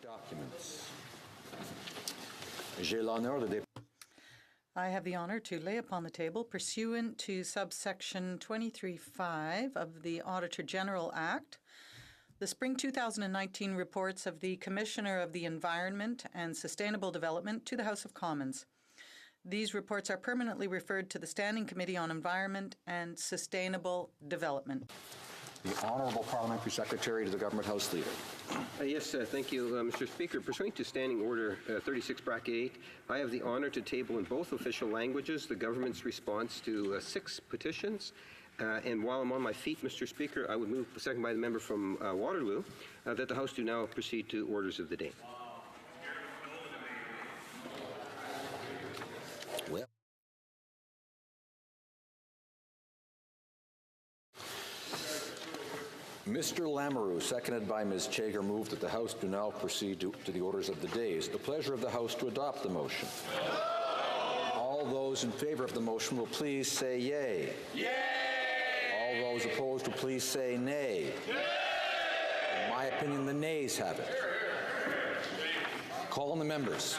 Documents. J'ai l'honneur de I have the honor to lay upon the table, pursuant to subsection 23(5) of the Auditor General Act, the Spring 2019 reports of the Commissioner of the Environment and Sustainable Development to the House of Commons. These reports are permanently referred to the Standing Committee on Environment and Sustainable Development. The Honourable Parliamentary Secretary to the Government House Leader. Yes, thank you, Mr. Speaker. Pursuant to Standing Order 36, Bracket 8, I have the honour to table in both official languages the government's response to 6 petitions. And while I'm on my feet, Mr. Speaker, I would move, second by the member from Waterloo, that the House do now proceed to orders of the day. Well. Mr. Lamoureux, seconded by Ms. Chager, moved that the House do now proceed to the orders of the day. Is the pleasure of the House to adopt the motion? All those in favour of the motion will please say yea. Yea! All those opposed will please say nay. Nay! In my opinion, the nays have it. Call on the members.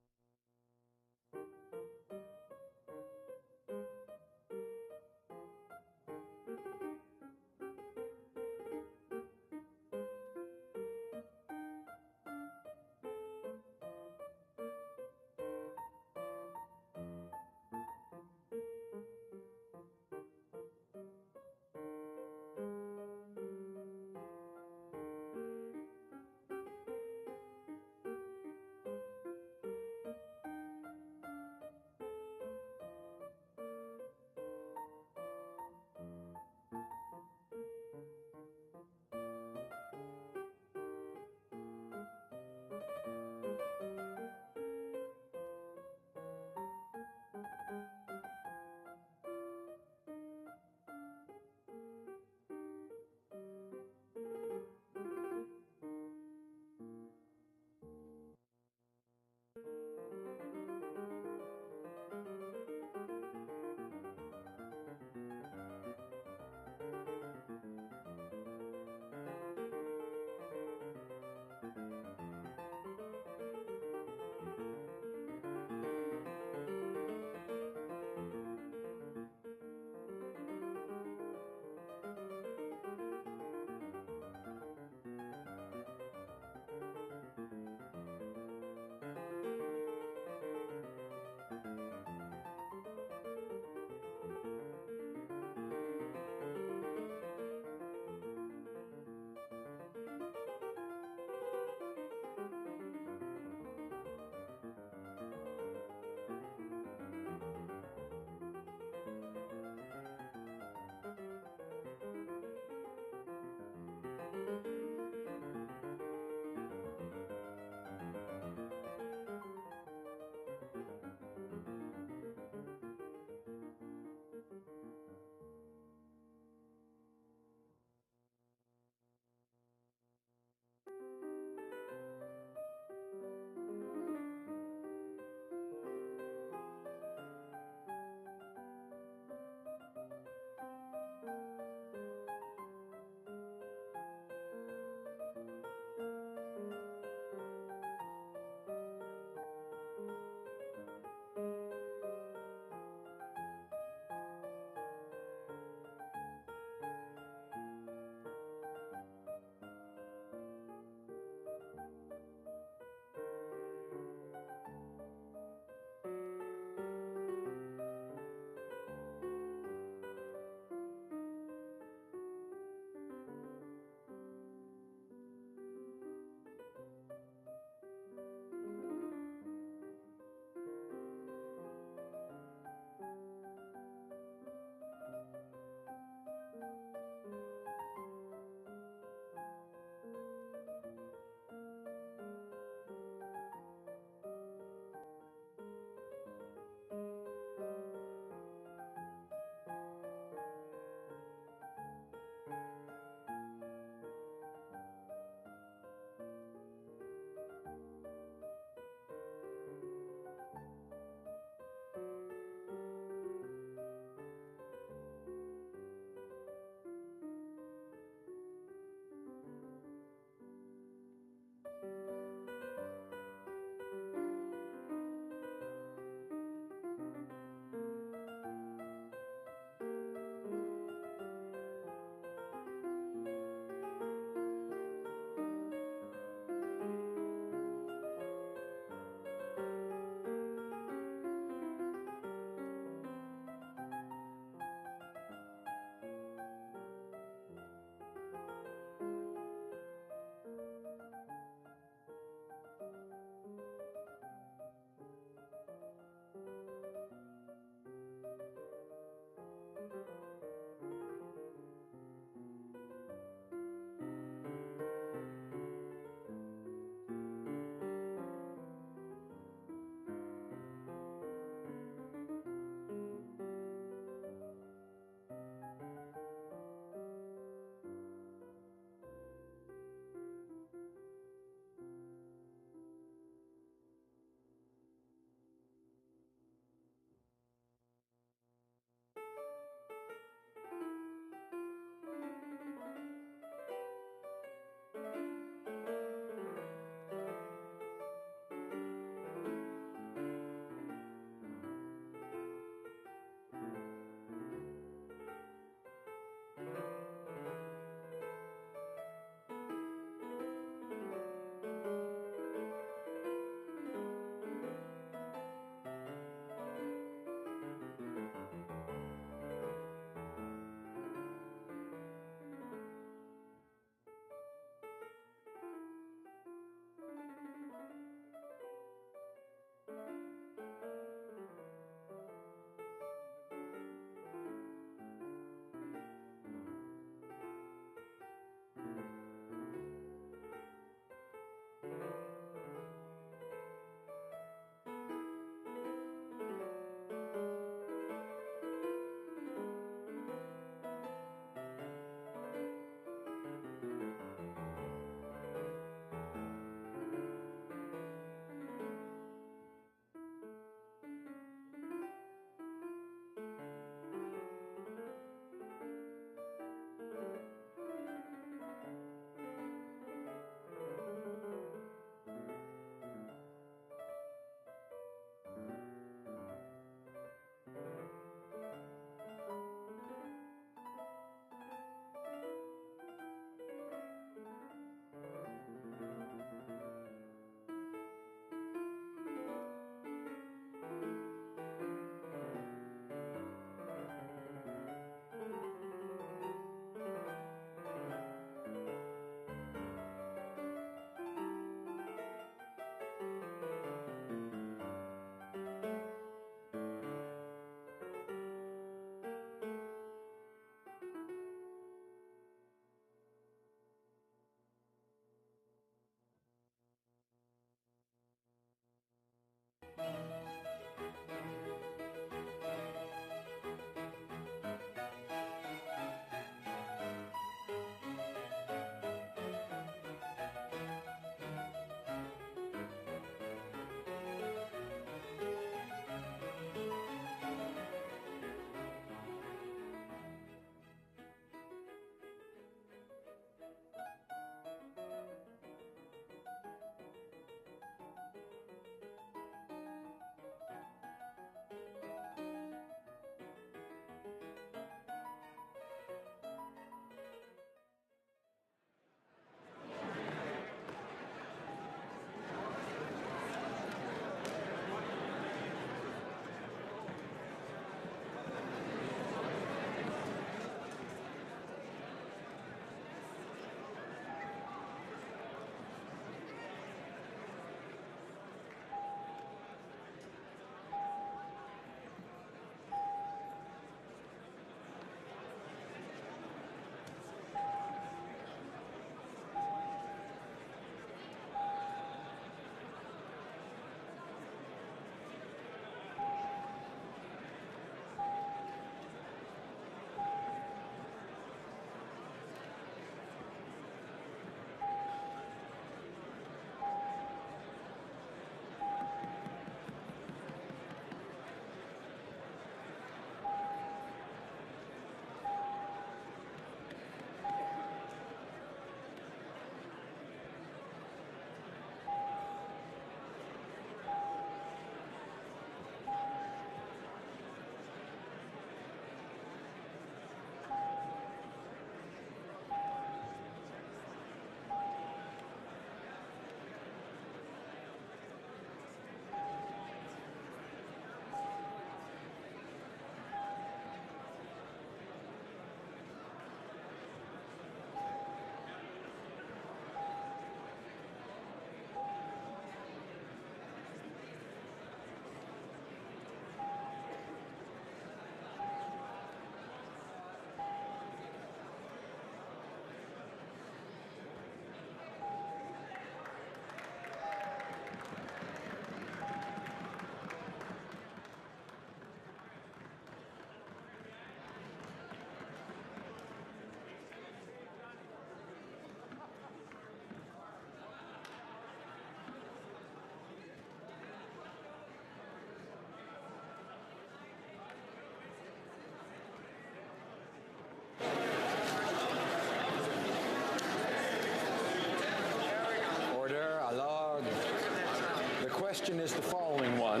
question is the following one.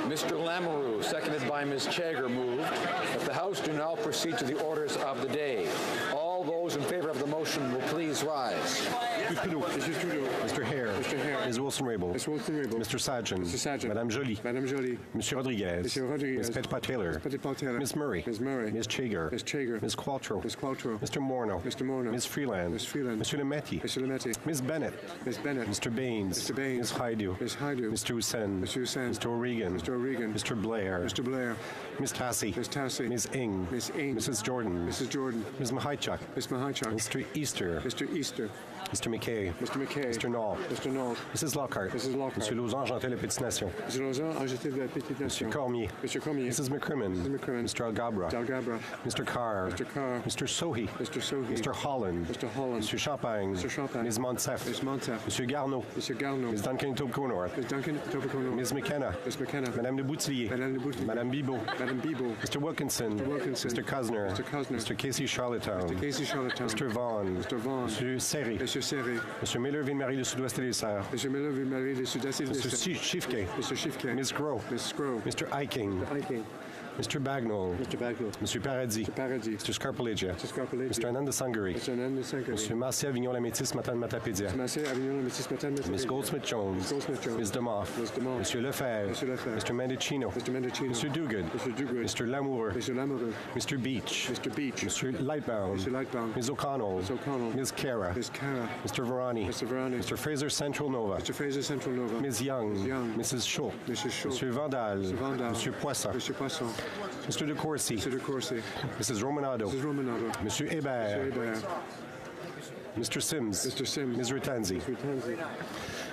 Mr. Lamoureux, seconded by Ms. Chager, moved that the House do now proceed to the orders of the day. All those in favor of the motion will please rise. Mr. Hare. Ms. Wilson-Raybould. Mr. Sajjan. Madame Joly. Monsieur Rodriguez. Ms. Petitpas-Taylor. Ms. Murray. Ms. Chager. Ms. Qualtrough. Mr. Morneau. Ms. Freeland. Monsieur Lemetti. Ms. Bennett. Mr. Baines. Ms. Haidu. Mr. Hussain. Mr. O'Regan. Mr. Blair. Ms. Tassi. Ms. Ing. Mrs. Jordan. Ms. Mahaichuk. Mr. Easter. Mr. McKay. Mr. Knoll. Mrs. Lockhart. Monsieur Lauzon, Jean-Tel Pétination. Monsieur Cormier. Mrs. McCrimmon. Mr. Algabra. Mr. Carr. Mr. Sohi. Mr. Holland. Mr. Champagne. Ms. Monsef. Monsieur Garneau. Ms. Duncan Tobe-Conorth. Ms. McKenna. Madame de Boutillier. Madame Bibeau. Mr. Wilkinson. Mr. Cosner. Mr. Casey Charlottetown. Mr. Vaughan. Monsieur Serry. Monsieur Miller-Ville-Marie du Sud-Ouest et des Serres. Mr. Schiffke. Ms. Groh. Mr. Eiking. Mr. Bagnall. Monsieur Paradis. Mr. Scarpellegia. Mr. Ananda Sangari. Mr. Marcia Avignon-la-Métis Matane-Matapédia. Ms. Goldsmith-Jones. Ms. DeMoff. Monsieur Lefebvre. Mr. Mendicino. Mr. Duguid. Mr. Lamoureux. Mr. Beach. Mr. Lightbound. Ms. O'Connell. Ms. Cara. Mr. Verani. Mr. Fraser Central Nova. Ms. Young. Mrs. Shaw. Monsieur Vandal. Monsieur Poisson. Mr. De Courcy. Mrs. Romanado. Monsieur Hébert. Mr. Sims. Ms. Rutanzi.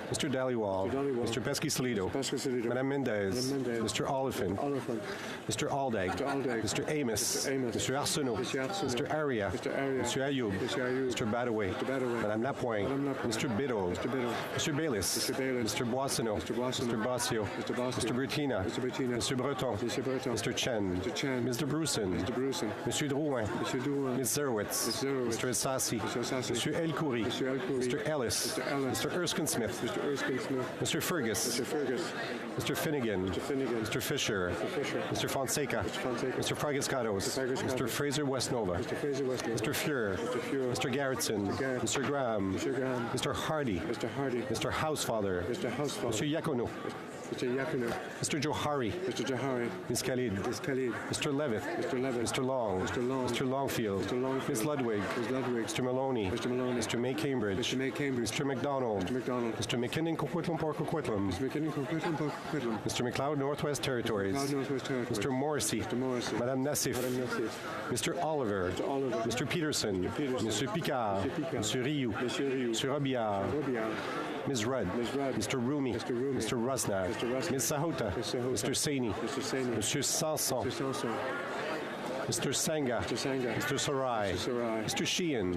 Mr. Dhaliwal. Mr. Pesky-Salido. Madame Mendez. Mr. Oliphant. Mr. Aldag. Mr. Amos. Mr. Arsenault. Mr. Aria. Mr. Ayoub. Mr. Badaway. Madame Lapointe. Mr. Biddle. Mr. Bayliss. Mr. Boissonneau. Mr. Bossio. Mr. Bertina. Mr. Breton. Mr. Chen. Mr. Bruson. Mr. Drouin. Ms. Zerwitz. Mr. Assassi. Mr. El Khoury. Mr. Ellis. Mr. Erskine-Smith. Mr. Fergus. Mr. Finnegan. Mr. Fisher. Mr. Fonseca. Mr. Fragascados. Mr. Fraser Westnova. Mr. Fuhrer. Mr. Garrettson. Mr. Graham. Mr. Hardy. Mr. Housefather. Mr. Yakono. Mr. Johari. Ms. Khalid. Mr. Levitt. Mr. Long. Mr. Longfield. Ms. Ludwig. Mr. Maloney. Mr. May Cambridge. Mr. McDonald. Mr. McKinnon Coquitlam Port Coquitlam. Mr. McLeod Northwest Territories. Mr. Morrissey. Madame Nassif. Mr. Oliver. Mr. Peterson. Mr. Picard. Mr. Rioux. Mr. Robillard. Ms. Rudd. Mr. Rumi. Mr. Rusnak. Ms. Sahota. Mr. Saini. Mr. Sanson. Mr. Sangha. Mr. Sarai. Mr. Sheehan.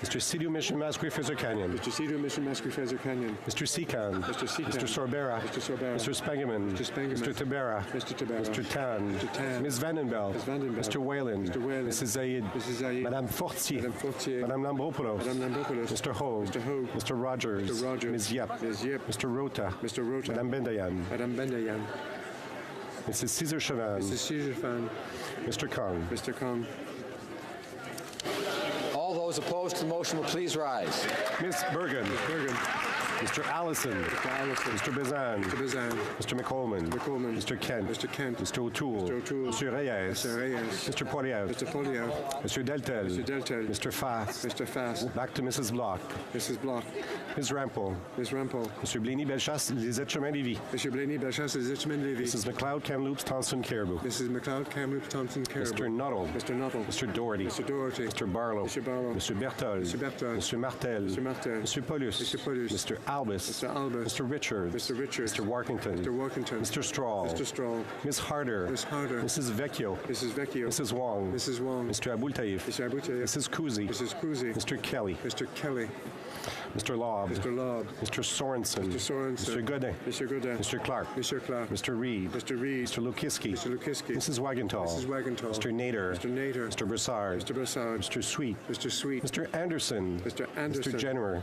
Mr. Sidu Mission Masquerade Fraser Canyon. Mr. Sekan. Mr. Sorbera. Mr. Spengeman. Mr. Tabera. Mr. Tan. Ms. Vandenbelt. Mr. Whalen. Mrs. Zaid. Madame Fortier. Madame Lambropoulos. Mr. Hogue. Mr. Rogers. Ms. Yep. Mr. Rota. Madame Bendayan. Mrs. Cesar Chavan. Mr. Kong. All those opposed to the motion will please rise. Ms. Bergen. Mr. Allison. Mr. Bazan. Mr. McColman. Mr. Kent. Mr. O'Toole. Mr. Reyes. Mr. Poilievre. Mr. Deltel. Mr. Fass. Back to Mrs. Block. Ms. Rampol. Mr. Blaney-Bellechasse, Les Êtres-Chemins-Lévis. Mrs. McLeod, Kamloops, Thompson, Caribou. Mr. Nuttall. Mr. Doherty. Mr. Barlow. Mr. Berthold. Mr. Martel. Mr. Paulus. Mr. Albus. Mr. Richards. Mr. Workington. Mr. Strahl. Ms. Harder. Mrs. Vecchio. Mrs. Wong. Mr. Abultaif. Mrs. Kuzi. Mr. Kelly. Mr. Lobb. Mr. Sorensen. Mr. Godin. Mr. Clark. Mr. Reed. Mr. Lukiski. Mrs. Wagenthal. Mr. Nader. Mr. Broussard. Mr. Sweet. Mr. Anderson. Mr. Jenner.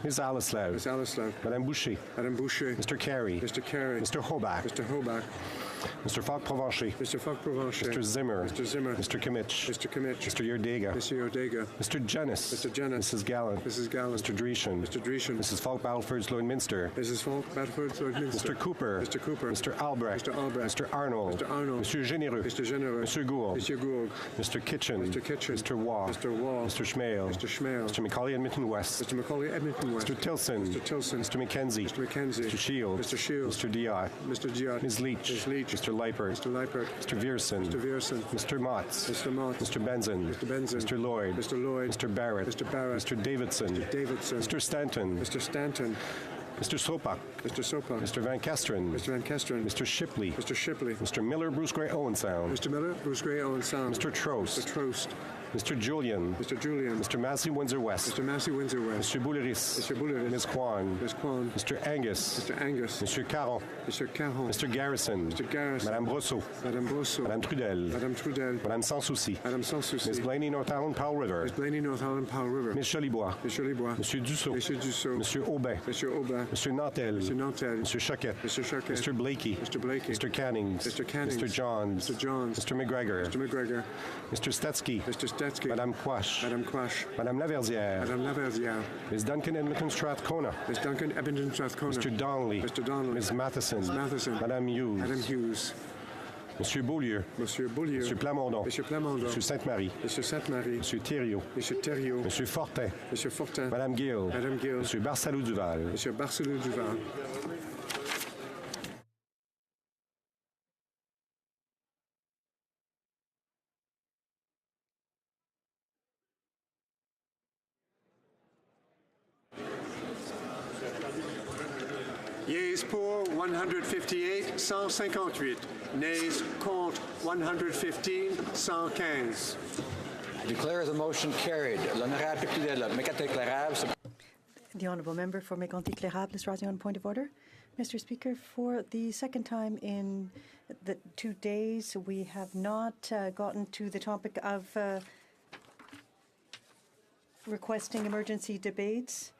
Ms. Alislav. Salislaw. Madame Boucher. Madame Boucher. Mr. Carey. Mr. Carey. Mr. Hobach. Mr. Hobach. Mr. Falk-Provencher. Mr. Falk-Provencher. Mr. Zimmer. Mr. Zimmer. Mr. Kimmich. Mr. Kimmich. Mr. Yerdega. Mr. Yordega. Mr. Jennis. Mr. Jennis. Mrs. Gallant. Mrs. Gallant. Mr. Dreeshen. Mr. Dreeshen. Mrs. Falk-Battleford's Lloydminster. Mrs. Falk-Battleford, Lloydminster. Mr. Cooper. Mr. Cooper. Mr. Albrecht. Mr. Albrecht. Mr. Arnold. Mr. Arnold. Monsieur Généreux. Mr. Généreux. Monsieur Gould. Monsieur Gould. Mr. Kitchen. Mr. Kitchen. Mr. Waugh. Mr. Waugh. Mr. Schmale. Mr. Schmale. Mr. Macaulay Edmonton West. Mr. Macaulay Edmonton West. Mr. Tilson. Mr. Tilson. Mr. McKenzie. Mr. McKenzie. Mr. Shields. Mr. Shields. Mr. Diot. Mr. Diot. Ms. Leach. Ms. Leach. Mr. Leipert. Mr. Leipert. Mr. Vierson. Mr. Vierson. Mr. Motts. Mr. Mott. Mr. Benson. Mr. Benson. Mr. Lloyd. Mr. Lloyd. Mr. Barrett. Mr. Barrett. Mr. Davidson. Mr. Davidson. Mr. Stanton. Mr. Stanton. Mr. Sopak. Mr. Sopa. Mr. Van Kesteren. Mr. Van Kesteren. Mr. Shipley. Mr. Shipley. Mr. Miller, Bruce Gray, Owen Sound. Mr. Miller, Bruce Gray, Owen Sound. Mr. Trost. Mr. Trost. Mr. Julian. Mr. Julian. Mr. Massey, Windsor West. Mr. Massey, Windsor West. Mr. Bouleris. Mr. Bouleris. Ms. Kwan. Ms. Kwan. Mr. Angus. Mr. Angus. Mr. Caron. Mr. Caron. Mr. Garrison. Mr. Garrison. Madame Brosseau. Madame Brosseau. Madame Trudel. Madame Trudel. Madame Sans Souci. Madame Sans Souci. Ms. Blaney, North Island, Powell River. Ms. Blaney, North Island, Powell River. Ms. Jolibois. Monsieur Libois. Monsieur Dussault. Monsieur Dussault. Monsieur Aubin. Monsieur Aubin. Monsieur Nantel. Monsieur Nantel. Monsieur Choquette. Mr. Choquette. Mr. Blakey. Mr. Blakey. Mr. Cannings. Mr. Cannings. Mr. Johns. Mr. Johns. Mr. McGregor. Mr. McGregor. Mr. Stetsky. Mr. Stetsky. Madame Quash. Madame Quash. Madame Laverdière. Madame Laverdière. Ms. Duncan, Edmonton, Strathcona. Ms. Duncan, Edmonton, Strathcona. Mr. Donnelly. Mr. Donnelly. Ms. Matheson. Ms. Matheson. Madame Hughes. Madame Hughes. Monsieur Beaulieu. Monsieur Beaulieu. Monsieur Plamondon. Monsieur Plamondon. Monsieur Sainte-Marie. Monsieur Sainte-Marie. Monsieur Thériault. Monsieur Thériault. Monsieur Fortin. Monsieur Fortin. Madame Gill. Madame Gill. Monsieur Barsalou-Duval. Monsieur Barcelot-Duval. Yeas pour 158, 158. Nays contre 115, 115. Declare the motion carried. L'honorable député de la Mécanique éclairable. The Honourable Member for Mécanique éclairable is rising on point of order. Mr. Speaker, for the second time in the 2 days, we have not gotten to the topic of requesting emergency debates.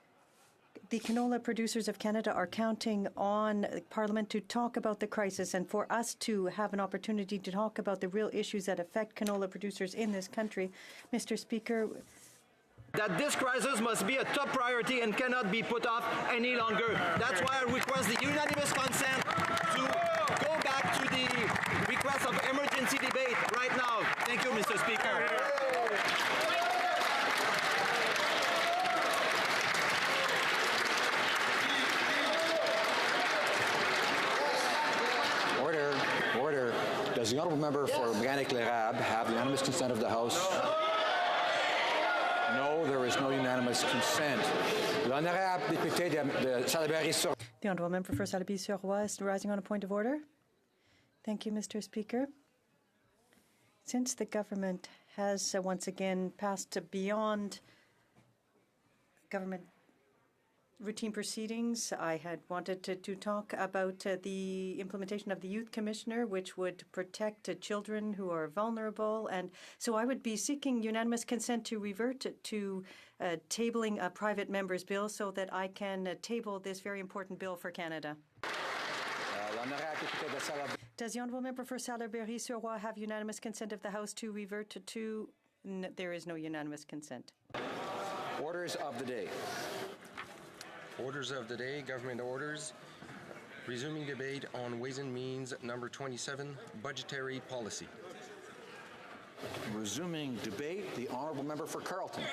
The canola producers of Canada are counting on Parliament to talk about the crisis and for us to have an opportunity to talk about the real issues that affect canola producers in this country. Mr. Speaker, that this crisis must be a top priority and cannot be put off any longer. That's why I request the unanimous consent to go back to the request of emergency debate right now. Thank you, Mr. Speaker. Order. Does the honourable member for Mécanique-Lérable have the unanimous consent of the House? No, there is no unanimous consent. L'honorable député de Salaberry-sur... the Honourable Member for Salaberry-sur-Roi is rising on a point of order. Thank you, Mr. Speaker. Since the government has once again passed beyond government routine proceedings, I had wanted to talk about the implementation of the Youth Commissioner, which would protect children who are vulnerable. And so I would be seeking unanimous consent to revert to tabling a private member's bill so that I can table this very important bill for Canada. Does the Honourable Member for Salaberry-sur-Roi have unanimous consent of the House to revert to... No, there is no unanimous consent. Orders of the day. Orders of the day, government orders. Resuming debate on Ways and Means number 27, budgetary policy. Resuming debate, the honourable member for Carleton.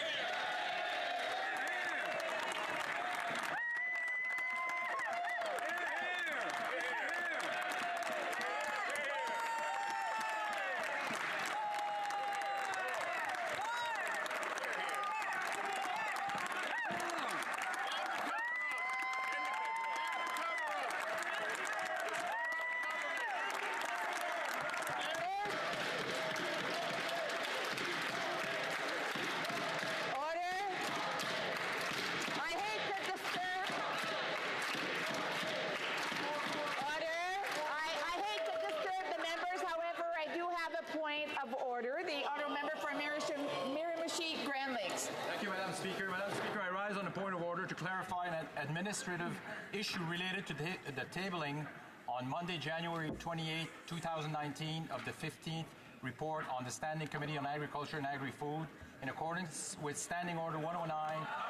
administrative issue related to the tabling on Monday, January 28, 2019 of the 15th report on the Standing Committee on Agriculture and Agri-Food. In accordance with Standing Order 109,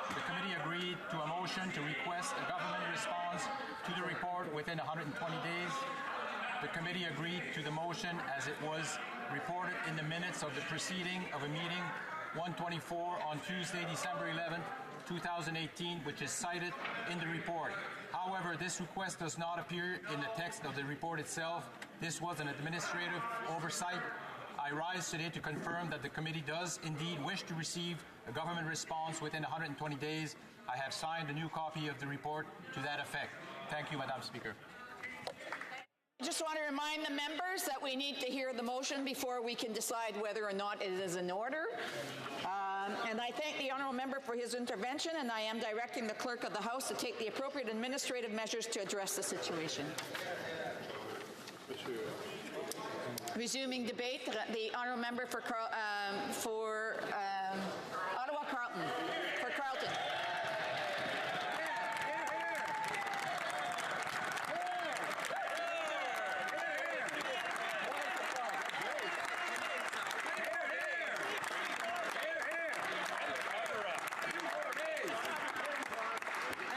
the committee agreed to a motion to request a government response to the report within 120 days. The committee agreed to the motion as it was reported in the minutes of the proceeding of a meeting 124 on Tuesday, December 11, 2018, which is cited in the report. However, this request does not appear in the text of the report itself. This was an administrative oversight. I rise today to confirm that the committee does indeed wish to receive a government response within 120 days. I have signed a new copy of the report to that effect. Thank you, Madam Speaker. I just want to remind the members that we need to hear the motion before we can decide whether or not it is in order. And I thank the honourable member for his intervention, and I am directing the clerk of the House to take the appropriate administrative measures to address the situation. Resuming debate, the honourable member for Ottawa Carleton. For Carleton.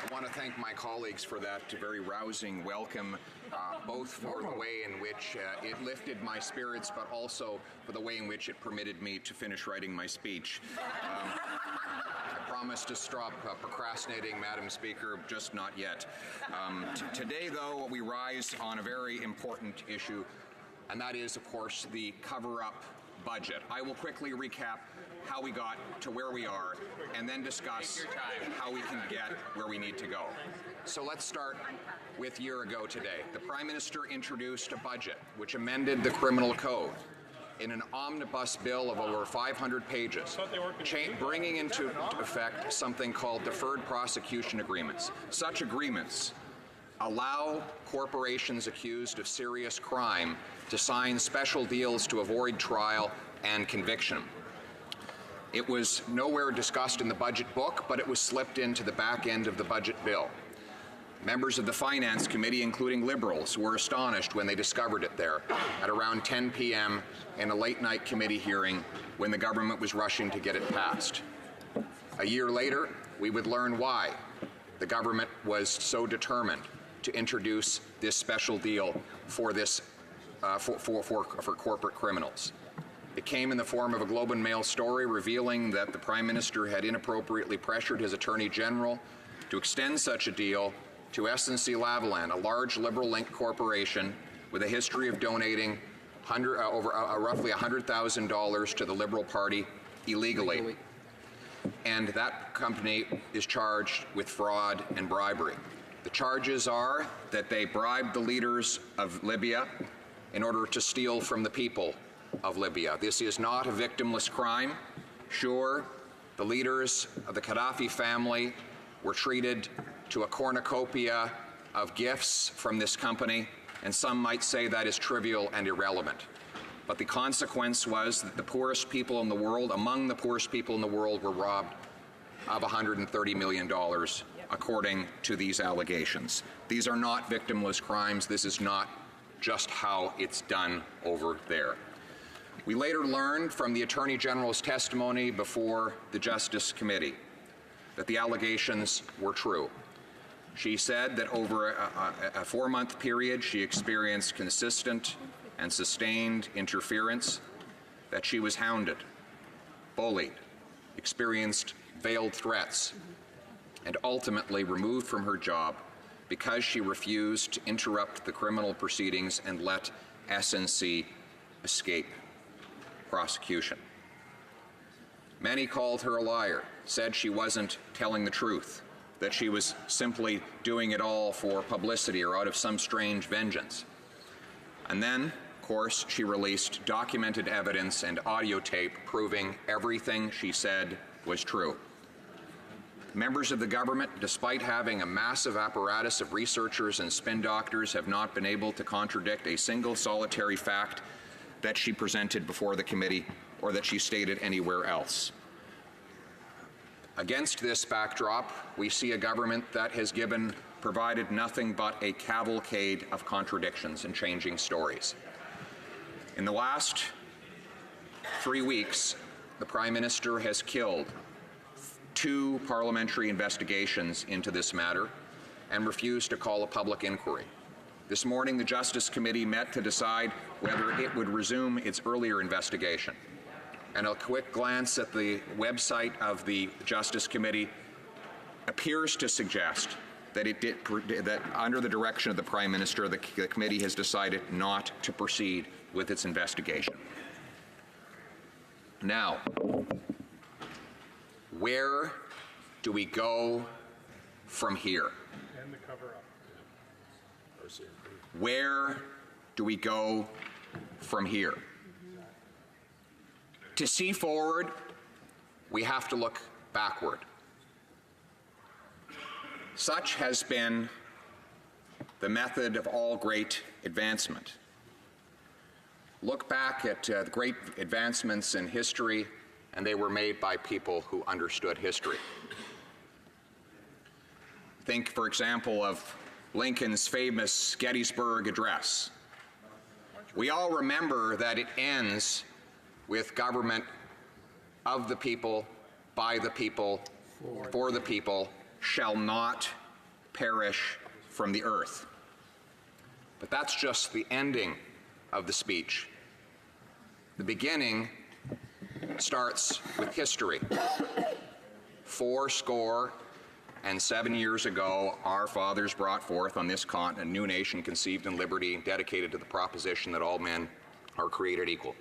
I want to thank my colleagues for that very rousing welcome, both for the way in which it lifted my spirits, but also for the way in which it permitted me to finish writing my speech. I promise to stop procrastinating, Madam Speaker, just not yet. Today, though, we rise on a very important issue, and that is, of course, the cover-up budget. I will quickly recap how we got to where we are, and then discuss how we can get where we need to go. So let's start with a year ago today. The Prime Minister introduced a budget which amended the criminal code in an omnibus bill of over 500 pages, bringing into effect something called deferred prosecution agreements. Such agreements allow corporations accused of serious crime to sign special deals to avoid trial and conviction. It was nowhere discussed in the budget book, but it was slipped into the back end of the budget bill. Members of the Finance Committee, including Liberals, were astonished when they discovered it there at around 10 p.m. in a late-night committee hearing when the government was rushing to get it passed. A year later, we would learn why the government was so determined to introduce this special deal for this for corporate criminals. It came in the form of a Globe and Mail story revealing that the Prime Minister had inappropriately pressured his Attorney General to extend such a deal to SNC-Lavalin, a large Liberal-linked corporation with a history of donating roughly $100,000 to the Liberal Party illegally. And that company is charged with fraud and bribery. The charges are that they bribed the leaders of Libya in order to steal from the people of Libya. This is not a victimless crime. Sure, the leaders of the Gaddafi family were treated to a cornucopia of gifts from this company, and some might say that is trivial and irrelevant. But the consequence was that the poorest people in the world, among the poorest people in the world, were robbed of $130 million, according to these allegations. These are not victimless crimes. This is not just how it's done over there. We later learned from the Attorney General's testimony before the Justice Committee that the allegations were true. She said that over a 4-month period she experienced consistent and sustained interference, that she was hounded, bullied, experienced veiled threats, and ultimately removed from her job because she refused to interrupt the criminal proceedings and let SNC escape prosecution. Many called her a liar, said she wasn't telling the truth, that she was simply doing it all for publicity or out of some strange vengeance. And then, of course, she released documented evidence and audio tape proving everything she said was true. Members of the government, despite having a massive apparatus of researchers and spin doctors, have not been able to contradict a single solitary fact that she presented before the committee or that she stated anywhere else. Against this backdrop, we see a government that has provided nothing but a cavalcade of contradictions and changing stories. In the last 3 weeks, the Prime Minister has killed 2 parliamentary investigations into this matter and refused to call a public inquiry. This morning, the Justice Committee met to decide whether it would resume its earlier investigation. And a quick glance at the website of the Justice Committee appears to suggest that that under the direction of the Prime Minister, the committee has decided not to proceed with its investigation. Now, where do we go from here? Where do we go from here? To see forward, we have to look backward. Such has been the method of all great advancement. Look back at the great advancements in history, and they were made by people who understood history. Think, for example, of Lincoln's famous Gettysburg Address. We all remember that it ends with government of the people, by the people, for the people, shall not perish from the earth. But that's just the ending of the speech. The beginning starts with history. 407 years ago, our fathers brought forth on this continent a new nation conceived in liberty and dedicated to the proposition that all men are created equal.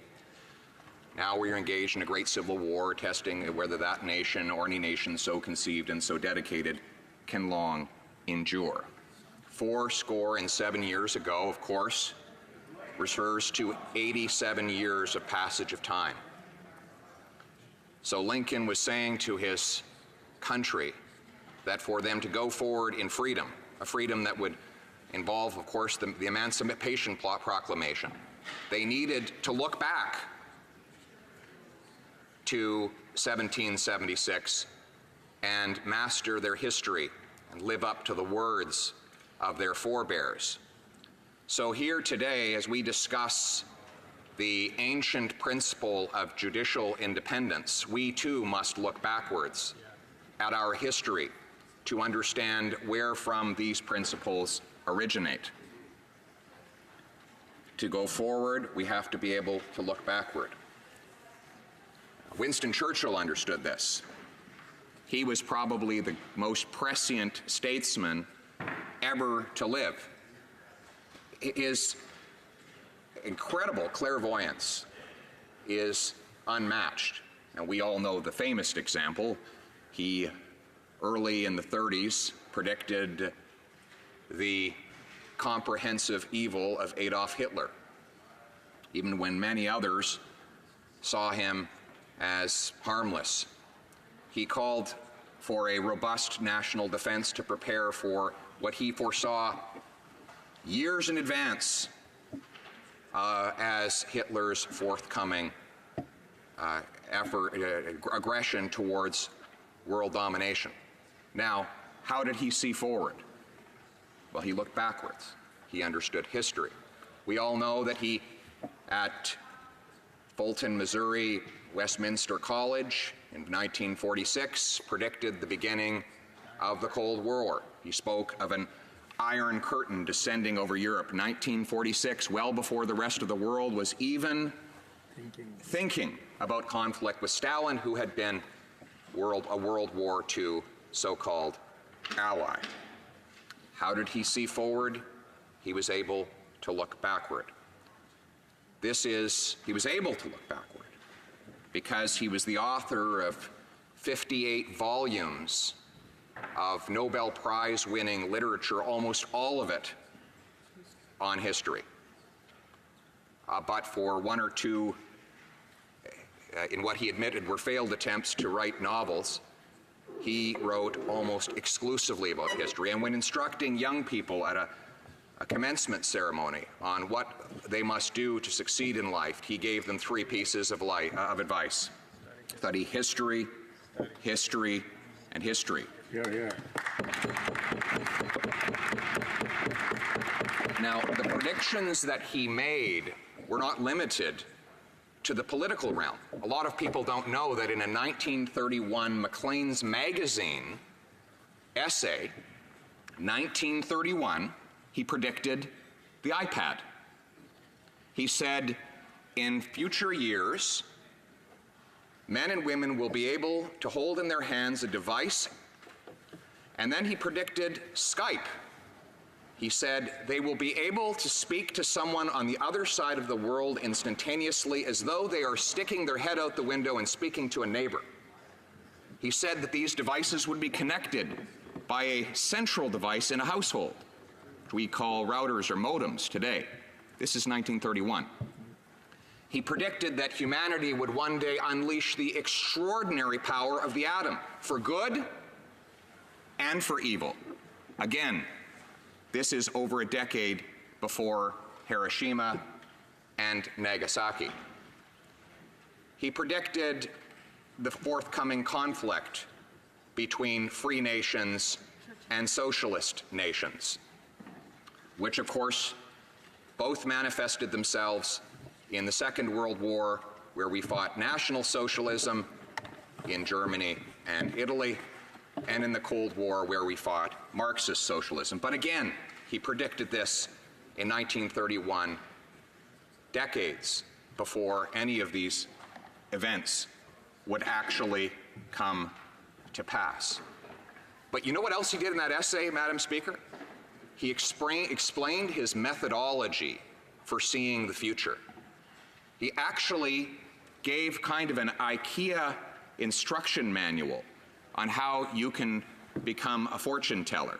Now we are engaged in a great civil war, testing whether that nation or any nation so conceived and so dedicated can long endure. 407 years ago, of course, refers to 87 years of passage of time. So Lincoln was saying to his country that for them to go forward in freedom, a freedom that would involve, of course, the Emancipation Proclamation, they needed to look back to 1776 and master their history and live up to the words of their forebears. So here today, as we discuss the ancient principle of judicial independence, we too must look backwards at our history to understand where from these principles originate. To go forward, we have to be able to look backward. Winston Churchill understood this. He was probably the most prescient statesman ever to live. His incredible clairvoyance is unmatched. And we all know the famous example. He, early in the 30s, predicted the comprehensive evil of Adolf Hitler, even when many others saw him as harmless. He called for a robust national defense to prepare for what he foresaw years in advance as Hitler's forthcoming aggression towards world domination. Now, how did he see forward? Well, he looked backwards. He understood history. We all know that he, at Fulton, Missouri, Westminster College in 1946, predicted the beginning of the Cold War. He spoke of an Iron Curtain descending over Europe. 1946, well before the rest of the world was even thinking about conflict with Stalin, who had been a World War II so-called ally. How did he see forward? He was able to look backward. He was able to look backward because he was the author of 58 volumes of Nobel Prize-winning literature, almost all of it on history. But for one or two, in what he admitted were failed attempts to write novels, he wrote almost exclusively about history. And when instructing young people at a commencement ceremony on what they must do to succeed in life, he gave them 3 pieces of advice. Study history, history, and history. Now, the predictions that he made were not limited to the political realm. A lot of people don't know that in a 1931 Maclean's Magazine essay, 1931, he predicted the iPad. He said, in future years, men and women will be able to hold in their hands a device, and then he predicted Skype. He said they will be able to speak to someone on the other side of the world instantaneously as though they are sticking their head out the window and speaking to a neighbor. He said that these devices would be connected by a central device in a household, which we call routers or modems today. This is 1931. He predicted that humanity would one day unleash the extraordinary power of the atom for good and for evil. Again, this is over a decade before Hiroshima and Nagasaki. He predicted the forthcoming conflict between free nations and socialist nations, which of course both manifested themselves in the Second World War, where we fought National Socialism in Germany and Italy, and in the Cold War, where we fought Marxist socialism. But again, he predicted this in 1931, decades before any of these events would actually come to pass. But you know what else he did in that essay, Madam Speaker? He explained his methodology for seeing the future. He actually gave kind of an IKEA instruction manual on how you can become a fortune teller.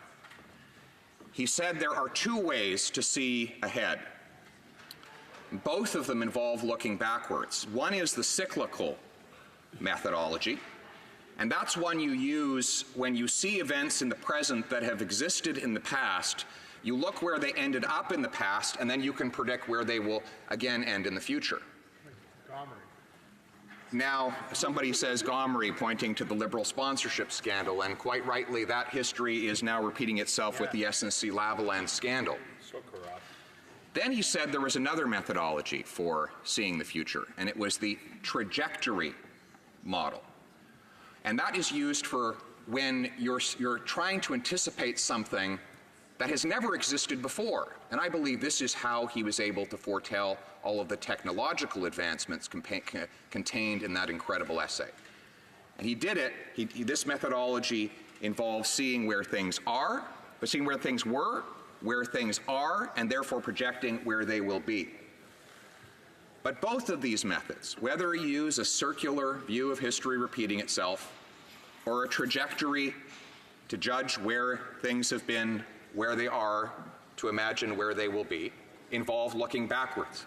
He said there are two ways to see ahead. Both of them involve looking backwards. One is the cyclical methodology, and that's one you use when you see events in the present that have existed in the past. You look where they ended up in the past, and then you can predict where they will again end in the future. Now, somebody says Gomery, pointing to the Liberal sponsorship scandal, and quite rightly, that history is now repeating itself with the SNC-Lavalin scandal. So corrupt. Then he said there was another methodology for seeing the future, and it was the trajectory model. And that is used for when you're trying to anticipate something that has never existed before. And I believe this is how he was able to foretell all of the technological advancements contained in that incredible essay. And he did it, this methodology involves seeing where things are, but seeing where things were, where things are, and therefore projecting where they will be. But both of these methods, whether you use a circular view of history repeating itself, or a trajectory to judge where things have been, where they are, to imagine where they will be, involve looking backwards.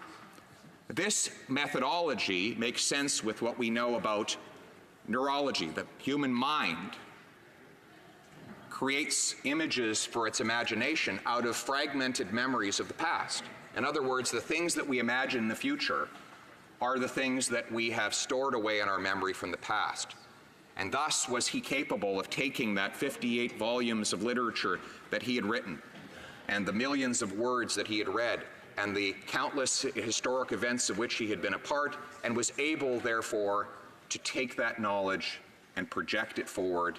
This methodology makes sense with what we know about neurology. The human mind creates images for its imagination out of fragmented memories of the past. In other words, the things that we imagine in the future are the things that we have stored away in our memory from the past. And thus was he capable of taking that 58 volumes of literature that he had written, and the millions of words that he had read, and the countless historic events of which he had been a part, and was able, therefore, to take that knowledge and project it forward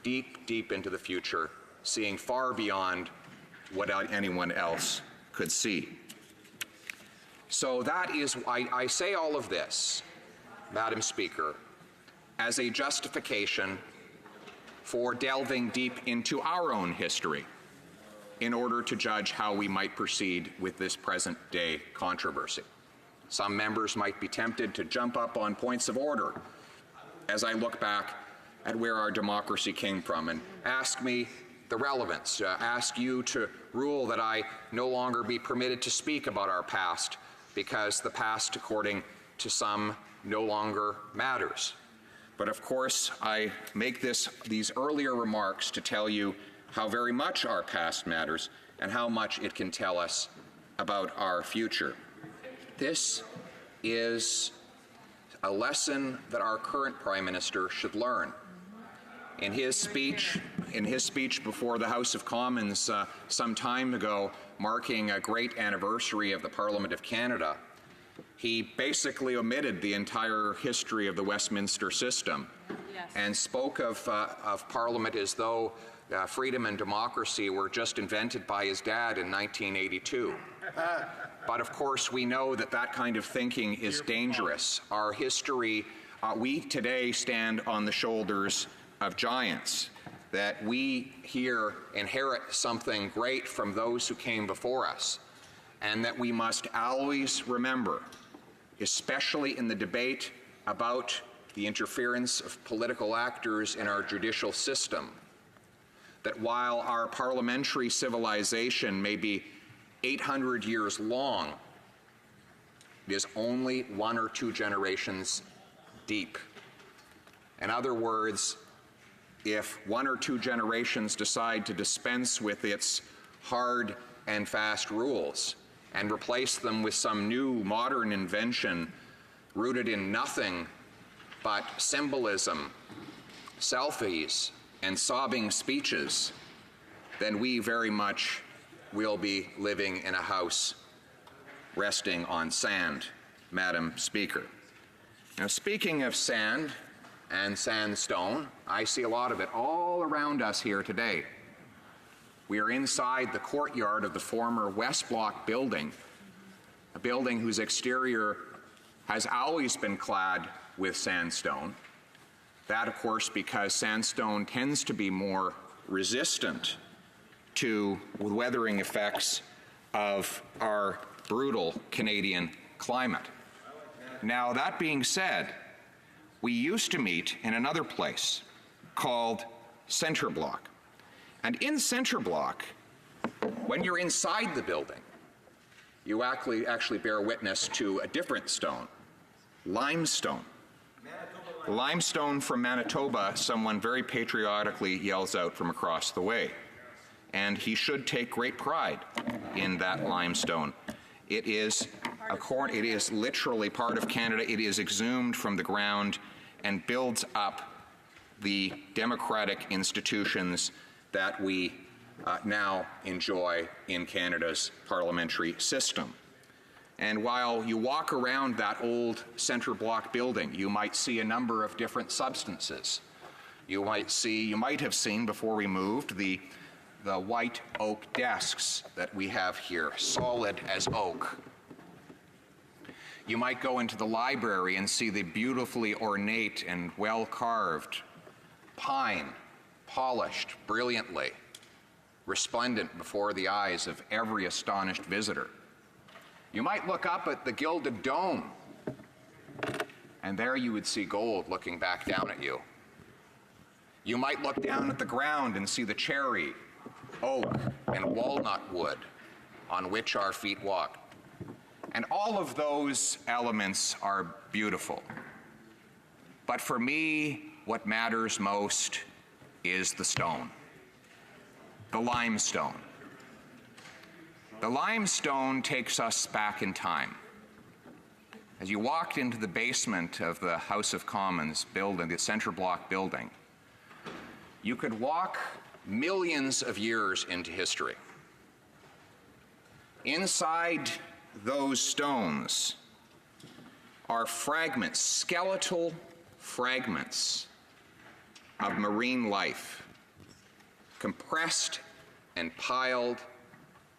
deep, deep into the future, seeing far beyond what anyone else could see. So that is, I say all of this, Madam Speaker, as a justification for delving deep into our own history in order to judge how we might proceed with this present-day controversy. Some members might be tempted to jump up on points of order as I look back at where our democracy came from and ask me the relevance, ask you to rule that I no longer be permitted to speak about our past because the past, according to some, no longer matters. But of course, I make these earlier remarks to tell you how very much our past matters and how much it can tell us about our future. This is a lesson that our current Prime Minister should learn. in his speech before the House of Commons some time ago, marking a great anniversary of the Parliament of Canada, he basically omitted the entire history of the Westminster system and spoke of Parliament as though freedom and democracy were just invented by his dad in 1982. But of course, we know that that kind of thinking is dangerous. Our history, we today stand on the shoulders of giants, that we here inherit something great from those who came before us, and that we must always remember, especially in the debate about the interference of political actors in our judicial system, that while our parliamentary civilization may be 800 years long, it is only 1 or 2 generations deep. In other words, if 1 or 2 generations decide to dispense with its hard and fast rules and replace them with some new modern invention rooted in nothing but symbolism, selfies, and sobbing speeches, then we very much will be living in a house resting on sand, Madam Speaker. Now, speaking of sand and sandstone, I see a lot of it all around us here today. We are inside the courtyard of the former West Block building, a building whose exterior has always been clad with sandstone. That, of course, because sandstone tends to be more resistant to the weathering effects of our brutal Canadian climate. Now, that being said, we used to meet in another place called Centre Block. And in Centre Block, when you're inside the building, you actually bear witness to a different stone, limestone. Limestone from Manitoba, someone very patriotically yells out from across the way. And he should take great pride in that limestone. It is literally part of Canada. It is exhumed from the ground and builds up the democratic institutions that we now enjoy in Canada's parliamentary system. And while you walk around that old Centre Block building, you might see a number of different substances. You might have seen before we moved the white oak desks that we have here, solid as oak. You might go into the library and see the beautifully ornate and well-carved pine, polished brilliantly, resplendent before the eyes of every astonished visitor. You might look up at the gilded dome, and there you would see gold looking back down at you. You might look down at the ground and see the cherry, oak, and walnut wood on which our feet walk. And all of those elements are beautiful. But for me, what matters most is the stone, the limestone. The limestone takes us back in time. As you walked into the basement of the House of Commons building, the Centre Block building, you could walk millions of years into history. Inside those stones are fragments, skeletal fragments of marine life, compressed and piled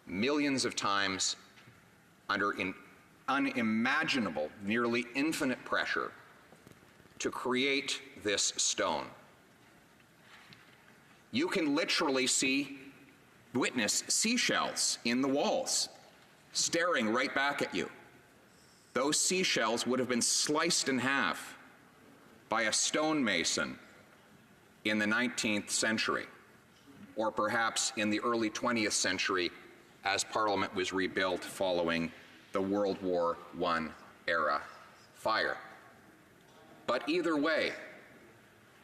millions of times under unimaginable, nearly infinite pressure to create this stone. You can literally witness seashells in the walls, staring right back at you. Those seashells would have been sliced in half by a stonemason in the 19th century, or perhaps in the early 20th century as Parliament was rebuilt following the World War I era fire. But either way,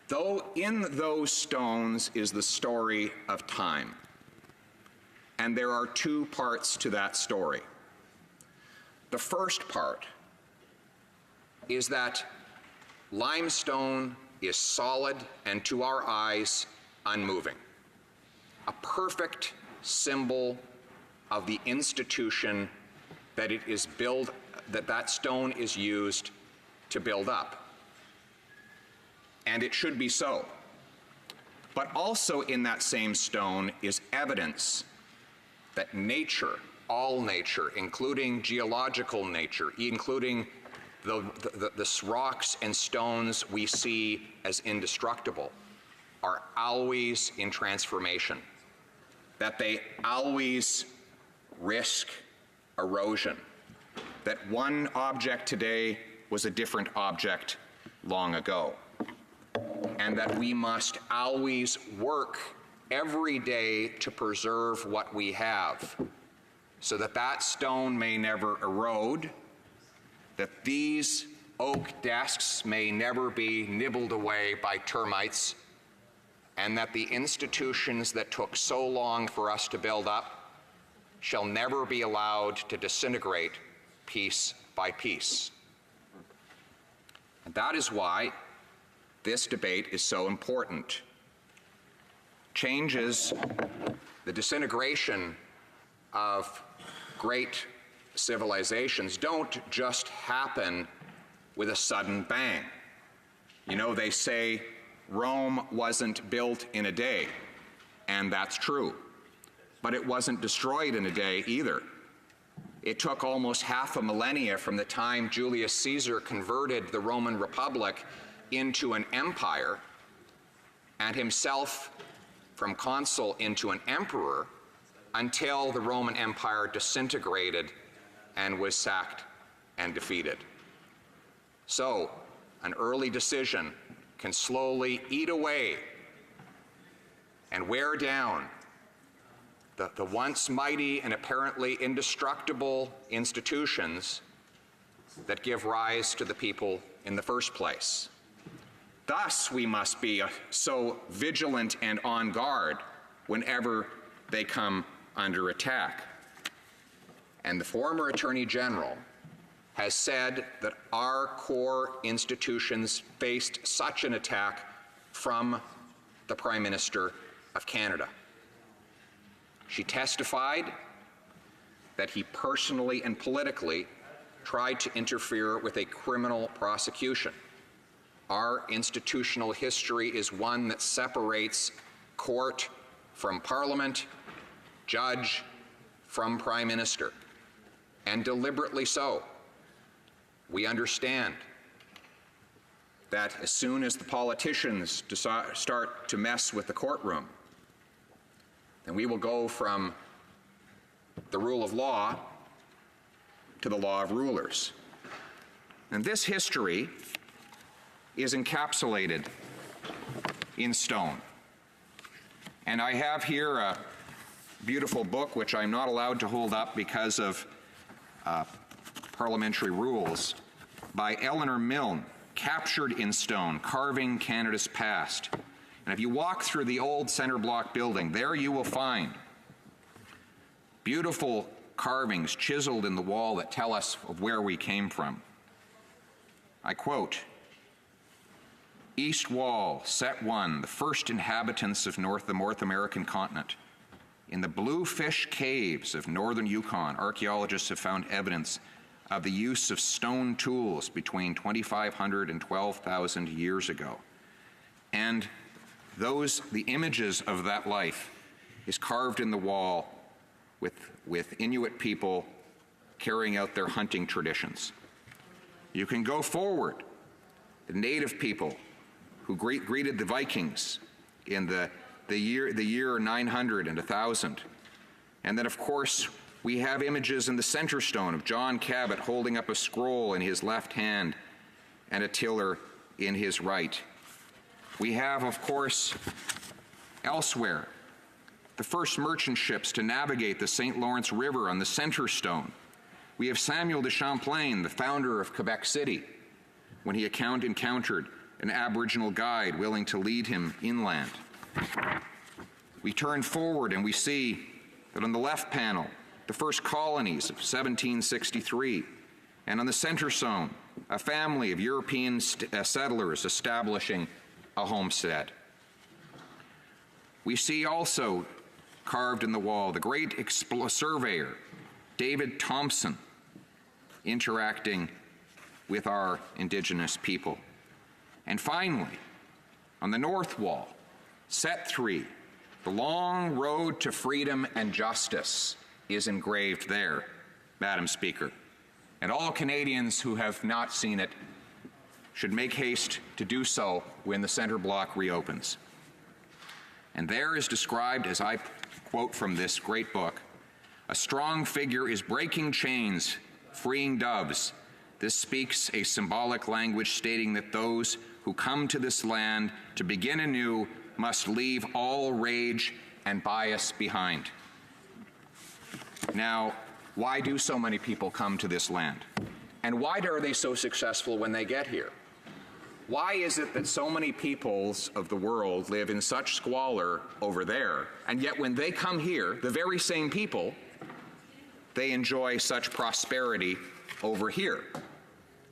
though in those stones is the story of time. And there are 2 parts to that story. The first part is that limestone is solid and, to our eyes, unmoving. A perfect symbol of the institution that it is built, that stone is used to build up. And it should be so. But also in that same stone is evidence that nature, all nature, including geological nature, including the rocks and stones we see as indestructible, are always in transformation, that they always risk erosion, that one object today was a different object long ago, and that we must always work every day to preserve what we have so that that stone may never erode, that these oak desks may never be nibbled away by termites, and that the institutions that took so long for us to build up shall never be allowed to disintegrate piece by piece. And that is why this debate is so important. Changes, the disintegration of great civilizations don't just happen with a sudden bang. You know, they say Rome wasn't built in a day, and that's true. But it wasn't destroyed in a day either. It took almost half a millennia from the time Julius Caesar converted the Roman Republic into an empire, and himself from consul into an emperor, until the Roman Empire disintegrated and was sacked and defeated. So, an early decision can slowly eat away and wear down the once mighty and apparently indestructible institutions that give rise to the people in the first place. Thus, we must be so vigilant and on guard whenever they come under attack. And the former Attorney General has said that our core institutions faced such an attack from the Prime Minister of Canada. She testified that he personally and politically tried to interfere with a criminal prosecution. Our institutional history is one that separates court from Parliament, judge from Prime Minister, and deliberately so. We understand that as soon as the politicians start to mess with the courtroom, then we will go from the rule of law to the law of rulers. And this history is encapsulated in stone. And I have here a beautiful book, which I'm not allowed to hold up because of parliamentary rules, by Eleanor Milne, Captured in Stone, Carving Canada's Past. And if you walk through the old Centre Block building, there you will find beautiful carvings chiseled in the wall that tell us of where we came from. I quote, "East Wall, Set 1, the first inhabitants of the North American continent. In the Bluefish Caves of northern Yukon, archaeologists have found evidence of the use of stone tools between 2,500 and 12,000 years ago. And the images of that life is carved in the wall with Inuit people carrying out their hunting traditions. You can go forward, the native people who greeted the Vikings in the year 900 and 1000. And then, of course, we have images in the center stone of John Cabot holding up a scroll in his left hand and a tiller in his right. We have, of course, elsewhere, the first merchant ships to navigate the St. Lawrence River on the center stone. We have Samuel de Champlain, the founder of Quebec City, when he encountered an Aboriginal guide willing to lead him inland. We turn forward and we see that on the left panel, the first colonies of 1763, and on the center stone, a family of European settlers establishing a homestead. We see also carved in the wall the great surveyor, David Thompson, interacting with our Indigenous people. And finally, on the north wall, set 3, the long road to freedom and justice is engraved there, Madam Speaker. And all Canadians who have not seen it should make haste to do so when the centre block reopens. And there is described, as I quote from this great book, "A strong figure is breaking chains, freeing doves. This speaks a symbolic language stating that those who come to this land to begin anew must leave all rage and bias behind." Now, why do so many people come to this land? And why are they so successful when they get here? Why is it that so many peoples of the world live in such squalor over there, and yet when they come here, the very same people, they enjoy such prosperity over here?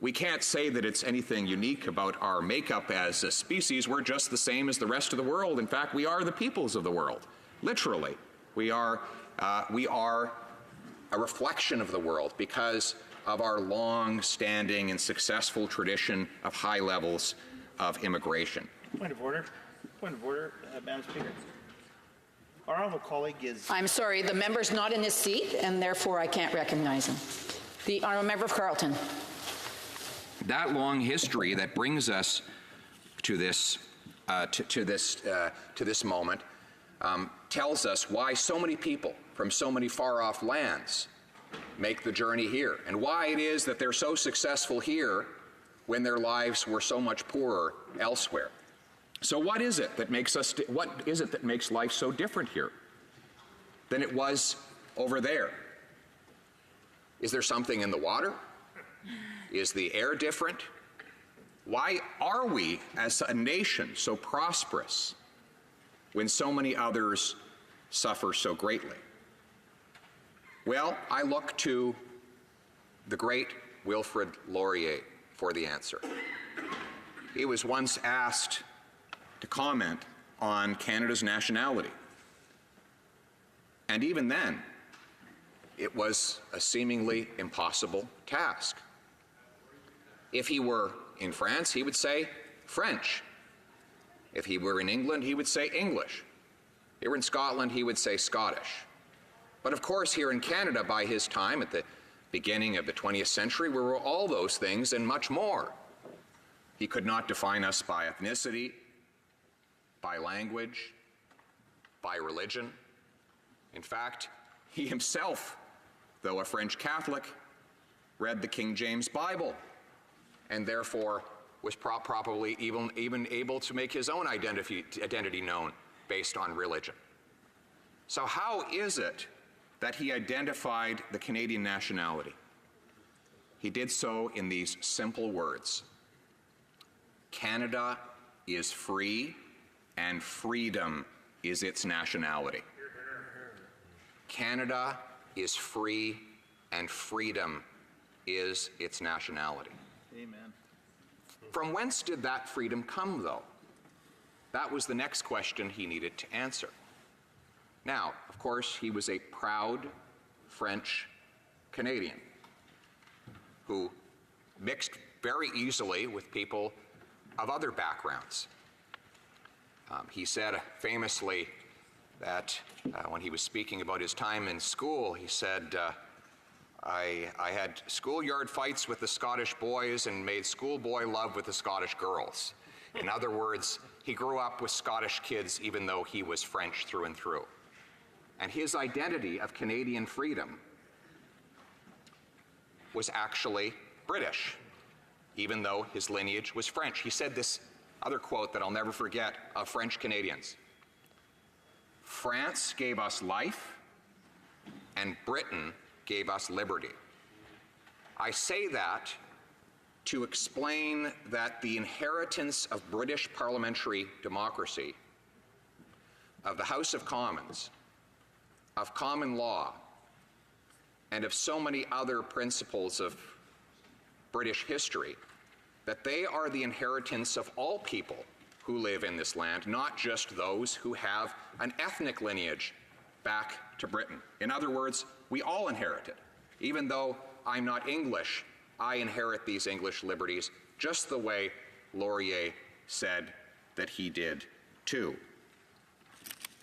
We can't say that it's anything unique about our makeup as a species. We're just the same as the rest of the world. In fact, we are the peoples of the world. Literally, we are a reflection of the world because of our long-standing and successful tradition of high levels of immigration. Point of order. Point of order, Madam Speaker. Our honourable colleague is... I'm sorry, the member's not in his seat, and therefore I can't recognize him. The honourable member of Carleton. That long history that brings us to this moment tells us why so many people from so many far-off lands make the journey here, and why it is that they're so successful here when their lives were so much poorer elsewhere. So what is it that makes life so different here than it was over there? Is there something in the water? Is the air different? Why are we as a nation so prosperous when so many others suffer so greatly? Well, I look to the great Wilfrid Laurier for the answer. He was once asked to comment on Canada's nationality. And even then, it was a seemingly impossible task. If he were in France, he would say French. If he were in England, he would say English. If he were in Scotland, he would say Scottish. But of course, here in Canada, by his time at the beginning of the 20th century, we were all those things and much more. He could not define us by ethnicity, by language, by religion. In fact, he himself, though a French Catholic, read the King James Bible and therefore was probably even able to make his own identity known based on religion. So how is it that he identified the Canadian nationality? He did so in these simple words: Canada is free and freedom is its nationality. Canada is free and freedom is its nationality. Amen. From whence did that freedom come, though? That was the next question he needed to answer. Now, of course, he was a proud French Canadian who mixed very easily with people of other backgrounds. He said famously that when he was speaking about his time in school, he said, I had schoolyard fights with the Scottish boys and made schoolboy love with the Scottish girls. In other words, he grew up with Scottish kids even though he was French through and through. And his identity of Canadian freedom was actually British, even though his lineage was French. He said this other quote that I'll never forget of French Canadians: France gave us life, and Britain gave us liberty. I say that to explain that the inheritance of British parliamentary democracy, of the House of Commons, of common law, and of so many other principles of British history, that they are the inheritance of all people who live in this land, not just those who have an ethnic lineage back to Britain. In other words, we all inherit it. Even though I'm not English, I inherit these English liberties just the way Laurier said that he did too.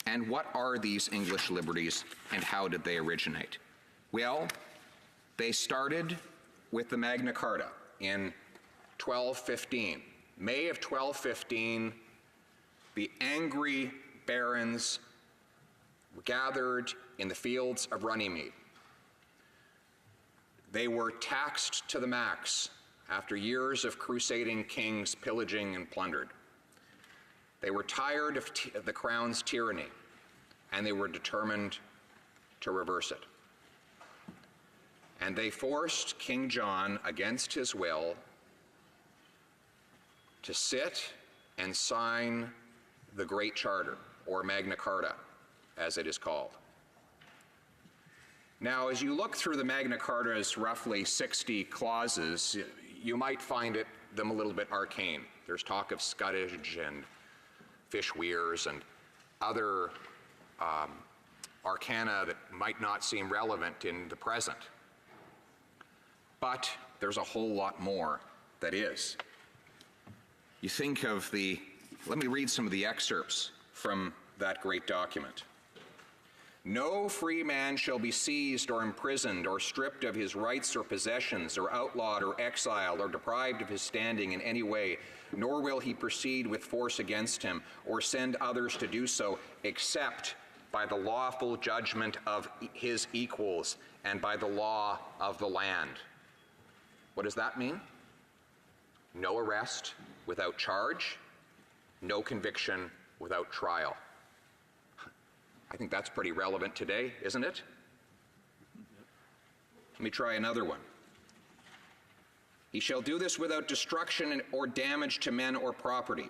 And what are these English liberties and how did they originate? Well, they started with the Magna Carta in 1215. May of 1215, the angry barons gathered in the fields of Runnymede. They were taxed to the max after years of crusading kings pillaging and plundered. They were tired of the crown's tyranny, and they were determined to reverse it. And they forced King John, against his will, to sit and sign the Great Charter, or Magna Carta, as it is called. Now, as you look through the Magna Carta's roughly 60 clauses, you might find them a little bit arcane. There's talk of scutage and fish weirs and other arcana that might not seem relevant in the present. But there's a whole lot more that is. You think of let me read some of the excerpts from that great document. No free man shall be seized or imprisoned or stripped of his rights or possessions or outlawed or exiled or deprived of his standing in any way, nor will he proceed with force against him or send others to do so, except by the lawful judgment of his equals and by the law of the land. What does that mean? No arrest without charge, no conviction without trial. I think that's pretty relevant today, isn't it? Let me try another one. He shall do this without destruction or damage to men or property.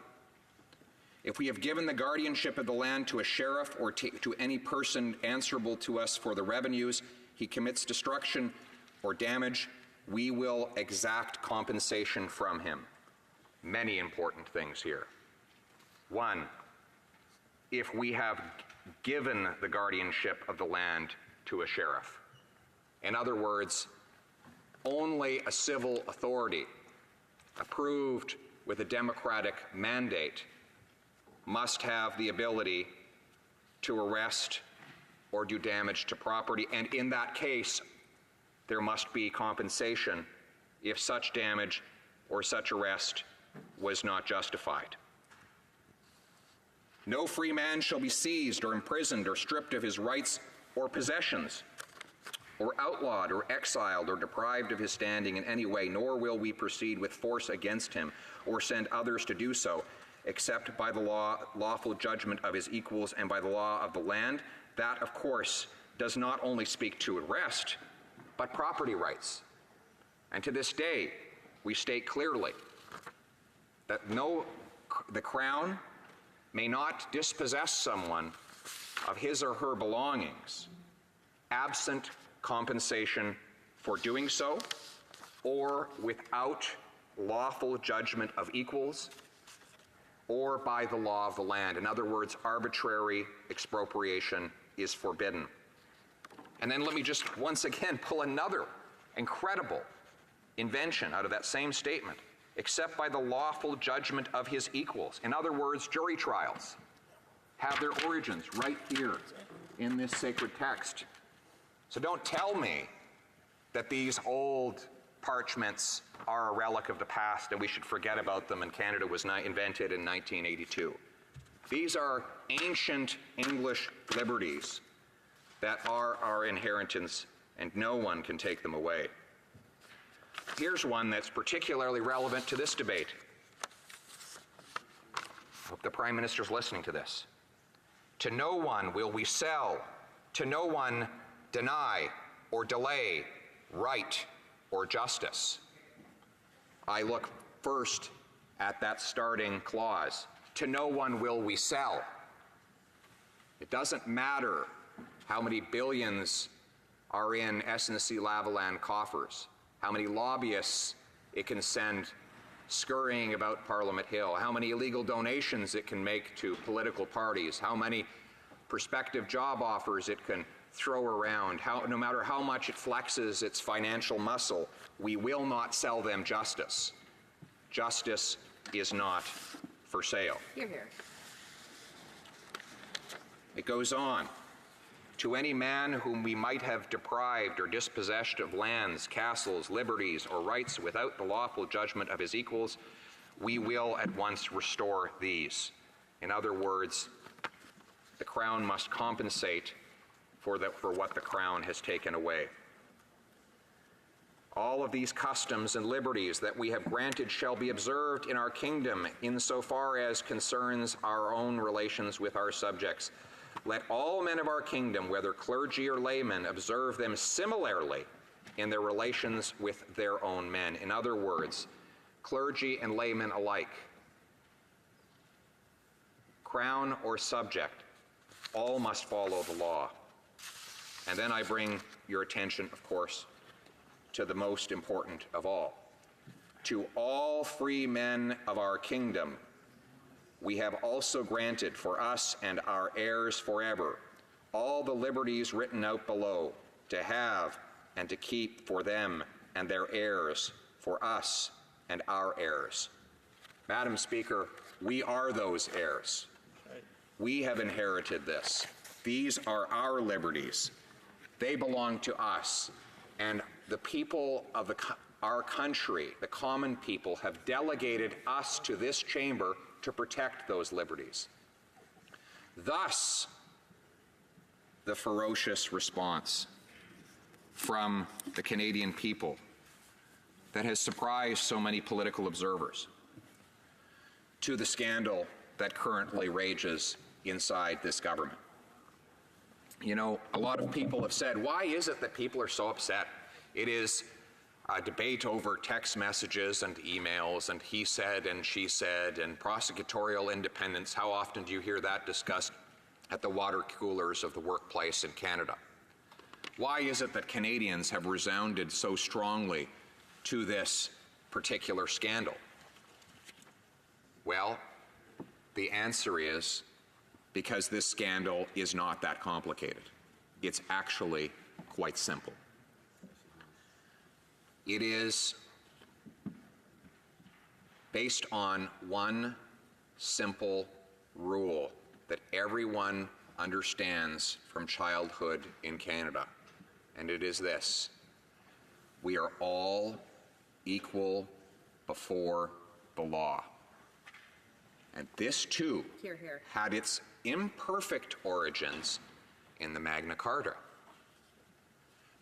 If we have given the guardianship of the land to a sheriff or to any person answerable to us for the revenues, he commits destruction or damage, we will exact compensation from him. Many important things here. One, if we have given the guardianship of the land to a sheriff. In other words, only a civil authority approved with a democratic mandate must have the ability to arrest or do damage to property, and in that case, there must be compensation if such damage or such arrest was not justified. No free man shall be seized or imprisoned or stripped of his rights or possessions, or outlawed or exiled or deprived of his standing in any way, nor will we proceed with force against him or send others to do so, except by the lawful judgment of his equals and by the law of the land. That, of course, does not only speak to arrest, but property rights. And to this day, we state clearly that the Crown may not dispossess someone of his or her belongings absent compensation for doing so or without lawful judgment of equals or by the law of the land. In other words, arbitrary expropriation is forbidden. And then let me just once again pull another incredible invention out of that same statement. Except by the lawful judgment of his equals. In other words, jury trials have their origins right here in this sacred text. So don't tell me that these old parchments are a relic of the past and we should forget about them and Canada was invented in 1982. These are ancient English liberties that are our inheritance and no one can take them away. Here's one that's particularly relevant to this debate. I hope the Prime Minister's listening to this. To no one will we sell, to no one deny or delay right or justice. I look first at that starting clause. To no one will we sell. It doesn't matter how many billions are in SNC-Lavalin coffers, how many lobbyists it can send scurrying about Parliament Hill, how many illegal donations it can make to political parties, how many prospective job offers it can throw around, no matter how much it flexes its financial muscle, we will not sell them justice. Justice is not for sale. Hear, hear. It goes on. To any man whom we might have deprived or dispossessed of lands, castles, liberties, or rights without the lawful judgment of his equals, we will at once restore these. In other words, the Crown must compensate for what the Crown has taken away. All of these customs and liberties that we have granted shall be observed in our kingdom insofar as concerns our own relations with our subjects. Let all men of our kingdom, whether clergy or laymen, observe them similarly in their relations with their own men. In other words, clergy and laymen alike, crown or subject, all must follow the law. And then I bring your attention, of course, to the most important of all. To all free men of our kingdom, we have also granted for us and our heirs forever all the liberties written out below, to have and to keep for them and their heirs, for us and our heirs. Madam Speaker, we are those heirs. We have inherited this. These are our liberties. They belong to us, and the people of our country, the common people, have delegated us to this chamber to protect those liberties. Thus, the ferocious response from the Canadian people that has surprised so many political observers to the scandal that currently rages inside this government. You know, a lot of people have said, why is it that people are so upset? It is a debate over text messages and emails and he said and she said and prosecutorial independence. How often do you hear that discussed at the water coolers of the workplace in Canada? Why is it that Canadians have resounded so strongly to this particular scandal? Well, the answer is because this scandal is not that complicated. It's actually quite simple. It is based on one simple rule that everyone understands from childhood in Canada, and it is this: we are all equal before the law. And this, too, Hear, hear. had its imperfect origins in the Magna Carta.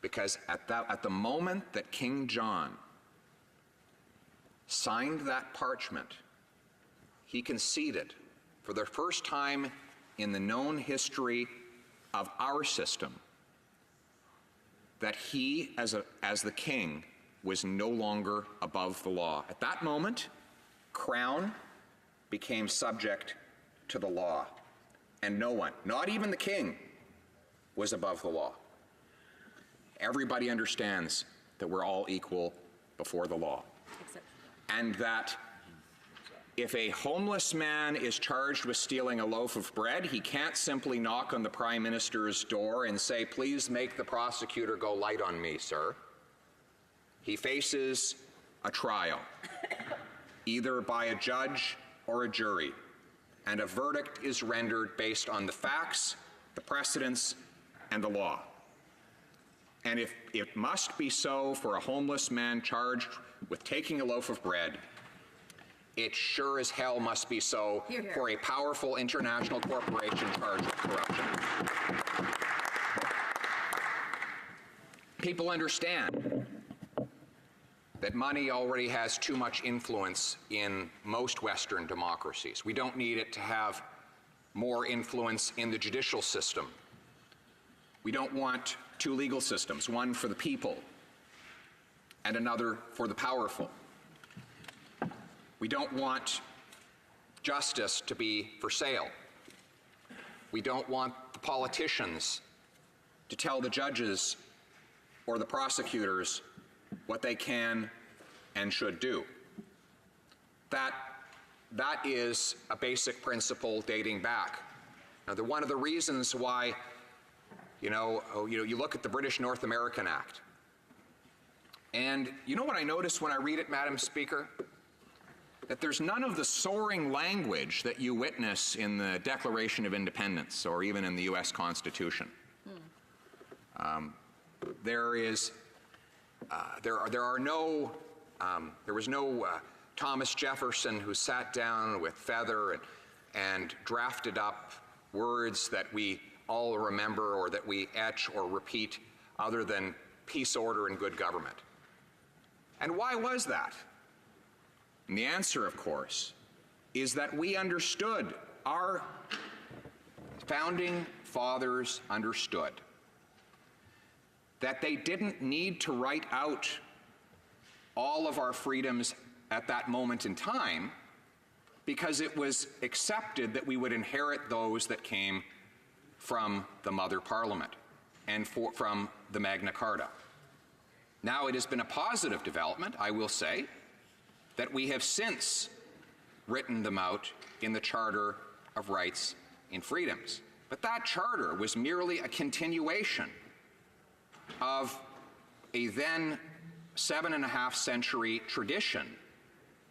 Because at the moment that King John signed that parchment, he conceded, for the first time in the known history of our system, that he, as the king, was no longer above the law. At that moment, Crown became subject to the law, and no one, not even the king, was above the law. Everybody understands that we're all equal before the law. And that if a homeless man is charged with stealing a loaf of bread, he can't simply knock on the Prime Minister's door and say, please make the prosecutor go light on me, sir. He faces a trial, either by a judge or a jury, and a verdict is rendered based on the facts, the precedents, and the law. And if it must be so for a homeless man charged with taking a loaf of bread, it sure as hell must be so Hear, hear. for a powerful international corporation charged with corruption. People understand that money already has too much influence in most Western democracies. We don't need it to have more influence in the judicial system. We don't want two legal systems, one for the people and another for the powerful. We don't want justice to be for sale. We don't want the politicians to tell the judges or the prosecutors what they can and should do. that is a basic principle dating back. Now, one of the reasons why, you look at the British North American Act, and you know what I notice when I read it, Madam Speaker? That there's none of the soaring language that you witness in the Declaration of Independence or even in the U.S. Constitution. There was no Thomas Jefferson who sat down with feather and drafted up words that we all remember or that we etch or repeat other than peace, order, and good government. And why was that? And the answer, of course, is that we understood, our founding fathers understood, that they didn't need to write out all of our freedoms at that moment in time because it was accepted that we would inherit those that came from the Mother Parliament and from the Magna Carta. Now, it has been a positive development, I will say, that we have since written them out in the Charter of Rights and Freedoms. But that charter was merely a continuation of a then 7.5 century tradition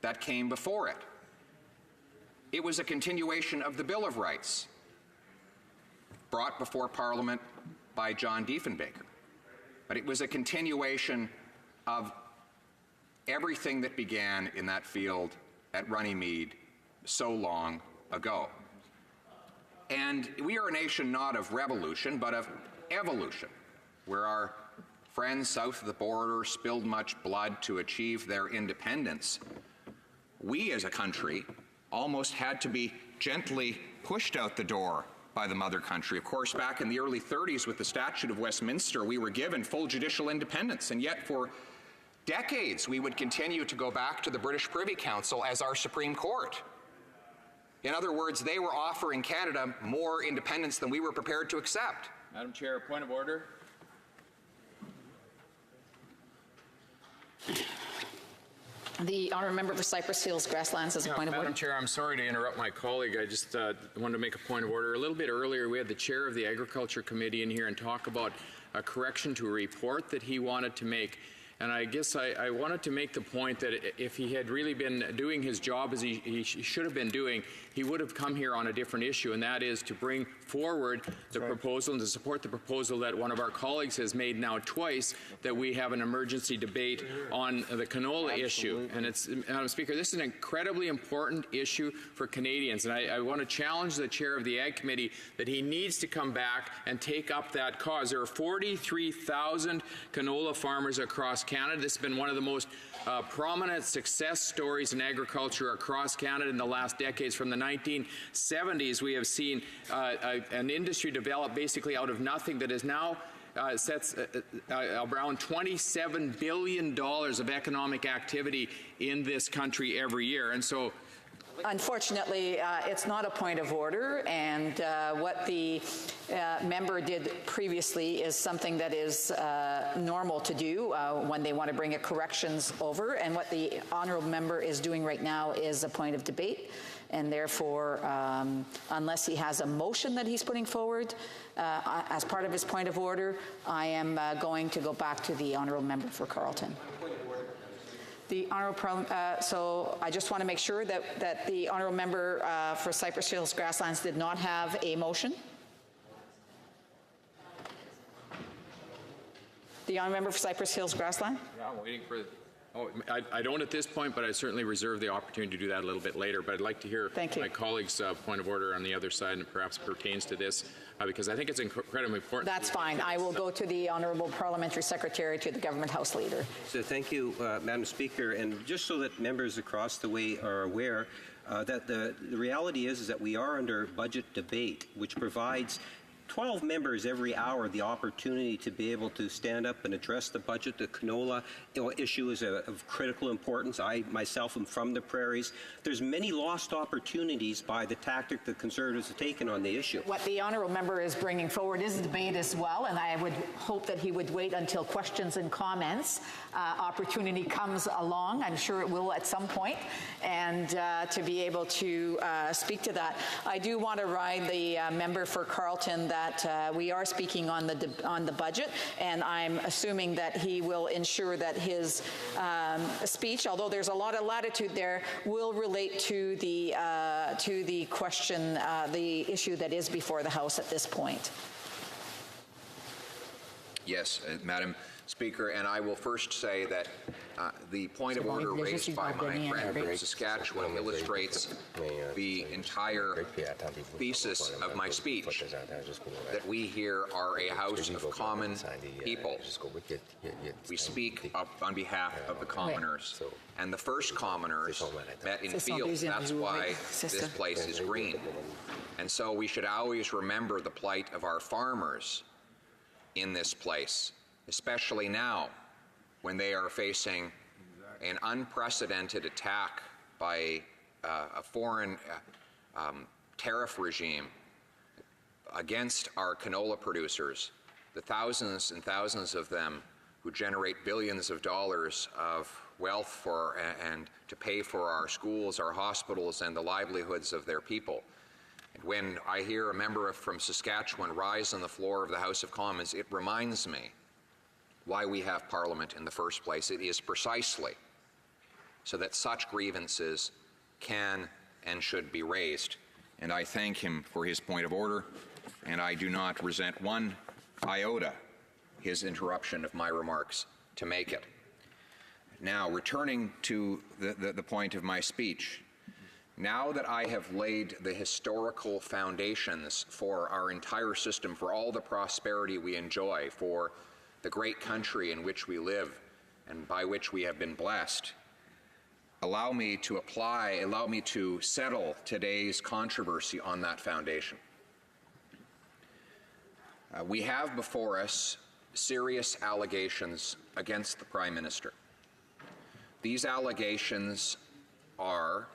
that came before it. It was a continuation of the Bill of Rights brought before Parliament by John Diefenbaker. But it was a continuation of everything that began in that field at Runnymede so long ago. And we are a nation not of revolution, but of evolution, where our friends south of the border spilled much blood to achieve their independence. We as a country almost had to be gently pushed out the door by the mother country. Of course, back in the early 30s with the Statute of Westminster, we were given full judicial independence, and yet for decades we would continue to go back to the British Privy Council as our Supreme Court. In other words, they were offering Canada more independence than we were prepared to accept. Madam Chair, point of order. The honourable member for Cypress Hills Grasslands has a point of order. Madam Chair, I'm sorry to interrupt my colleague. I just wanted to make a point of order. A little bit earlier, we had the chair of the Agriculture Committee in here and talk about a correction to a report that he wanted to make. And I guess I wanted to make the point that if he had really been doing his job as he should have been doing, he would have come here on a different issue, and that is to bring forward the proposal and to support the proposal that one of our colleagues has made now twice, that we have an emergency debate on the canola issue. And it's, Madam Speaker, this is an incredibly important issue for Canadians, and I want to challenge the chair of the Ag Committee that he needs to come back and take up that cause. There are 43,000 canola farmers across Canada. This has been one of the most prominent success stories in agriculture across Canada in the last decades. From the 1970s, we have seen an industry develop basically out of nothing that is now sets around $27 billion of economic activity in this country every year. And so unfortunately, it's not a point of order, and what the member did previously is something that is normal to do when they want to bring a corrections over, and what the honourable member is doing right now is a point of debate, and therefore, unless he has a motion that he's putting forward as part of his point of order, I am going to go back to the honourable member for Carleton. The honourable, so I just want to make sure that the honourable member for Cypress Hills Grasslands did not have a motion. The honourable member for Cypress Hills Grassland? Yeah, I'm waiting for. Oh, I don't at this point, but I certainly reserve the opportunity to do that a little bit later. But I'd like to hear my colleague's point of order on the other side, and perhaps pertains to this, because I think it's incredibly important. That's fine. I will go to the Honourable Parliamentary Secretary, to the Government House Leader. So thank you, Madam Speaker. And just so that members across the way are aware, that the reality is that we are under budget debate, which provides 12 members every hour the opportunity to be able to stand up and address the budget. The canola issue is of critical importance. I myself am from the prairies. There's many lost opportunities by the tactic the Conservatives have taken on the issue. What the honourable member is bringing forward is a debate as well, and I would hope that he would wait until questions and comments opportunity comes along. I'm sure it will at some point, and to be able to speak to that. I do want to ride the member for Carleton that we are speaking on the budget, and I'm assuming that he will ensure that his speech, although there's a lot of latitude there, will relate to the question, the issue that is before the House at this point. Yes, Madam Speaker, and I will first say that the point of order raised by my friend from Saskatchewan illustrates the entire thesis of my speech, that we here are a house of common people. We speak on behalf of the commoners, and the first commoners met in fields. That's why this place is green. And so we should always remember the plight of our farmers in this place, especially now when they are facing an unprecedented attack by a foreign tariff regime against our canola producers, the thousands and thousands of them who generate billions of dollars of wealth for and to pay for our schools, our hospitals, and the livelihoods of their people. And when I hear a member from Saskatchewan rise on the floor of the House of Commons, it reminds me why we have Parliament in the first place. It is precisely so that such grievances can and should be raised. And I thank him for his point of order, and I do not resent one iota his interruption of my remarks to make it. Now, returning to the point of my speech, now that I have laid the historical foundations for our entire system, for all the prosperity we enjoy, for the great country in which we live and by which we have been blessed, allow me to settle today's controversy on that foundation. We have before us serious allegations against the Prime Minister. These allegations are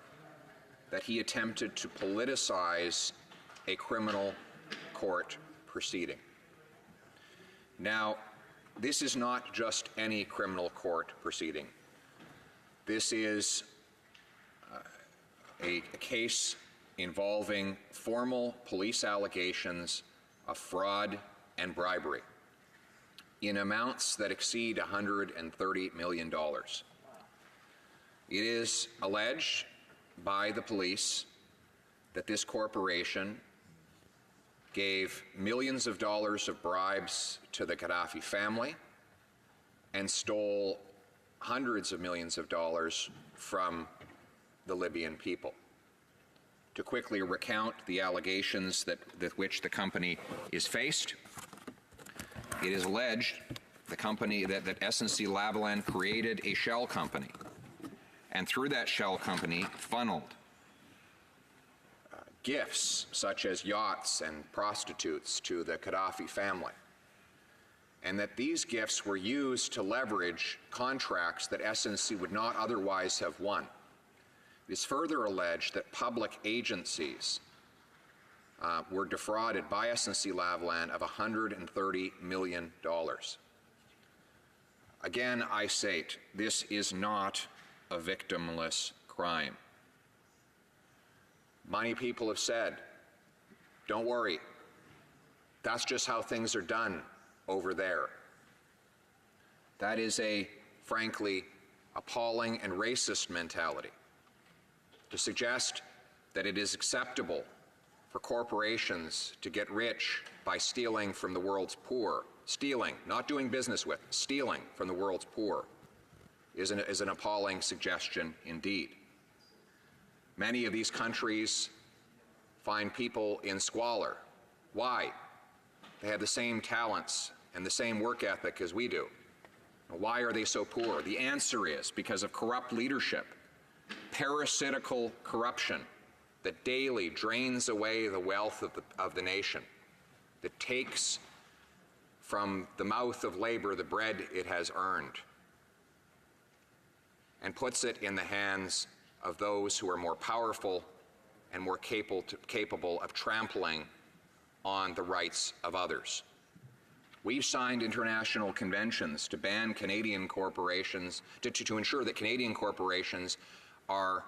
that he attempted to politicize a criminal court proceeding. Now, this is not just any criminal court proceeding. This is a case involving formal police allegations of fraud and bribery in amounts that exceed $130 million. It is alleged by the police that this corporation gave millions of dollars of bribes to the Gaddafi family and stole hundreds of millions of dollars from the Libyan people. To quickly recount the allegations with which the company is faced, it is alleged the company that SNC-Lavalin created a shell company, and through that shell company funneled gifts such as yachts and prostitutes to the Gaddafi family, and that these gifts were used to leverage contracts that SNC would not otherwise have won. It is further alleged that public agencies were defrauded by SNC-Lavalin of $130 million. Again, I state, this is not a victimless crime. Many people have said, don't worry, that's just how things are done over there. That is a, frankly, appalling and racist mentality. To suggest that it is acceptable for corporations to get rich by stealing from the world's poor, stealing, not doing business with, stealing from the world's poor, is an appalling suggestion indeed. Many of these countries find people in squalor. Why? They have the same talents and the same work ethic as we do. Why are they so poor? The answer is because of corrupt leadership, parasitical corruption that daily drains away the wealth of the nation, that takes from the mouth of labor the bread it has earned and puts it in the hands of those who are more powerful and more capable of trampling on the rights of others. We've signed international conventions to ban Canadian corporations, to ensure that Canadian corporations are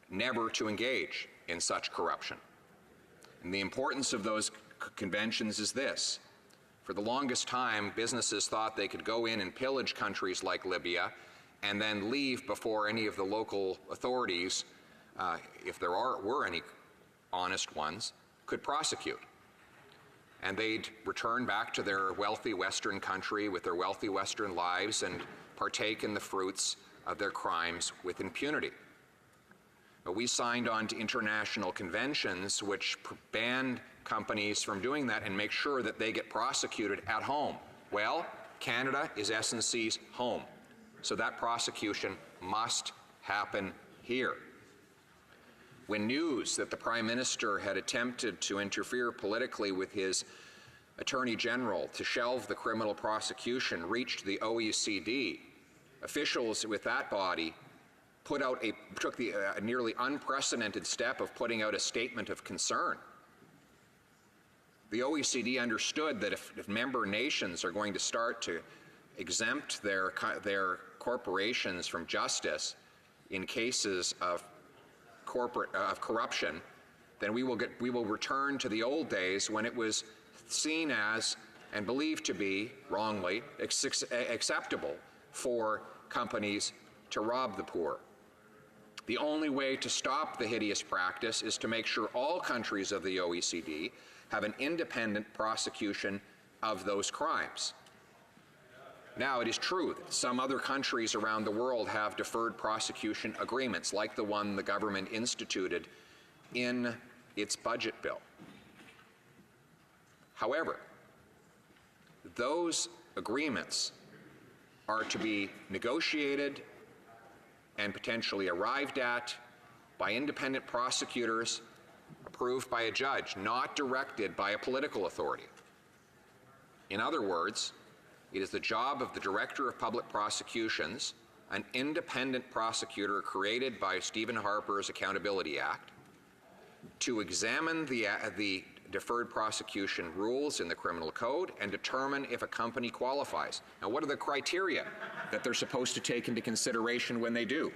never to engage in such corruption. And the importance of those conventions is this. For the longest time, businesses thought they could go in and pillage countries like Libya and then leave before any of the local authorities, if there were any honest ones, could prosecute. And they'd return back to their wealthy Western country with their wealthy Western lives and partake in the fruits of their crimes with impunity. But we signed on to international conventions which ban companies from doing that and make sure that they get prosecuted at home. Well, Canada is SNC's home, so that prosecution must happen here. When news that the Prime Minister had attempted to interfere politically with his Attorney General to shelve the criminal prosecution reached the OECD, officials with that body took the nearly unprecedented step of putting out a statement of concern. The OECD understood that if member nations are going to start to exempt their corporations from justice in cases of corruption, then we will return to the old days when it was seen as and believed to be wrongly acceptable for companies to rob the poor. The only way to stop the hideous practice is to make sure all countries of the OECD have an independent prosecution of those crimes. Now, it is true that some other countries around the world have deferred prosecution agreements, like the one the government instituted in its budget bill. However, those agreements are to be negotiated and potentially arrived at by independent prosecutors approved by a judge, not directed by a political authority. In other words, it is the job of the Director of Public Prosecutions, an independent prosecutor created by Stephen Harper's Accountability Act, to examine the deferred prosecution rules in the criminal code and determine if a company qualifies. Now, what are the criteria that they're supposed to take into consideration when they do?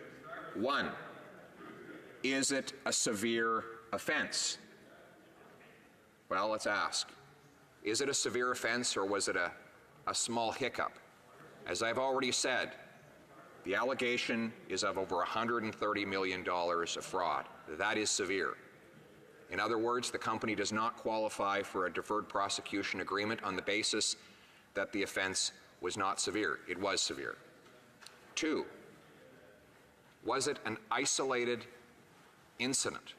1, is it a severe offense? Well, let's ask. Is it a severe offense or was it a small hiccup? As I've already said, the allegation is of over $130 million of fraud. That is severe. In other words, the company does not qualify for a deferred prosecution agreement on the basis that the offense was not severe. It was severe. 2, was it an isolated incident?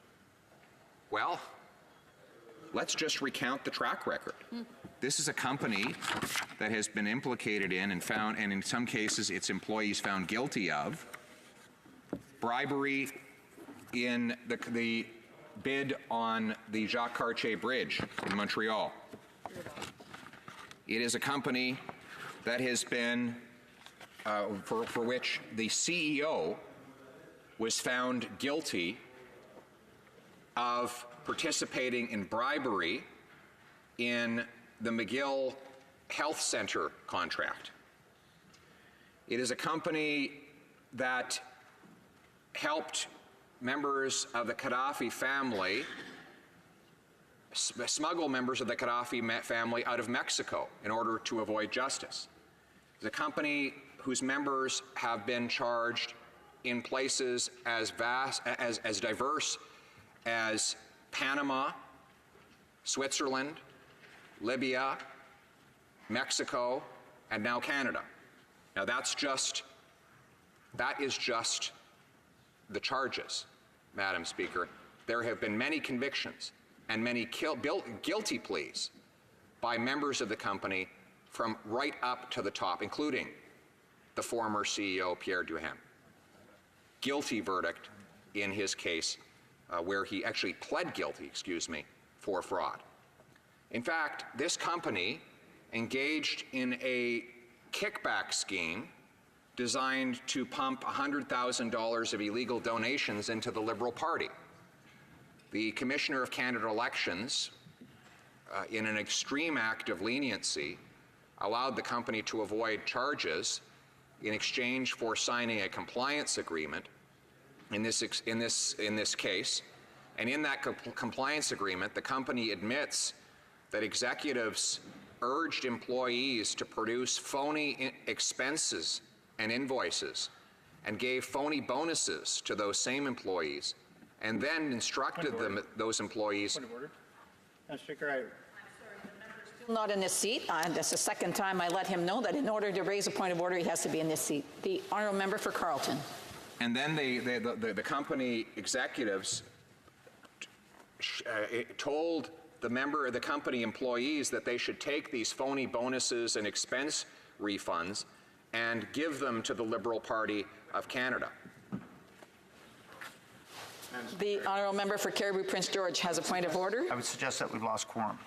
Well, let's just recount the track record. This is a company that has been implicated in and in some cases its employees found guilty of bribery in the bid on the Jacques Cartier Bridge in Montreal. It is a company that has been, for which the CEO was found guilty of participating in bribery in the McGill Health Center contract. It is a company that helped members of the Gaddafi family smuggle members of the Gaddafi family out of Mexico in order to avoid justice. It's a company whose members have been charged in places as diverse as Panama, Switzerland, Libya, Mexico, and now Canada. Now that is just the charges, Madam Speaker. There have been many convictions and many guilty pleas by members of the company from right up to the top, including the former CEO, Pierre Duhaime. Guilty verdict in his case, where he actually pled guilty, for fraud. In fact, this company engaged in a kickback scheme designed to pump $100,000 of illegal donations into the Liberal Party. The Commissioner of Canada Elections, in an extreme act of leniency, allowed the company to avoid charges in exchange for signing a compliance agreement in this case. And in that compliance agreement, the company admits that executives urged employees to produce phony expenses and invoices and gave phony bonuses to those same employees and then instructed those employees. Point of order. Madam Speaker, Still not in this seat. That's the second time I let him know that in order to raise a point of order, he has to be in this seat. The honourable member for Carleton. And then the company executives told the company employees that they should take these phony bonuses and expense refunds and give them to the Liberal Party of Canada. The honourable member for Cariboo Prince George has a point of order. I would suggest that we've lost quorum.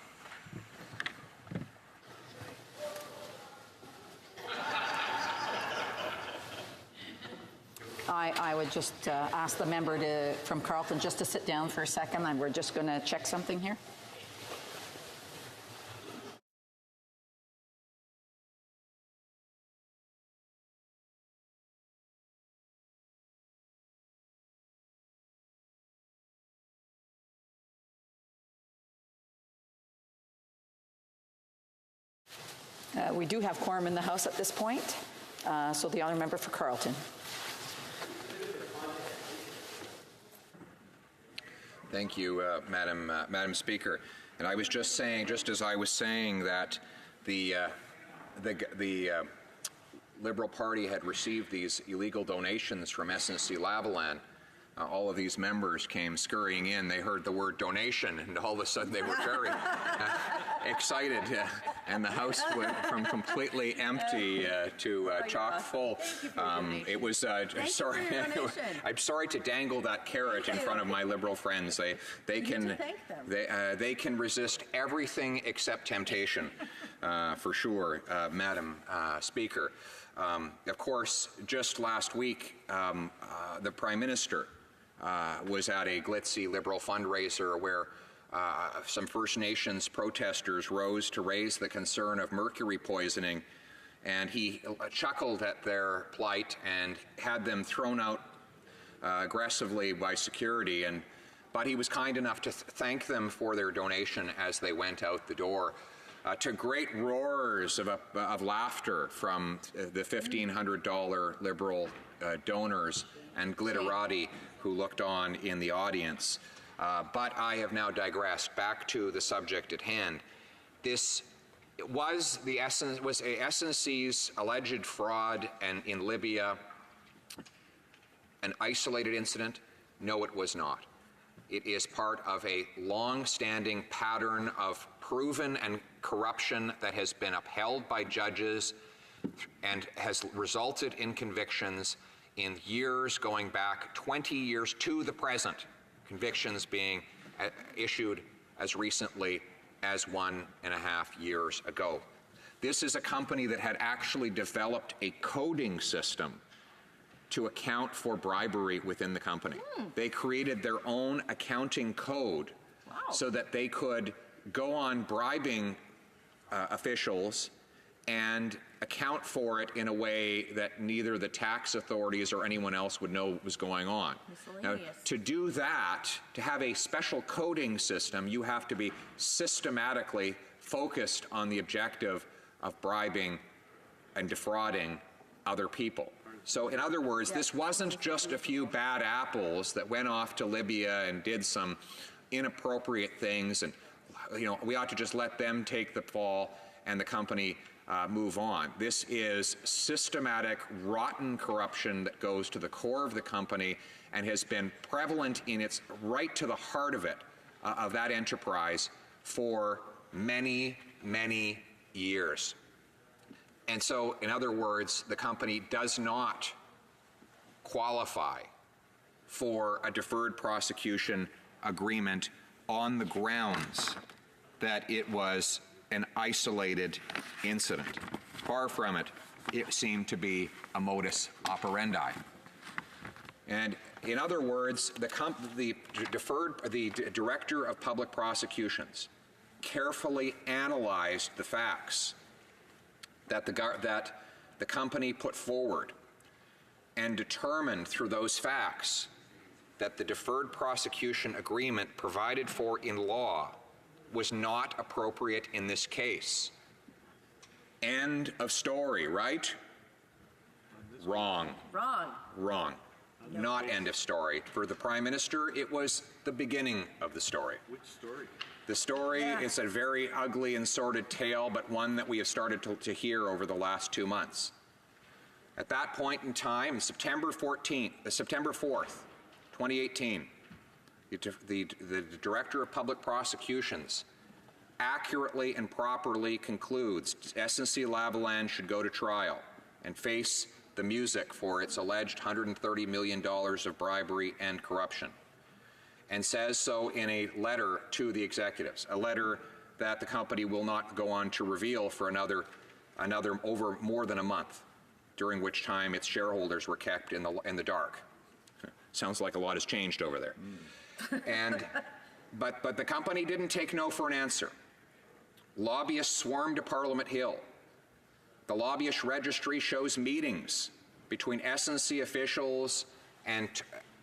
I would just ask the member from Carleton just to sit down for a second, and we're just going to check something here. We do have quorum in the House at this point, so the honourable member for Carleton. Thank you, Madam Speaker. And I was just saying, just as I was saying that the Liberal Party had received these illegal donations from SNC-Lavalin, all of these members came scurrying in. They heard the word donation, and all of a sudden they were very excited. And the House went from completely empty to chock full. It was sorry. I'm sorry to dangle that carrot in front of my Liberal friends. They can resist everything except temptation, for sure, Madam Speaker. Of course, just last week, the Prime Minister was at a glitzy Liberal fundraiser where some First Nations protesters rose to raise the concern of mercury poisoning, and he chuckled at their plight and had them thrown out aggressively by security. But he was kind enough to thank them for their donation as they went out the door. To great roars of laughter from the $1,500 Liberal donors and glitterati who looked on in the audience. But I have now digressed back to the subject at hand. This was SNC's alleged fraud in Libya an isolated incident? No, it was not. It is part of a long-standing pattern of proven and corruption that has been upheld by judges and has resulted in convictions in years going back 20 years to the present, convictions being issued as recently as 1.5 years ago. This is a company that had actually developed a coding system to account for bribery within the company. They created their own accounting code so that they could go on bribing officials and account for it in a way that neither the tax authorities or anyone else would know what was going on. Now, to do that, to have a special coding system, you have to be systematically focused on the objective of bribing and defrauding other people. So in other words, this wasn't just a few bad apples that went off to Libya and did some inappropriate things, and we ought to just let them take the fall and the company move on. This is systematic, rotten corruption that goes to the core of the company and has been prevalent in its right to the heart of it, of that enterprise, for many, many years. And so, in other words, the company does not qualify for a deferred prosecution agreement on the grounds that it was an isolated incident. Far from it. It seemed to be a modus operandi. And in other words, the Director of Public Prosecutions carefully analyzed the facts that the company put forward and determined through those facts that the deferred prosecution agreement provided for in law was not appropriate in this case. End of story, right? Wrong. Wrong. Wrong. Not end of story. For the Prime Minister, it was the beginning of the story. Which story? The story is a very ugly and sordid tale, but one that we have started to hear over the last 2 months. At that point in time, September 4th, 2018, the Director of Public Prosecutions accurately and properly concludes SNC-Lavalin should go to trial and face the music for its alleged $130 million of bribery and corruption, and says so in a letter to the executives, a letter that the company will not go on to reveal for another over more than a month, during which time its shareholders were kept in the dark. Sounds like a lot has changed over there. But the company didn't take no for an answer. Lobbyists swarmed to Parliament Hill. The lobbyist registry shows meetings between SNC officials and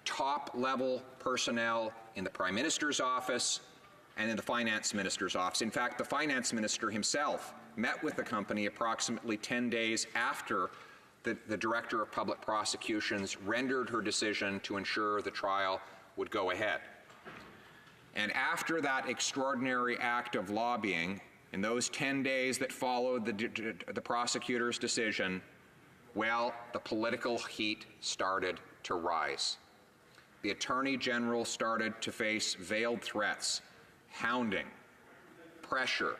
top-level personnel in the Prime Minister's office and in the Finance Minister's office. In fact, the Finance Minister himself met with the company approximately 10 days after the Director of Public Prosecutions rendered her decision to ensure the trial would go ahead. And after that extraordinary act of lobbying, in those 10 days that followed the prosecutor's decision, well, the political heat started to rise. The Attorney General started to face veiled threats, hounding, pressure,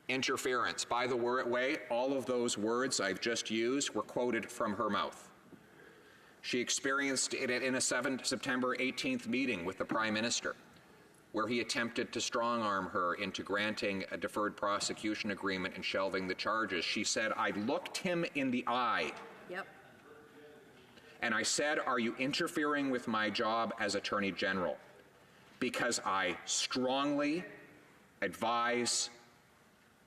interference. By the way, all of those words I've just used were quoted from her mouth. She experienced it in a September 18th meeting with the Prime Minister, where he attempted to strong-arm her into granting a deferred prosecution agreement and shelving the charges. She said, I looked him in the eye. Yep. And I said, are you interfering with my job as Attorney General? Because I strongly advise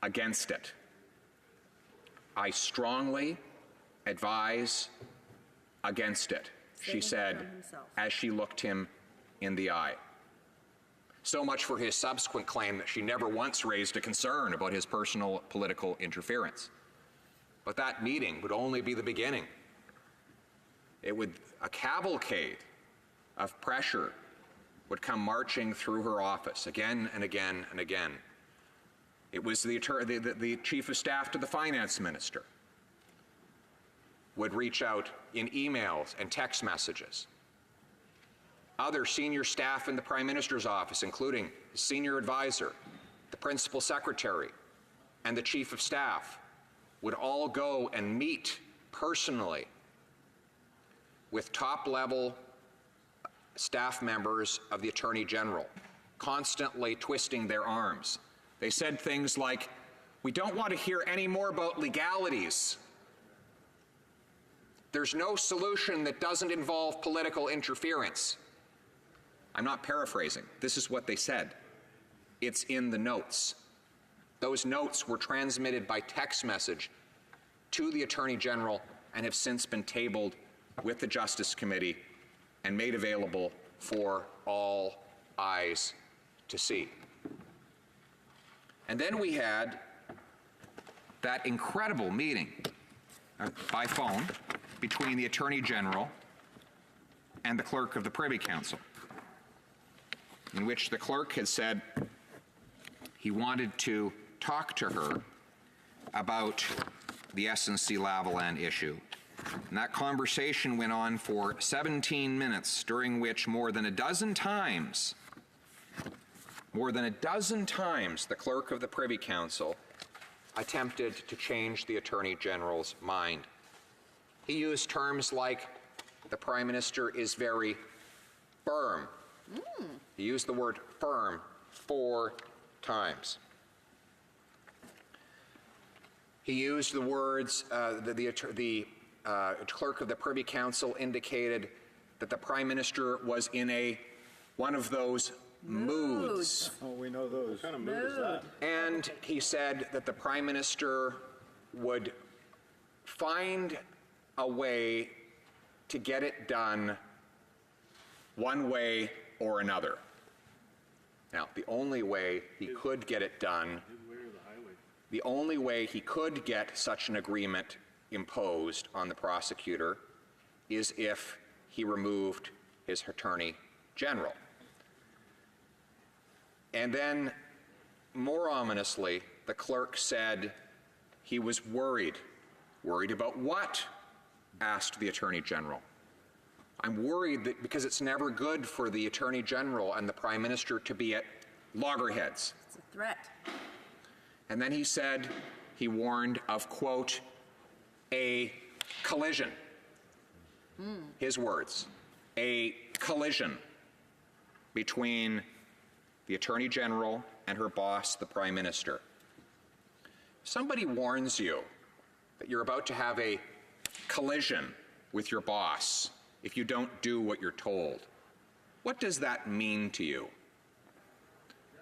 against it. I strongly advise against it, she said, as she looked him in the eye. So much for his subsequent claim that she never once raised a concern about his personal political interference. But that meeting would only be the beginning. A cavalcade of pressure would come marching through her office again and again and again. It was the Chief of Staff to the Finance Minister would reach out in emails and text messages. Other senior staff in the Prime Minister's office, including the senior advisor, the principal secretary, and the Chief of Staff, would all go and meet personally with top-level staff members of the Attorney General, constantly twisting their arms. They said things like, we don't want to hear any more about legalities. There's no solution that doesn't involve political interference. I'm not paraphrasing. This is what they said. It's in the notes. Those notes were transmitted by text message to the Attorney General and have since been tabled with the Justice Committee and made available for all eyes to see. And then we had that incredible meeting by phone between the Attorney General and the Clerk of the Privy Council, in which the clerk had said he wanted to talk to her about the SNC-Lavalin issue. And that conversation went on for 17 minutes, during which more than a dozen times, the Clerk of the Privy Council attempted to change the Attorney General's mind. He used terms like, the Prime Minister is very firm. He used the word firm 4 times. He used the words, the clerk of the Privy Council indicated that the Prime Minister was in one of those moods. Oh, we know those. What kind of mood is that? And he said that the Prime Minister would find a way to get it done one way or another. Now, the only way he could get it done, the only way he could get such an agreement imposed on the prosecutor is if he removed his Attorney General. And then, more ominously, the clerk said he was worried. Worried about what? Asked the Attorney General. I'm worried that because it's never good for the Attorney General and the Prime Minister to be at loggerheads. It's a threat. And then he said, he warned of, quote, a collision. His words, a collision between the Attorney General and her boss, the Prime Minister. Somebody warns you that you're about to have a collision with your boss if you don't do what you're told. What does that mean to you?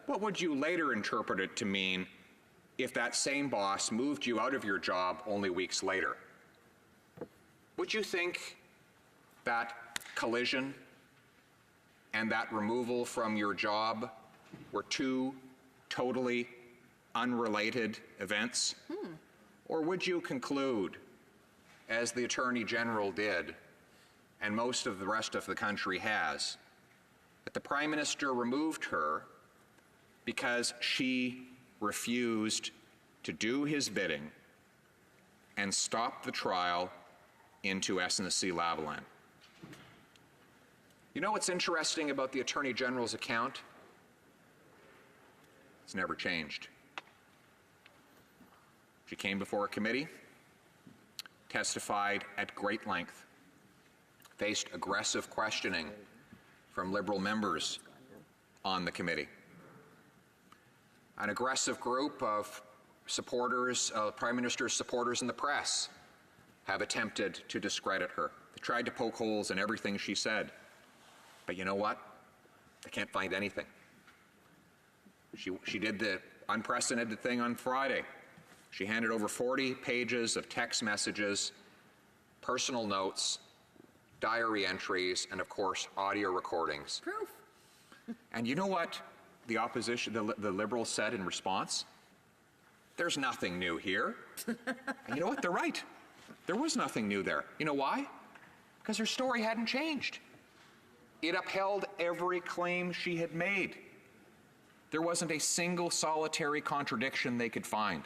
What would you later interpret it to mean if that same boss moved you out of your job only weeks later? Would you think that collision and that removal from your job were two totally unrelated events? Or would you conclude, as the Attorney General did, and most of the rest of the country has, that the Prime Minister removed her because she refused to do his bidding and stop the trial into SNC-Lavalin? You know what's interesting about the Attorney General's account? It's never changed. She came before a committee, testified at great length, faced aggressive questioning from Liberal members on the committee. An aggressive group of supporters, Prime Minister's supporters in the press, have attempted to discredit her. They tried to poke holes in everything she said. But you know what? They can't find anything. She did the unprecedented thing on Friday. She handed over 40 pages of text messages, personal notes, diary entries, and of course, audio recordings. Proof. And you know what the opposition, the Liberals said in response? There's nothing new here. And you know what? They're right. There was nothing new there. You know why? Because her story hadn't changed. It upheld every claim she had made. There wasn't a single solitary contradiction they could find.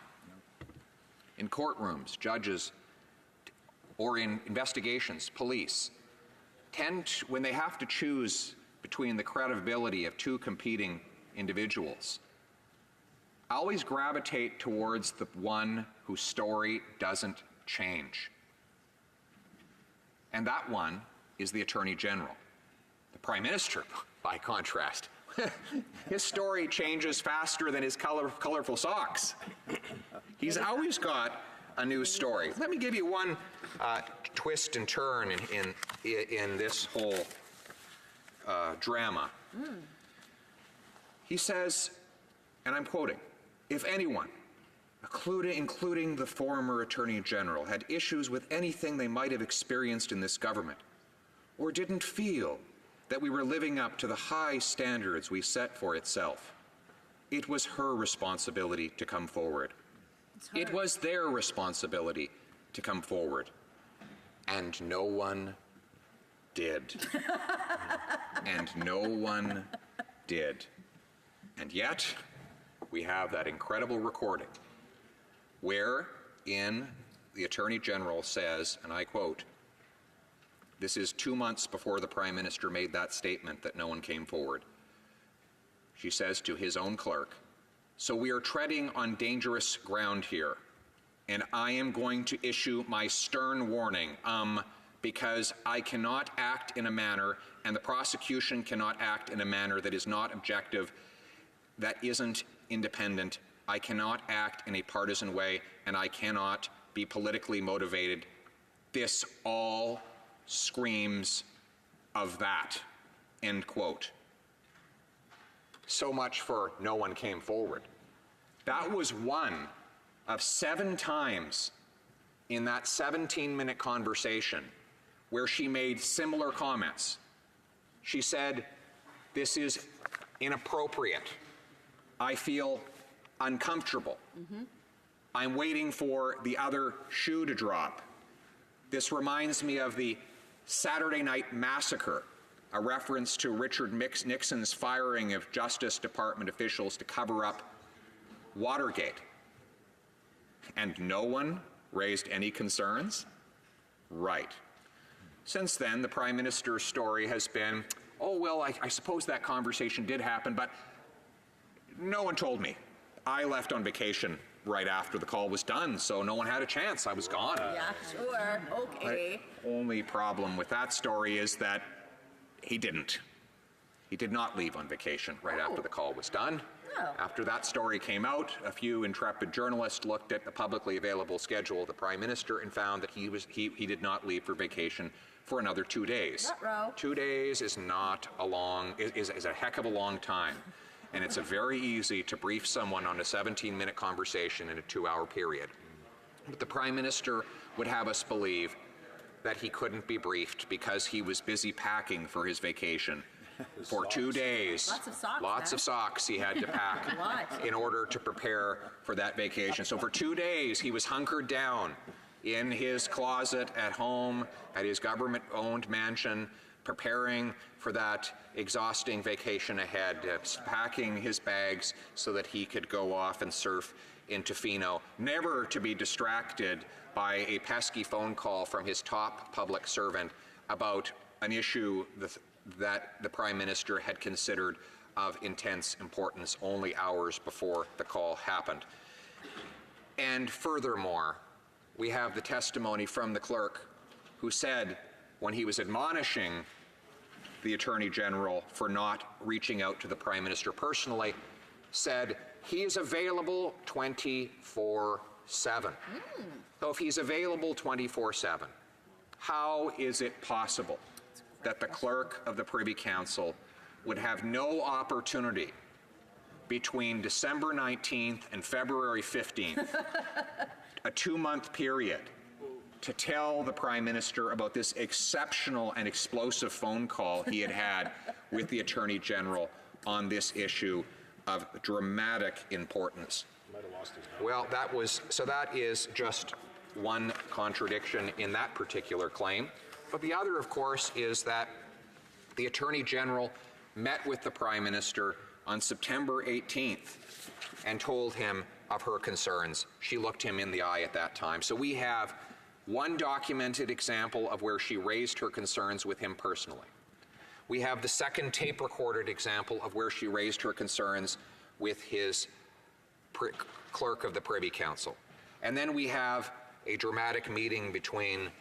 In courtrooms, judges, or in investigations, police, when they have to choose between the credibility of two competing individuals, always gravitate towards the one whose story doesn't change. And that one is the Attorney General. The Prime Minister, by contrast, his story changes faster than his colorful socks. He's always got a new story. Let me give you one twist and turn in this whole drama. He says, and I'm quoting, if anyone, including the former Attorney General, had issues with anything they might have experienced in this government, or didn't feel that we were living up to the high standards we set for itself, it was her responsibility to come forward. It was their responsibility to come forward. And no one did. And no one did. And yet, we have that incredible recording wherein the Attorney General says, and I quote, this is 2 months before the Prime Minister made that statement that no one came forward. She says to his own clerk, so we are treading on dangerous ground here, and I am going to issue my stern warning, because I cannot act in a manner, and the prosecution cannot act in a manner that is not objective, that isn't independent. I cannot act in a partisan way, and I cannot be politically motivated. This all screams of that, end quote. So much for no one came forward. That was one of 7 times in that 17-minute conversation where she made similar comments. She said, "This is inappropriate. I feel uncomfortable. I'm waiting for the other shoe to drop. This reminds me of the Saturday Night Massacre, a reference to Richard Nixon's firing of Justice Department officials to cover up Watergate. And no one raised any concerns? Right. Since then, the Prime Minister's story has been, oh, well, I suppose that conversation did happen, but no one told me. I left on vacation right after the call was done, so no one had a chance. I was gone. Yeah, sure. Okay. The only problem with that story is that he didn't. He did not leave on vacation right after the call was done. No. After that story came out, a few intrepid journalists looked at the publicly available schedule of the Prime Minister and found that he did not leave for vacation for another 2 days. Ruh-roh. 2 days is not a long, is a heck of a long time. And it's very easy to brief someone on a 17-minute conversation in a 2-hour period. But the Prime Minister would have us believe that he couldn't be briefed because he was busy packing for his vacation. For 2 days. Lots of socks. Lots of socks he had to pack in order to prepare for that vacation. So for 2 days, he was hunkered down in his closet at home, at his government-owned mansion, preparing for that exhausting vacation ahead, packing his bags so that he could go off and surf in Tofino, never to be distracted by a pesky phone call from his top public servant about an issue that the Prime Minister had considered of intense importance only hours before the call happened. And furthermore, we have the testimony from the clerk who said, when he was admonishing the Attorney General for not reaching out to the Prime Minister personally, said he is available 24/7. So if he's available 24/7, how is it possible that the clerk of the Privy Council would have no opportunity between December 19th and February 15th, a 2-month period, to tell the Prime Minister about this exceptional and explosive phone call he had had with the Attorney General on this issue of dramatic importance? Well, that is just one contradiction in that particular claim. But the other, of course, is that the Attorney General met with the Prime Minister on September 18th and told him of her concerns. She looked him in the eye at that time. So we have one documented example of where she raised her concerns with him personally. We have the second tape-recorded example of where she raised her concerns with his clerk of the Privy Council. And then we have a dramatic meeting between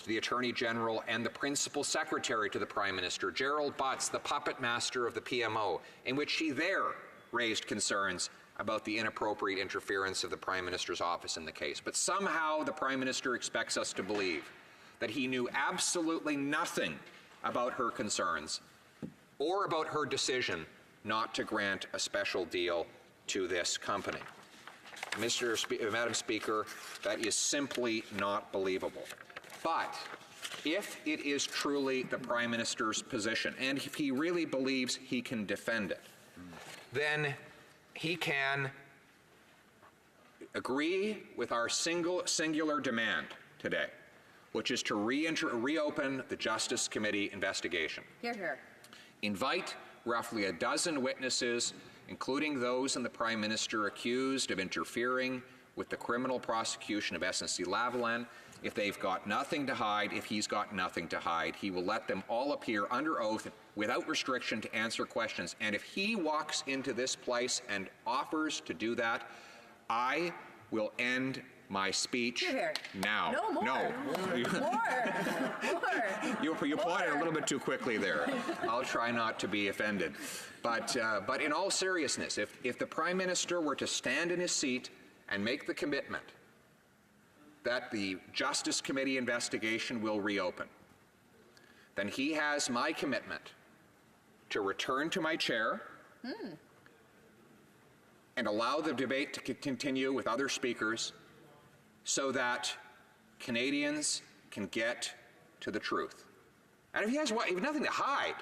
the Attorney General and the Principal Secretary to the Prime Minister, Gerald Butts, the puppet master of the PMO, in which she there raised concerns about the inappropriate interference of the Prime Minister's office in the case. But somehow the Prime Minister expects us to believe that he knew absolutely nothing about her concerns or about her decision not to grant a special deal to this company. Madam Speaker, that is simply not believable. But if it is truly the Prime Minister's position, and if he really believes he can defend it, then he can agree with our singular demand today, which is to reopen the Justice Committee investigation. Hear, hear. Invite roughly a dozen witnesses, including those in the Prime Minister accused of interfering with the criminal prosecution of SNC-Lavalin. If they've got nothing to hide, if he's got nothing to hide, he will let them all appear under oath without restriction to answer questions. And if he walks into this place and offers to do that, I will end my speech Here. now. No, more. No. More. You applauded a little bit too quickly there. I'll try not to be offended. But in all seriousness, if the Prime Minister were to stand in his seat and make the commitment that the Justice Committee investigation will reopen, then he has my commitment to return to my chair and allow the debate to continue with other speakers so that Canadians can get to the truth. And if he has nothing to hide,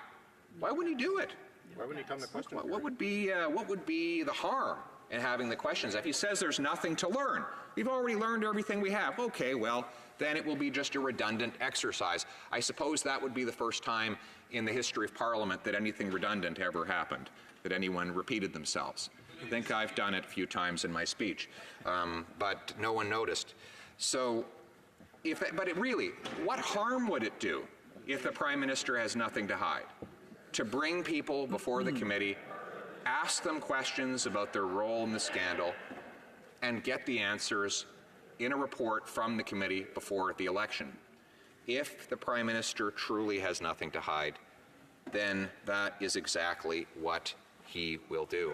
why wouldn't he do it? Why wouldn't he come to question? What would be the harm in having the questions? If he says there's nothing to learn, we've already learned everything we have. Okay, well, then it will be just a redundant exercise. I suppose that would be the first time in the history of Parliament that anything redundant ever happened, that anyone repeated themselves. I think I've done it a few times in my speech, but no one noticed. So, what harm would it do if the Prime Minister has nothing to hide? To bring people before the committee, ask them questions about their role in the scandal, and get the answers in a report from the committee before the election. If the Prime Minister truly has nothing to hide, then that is exactly what he will do.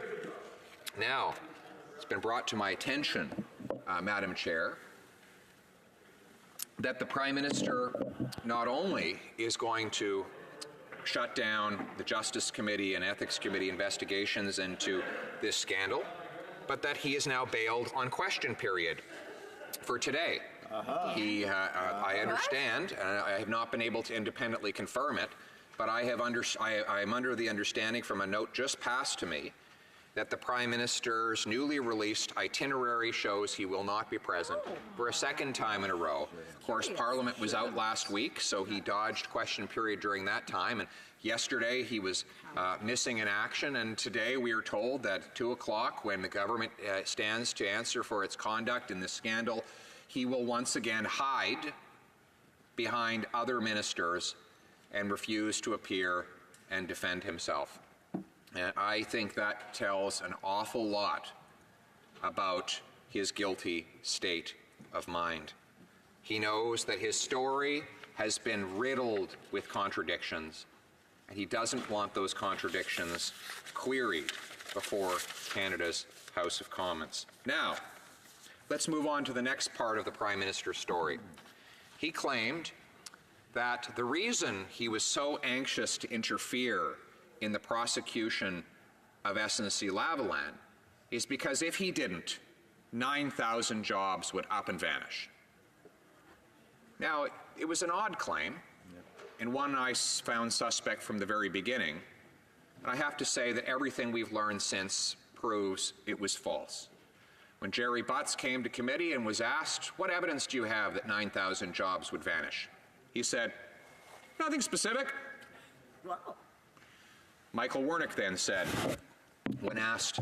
Now, it's been brought to my attention, Madam Chair, that the Prime Minister not only is going to shut down the Justice Committee and Ethics Committee investigations into this scandal, but that he is now bailed on question period for today. I understand, and I have not been able to independently confirm it, but I am under the understanding from a note just passed to me that the Prime Minister's newly released itinerary shows he will not be present for a second time in a row. Of course, Parliament was out last week, so he dodged question period during that time, and yesterday he was missing in action, and today we are told that at 2 o'clock, when the government stands to answer for its conduct in this scandal, he will once again hide behind other ministers and refuse to appear and defend himself. And I think that tells an awful lot about his guilty state of mind. He knows that his story has been riddled with contradictions, and he doesn't want those contradictions queried before Canada's House of Commons. Now, let's move on to the next part of the Prime Minister's story. He claimed that the reason he was so anxious to interfere in the prosecution of SNC-Lavalin is because if he didn't, 9,000 jobs would up and vanish. Now, it was an odd claim, and one I found suspect from the very beginning, and I have to say that everything we've learned since proves it was false. When Jerry Butts came to committee and was asked, "What evidence do you have that 9,000 jobs would vanish?" he said, "Nothing specific." Wow. Michael Wernick then said, when asked,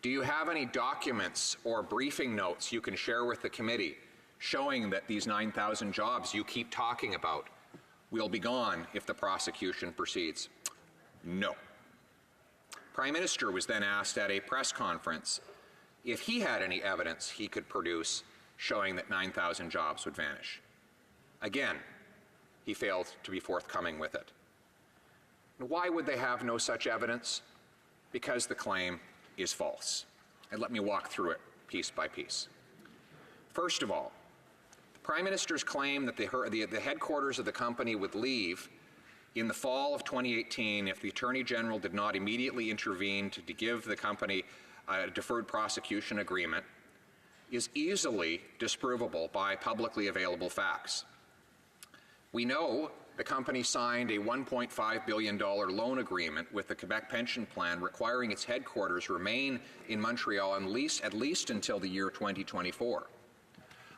"Do you have any documents or briefing notes you can share with the committee showing that these 9,000 jobs you keep talking about will be gone if the prosecution proceeds?" No. Prime Minister was then asked at a press conference if he had any evidence he could produce showing that 9,000 jobs would vanish. Again, he failed to be forthcoming with it. Why would they have no such evidence? Because the claim is false. And let me walk through it piece by piece. First of all, the Prime Minister's claim that the headquarters of the company would leave in the fall of 2018 if the Attorney General did not immediately intervene to give the company a deferred prosecution agreement is easily disprovable by publicly available facts. We know the company signed a $1.5 billion loan agreement with the Quebec Pension Plan requiring its headquarters remain in Montreal at least until the year 2024.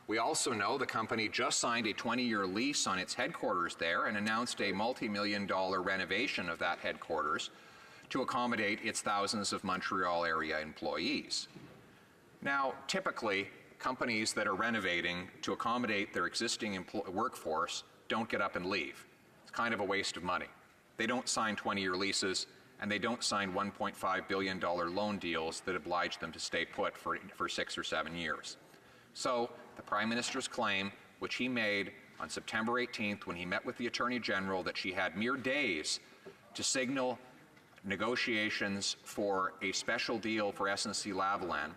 We also know the company just signed a 20-year lease on its headquarters there and announced a multi-million-dollar renovation of that headquarters to accommodate its thousands of Montreal area employees. Now, typically, companies that are renovating to accommodate their existing workforce don't get up and leave. It's kind of a waste of money. They don't sign 20-year leases, and they don't sign $1.5 billion loan deals that oblige them to stay put for 6 or 7 years. So the Prime Minister's claim, which he made on September 18th when he met with the Attorney General, that she had mere days to signal negotiations for a special deal for SNC-Lavalin,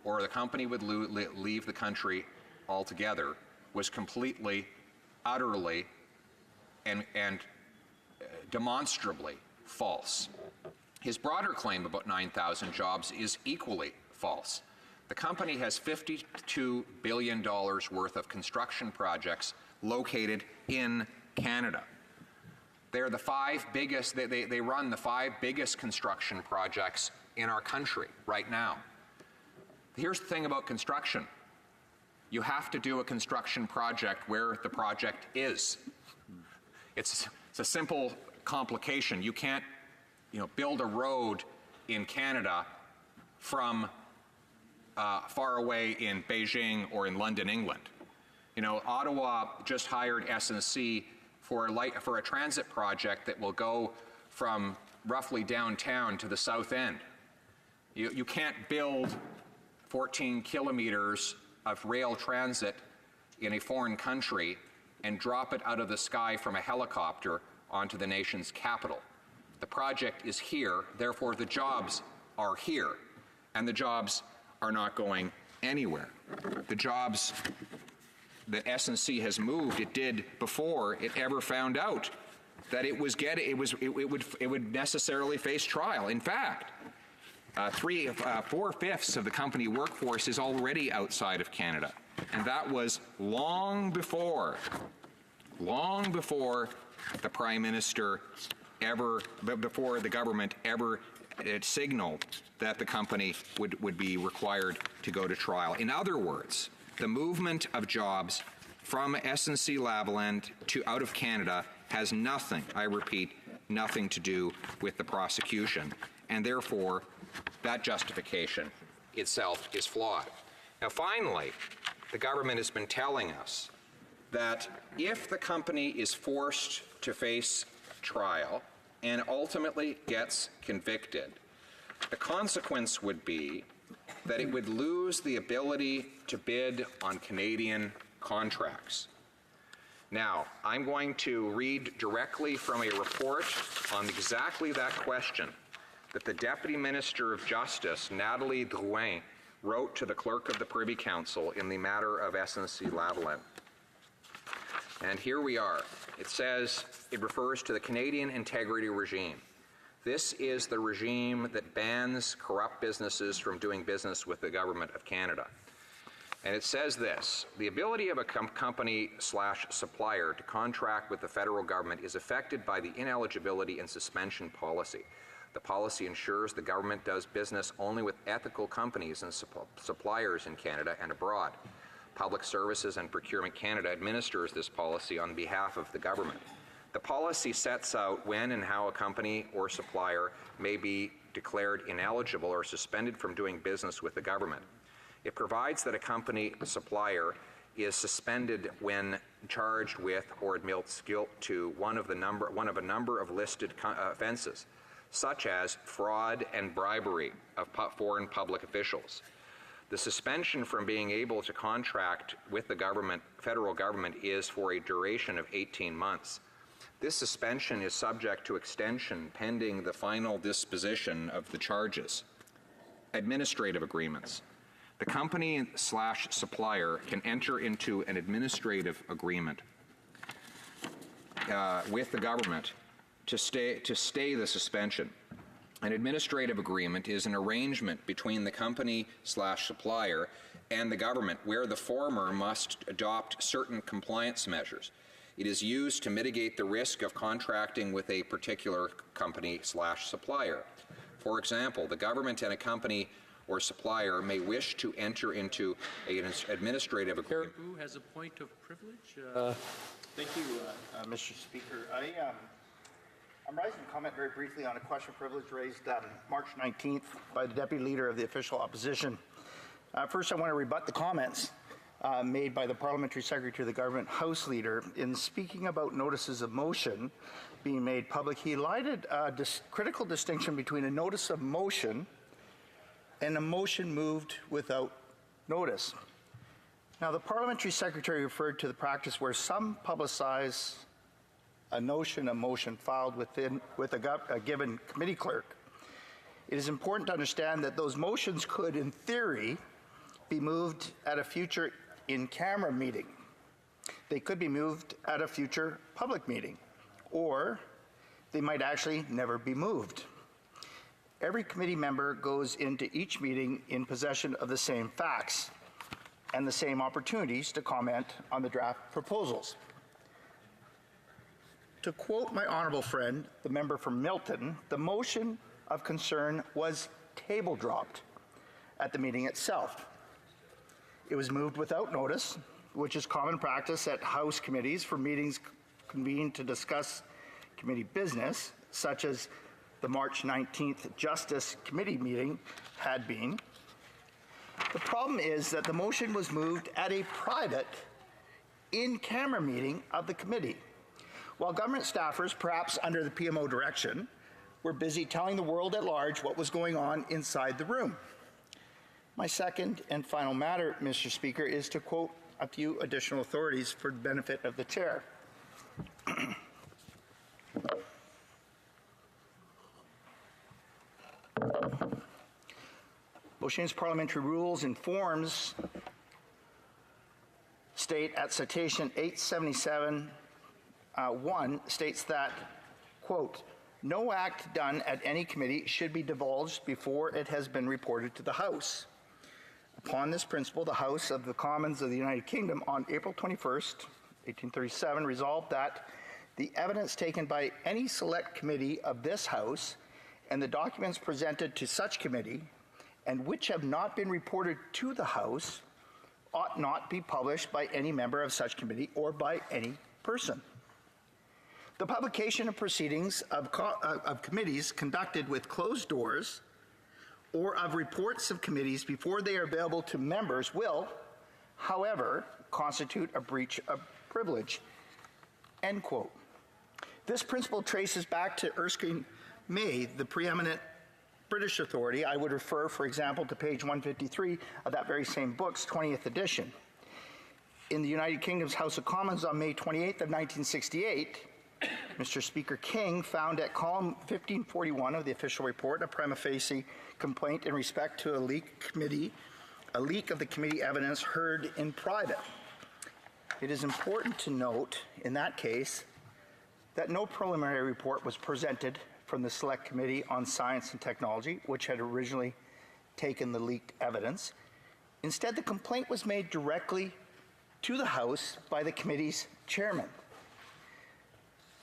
or the company would leave the country altogether, was completely, utterly, and demonstrably false. His broader claim about 9,000 jobs is equally false. The company has $52 billion worth of construction projects located in Canada. They're the five biggest, they run the five biggest construction projects in our country right now. Here's the thing about construction. You have to do a construction project where the project is. It's a simple complication. You can't, build a road in Canada from far away in Beijing or in London, England. Ottawa just hired SNC for a transit project that will go from roughly downtown to the south end. You can't build 14 kilometers of rail transit in a foreign country and drop it out of the sky from a helicopter onto the nation's capital. The project is here, therefore the jobs are here, and the jobs are not going anywhere. The jobs that SNC has moved, it did before it ever found out that it would necessarily face trial. In fact, 4/5 of the company workforce is already outside of Canada, and that was long before the Prime Minister before the government ever signaled that the company would be required to go to trial. In other words, the movement of jobs from SNC-Lavalin to out of Canada has nothing, I repeat, nothing to do with the prosecution, and therefore that justification itself is flawed. Now finally, the government has been telling us that if the company is forced to face trial and ultimately gets convicted, the consequence would be that it would lose the ability to bid on Canadian contracts. Now, I'm going to read directly from a report on exactly that question that the Deputy Minister of Justice, Nathalie Drouin, wrote to the Clerk of the Privy Council in the matter of SNC-Lavalin. And here we are. It says, it refers to the Canadian Integrity Regime. This is the regime that bans corrupt businesses from doing business with the Government of Canada. And it says this: the ability of a company/supplier to contract with the federal government is affected by the ineligibility and suspension policy. The policy ensures the government does business only with ethical companies and suppliers in Canada and abroad. Public Services and Procurement Canada administers this policy on behalf of the government. The policy sets out when and how a company or supplier may be declared ineligible or suspended from doing business with the government. It provides that a company supplier is suspended when charged with or admits guilt to one of a number of listed offenses, such as fraud and bribery of foreign public officials. The suspension from being able to contract with the federal government is for a duration of 18 months. This suspension is subject to extension pending the final disposition of the charges. Administrative agreements. The company/supplier can enter into an administrative agreement with the government to stay the suspension. An administrative agreement is an arrangement between the company/supplier and the government where the former must adopt certain compliance measures. It is used to mitigate the risk of contracting with a particular company/supplier. For example, the government and a company or supplier may wish to enter into an administrative agreement. Who has a point of privilege? Thank you, Mr. Speaker. I'm rising to comment very briefly on a question of privilege raised March 19th by the Deputy Leader of the Official Opposition. First, I want to rebut the comments made by the Parliamentary Secretary to the Government House Leader. In speaking about notices of motion being made public, he elided a critical distinction between a notice of motion and a motion moved without notice. Now, the parliamentary secretary referred to the practice where some publicize a motion filed with a given committee clerk. It is important to understand that those motions could, in theory, be moved at a future in-camera meeting. They could be moved at a future public meeting, or they might actually never be moved. Every committee member goes into each meeting in possession of the same facts and the same opportunities to comment on the draft proposals. To quote my honourable friend, the member from Milton, the motion of concern was table dropped at the meeting itself. It was moved without notice, which is common practice at House committees for meetings convened to discuss committee business, such as the March 19th Justice Committee meeting had been. The problem is that the motion was moved at a private, in-camera meeting of the committee, while government staffers, perhaps under the PMO direction, were busy telling the world at large what was going on inside the room. My second and final matter, Mr. Speaker, is to quote a few additional authorities for the benefit of the chair. Ocean's parliamentary rules and forms state at citation 877 1 states that, quote, no act done at any committee should be divulged before it has been reported to the House. Upon this principle, the House of the Commons of the United Kingdom on April 21st, 1837, resolved that the evidence taken by any select committee of this House and the documents presented to such committee and which have not been reported to the House ought not be published by any member of such committee or by any person. The publication of proceedings of committees conducted with closed doors or of reports of committees before they are available to members will, however, constitute a breach of privilege, end quote. This principle traces back to Erskine May, the preeminent British authority. I would refer, for example, to page 153 of that very same book's 20th edition. In the United Kingdom's House of Commons on May 28th of 1968, Mr. Speaker King found at column 1541 of the official report a prima facie complaint in respect to a leak of the committee evidence heard in private. It is important to note in that case that no preliminary report was presented from the Select Committee on Science and Technology, which had originally taken the leaked evidence. Instead, the complaint was made directly to the House by the committee's chairman.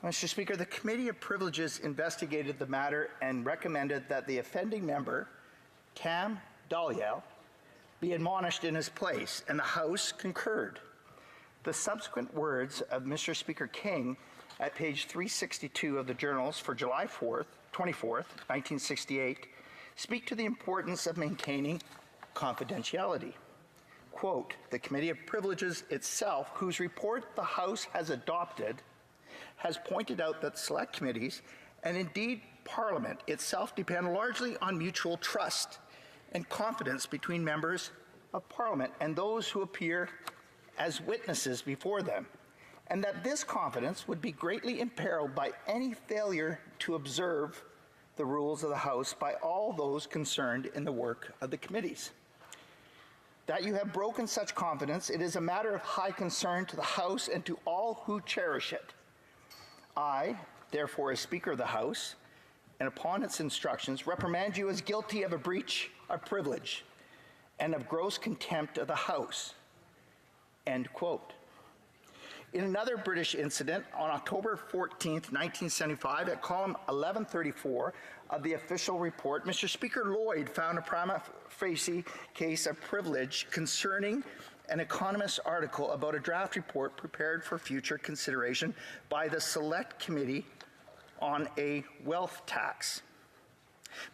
Mr. Speaker, the Committee of Privileges investigated the matter and recommended that the offending member, Tam Dalyell, be admonished in his place, and the House concurred. The subsequent words of Mr. Speaker King at page 362 of the journals for July 24th, 1968, speak to the importance of maintaining confidentiality. Quote, the Committee of Privileges itself, whose report the House has adopted, has pointed out that select committees, and indeed Parliament itself, depend largely on mutual trust and confidence between members of Parliament and those who appear as witnesses before them, and that this confidence would be greatly imperiled by any failure to observe the rules of the House by all those concerned in the work of the committees. That you have broken such confidence, it is a matter of high concern to the House and to all who cherish it. I, therefore, as Speaker of the House, and upon its instructions, reprimand you as guilty of a breach of privilege and of gross contempt of the House. End quote. In another British incident, on October 14th, 1975, at column 1134 of the official report, Mr. Speaker Lloyd found a prima facie case of privilege concerning an Economist article about a draft report prepared for future consideration by the Select Committee on a wealth tax.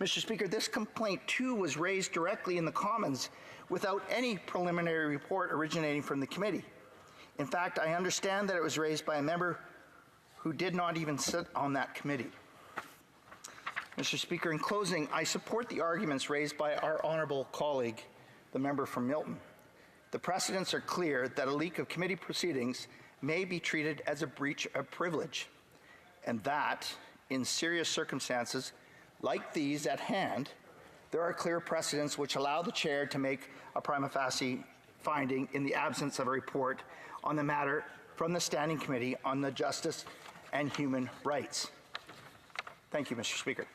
Mr. Speaker, this complaint too was raised directly in the Commons without any preliminary report originating from the committee. In fact, I understand that it was raised by a member who did not even sit on that committee. Mr. Speaker, in closing, I support the arguments raised by our honourable colleague, the member from Milton. the precedents are clear that a leak of committee proceedings may be treated as a breach of privilege, and that, in serious circumstances like these at hand, there are clear precedents which allow the chair to make a prima facie finding in the absence of a report on the matter from the Standing Committee on the Justice and Human Rights. Thank you, Mr. Speaker.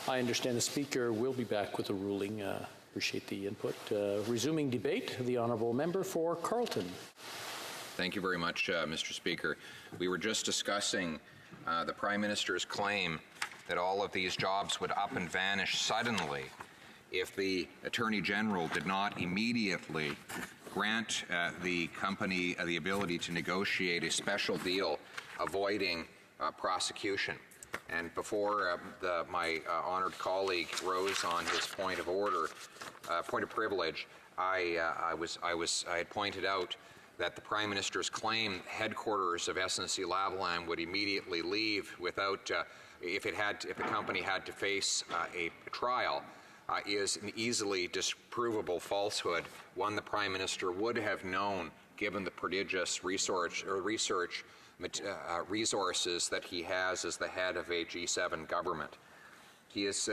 I understand the Speaker will be back with a ruling. Appreciate the input. Resuming debate, the Honourable Member for Carleton. Thank you very much, Mr. Speaker. We were just discussing the Prime Minister's claim that all of these jobs would up and vanish suddenly if the Attorney General did not immediately grant the company the ability to negotiate a special deal avoiding prosecution. And before my honoured colleague rose on his point of order, point of privilege, I had pointed out that the Prime Minister's claim headquarters of SNC-Lavalin would immediately leave without, if the company had to face a trial, is an easily disprovable falsehood, one the Prime Minister would have known given the prodigious research resources that he has as the head of a G7 government. He is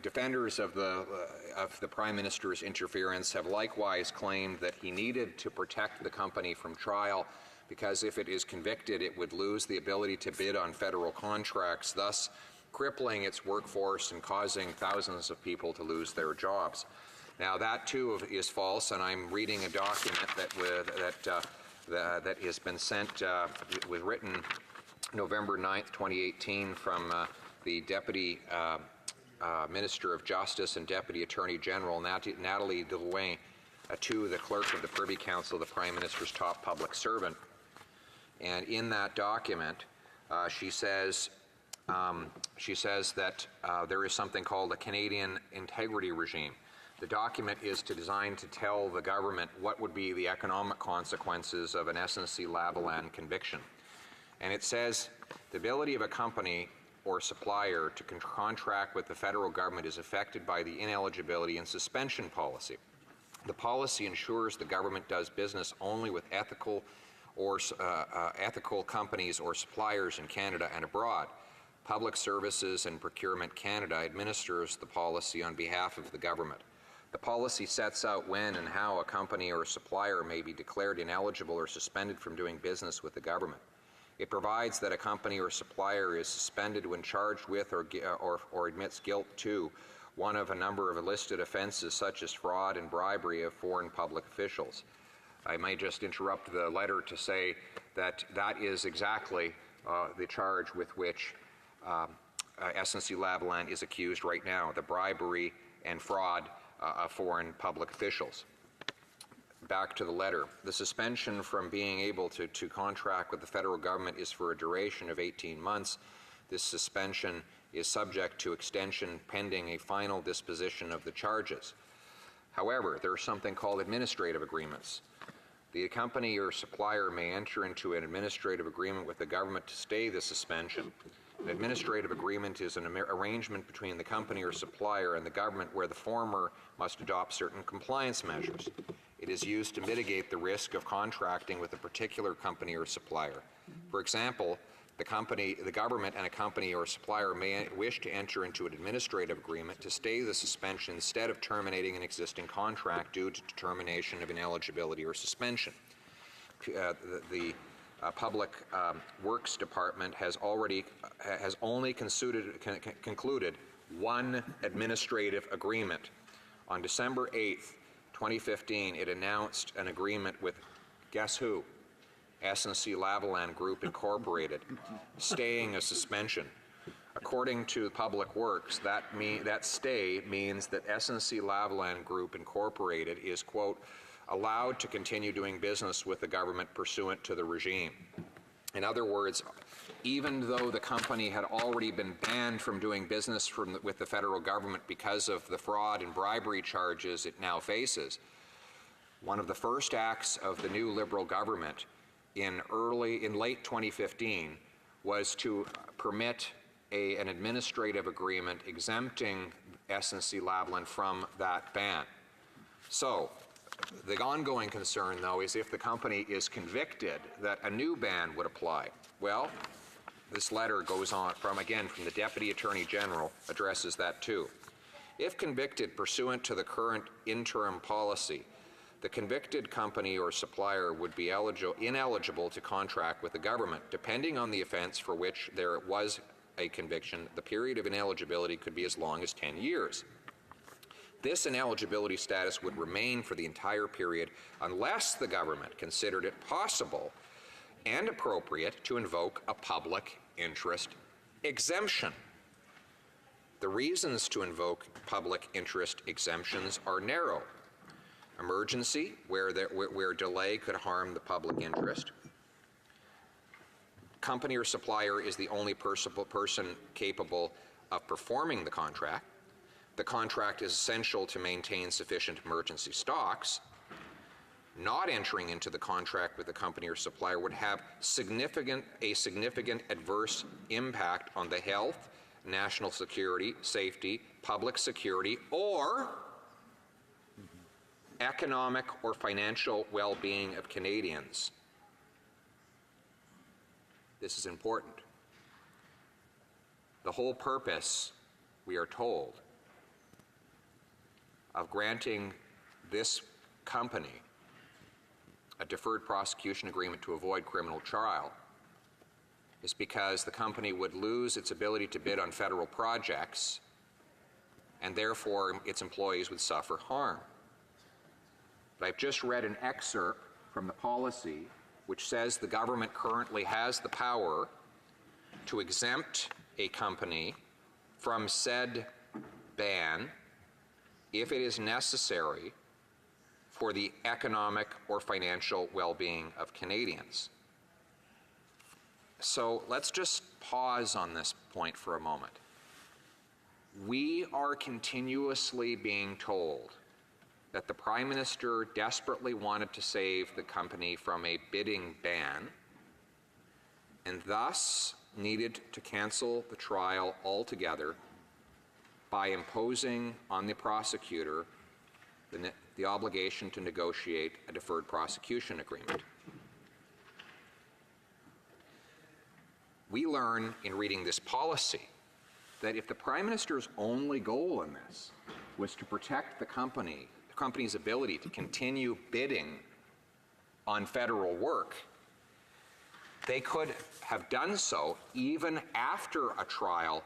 defenders of the Prime Minister's interference have likewise claimed that he needed to protect the company from trial because if it is convicted, it would lose the ability to bid on federal contracts, thus crippling its workforce and causing thousands of people to lose their jobs. Now, that too is false, and I'm reading a document that has been sent, was written November 9th, 2018, from the Deputy Minister of Justice and Deputy Attorney General, Nathalie Drouin, to the Clerk of the Privy Council, the Prime Minister's top public servant. And in that document, she says that there is something called a Canadian integrity regime. The document is designed to tell the government what would be the economic consequences of an SNC-Lavalin conviction. And it says the ability of a company or supplier to contract with the federal government is affected by the ineligibility and suspension policy. The policy ensures the government does business only with ethical companies or suppliers in Canada and abroad. Public Services and Procurement Canada administers the policy on behalf of the government. The policy sets out when and how a company or a supplier may be declared ineligible or suspended from doing business with the government. It provides that a company or supplier is suspended when charged with or admits guilt to one of a number of listed offenses such as fraud and bribery of foreign public officials. I may just interrupt the letter to say that that is exactly the charge with which SNC-Lavalin is accused right now, the bribery and fraud of foreign public officials. Back to the letter. The suspension from being able to contract with the federal government is for a duration of 18 months. This suspension is subject to extension pending a final disposition of the charges. However, there is something called administrative agreements. The company or supplier may enter into an administrative agreement with the government to stay the suspension. An administrative agreement is an arrangement between the company or supplier and the government where the former must adopt certain compliance measures. It is used to mitigate the risk of contracting with a particular company or supplier. For example, the government and a company or supplier may wish to enter into an administrative agreement to stay the suspension instead of terminating an existing contract due to determination of ineligibility or suspension. The Public Works Department has only concluded one administrative agreement. On December 8th, 2015, it announced an agreement with, guess who? SNC-Lavalin Group Incorporated, staying a suspension. According to Public Works, that stay means that SNC-Lavalin Group Incorporated is, quote, allowed to continue doing business with the government pursuant to the regime. In other words, even though the company had already been banned from doing business with the federal government because of the fraud and bribery charges it now faces, one of the first acts of the new Liberal government in late 2015 was to permit an administrative agreement exempting SNC-Lavalin from that ban. So, The ongoing concern, though, is if the company is convicted, that a new ban would apply. Well, this letter goes on from the Deputy Attorney General, addresses that too. If convicted pursuant to the current interim policy, the convicted company or supplier would be ineligible to contract with the government. Depending on the offense for which there was a conviction, the period of ineligibility could be as long as 10 years. This ineligibility status would remain for the entire period unless the government considered it possible and appropriate to invoke a public interest exemption. The reasons to invoke public interest exemptions are narrow. Emergency, where delay could harm the public interest. Company or supplier is the only person capable of performing the contract. The contract is essential to maintain sufficient emergency stocks. Not entering into the contract with the company or supplier would have a significant adverse impact on the health, national security, safety, public security, or economic or financial well-being of Canadians. This is important. The whole purpose, we are told, of granting this company a deferred prosecution agreement to avoid criminal trial is because the company would lose its ability to bid on federal projects, and therefore its employees would suffer harm. But I've just read an excerpt from the policy which says the government currently has the power to exempt a company from said ban if it is necessary for the economic or financial well-being of Canadians. So let's just pause on this point for a moment. We are continuously being told that the Prime Minister desperately wanted to save the company from a bidding ban and thus needed to cancel the trial altogether by imposing on the prosecutor the obligation to negotiate a deferred prosecution agreement. We learn in reading this policy that if the Prime Minister's only goal in this was to protect the company's ability to continue bidding on federal work, they could have done so even after a trial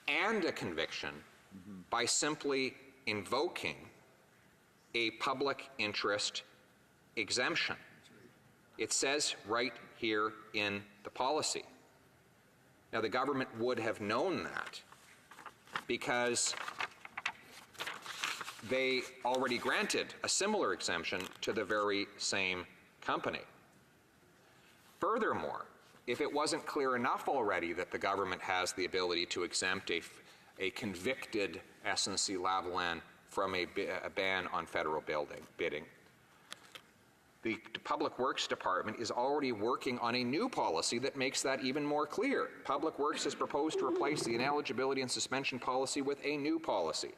and a conviction by simply invoking a public interest exemption. It says right here in the policy. Now, the government would have known that because they already granted a similar exemption to the very same company. Furthermore, if it wasn't clear enough already that the government has the ability to exempt a convicted SNC-Lavalin from a ban on federal bidding, the Public Works Department is already working on a new policy that makes that even more clear. Public Works has proposed to replace the ineligibility and suspension policy with a new policy.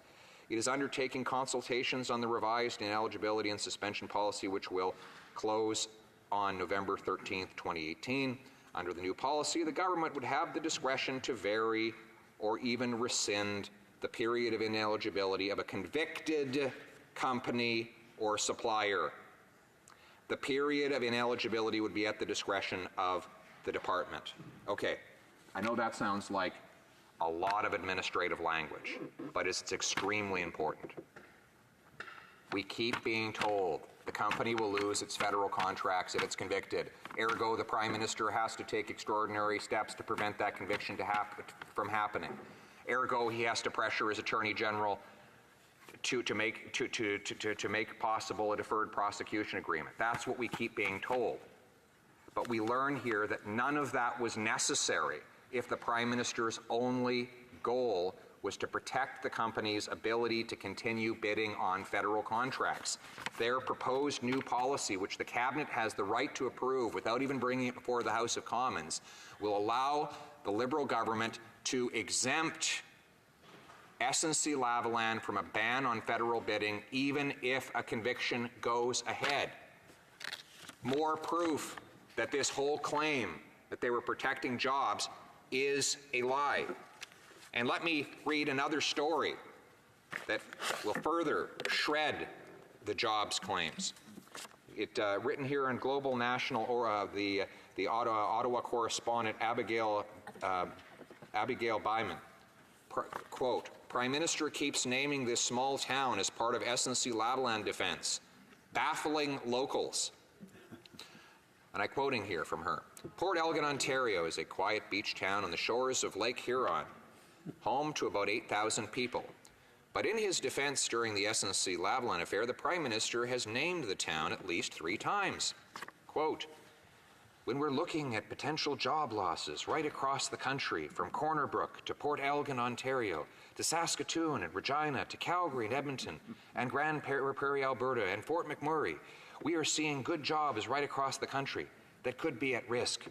It is undertaking consultations on the revised ineligibility and suspension policy, which will close on November 13th, 2018. Under the new policy, the government would have the discretion to vary or even rescind the period of ineligibility of a convicted company or supplier. The period of ineligibility would be at the discretion of the department. Okay, I know that sounds like a lot of administrative language, but it's extremely important. We keep being told the company will lose its federal contracts if it's convicted. Ergo, the Prime Minister has to take extraordinary steps to prevent that conviction from happening. Ergo, he has to pressure his Attorney General to make possible a deferred prosecution agreement. That's what we keep being told. But we learn here that none of that was necessary if the Prime Minister's only goal was to protect the company's ability to continue bidding on federal contracts. Their proposed new policy, which the Cabinet has the right to approve without even bringing it before the House of Commons, will allow the Liberal government to exempt SNC-Lavalin from a ban on federal bidding even if a conviction goes ahead. More proof that this whole claim that they were protecting jobs is a lie. And let me read another story that will further shred the jobs claims. It written here in Global National, or the Ottawa correspondent Abigail Byman. Quote, Prime Minister keeps naming this small town as part of SNC-Lavalin defense, baffling locals. And I'm quoting here from her. Port Elgin, Ontario is a quiet beach town on the shores of Lake Huron, home to about 8,000 people. But in his defense during the SNC-Lavalin affair, the Prime Minister has named the town at least 3 times. Quote, when we're looking at potential job losses right across the country, from Corner Brook to Port Elgin, Ontario, to Saskatoon and Regina, to Calgary and Edmonton, and Grand Prairie, Alberta, and Fort McMurray, we are seeing good jobs right across the country that could be at risk,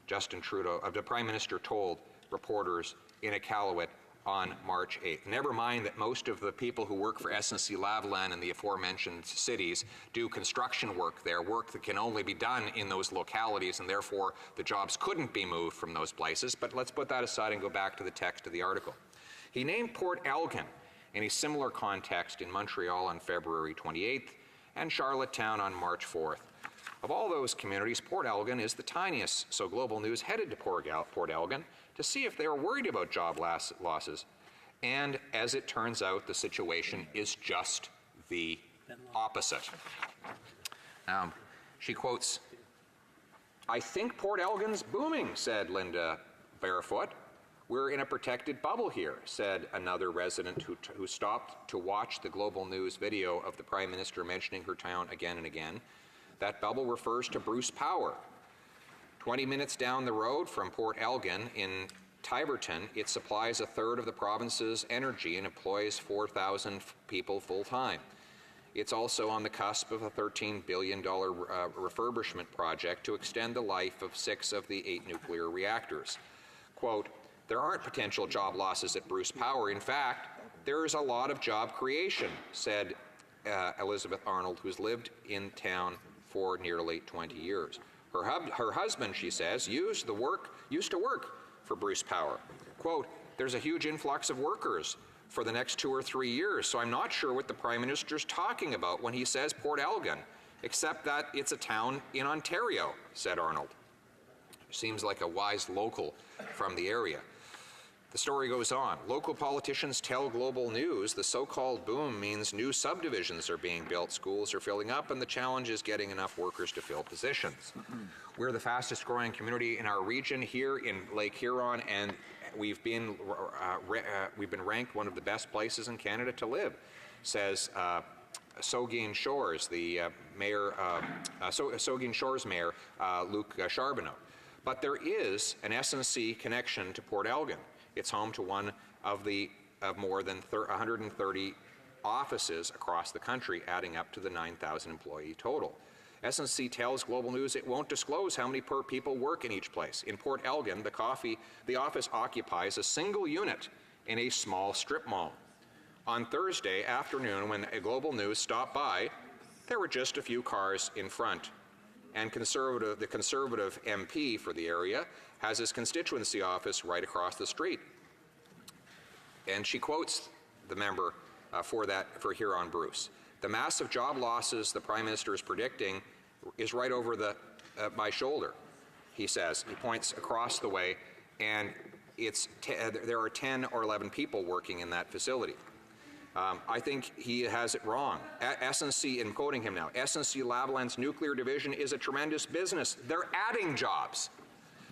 Justin Trudeau, the Prime Minister, told reporters in Iqaluit on March 8th. Never mind that most of the people who work for SNC-Lavalin in the aforementioned cities do construction work there, work that can only be done in those localities, and therefore the jobs couldn't be moved from those places. But let's put that aside and go back to the text of the article. He named Port Elgin in a similar context in Montreal on February 28th and Charlottetown on March 4th. Of all those communities, Port Elgin is the tiniest, so Global News headed to Port Elgin to see if they were worried about job losses. And as it turns out, the situation is just the opposite. She quotes, I think Port Elgin's booming, said Linda Barefoot. We're in a protected bubble here, said another resident who stopped to watch the Global News video of the Prime Minister mentioning her town again and again. That bubble refers to Bruce Power. 20 minutes down the road from Port Elgin in Tiverton, it supplies a third of the province's energy and employs 4,000 people full-time. It's also on the cusp of a $13 billion refurbishment project to extend the life of 6 of the 8 nuclear reactors. Quote, there aren't potential job losses at Bruce Power. In fact, there is a lot of job creation, said Elizabeth Arnold, who's lived in town for nearly 20 years. Her husband, she says, used to work for Bruce Power. Quote, there's a huge influx of workers for the next 2 or 3 years, so I'm not sure what the Prime Minister's talking about when he says Port Elgin, except that it's a town in Ontario, said Arnold. Seems like a wise local from the area. The story goes on. Local politicians tell Global News the so-called boom means new subdivisions are being built, schools are filling up, and the challenge is getting enough workers to fill positions. We're the fastest growing community in our region here in Lake Huron, and we've been ranked one of the best places in Canada to live, says Saugeen Shores, the mayor, Saugeen Shores Mayor Luc Charbonneau. But there is an SNC connection to Port Elgin. It's home to one of more than 130 offices across the country, adding up to the 9,000 employee total. SNC tells Global News it won't disclose how many people work in each place. In Port Elgin, the office occupies a single unit in a small strip mall. On Thursday afternoon, when Global News stopped by, there were just a few cars in front. And the Conservative MP for the area has his constituency office right across the street. And she quotes the member for Huron Bruce. The massive job losses the Prime Minister is predicting is right over my shoulder, he says. He points across the way, and there are 10 or 11 people working in that facility. I think he has it wrong. SNC, in quoting him now, SNC-Lavalin's nuclear division is a tremendous business. They're adding jobs.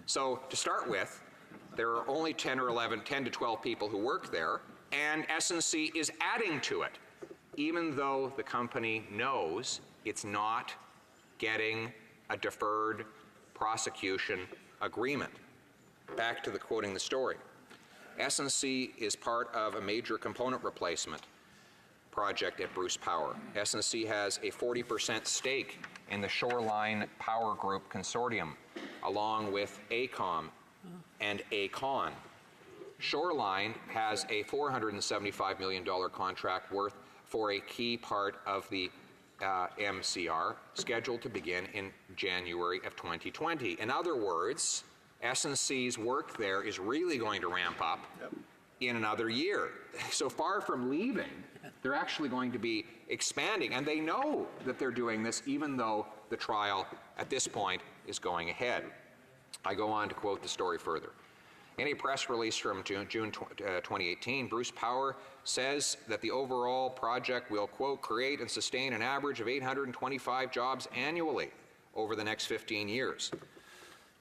So to start with, there are only 10 to 12 people who work there, and SNC is adding to it, even though the company knows it's not getting a deferred prosecution agreement. Back to quoting the story. SNC is part of a major component replacement project at Bruce Power. SNC has a 40% stake in the Shoreline Power Group Consortium, along with AECOM and AECON. Shoreline has a $475 million contract worth for a key part of the MCR scheduled to begin in January of 2020. In other words, SNC's work there is really going to ramp up in another year. So far from leaving, they're actually going to be expanding, and they know that they're doing this even though the trial at this point is going ahead. I go on to quote the story further. In a press release from June 2018, Bruce Power says that the overall project will, quote, create and sustain an average of 825 jobs annually over the next 15 years.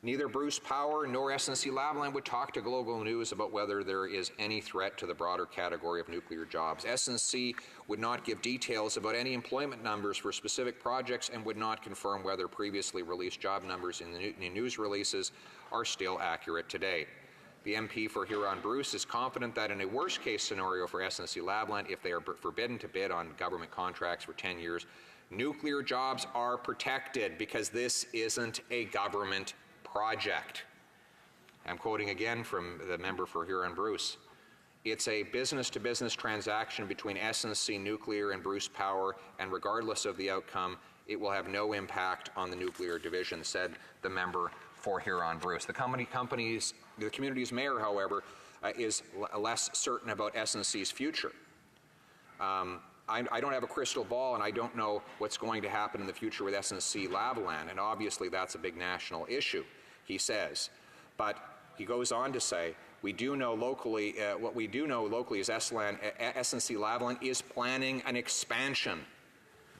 Neither Bruce Power nor SNC-Lavalin would talk to Global News about whether there is any threat to the broader category of nuclear jobs. SNC would not give details about any employment numbers for specific projects and would not confirm whether previously released job numbers in the news releases are still accurate today. The MP for Huron-Bruce is confident that in a worst-case scenario for SNC-Lavalin, if they are forbidden to bid on government contracts for 10 years, nuclear jobs are protected because this isn't a government project. I'm quoting again from the member for Huron-Bruce. It's a business-to-business transaction between SNC Nuclear and Bruce Power, and regardless of the outcome, it will have no impact on the nuclear division, said the member for Huron-Bruce. The community's mayor, however, is less certain about SNC's future. I don't have a crystal ball, and I don't know what's going to happen in the future with SNC-Lavalin, and obviously that's a big national issue, he says. But he goes on to say, we do know locally, what we do know locally is SNC-Lavalin is planning an expansion.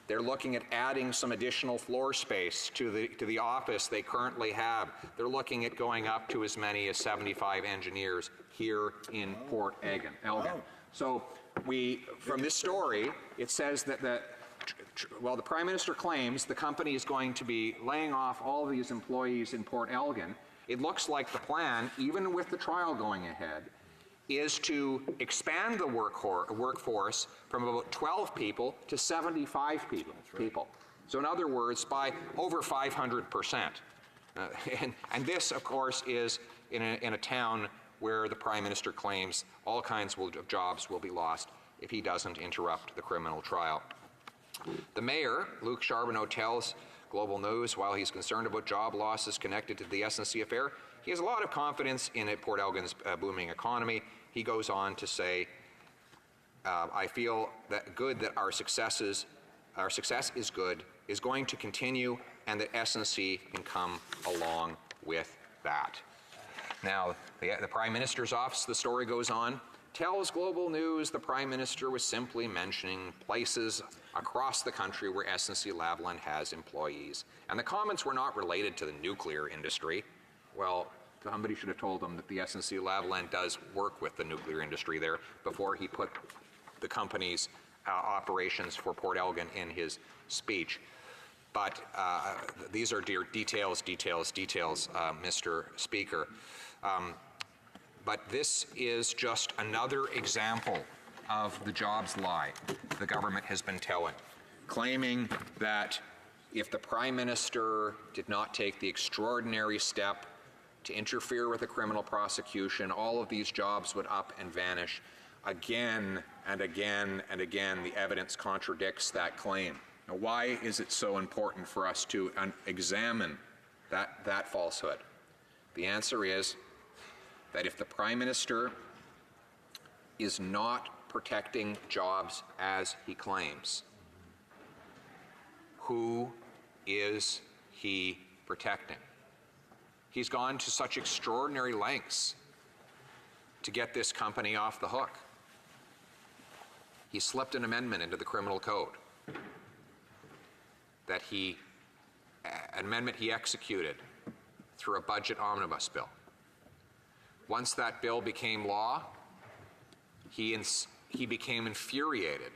They're looking at adding some additional floor space to the office they currently have. They're looking at going up to as many as 75 engineers here in Port Elgin. So from this story, it says that the Prime Minister claims the company is going to be laying off all of these employees in Port Elgin. It looks like the plan, even with the trial going ahead, is to expand the workforce from about 12 people to 75 people. So in other words, by over 500%. And this, of course, is in a town where the Prime Minister claims all kinds of jobs will be lost if he doesn't interrupt the criminal trial. The mayor, Luc Charbonneau, tells Global News, while he's concerned about job losses connected to the SNC affair, he has a lot of confidence in Port Elgin's booming economy. He goes on to say, I feel that our success is good, is going to continue, and that SNC can come along with that. Now, the Prime Minister's office, the story goes on, tells Global News the Prime Minister was simply mentioning places across the country where SNC-Lavalin has employees. And the comments were not related to the nuclear industry. Well, somebody should have told them that the SNC-Lavalin does work with the nuclear industry there before he put the company's operations for Port Elgin in his speech. But these are details, Mr. Speaker. But this is just another example of the jobs lie the government has been telling, claiming that if the Prime Minister did not take the extraordinary step to interfere with a criminal prosecution, all of these jobs would up and vanish. Again and again and again, the evidence contradicts that claim. Now, why is it so important for us to examine that falsehood? The answer is that if the Prime Minister is not protecting jobs as he claims, who is he protecting? He's gone to such extraordinary lengths to get this company off the hook. He slipped an amendment into the criminal code an amendment he executed through a budget omnibus bill. Once that bill became law, he became infuriated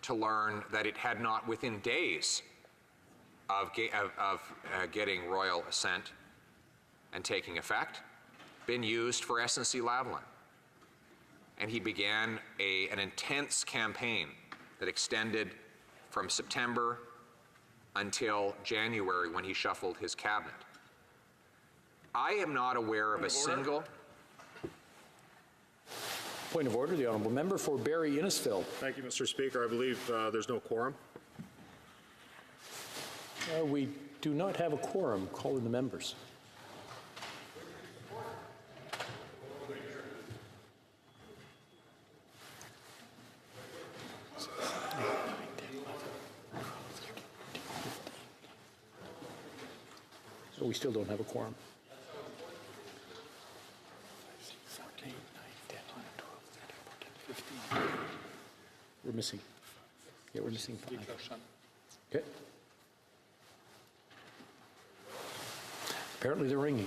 to learn that it had not, within days of getting royal assent and taking effect, been used for SNC-Lavalin. And he began an intense campaign that extended from September until January, when he shuffled his cabinet. I am not aware of a single Point of order, the honourable member for Barrie Innisfil. Thank you, Mr. Speaker. I believe there's no quorum. We do not have a quorum. Call in the members. So we still don't have a quorum. We're missing. Yeah, we're missing 5. Okay. Apparently they're ringing.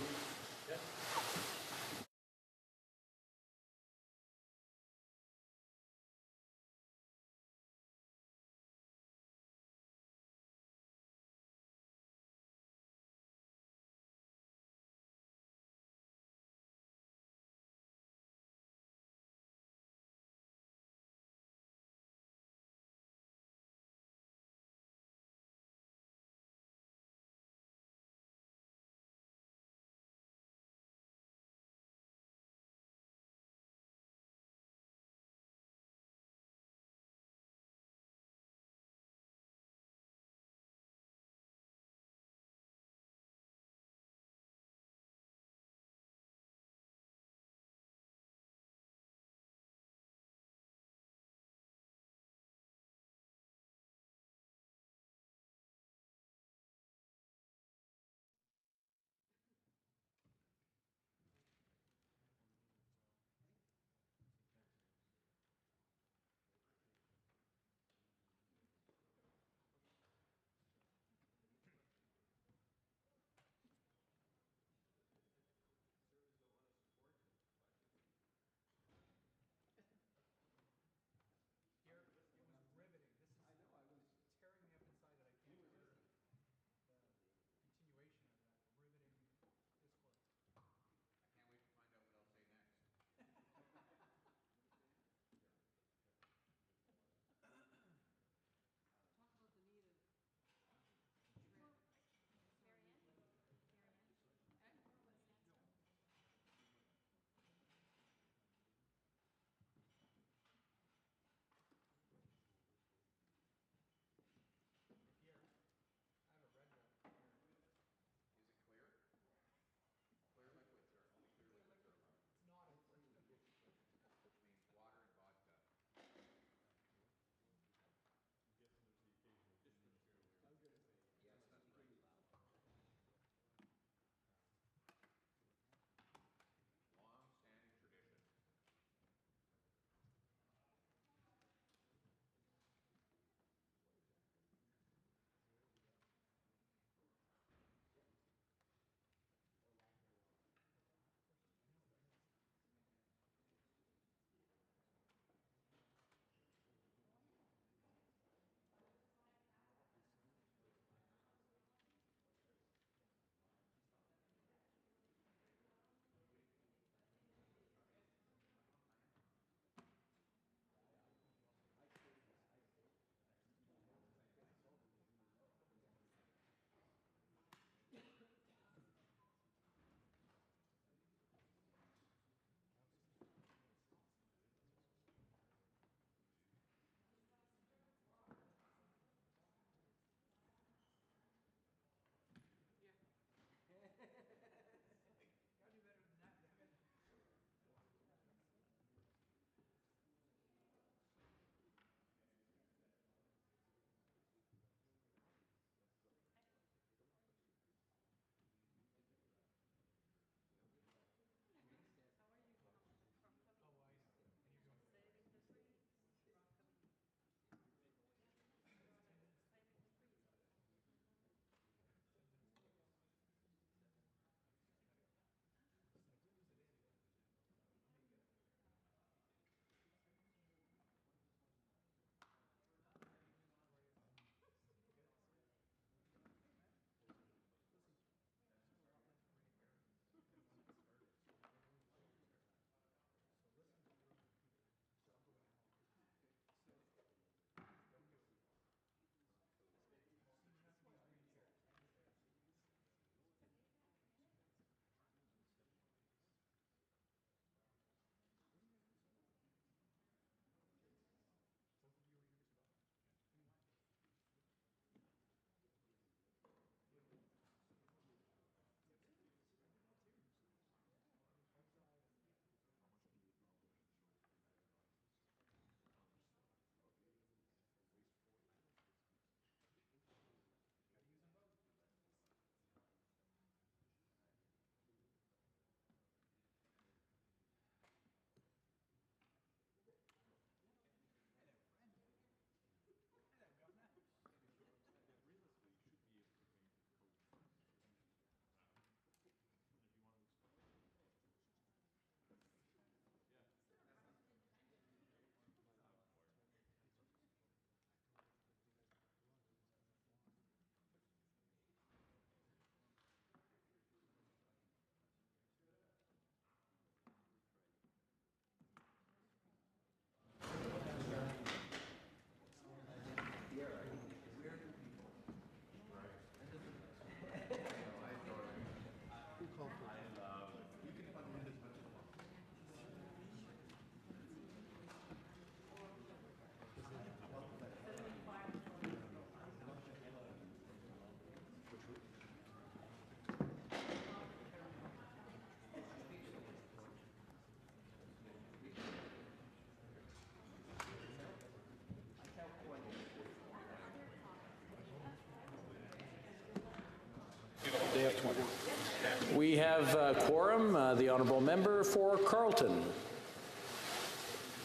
have quorum. The honourable member for Carleton.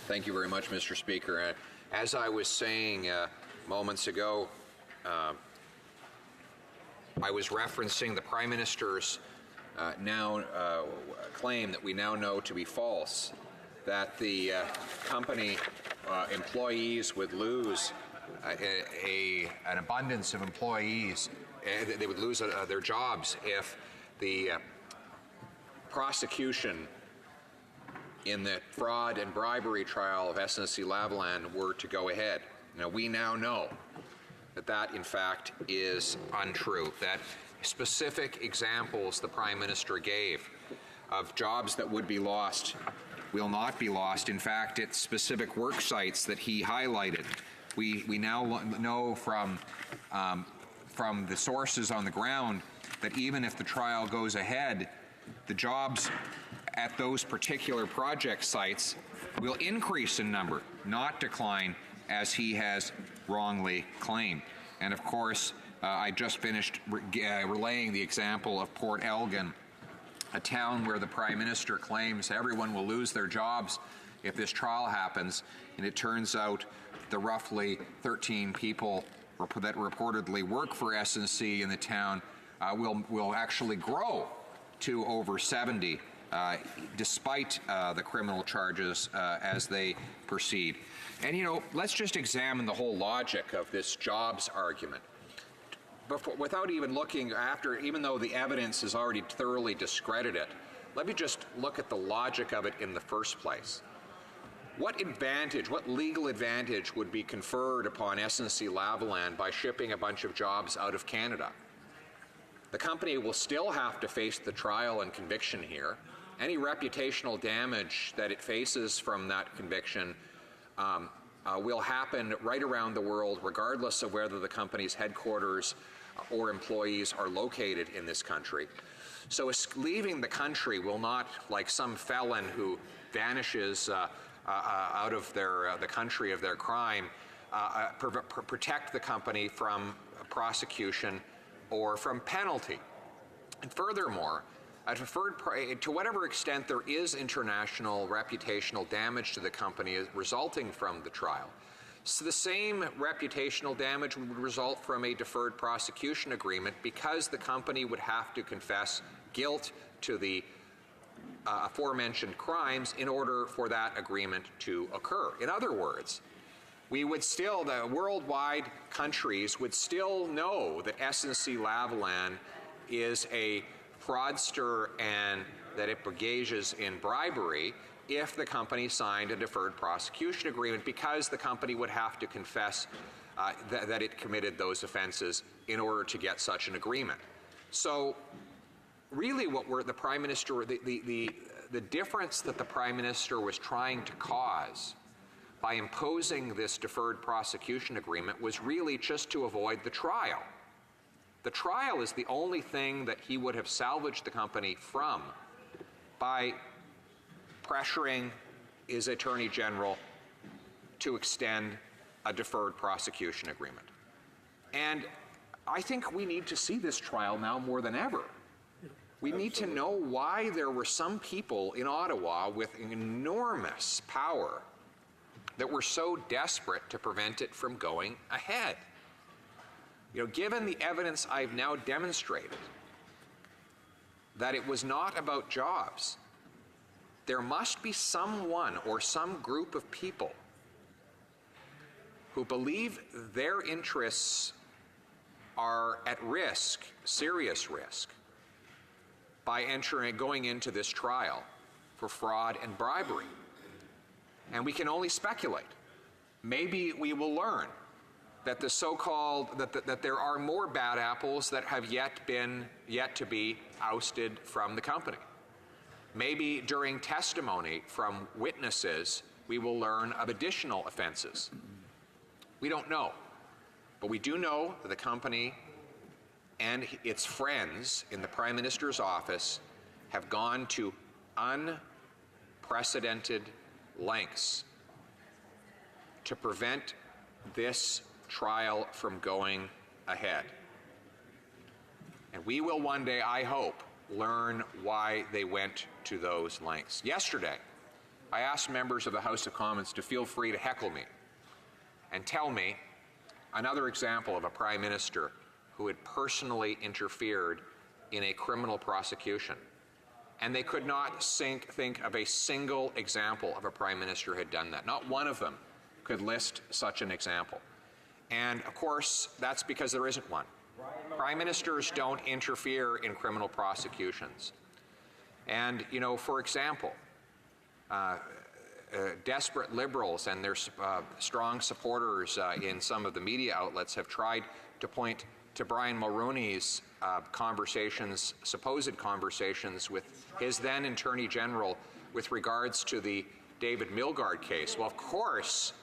Thank you very much, Mr. Speaker. As I was saying moments ago, I was referencing the Prime Minister's claim that we now know to be false, that the company employees would lose an abundance of employees. They would lose their jobs if the prosecution in the fraud and bribery trial of SNC-Lavalin were to go ahead. Now, we now know that that, in fact, is untrue, that specific examples the Prime Minister gave of jobs that would be lost will not be lost. In fact, it's specific work sites that he highlighted. We now know from the sources on the ground that even if the trial goes ahead, the jobs at those particular project sites will increase in number, not decline, as he has wrongly claimed. And of course, I just finished relaying the example of Port Elgin, a town where the Prime Minister claims everyone will lose their jobs if this trial happens, and it turns out the roughly 13 people that reportedly work for SNC in the town will actually grow to over 70 despite the criminal charges as they proceed. And, you know, let's just examine the whole logic of this jobs argument. Without even looking after, even though the evidence has already thoroughly discredited it, let me just look at the logic of it in the first place. What advantage, what legal advantage would be conferred upon SNC-Lavalin by shipping a bunch of jobs out of Canada? The company will still have to face the trial and conviction here. Any reputational damage that it faces from that conviction will happen right around the world, regardless of whether the company's headquarters or employees are located in this country. So leaving the country will not, like some felon who vanishes out of the country of their crime, protect the company from prosecution or from penalty. And furthermore, to whatever extent there is international reputational damage to the company resulting from the trial, so the same reputational damage would result from a deferred prosecution agreement, because the company would have to confess guilt to the aforementioned crimes in order for that agreement to occur. In other words, we would still, the worldwide countries would still know that SNC-Lavalin is a fraudster and that it engages in bribery if the company signed a deferred prosecution agreement, because the company would have to confess that it committed those offenses in order to get such an agreement. So really what the Prime Minister, the difference that the Prime Minister was trying to cause by imposing this deferred prosecution agreement was really just to avoid the trial. The trial is the only thing that he would have salvaged the company from by pressuring his Attorney General to extend a deferred prosecution agreement. And I think we need to see this trial now more than ever. We need to know why there were some people in Ottawa with enormous power that were so desperate to prevent it from going ahead. You know, given the evidence I've now demonstrated that it was not about jobs, there must be someone or some group of people who believe their interests are at risk, serious risk, by going into this trial for fraud and bribery. And we can only speculate. Maybe we will learn that the so-called, that there are more bad apples that have yet to be ousted from the company. Maybe during testimony from witnesses, we will learn of additional offenses. We don't know. But we do know that the company and its friends in the Prime Minister's office have gone to unprecedented lengths to prevent this trial from going ahead. And we will one day, I hope, learn why they went to those lengths. Yesterday, I asked members of the House of Commons to feel free to heckle me and tell me another example of a Prime Minister who had personally interfered in a criminal prosecution. And they could not think of a single example of a Prime Minister who had done that. Not one of them could list such an example. And of course, that's because there isn't one. Prime Ministers don't interfere in criminal prosecutions. And, you know, for example, desperate Liberals and their strong supporters in some of the media outlets have tried to point to Brian Mulroney's supposed conversations with his then Attorney General with regards to the David Milgaard case. Well, of course,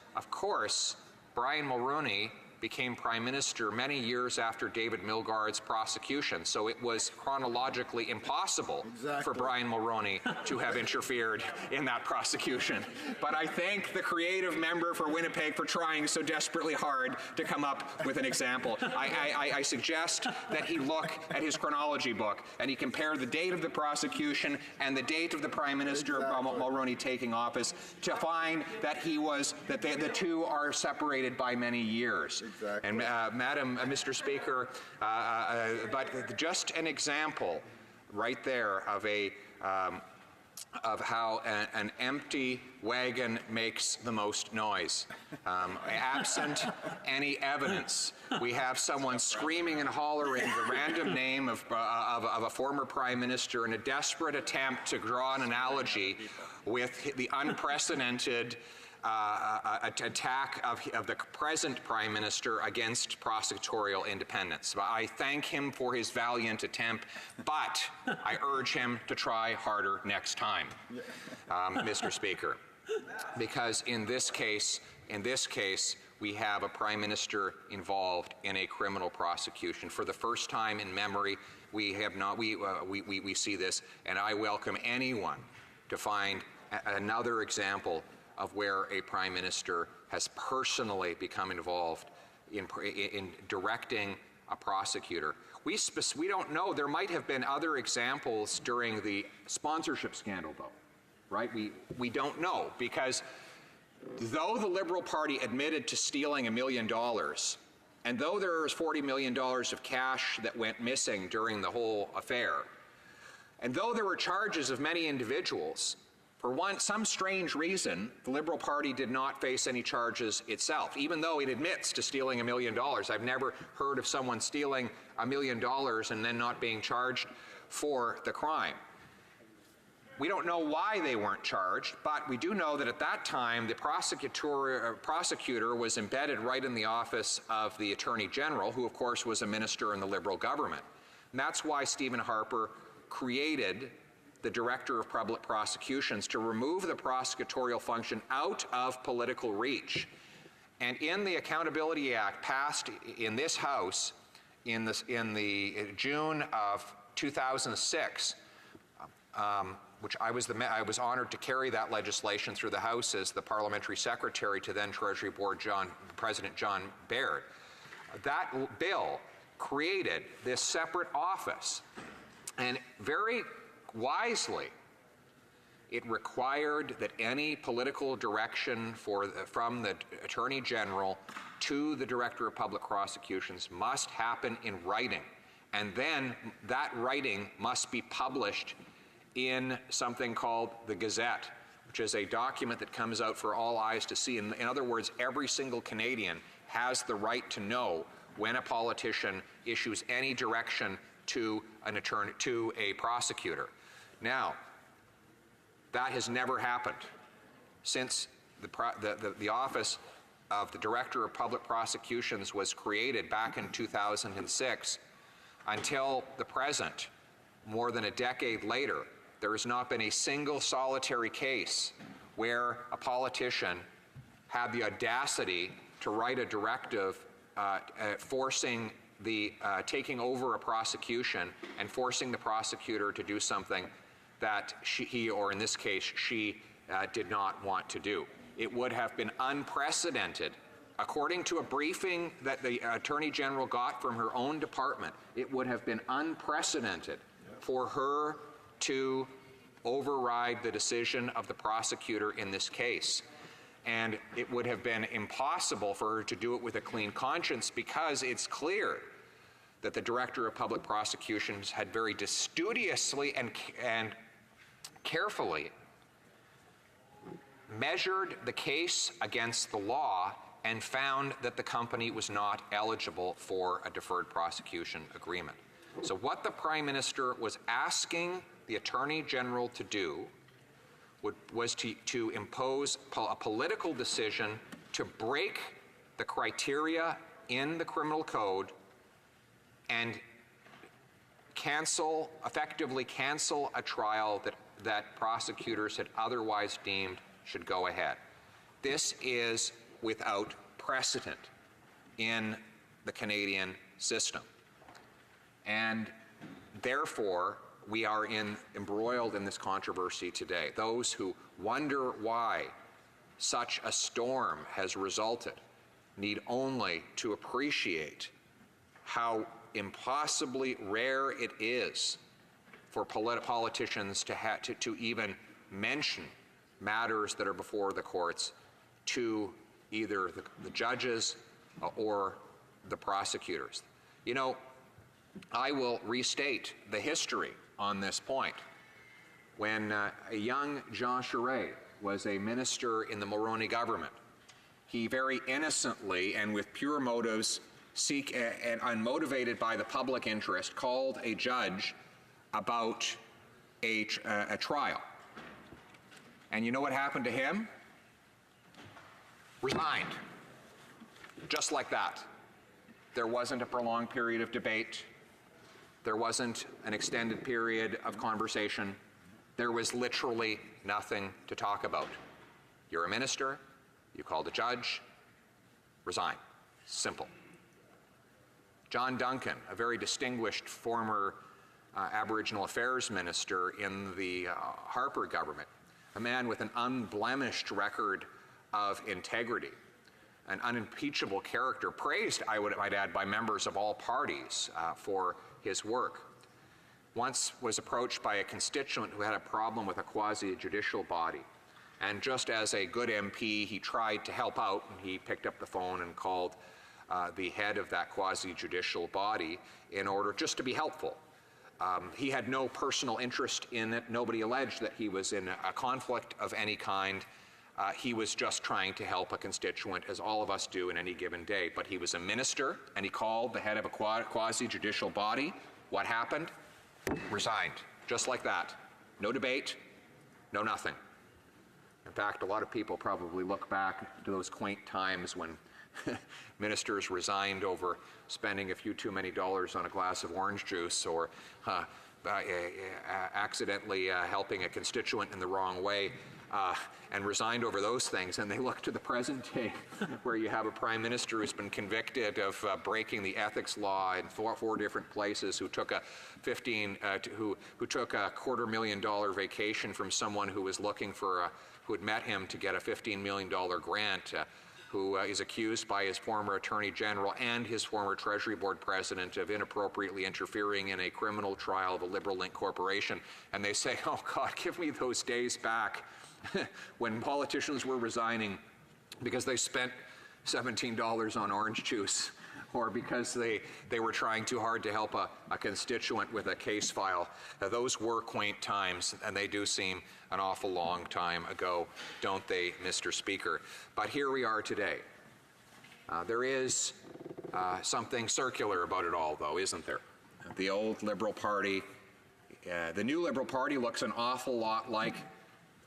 Brian Mulroney became Prime Minister many years after David Milgaard's prosecution, so it was chronologically impossible for Brian Mulroney to have interfered in that prosecution. But I thank the creative member for Winnipeg for trying so desperately hard to come up with an example. I suggest that he look at his chronology book and he compare the date of the prosecution and the date of the Prime Minister Mulroney taking office to find that the two are separated by many years. Exactly. And Mr. Speaker, but just an example right there of how an empty wagon makes the most noise. Absent any evidence, we have someone screaming and hollering the random name of a former Prime Minister in a desperate attempt to draw an analogy with the unprecedented attack of the present Prime Minister against prosecutorial independence. I thank him for his valiant attempt, but I urge him to try harder next time, Mr. Speaker, because in this case, we have a Prime Minister involved in a criminal prosecution. For the first time in memory, we see this, and I welcome anyone to find another example of where a Prime Minister has personally become involved in directing a prosecutor. We don't know. There might have been other examples during the sponsorship scandal, though, right? We don't know, because though the Liberal Party admitted to stealing $1 million, and though there was $40 million of cash that went missing during the whole affair, and though there were charges of many individuals, for some strange reason, the Liberal Party did not face any charges itself, even though it admits to stealing $1 million. I've never heard of someone stealing $1 million and then not being charged for the crime. We don't know why they weren't charged, but we do know that at that time, the prosecutor was embedded right in the office of the Attorney General, who of course was a minister in the Liberal government. And that's why Stephen Harper created the Director of Public Prosecutions to remove the prosecutorial function out of political reach. And in the Accountability Act passed in this House in the June of 2006, which I was honored to carry that legislation through the House as the parliamentary secretary to then Treasury Board President John Baird. That bill created this separate office, and very wisely, it required that any political direction from the Attorney General to the Director of Public Prosecutions must happen in writing, and then that writing must be published in something called the Gazette, which is a document that comes out for all eyes to see. In other words, every single Canadian has the right to know when a politician issues any direction to a prosecutor. Now, that has never happened since the office of the Director of Public Prosecutions was created back in 2006 until the present, more than a decade later. There has not been a single solitary case where a politician had the audacity to write a directive forcing taking over a prosecution and forcing the prosecutor to do something that he, or in this case, she, did not want to do. It would have been unprecedented. According to a briefing that the Attorney General got from her own department, it would have been unprecedented for her to override the decision of the prosecutor in this case. And it would have been impossible for her to do it with a clean conscience, because it's clear that the Director of Public Prosecutions had very studiously and carefully measured the case against the law and found that the company was not eligible for a deferred prosecution agreement. So what the Prime Minister was asking the Attorney General to do was to impose a political decision to break the criteria in the criminal code and effectively cancel a trial that prosecutors had otherwise deemed should go ahead. This is without precedent in the Canadian system. And therefore, we are embroiled in this controversy today. Those who wonder why such a storm has resulted need only to appreciate how impossibly rare it is for politicians to even mention matters that are before the courts to either the judges or the prosecutors. You know, I will restate the history on this point. When a young Jean Charest was a minister in the Mulroney government, he very innocently and with pure motives, and unmotivated by the public interest, called a judge about a trial. And you know what happened to him? Resigned. Just like that. There wasn't a prolonged period of debate. There wasn't an extended period of conversation. There was literally nothing to talk about. You're a minister, you called a judge, resign. Simple. John Duncan, a very distinguished former Aboriginal Affairs Minister in the Harper government, a man with an unblemished record of integrity, an unimpeachable character, praised, I might add, by members of all parties for his work, once was approached by a constituent who had a problem with a quasi-judicial body. And just as a good MP, he tried to help out, and he picked up the phone and called the head of that quasi-judicial body in order just to be helpful. He had no personal interest in it. Nobody alleged that he was in a conflict of any kind. He was just trying to help a constituent, as all of us do in any given day. But he was a minister, and he called the head of a quasi-judicial body. What happened? Resigned, just like that. No debate, no nothing. In fact, a lot of people probably look back to those quaint times when ministers resigned over spending a few too many dollars on a glass of orange juice, or accidentally helping a constituent in the wrong way, and resigned over those things. And they look to the present day, where you have a prime minister who's been convicted of breaking the ethics law in four different places, who took a who took a $250,000 vacation from someone who was looking for who had met him to get a $15 million grant, who is accused by his former Attorney General and his former Treasury Board President of inappropriately interfering in a criminal trial of a Liberal Link corporation. And they say, oh God, give me those days back when politicians were resigning because they spent $17 on orange juice, or because they were trying too hard to help a constituent with a case file. Those were quaint times, and they do seem an awful long time ago, don't they, Mr. Speaker? But here we are today. There is something circular about it all, though, isn't there? The old Liberal Party, the new Liberal Party looks an awful lot like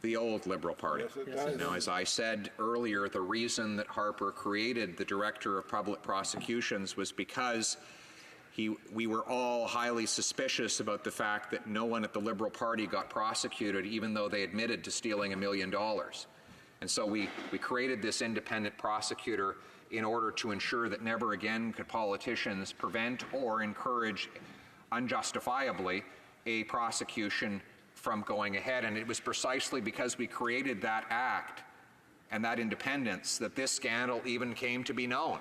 the old Liberal Party. Yes, it does. Now, as I said earlier, the reason that Harper created the Director of Public Prosecutions was because we were all highly suspicious about the fact that no one at the Liberal Party got prosecuted, even though they admitted to stealing $1 million. And so we created this independent prosecutor in order to ensure that never again could politicians prevent or encourage unjustifiably a prosecution from going ahead. And it was precisely because we created that act and that independence that this scandal even came to be known.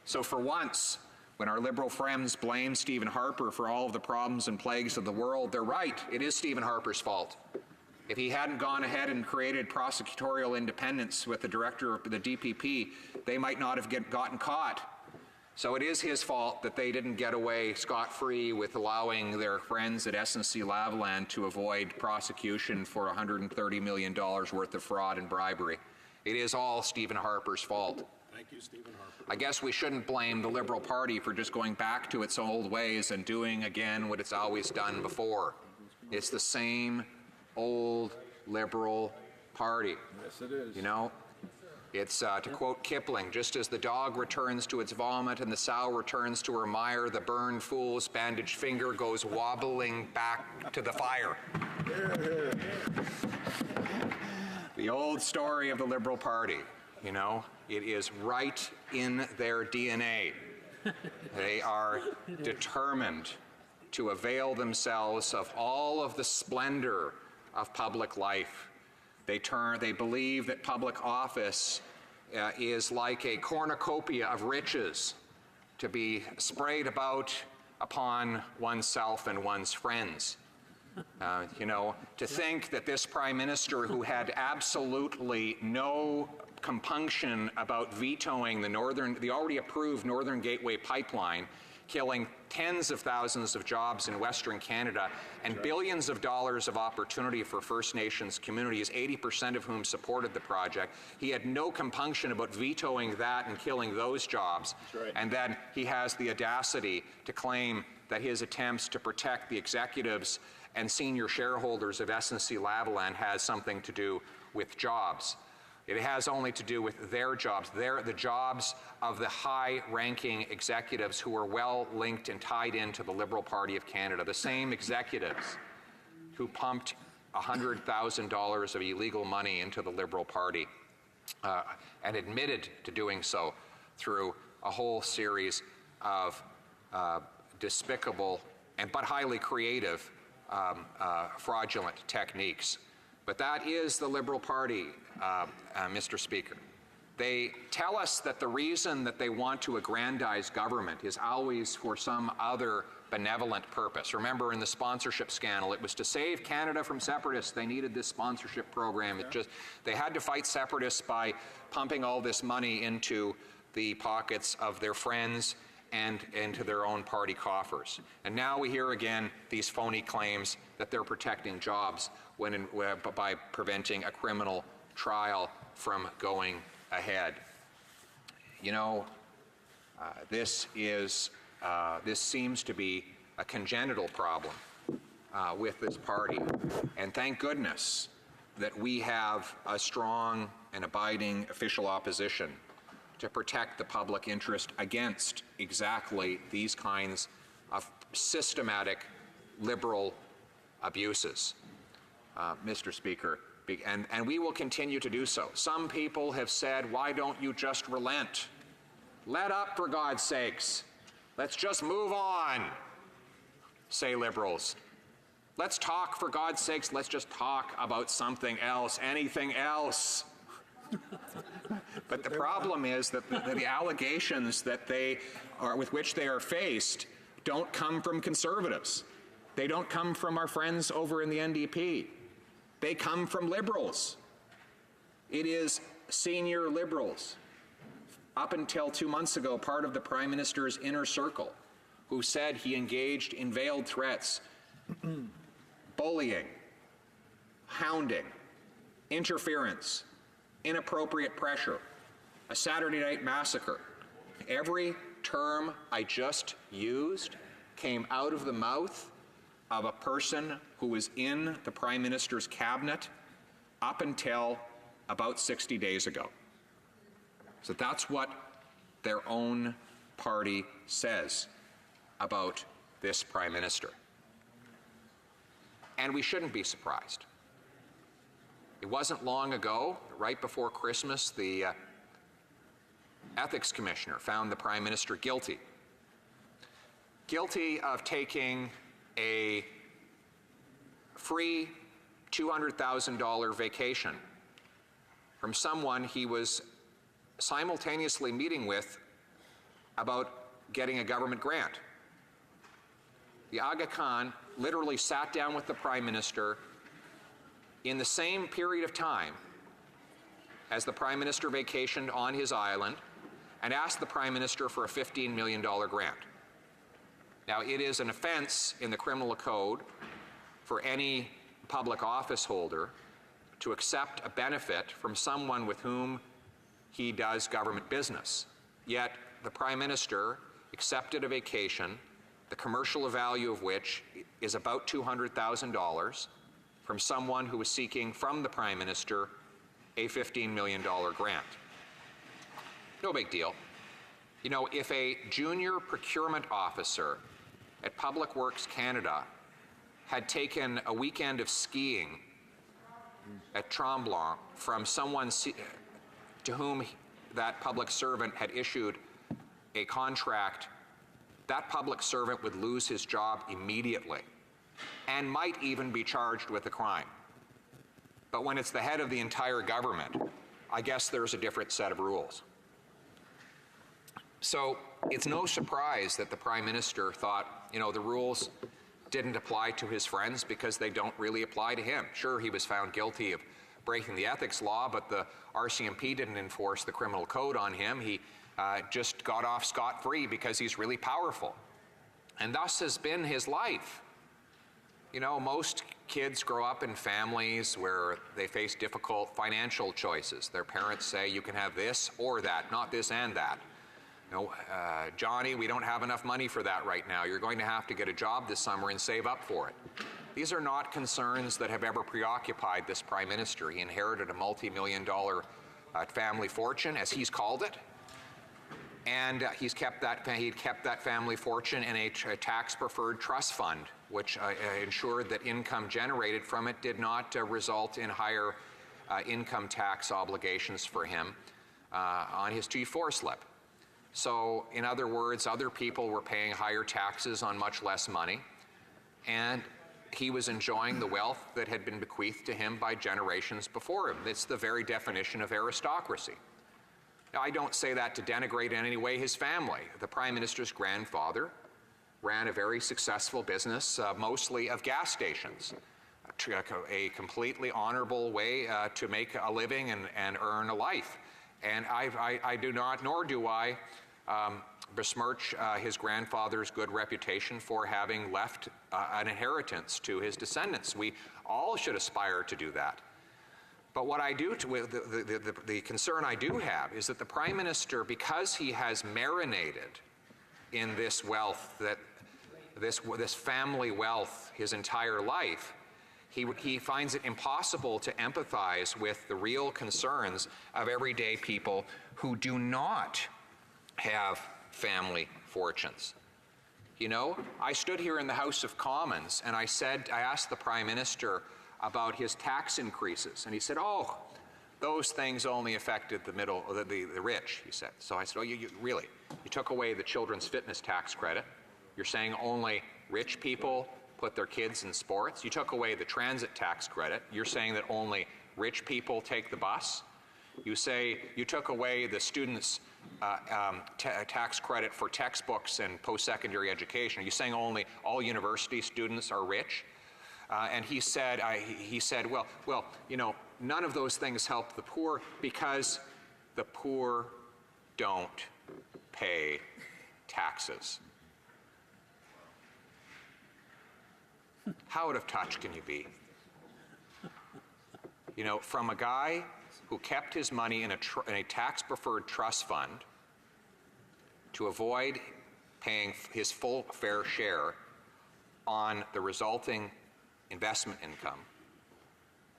So for once, When our Liberal friends blame Stephen Harper for all of the problems and plagues of the world, they're right. It is Stephen Harper's fault. If he hadn't gone ahead and created prosecutorial independence with the director of the DPP, they might not have gotten caught. So it is his fault that they didn't get away scot-free with allowing their friends at SNC-Lavalin to avoid prosecution for $130 million worth of fraud and bribery. It is all Stephen Harper's fault. Thank you, Stephen Harper. I guess we shouldn't blame the Liberal Party for just going back to its old ways and doing again what it's always done before. It's the same old Liberal Party. Yes, it is. You know, it's, to quote Kipling, just as the dog returns to its vomit and the sow returns to her mire, the burned fool's bandaged finger goes wobbling back to the fire. The old story of the Liberal Party, you know, it is right in their DNA. They are determined to avail themselves of all of the splendor of public life. They believe that public office is like a cornucopia of riches to be sprayed about upon oneself and one's friends. You know, to think that this Prime Minister, who had absolutely no compunction about vetoing the already approved Northern Gateway pipeline, killing tens of thousands of jobs in Western Canada and billions of dollars of opportunity for First Nations communities, 80% of whom supported the project. He had no compunction about vetoing that and killing those jobs. Right. And then he has the audacity to claim that his attempts to protect the executives and senior shareholders of SNC-Lavalin has something to do with jobs. It has only to do with their jobs. The jobs of the high-ranking executives who are well linked and tied into the Liberal Party of Canada, the same executives who pumped $100,000 of illegal money into the Liberal Party and admitted to doing so through a whole series of despicable but highly creative fraudulent techniques. But that is the Liberal Party, Mr. Speaker. They tell us that the reason that they want to aggrandize government is always for some other benevolent purpose. Remember, in the sponsorship scandal, it was to save Canada from separatists. They needed this sponsorship program. They had to fight separatists by pumping all this money into the pockets of their friends and into their own party coffers. And now we hear again these phony claims that they're protecting jobs by preventing a criminal trial from going ahead. You know, this seems to be a congenital problem with this party, and thank goodness that we have a strong and abiding official opposition to protect the public interest against exactly these kinds of systematic liberal abuses, Mr. Speaker, and we will continue to do so. Some people have said, why don't you just relent? Let up, for God's sakes. Let's just move on, say Liberals. Let's talk, for God's sakes. Let's just talk about something else, anything else. But the problem is that the allegations that with which they are faced don't come from Conservatives. They don't come from our friends over in the NDP. They come from Liberals. It is senior Liberals, up until 2 months ago, part of the Prime Minister's inner circle, who said he engaged in veiled threats, bullying, hounding, interference, inappropriate pressure, a Saturday night massacre. Every term I just used came out of the mouth of a person who was in the Prime Minister's cabinet up until about 60 days ago. So that's what their own party says about this Prime Minister. And we shouldn't be surprised. It wasn't long ago, right before Christmas, the Ethics Commissioner found the Prime Minister guilty of taking a free $200,000 vacation from someone he was simultaneously meeting with about getting a government grant. The Aga Khan literally sat down with the Prime Minister in the same period of time as the Prime Minister vacationed on his island and asked the Prime Minister for a $15 million grant. Now, it is an offense in the criminal code for any public office holder to accept a benefit from someone with whom he does government business. Yet, the Prime Minister accepted a vacation, the commercial value of which is about $200,000, from someone who was seeking from the Prime Minister a $15 million grant. No big deal. You know, if a junior procurement officer at Public Works Canada had taken a weekend of skiing at Tremblant from someone to whom that public servant had issued a contract, that public servant would lose his job immediately and might even be charged with a crime. But when it's the head of the entire government, I guess there's a different set of rules. So it's no surprise that the Prime Minister thought, you know, the rules didn't apply to his friends because they don't really apply to him. Sure, he was found guilty of breaking the ethics law, but the RCMP didn't enforce the criminal code on him. He just got off scot-free because he's really powerful. And thus has been his life. You know, most kids grow up in families where they face difficult financial choices. Their parents say, you can have this or that, not this and that. You know, Johnny, we don't have enough money for that right now. You're going to have to get a job this summer and save up for it. These are not concerns that have ever preoccupied this Prime Minister. He inherited a multi-million-dollar family fortune, as he's called it, and he'd kept that family fortune in a tax-preferred trust fund, which ensured that income generated from it did not result in higher income tax obligations for him on his T4 slip. So, in other words, other people were paying higher taxes on much less money, and he was enjoying the wealth that had been bequeathed to him by generations before him. It's the very definition of aristocracy. Now, I don't say that to denigrate in any way his family. The Prime Minister's grandfather ran a very successful business, mostly of gas stations, a completely honorable way to make a living and earn a life. And I do not, nor do I, besmirch his grandfather's good reputation for having left an inheritance to his descendants. We all should aspire to do that. But what I do, the concern I do have is that the Prime Minister, because he has marinated in this wealth, this family wealth his entire life, he finds it impossible to empathize with the real concerns of everyday people who do not have family fortunes. You know, I stood here in the House of Commons and I asked the Prime Minister about his tax increases, and he said, oh, those things only affected the rich, he said. So I said, oh, you really? You took away the children's fitness tax credit. You're saying only rich people put their kids in sports. You took away the transit tax credit. You're saying that only rich people take the bus. You say you took away the students' tax credit for textbooks and post-secondary education. Are you saying only all university students are rich? And he said, well, you know, none of those things help the poor because the poor don't pay taxes. How out of touch can you be? You know, from a guy who kept his money in a tax-preferred trust fund to avoid paying his full fair share on the resulting investment income,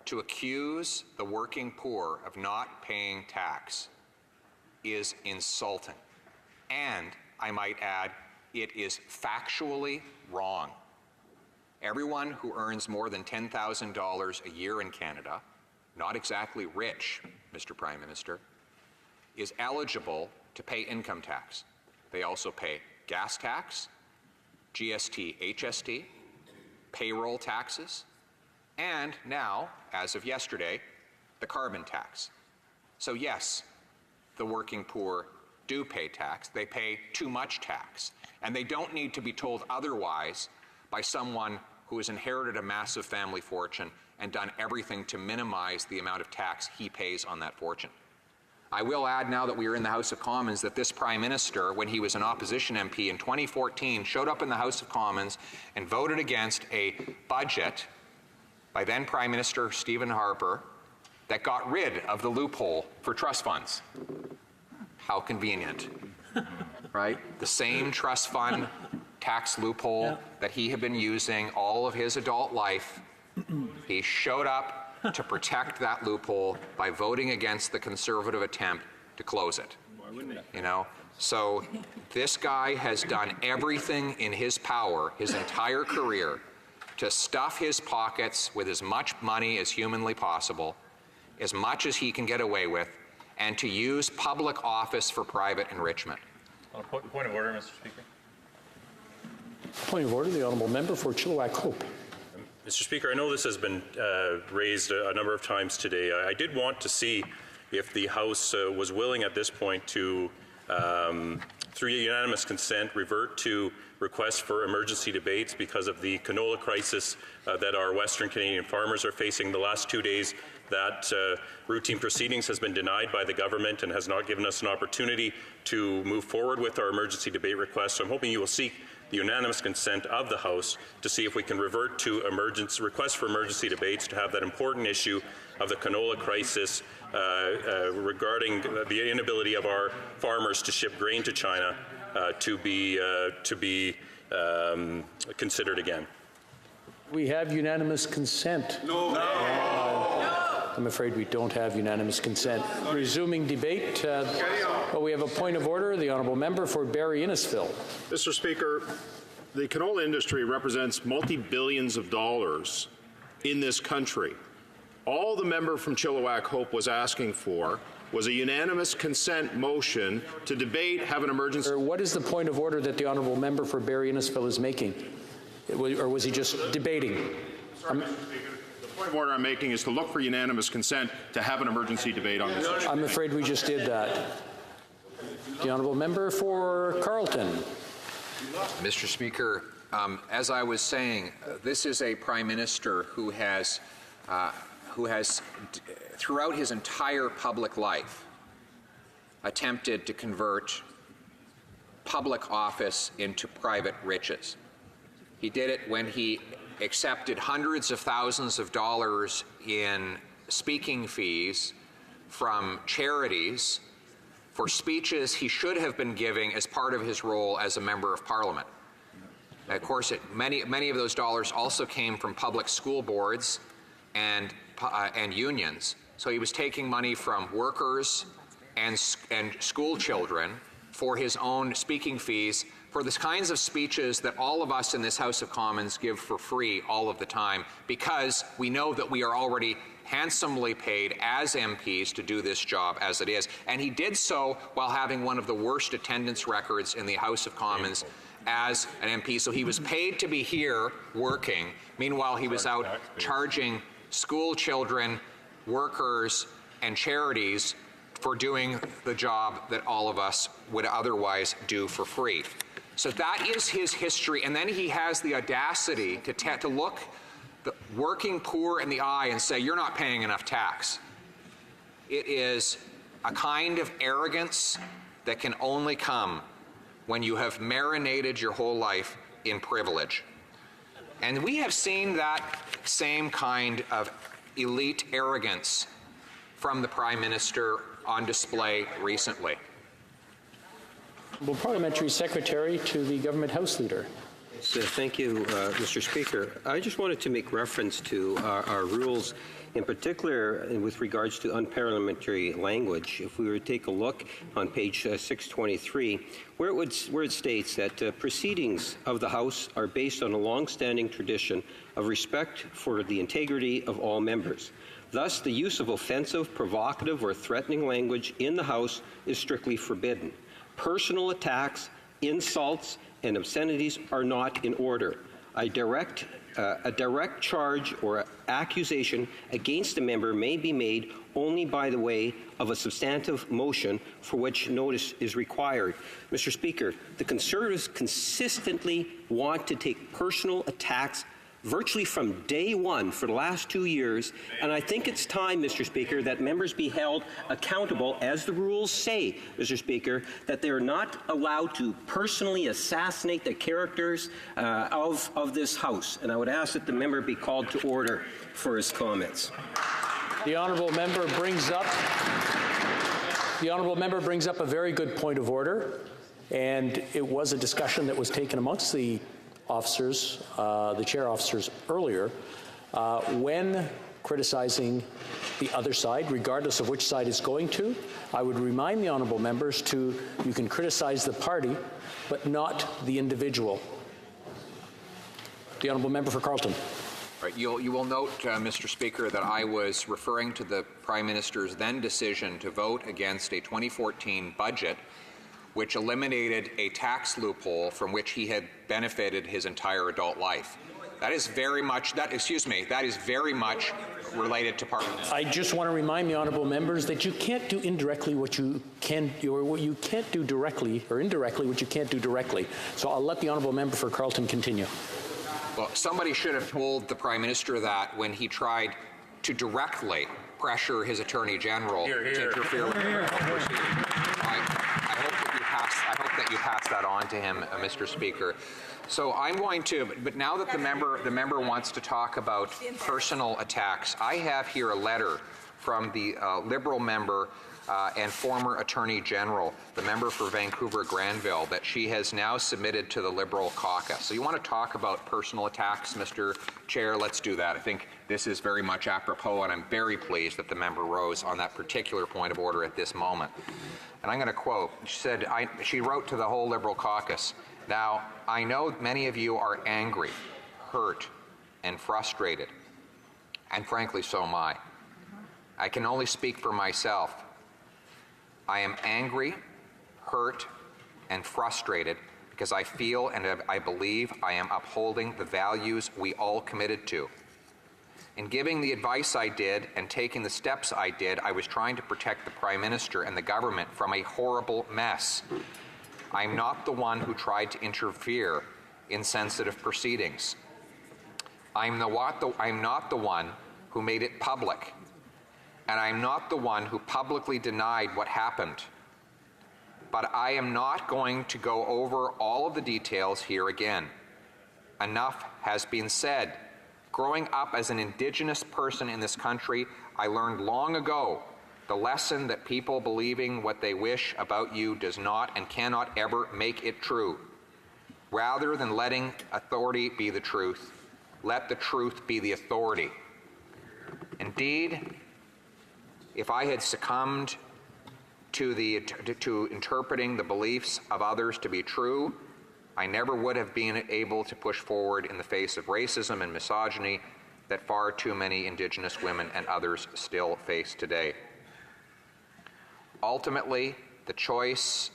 to accuse the working poor of not paying tax is insulting. And, I might add, it is factually wrong. Everyone who earns more than $10,000 a year in Canada, not exactly rich, Mr. Prime Minister, is eligible to pay income tax. They also pay gas tax, GST, HST, payroll taxes, and now, as of yesterday, the carbon tax. So yes, the working poor do pay tax. They pay too much tax. And they don't need to be told otherwise by someone who has inherited a massive family fortune and done everything to minimize the amount of tax he pays on that fortune. I will add, now that we are in the House of Commons, that this Prime Minister, when he was an opposition MP in 2014, showed up in the House of Commons and voted against a budget by then Prime Minister Stephen Harper that got rid of the loophole for trust funds. How convenient, right? The same trust fund tax loophole that he had been using all of his adult life. He showed up to protect that loophole by voting against the Conservative attempt to close it. You know, so this guy has done everything in his power his entire career to stuff his pockets with as much money as humanly possible, as much as he can get away with, and to use public office for private enrichment. Point of order, Mr. Speaker. Point of order, the honourable member for Chilliwack Hope. Mr. Speaker, I know this has been raised a number of times today. I did want to see if the House was willing at this point to, through unanimous consent, revert to requests for emergency debates because of the canola crisis that our Western Canadian farmers are facing. The last 2 days, that routine proceedings has been denied by the government and has not given us an opportunity to move forward with our emergency debate request. So I'm hoping you will seek the unanimous consent of the House to see if we can revert to requests for emergency debates to have that important issue of the canola crisis regarding the inability of our farmers to ship grain to China to be considered again. We have unanimous consent. No. I'm afraid we don't have unanimous consent. Resuming debate. Well, we have a point of order. The honourable member for Barrie Innisfil. Mr. Speaker, the canola industry represents multi-billions of dollars in this country. All the member from Chilliwack Hope was asking for was a unanimous consent motion to debate, have an emergency. What is the point of order that the honourable member for Barrie Innisfil is making? Or was he just debating? Sorry, Mr. Speaker. The point of order I'm making is to look for unanimous consent to have an emergency debate on this issue. I'm afraid we just did that. The honourable member for Carleton. Mr. Speaker, as I was saying, this is a Prime Minister who has throughout his entire public life attempted to convert public office into private riches. He did it when he accepted hundreds of thousands of dollars in speaking fees from charities for speeches he should have been giving as part of his role as a member of Parliament. Of course, many of those dollars also came from public school boards and unions. So he was taking money from workers and school children for his own speaking fees for the kinds of speeches that all of us in this House of Commons give for free all of the time, because we know that we are already handsomely paid as MPs to do this job as it is. And he did so while having one of the worst attendance records in the House of Commons as an MP. So he was paid to be here working. Meanwhile, he was out charging school children, workers, and charities for doing the job that all of us would otherwise do for free. So that is his history. And then he has the audacity to look the working poor in the eye and say, you're not paying enough tax. It is a kind of arrogance that can only come when you have marinated your whole life in privilege. And we have seen that same kind of elite arrogance from the Prime Minister on display recently. Well, Parliamentary Secretary to the Government House Leader. Thank you, Mr. Speaker. I just wanted to make reference to our rules, in particular with regards to unparliamentary language. If we were to take a look on page 623, where it states that proceedings of the House are based on a long-standing tradition of respect for the integrity of all members. Thus, the use of offensive, provocative, or threatening language in the House is strictly forbidden. Personal attacks, insults, and obscenities are not in order. I direct a direct charge or accusation against a member may be made only by the way of a substantive motion for which notice is required. Mr. Speaker, the Conservatives consistently want to take personal attacks virtually from day one for the last 2 years, and I think it's time, Mr. Speaker, that members be held accountable, as the rules say, Mr. Speaker, that they are not allowed to personally assassinate the characters of this House. And I would ask that the member be called to order for his comments. The honourable member brings up a very good point of order, and it was a discussion that was taken amongst the officers, the chair officers earlier, when criticizing the other side, regardless of which side it's going to. I would remind the honourable members you can criticize the party, but not the individual. The honourable member for Carleton. Right, you will note, Mr. Speaker, that I was referring to the Prime Minister's then decision to vote against a 2014 budget which eliminated a tax loophole from which he had benefited his entire adult life. That is very much related to Parliament. I just want to remind the honourable members that you can't do indirectly what you can, or what you can't do directly, or indirectly what you can't do directly. So I'll let the honourable member for Carleton continue. Well, somebody should have told the Prime Minister that when he tried to directly pressure his Attorney General to interfere with the proceeding. I hope that you pass that on to him, Mr. Speaker. So I'm going to, but now that the member wants to talk about personal attacks, I have here a letter from the Liberal member and former Attorney General, the member for Vancouver Granville, that she has now submitted to the Liberal caucus. So you want to talk about personal attacks, Mr. Chair? Let's do that. I think this is very much apropos, and I'm very pleased that the member rose on that particular point of order at this moment. And I'm going to quote. She said, she wrote to the whole Liberal caucus, "Now, I know many of you are angry, hurt, and frustrated, and frankly, so am I. I can only speak for myself. I am angry, hurt, and frustrated because I feel and I believe I am upholding the values we all committed to. In giving the advice I did and taking the steps I did, I was trying to protect the Prime Minister and the government from a horrible mess. I'm not the one who tried to interfere in sensitive proceedings. I'm not the one who made it public. And I'm not the one who publicly denied what happened. But I am not going to go over all of the details here again. Enough has been said. Growing up as an Indigenous person in this country, I learned long ago the lesson that people believing what they wish about you does not and cannot ever make it true. Rather than letting authority be the truth, let the truth be the authority. Indeed, if I had succumbed to interpreting the beliefs of others to be true, I never would have been able to push forward in the face of racism and misogyny that far too many Indigenous women and others still face today. Ultimately, the choice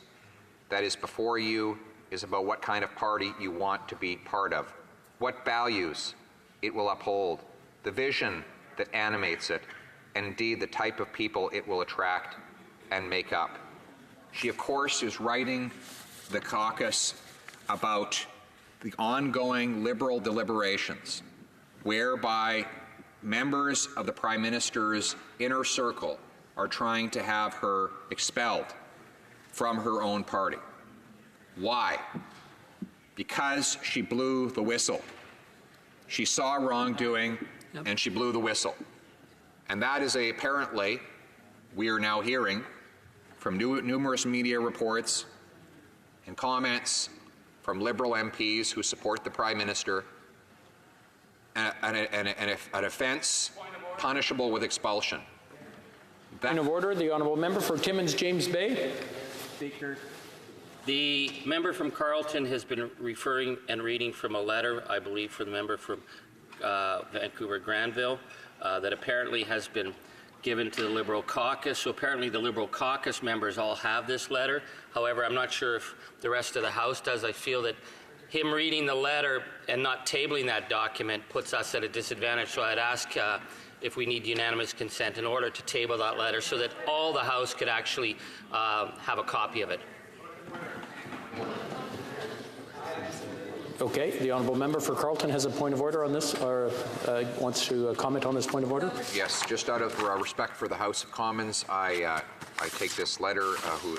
that is before you is about what kind of party you want to be part of, what values it will uphold, the vision that animates it, and indeed the type of people it will attract and make up. She, of course, is writing the caucus about the ongoing Liberal deliberations, whereby members of the Prime Minister's inner circle are trying to have her expelled from her own party. Why? Because she blew the whistle. She saw wrongdoing, and she blew the whistle. And that is apparently, we are now hearing from numerous media reports and comments from Liberal MPs who support the Prime Minister, an offence punishable with expulsion. Point of order, the honourable member for Timmins James Bay. Speaker, the member from Carleton has been referring and reading from a letter, I believe, from the member from Vancouver Granville, that apparently has been given to the Liberal caucus. So apparently the Liberal caucus members all have this letter. However, I'm not sure if the rest of the House does. I feel that him reading the letter and not tabling that document puts us at a disadvantage. So I'd ask if we need unanimous consent in order to table that letter so that all the House could actually have a copy of it. Okay, the honourable member for Carleton has a point of order on this, or wants to comment on this point of order? Yes, just out of respect for the House of Commons, I take this letter,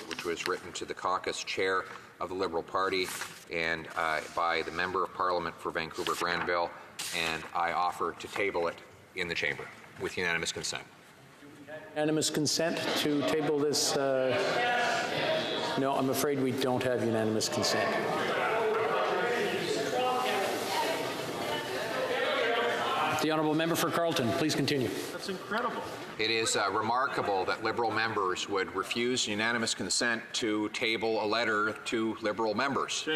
which was written to the caucus chair of the Liberal Party and by the Member of Parliament for Vancouver Granville, and I offer to table it in the chamber with unanimous consent. Unanimous consent to table this? No, I'm afraid we don't have unanimous consent. The honourable member for Carleton, please continue. That's incredible. It is remarkable that Liberal members would refuse unanimous consent to table a letter to Liberal members.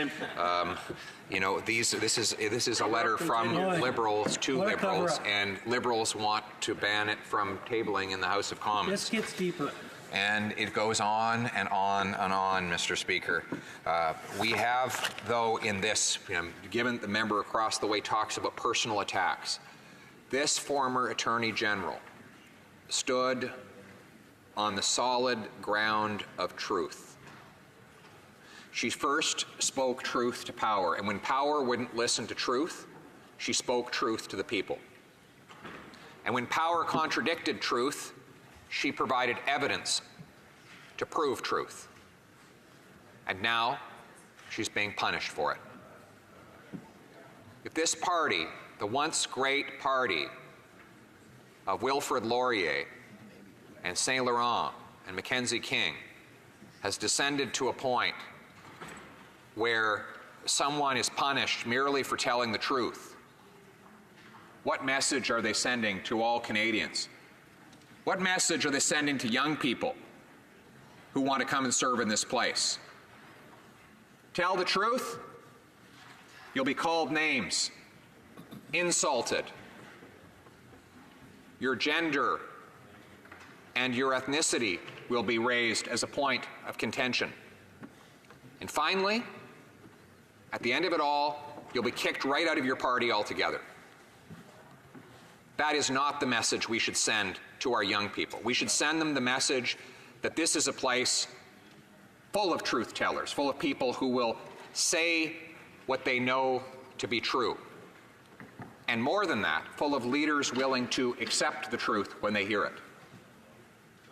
You know, this is a letter from Liberals to Liberals, and Liberals want to ban it from tabling in the House of Commons. This gets deeper. And it goes on and on and on, Mr. Speaker. We have, though, in this, given the member across the way talks about personal attacks, this former Attorney General stood on the solid ground of truth. She first spoke truth to power, and when power wouldn't listen to truth, she spoke truth to the people. And when power contradicted truth, she provided evidence to prove truth. And now she's being punished for it. If this party, the once great party of Wilfrid Laurier and Saint Laurent and Mackenzie King, has descended to a point where someone is punished merely for telling the truth, what message are they sending to all Canadians? What message are they sending to young people who want to come and serve in this place? Tell the truth, you'll be called names, insulted. Your gender and your ethnicity will be raised as a point of contention. And finally, at the end of it all, you'll be kicked right out of your party altogether. That is not the message we should send to our young people. We should send them the message that this is a place full of truth tellers, full of people who will say what they know to be true. And more than that, full of leaders willing to accept the truth when they hear it.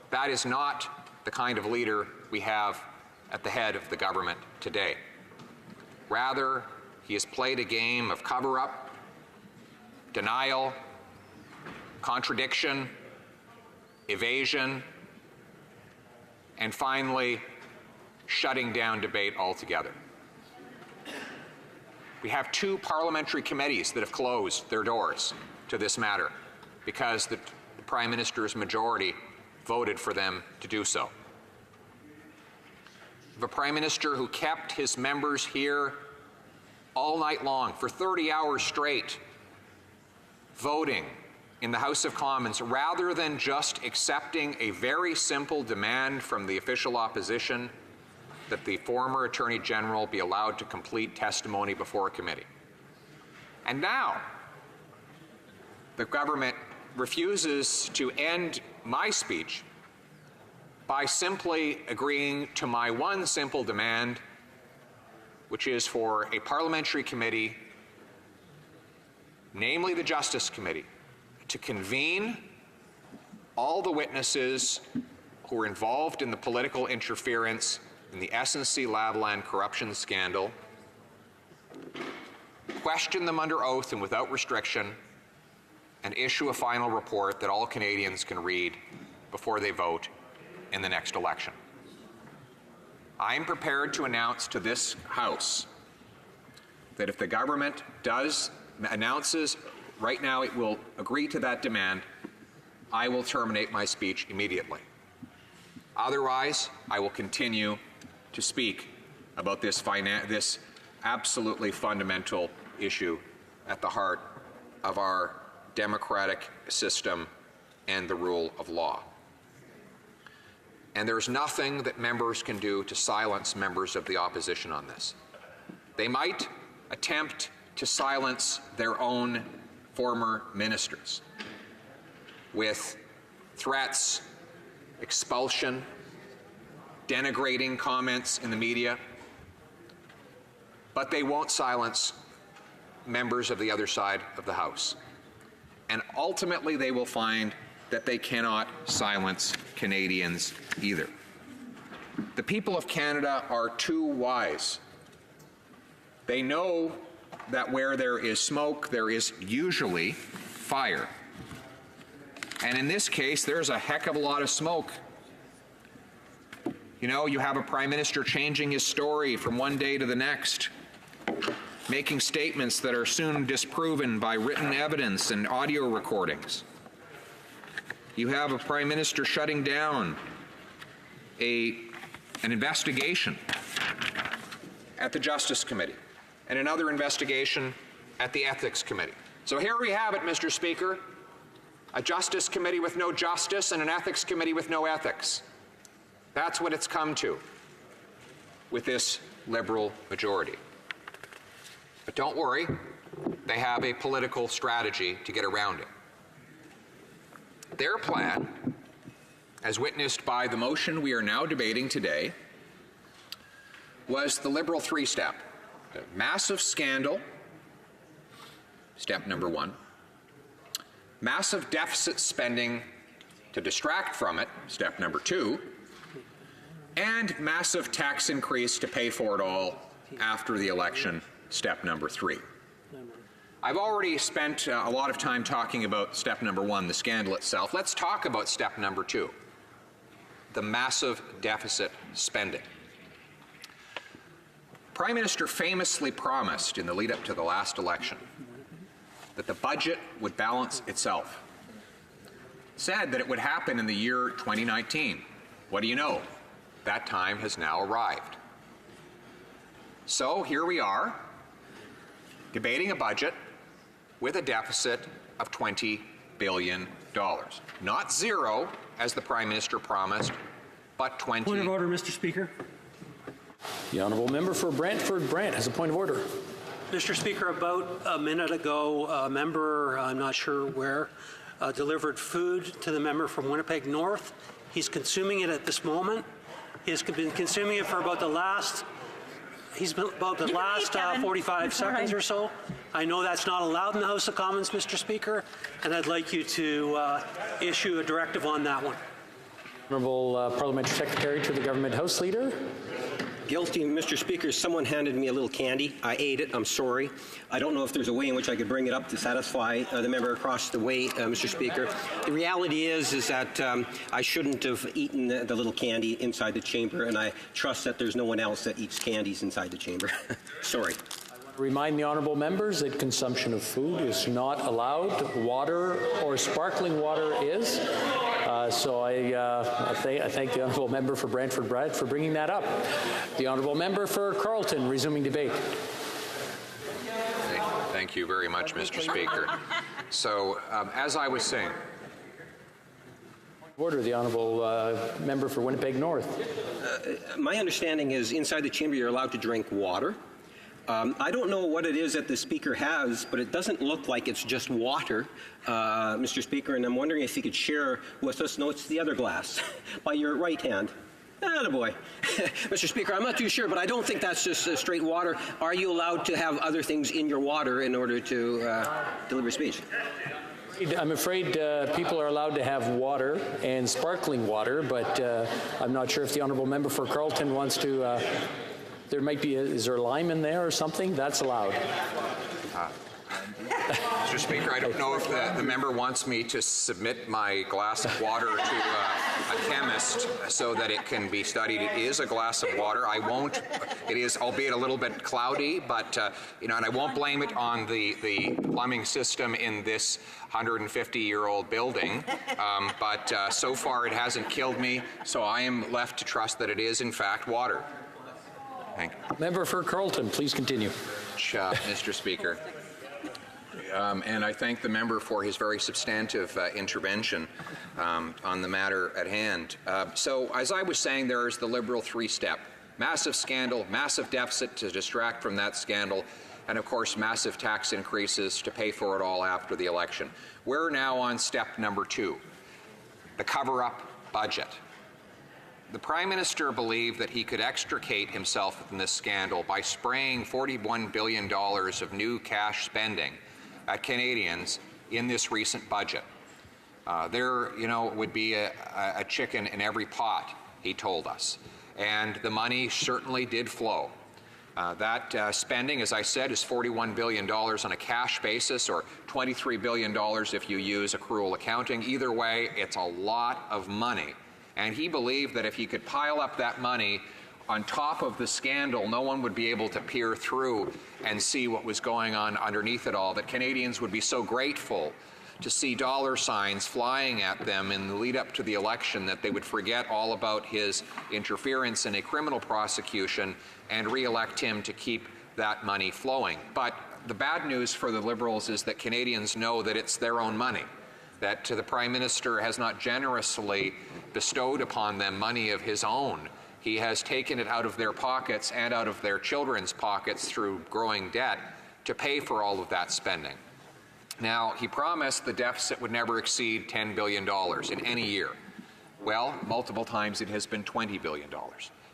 That is not the kind of leader we have at the head of the government today. Rather, he has played a game of cover-up, denial, contradiction, evasion, and finally, shutting down debate altogether. We have 2 parliamentary committees that have closed their doors to this matter because the Prime Minister's majority voted for them to do so. We have a Prime Minister who kept his members here all night long for 30 hours straight, voting in the House of Commons rather than just accepting a very simple demand from the official opposition that the former Attorney General be allowed to complete testimony before a committee. And now, the government refuses to end my speech by simply agreeing to my one simple demand, which is for a parliamentary committee, namely the Justice Committee, to convene all the witnesses who were involved in the political interference in the SNC-Lavalin corruption scandal, question them under oath and without restriction, and issue a final report that all Canadians can read before they vote in the next election. I am prepared to announce to this House that if the government announces right now it will agree to that demand, I will terminate my speech immediately. Otherwise, I will continue to speak about this absolutely fundamental issue at the heart of our democratic system and the rule of law. And there's nothing that members can do to silence members of the opposition on this. They might attempt to silence their own former ministers with threats, expulsion, denigrating comments in the media, but they won't silence members of the other side of the House. And ultimately, they will find that they cannot silence Canadians either. The people of Canada are too wise. They know that where there is smoke, there is usually fire. And in this case, there's a heck of a lot of smoke. You know, you have a prime minister changing his story from one day to the next, making statements that are soon disproven by written evidence and audio recordings. You have a prime minister shutting down an investigation at the Justice Committee and another investigation at the Ethics Committee. So here we have it, Mr. Speaker, a Justice Committee with no justice and an Ethics Committee with no ethics. That's what it's come to with this Liberal majority. But don't worry, they have a political strategy to get around it. Their plan, as witnessed by the motion we are now debating today, was the Liberal three-step. Massive scandal, step number one. Massive deficit spending to distract from it, step number two. And massive tax increase to pay for it all after the election, step number three. I've already spent a lot of time talking about step number one, the scandal itself. Let's talk about step number two, the massive deficit spending. Prime Minister famously promised in the lead up to the last election that the budget would balance itself. Said that it would happen in the year 2019. What do you know? That time has now arrived. So here we are, debating a budget with a deficit of $20 billion. Not zero, as the Prime Minister promised, but 20. Point of order, Mr. Speaker. The honourable member for Brantford Brant has a point of order. Mr. Speaker, about a minute ago, a member, I'm not sure where, delivered food to the member from Winnipeg North. He's consuming it at this moment. He's been consuming it for about the last 45 seconds or so. I know that's not allowed in the House of Commons, Mr. Speaker, and I'd like you to issue a directive on that one. Honourable Parliamentary Secretary to the Government House Leader. Guilty, Mr. Speaker. Someone handed me a little candy. I ate it. I'm sorry. I don't know if there's a way in which I could bring it up to satisfy the member across the way, Mr. Speaker. The reality is that I shouldn't have eaten the little candy inside the chamber, and I trust that there's no one else that eats candies inside the chamber. Sorry. Remind the honourable members that consumption of food is not allowed. Water or sparkling water is. So I thank the honourable member for Brantford Brant for bringing that up. The honourable member for Carleton, resuming debate. Thank you very much, Mr. Speaker. So, as I was saying, order, the honourable member for Winnipeg North. My understanding is inside the chamber you're allowed to drink water. I don't know what it is that the Speaker has, but it doesn't look like it's just water, Mr. Speaker, and I'm wondering if you could share with us, no, it's the other glass, by your right hand. Attaboy. Mr. Speaker, I'm not too sure, but I don't think that's just straight water. Are you allowed to have other things in your water in order to deliver speech? I'm afraid people are allowed to have water and sparkling water, but I'm not sure if the honourable member for Carleton wants to... there might be, is there lime in there or something? That's allowed. Mr. Speaker, I don't know if the member wants me to submit my glass of water to a chemist so that it can be studied. It is a glass of water. I won't. It is, albeit a little bit cloudy, but and I won't blame it on the plumbing system in this 150-year-old building. But so far it hasn't killed me, so I am left to trust that it is in fact water. Thank you. Member for Carleton, please continue. Mr. Speaker. And I thank the member for his very substantive intervention on the matter at hand. So, as I was saying, there is the Liberal three-step. Massive scandal, massive deficit to distract from that scandal, and of course massive tax increases to pay for it all after the election. We're now on step number 2, the cover-up budget. The Prime Minister believed that he could extricate himself from this scandal by spraying $41 billion of new cash spending at Canadians in this recent budget. There, would be a chicken in every pot, he told us. And the money certainly did flow. That spending, as I said, is $41 billion on a cash basis, or $23 billion if you use accrual accounting. Either way, it's a lot of money. And he believed that if he could pile up that money on top of the scandal, no one would be able to peer through and see what was going on underneath it all, that Canadians would be so grateful to see dollar signs flying at them in the lead up to the election that they would forget all about his interference in a criminal prosecution and re-elect him to keep that money flowing. But the bad news for the Liberals is that Canadians know that it's their own money, that the Prime Minister has not generously bestowed upon them money of his own. He has taken it out of their pockets and out of their children's pockets through growing debt to pay for all of that spending. Now, he promised the deficit would never exceed $10 billion in any year. Well, multiple times it has been $20 billion.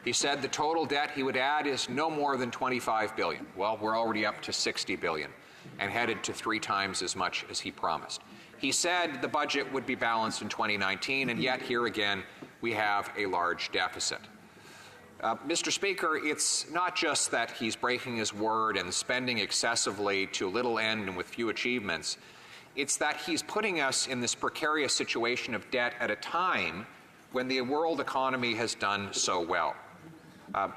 He said the total debt he would add is no more than $25 billion. Well, we're already up to $60 billion and headed to 3 times as much as he promised. He said the budget would be balanced in 2019, and yet here again we have a large deficit. Mr. Speaker, it's not just that he's breaking his word and spending excessively to little end and with few achievements. It's that he's putting us in this precarious situation of debt at a time when the world economy has done so well.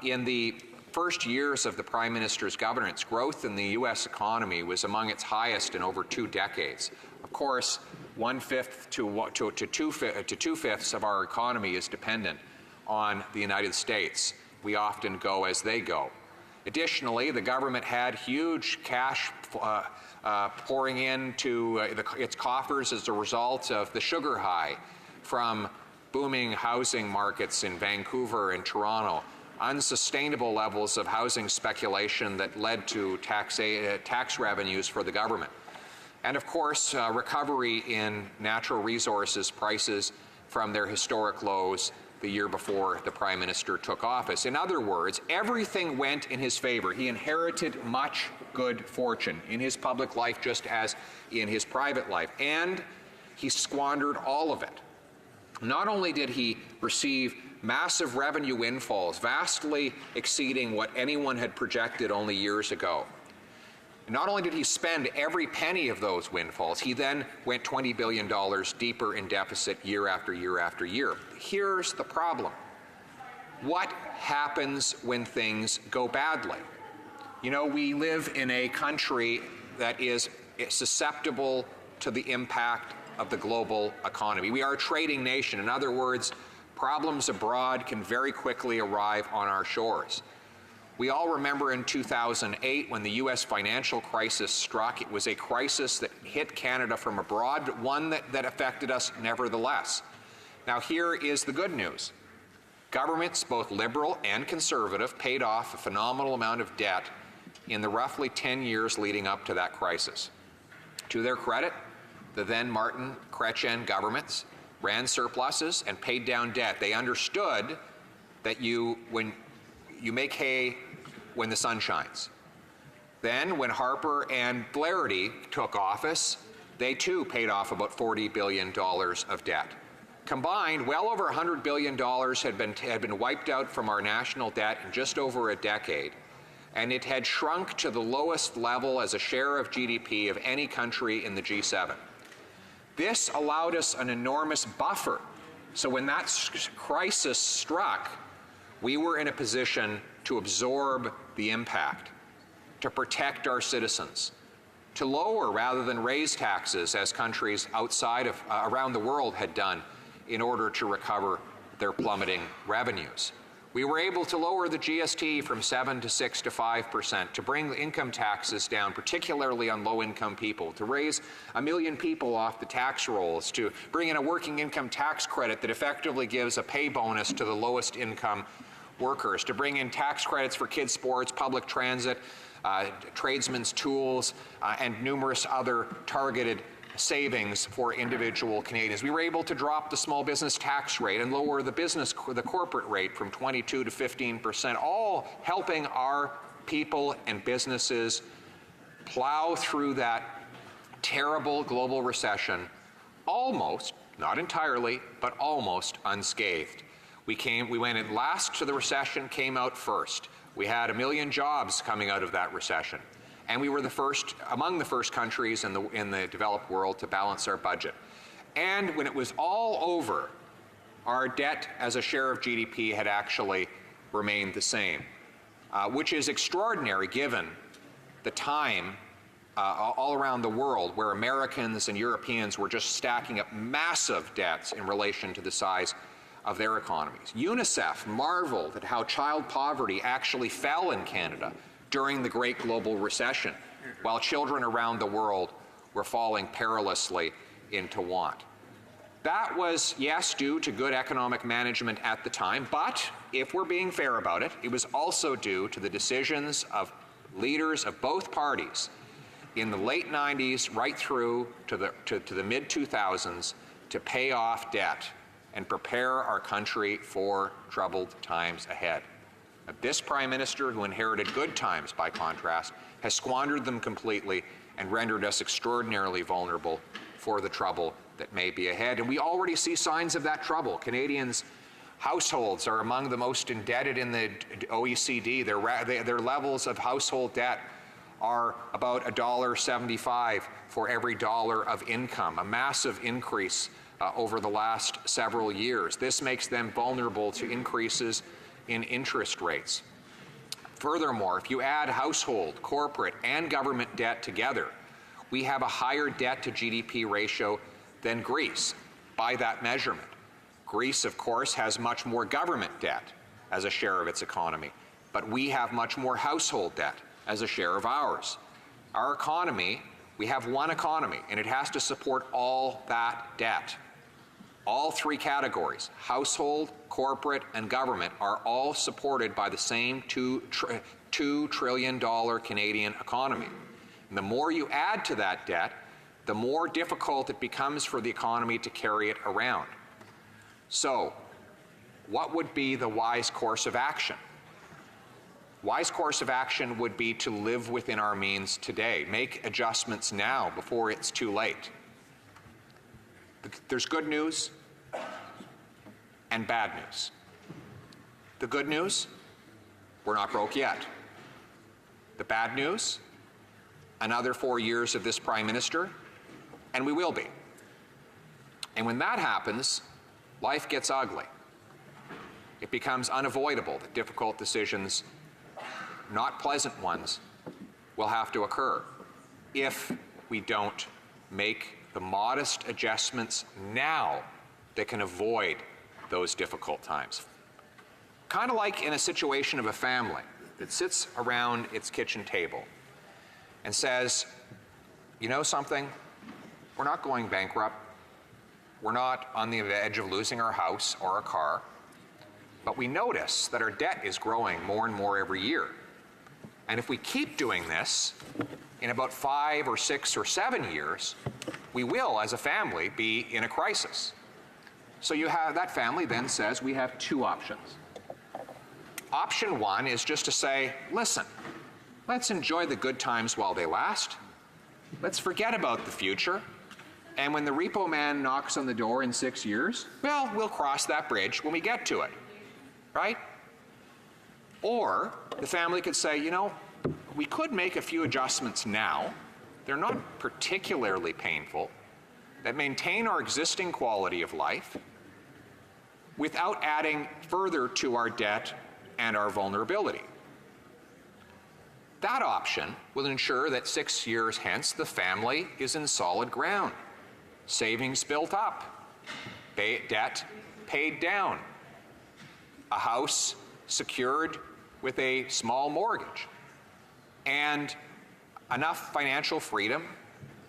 In the first years of the Prime Minister's governance, growth in the U.S. economy was among its highest in over 2 decades. Of course, 1/5 to 2/5 of our economy is dependent on the United States. We often go as they go. Additionally, the government had huge cash pouring into its coffers as a result of the sugar high from booming housing markets in Vancouver and Toronto, unsustainable levels of housing speculation that led to tax revenues for the government. And of course, recovery in natural resources prices from their historic lows the year before the Prime Minister took office. In other words, everything went in his favor. He inherited much good fortune in his public life just as in his private life, and he squandered all of it. Not only did he receive massive revenue windfalls, vastly exceeding what anyone had projected only years ago, not only did he spend every penny of those windfalls, he then went $20 billion deeper in deficit year after year after year. Here's the problem. What happens when things go badly? You know, we live in a country that is susceptible to the impact of the global economy. We are a trading nation. In other words, problems abroad can very quickly arrive on our shores. We all remember in 2008 when the U.S. financial crisis struck. It was a crisis that hit Canada from abroad, but one that affected us nevertheless. Now here is the good news. Governments, both Liberal and Conservative, paid off a phenomenal amount of debt in the roughly 10 years leading up to that crisis. To their credit, the then Martin Chrétien governments ran surpluses and paid down debt. They understood that when you make hay when the sun shines. Then, when Harper and Flaherty took office, they too paid off about $40 billion of debt. Combined, well over $100 billion had been wiped out from our national debt in just over a decade, and it had shrunk to the lowest level as a share of GDP of any country in the G7. This allowed us an enormous buffer. So when that crisis struck, we were in a position to absorb the impact, to protect our citizens, to lower rather than raise taxes as countries outside of around the world had done in order to recover their plummeting revenues. We were able to lower the GST from 7 to 6 to 5%, to bring income taxes down, particularly on low-income people, to raise 1 million people off the tax rolls, to bring in a working income tax credit that effectively gives a pay bonus to the lowest income workers, to bring in tax credits for kids' sports, public transit, tradesmen's tools, and numerous other targeted savings for individual Canadians. We were able to drop the small business tax rate and lower the corporate rate from 22 to 15%, all helping our people and businesses plow through that terrible global recession almost, not entirely, but almost unscathed. We went in last to the recession, came out first. We had 1 million jobs coming out of that recession. And we were among the first countries in the developed world to balance our budget. And when it was all over, our debt as a share of GDP had actually remained the same, which is extraordinary given the time all around the world where Americans and Europeans were just stacking up massive debts in relation to the size of their economies. UNICEF marveled at how child poverty actually fell in Canada during the Great Global Recession, while children around the world were falling perilously into want. That was, yes, due to good economic management at the time, but if we're being fair about it, it was also due to the decisions of leaders of both parties in the late 90s right through to the mid-2000s to pay off debt and prepare our country for troubled times ahead. This Prime Minister, who inherited good times by contrast, has squandered them completely and rendered us extraordinarily vulnerable for the trouble that may be ahead. And we already see signs of that trouble. Canadians' households are among the most indebted in the OECD. Their levels of household debt are about $1.75 for every dollar of income, a massive increase over the last several years. This makes them vulnerable to increases in interest rates. Furthermore, if you add household, corporate, and government debt together, we have a higher debt to GDP ratio than Greece by that measurement. Greece, of course, has much more government debt as a share of its economy, but we have much more household debt as a share of ours. Our economy, we have one economy, and it has to support all that debt. All three categories, household, corporate, and government, are all supported by the same $2 trillion Canadian economy. And the more you add to that debt, the more difficult it becomes for the economy to carry it around. So, what would be the wise course of action? Wise course of action would be to live within our means today, make adjustments now before it's too late. There's good news and bad news. The good news, we're not broke yet. The bad news, another 4 years of this Prime Minister, and we will be. And when that happens, life gets ugly. It becomes unavoidable that difficult decisions, not pleasant ones, will have to occur if we don't make the modest adjustments now that can avoid those difficult times. Kind of like in a situation of a family that sits around its kitchen table and says, you know something, we're not going bankrupt, we're not on the edge of losing our house or our car, but we notice that our debt is growing more and more every year. And if we keep doing this, in about 5 or 6 or 7 years, we will, as a family, be in a crisis. So you have, that family then says, we have two options. Option one is just to say, listen, let's enjoy the good times while they last. Let's forget about the future. And when the repo man knocks on the door in 6 years, well, we'll cross that bridge when we get to it, right? Or the family could say, you know, we could make a few adjustments now. They're not particularly painful, that maintain our existing quality of life without adding further to our debt and our vulnerability. That option will ensure that 6 years hence the family is in solid ground, savings built up, debt paid down, a house secured with a small mortgage, and enough financial freedom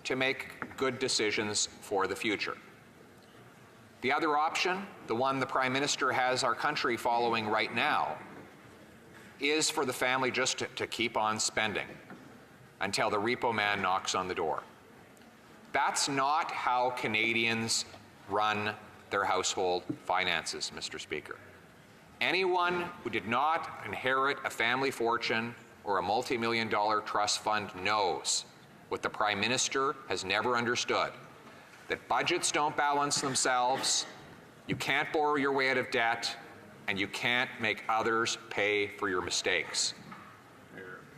to make good decisions for the future. The other option, the one the Prime Minister has our country following right now, is for the family just to keep on spending until the repo man knocks on the door. That's not how Canadians run their household finances, Mr. Speaker. Anyone who did not inherit a family fortune or a multi-million-dollar trust fund knows what the Prime Minister has never understood, that budgets don't balance themselves, you can't borrow your way out of debt, and you can't make others pay for your mistakes.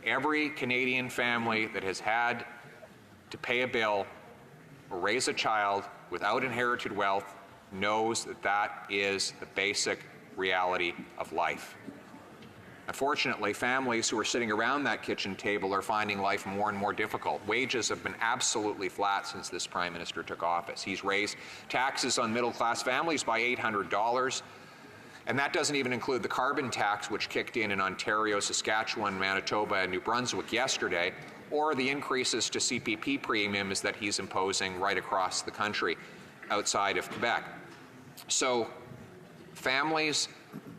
Every Canadian family that has had to pay a bill or raise a child without inherited wealth knows that that is the basic reality of life. Unfortunately, families who are sitting around that kitchen table are finding life more and more difficult. Wages have been absolutely flat since this Prime Minister took office. He's raised taxes on middle-class families by $800, and that doesn't even include the carbon tax, which kicked in Ontario, Saskatchewan, Manitoba, and New Brunswick yesterday, or the increases to CPP premiums that he's imposing right across the country outside of Quebec. So families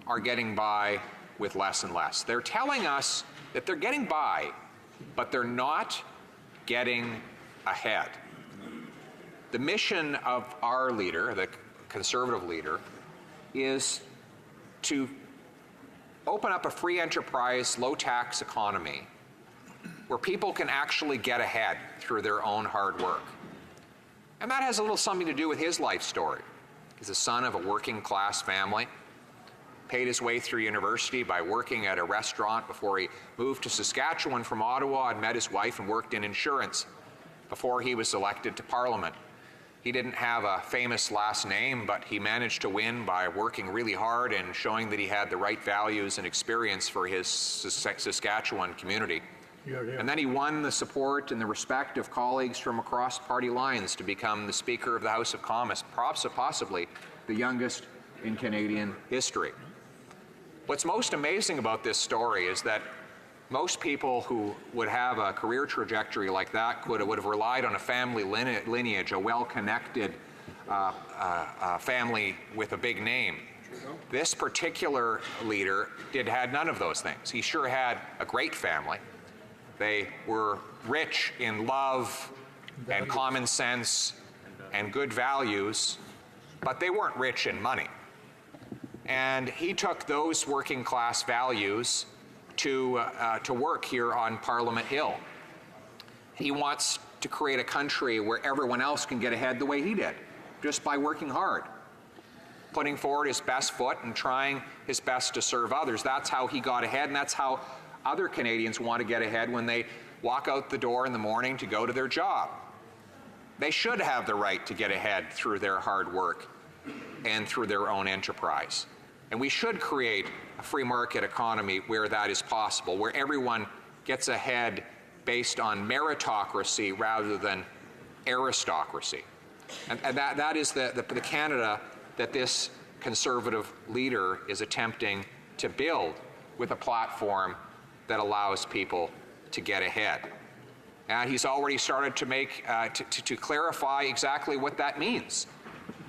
are getting by with less and less. They're telling us that they're getting by, but they're not getting ahead. The mission of our leader, the Conservative leader, is to open up a free enterprise, low-tax economy where people can actually get ahead through their own hard work. And that has a little something to do with his life story. He's the son of a working-class family, paid his way through university by working at a restaurant before he moved to Saskatchewan from Ottawa and met his wife and worked in insurance before he was elected to Parliament. He didn't have a famous last name, but he managed to win by working really hard and showing that he had the right values and experience for his Saskatchewan community. And then he won the support and the respect of colleagues from across party lines to become the Speaker of the House of Commons, possibly the youngest in Canadian history. What's most amazing about this story is that most people who would have a career trajectory like that would have relied on a family lineage, a well-connected family with a big name. This particular leader had none of those things. He sure had a great family. They were rich in love and common sense and good values, but they weren't rich in money. And he took those working class values to work here on Parliament Hill. He wants to create a country where everyone else can get ahead the way he did, just by working hard, putting forward his best foot and trying his best to serve others. That's how he got ahead, and that's how other Canadians want to get ahead when they walk out the door in the morning to go to their job. They should have the right to get ahead through their hard work and through their own enterprise. And we should create a free market economy where that is possible, where everyone gets ahead based on meritocracy rather than aristocracy. And that is the Canada that this Conservative leader is attempting to build with a platform that allows people to get ahead. And he's already started to make to clarify exactly what that means.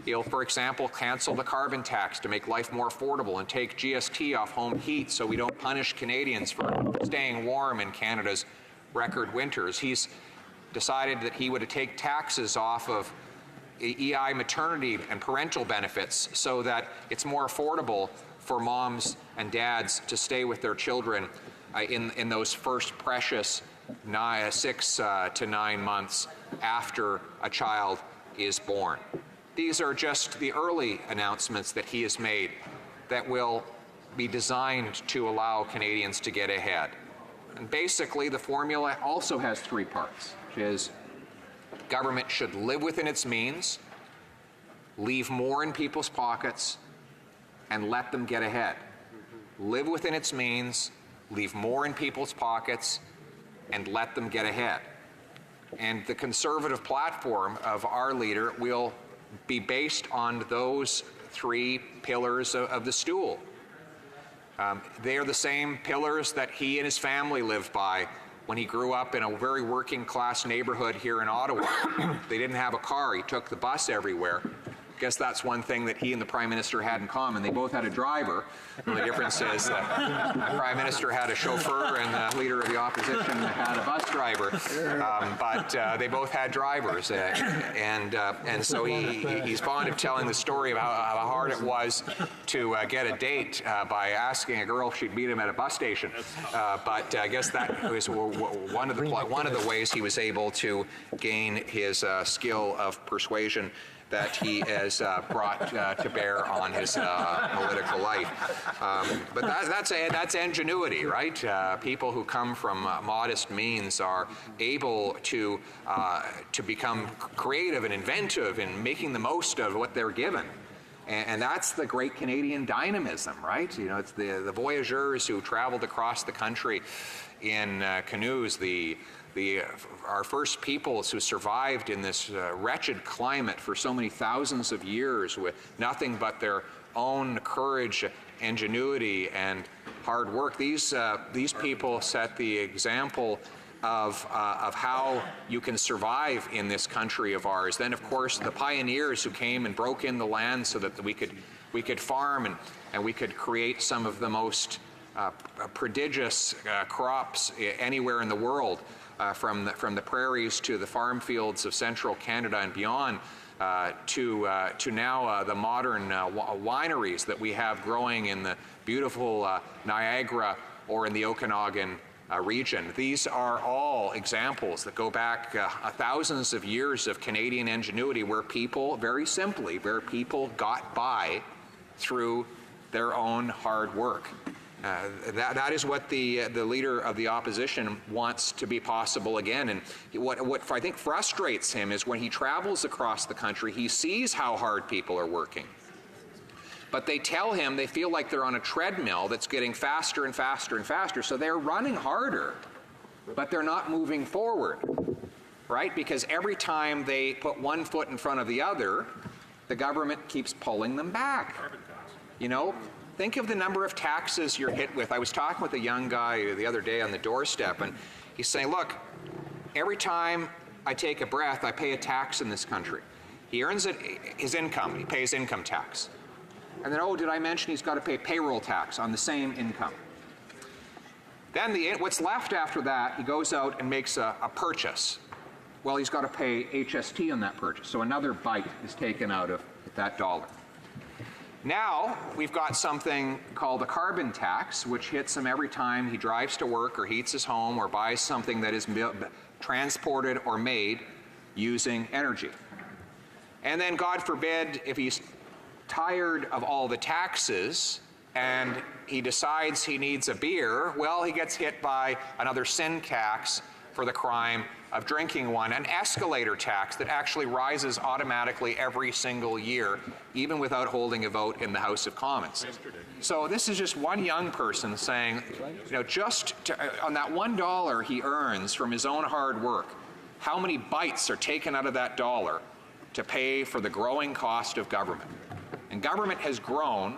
He'll, for example, cancel the carbon tax to make life more affordable and take GST off home heat so we don't punish Canadians for staying warm in Canada's record winters. He's decided that he would take taxes off of EI maternity and parental benefits so that it's more affordable for moms and dads to stay with their children in those first precious 6 to 9 months after a child is born. These are just the early announcements that he has made that will be designed to allow Canadians to get ahead. And basically, the formula also has 3 parts, which is government should live within its means, leave more in people's pockets, and let them get ahead. Live within its means, leave more in people's pockets, and let them get ahead. And the Conservative platform of our leader will be based on those 3 pillars of the stool. They are the same pillars that he and his family lived by when he grew up in a very working class neighborhood here in Ottawa. They didn't have a car. He took the bus everywhere. guess that's one thing that he and the Prime Minister had in common. They both had a driver. The only difference is the Prime Minister had a chauffeur and the Leader of the Opposition had a bus driver. But they both had drivers. And so he's fond of telling the story of how hard it was to get a date by asking a girl if she'd meet him at a bus station. But I guess that was one of the ways he was able to gain his skill of persuasion that he has brought to bear on his political life. But that's ingenuity, right? People who come from modest means are able to become creative and inventive in making the most of what they're given. And that's the great Canadian dynamism, right? You know, it's the voyageurs who traveled across the country in canoes, our first peoples who survived in this wretched climate for so many thousands of years with nothing but their own courage, ingenuity, and hard work. These people set the example of how you can survive in this country of ours. Then, of course, the pioneers who came and broke in the land so that we could farm and we could create some of the most prodigious crops anywhere in the world, from the prairies to the farm fields of central Canada and beyond, to now the modern wineries that we have growing in the beautiful Niagara or in the Okanagan region. These are all examples that go back thousands of years of Canadian ingenuity where people, very simply, got by through their own hard work. That is what the Leader of the Opposition wants to be possible again. And what I think frustrates him is when he travels across the country, he sees how hard people are working. But they tell him they feel like they're on a treadmill that's getting faster and faster and faster. So they're running harder, but they're not moving forward, right? Because every time they put one foot in front of the other, the government keeps pulling them back. You know? Think of the number of taxes you're hit with. I was talking with a young guy the other day on the doorstep, and he's saying, look, every time I take a breath, I pay a tax in this country. He earns his income. He pays income tax. And then, oh, did I mention he's got to pay payroll tax on the same income? Then what's left after that, he goes out and makes a purchase. Well, he's got to pay HST on that purchase. So another bite is taken out of that dollar. Now, we've got something called a carbon tax, which hits him every time he drives to work or heats his home or buys something that is transported or made using energy. And then, God forbid, if he's tired of all the taxes and he decides he needs a beer, well, he gets hit by another sin tax for the crime of drinking one, an escalator tax that actually rises automatically every single year, even without holding a vote in the House of Commons. So this is just one young person saying, you know, on that $1 he earns from his own hard work, how many bites are taken out of that dollar to pay for the growing cost of government? And government has grown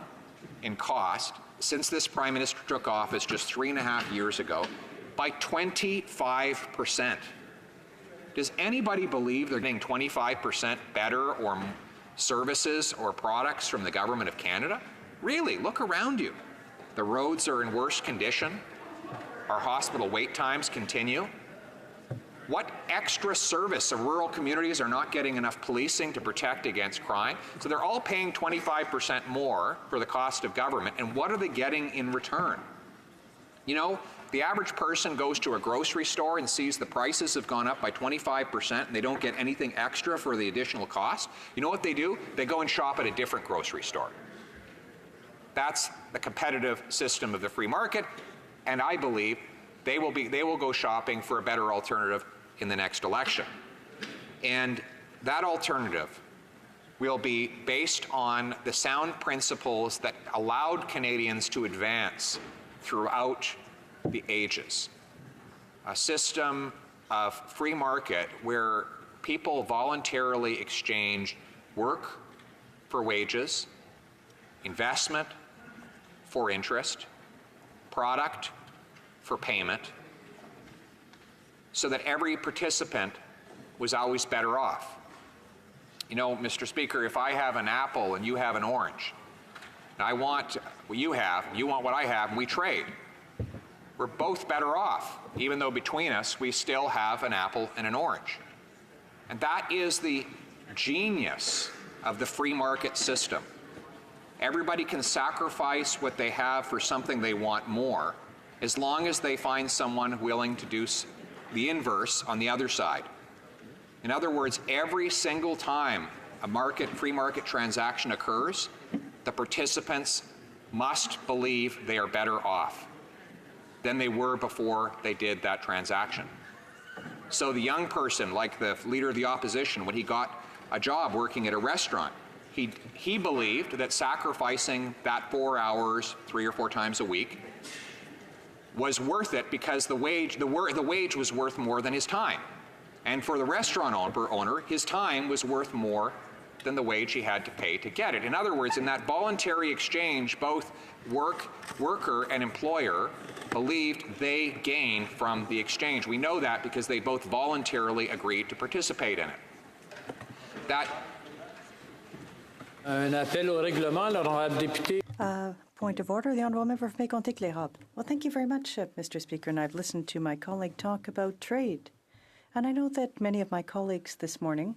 in cost since this Prime Minister took office just 3.5 years ago by 25%. Does anybody believe they're getting 25% better or services or products from the Government of Canada? Really, look around you. The roads are in worse condition. Our hospital wait times continue. What extra service of rural communities are not getting enough policing to protect against crime? So they're all paying 25% more for the cost of government, and what are they getting in return? You know, the average person goes to a grocery store and sees the prices have gone up by 25% and they don't get anything extra for the additional cost. You know what they do? They go and shop at a different grocery store. That's the competitive system of the free market, and I believe they will go shopping for a better alternative in the next election. And that alternative will be based on the sound principles that allowed Canadians to advance throughout the ages. A system of free market where people voluntarily exchange work for wages, investment for interest, product for payment, so that every participant was always better off. You know, Mr. Speaker, if I have an apple and you have an orange, and I want what you have, you want what I have, and we trade, we're both better off, even though between us we still have an apple and an orange. And that is the genius of the free market system. Everybody can sacrifice what they have for something they want more, as long as they find someone willing to do the inverse on the other side. In other words, every single time a free market transaction occurs, the participants must believe they are better off than they were before they did that transaction. So the young person, like the Leader of the Opposition, when he got a job working at a restaurant, he believed that sacrificing that 4 hours 3 or 4 times a week was worth it because the wage was worth more than his time. And for the restaurant owner, his time was worth more than the wage he had to pay to get it. In other words, in that voluntary exchange, both worker and employer believed they gained from the exchange. We know that because they both voluntarily agreed to participate in it. Un appel au règlement, l'honorable député. Point of order, the honourable member for Mécontic-les-Robes. Well, thank you very much, Mr. Speaker, and I've listened to my colleague talk about trade. And I know that many of my colleagues this morning,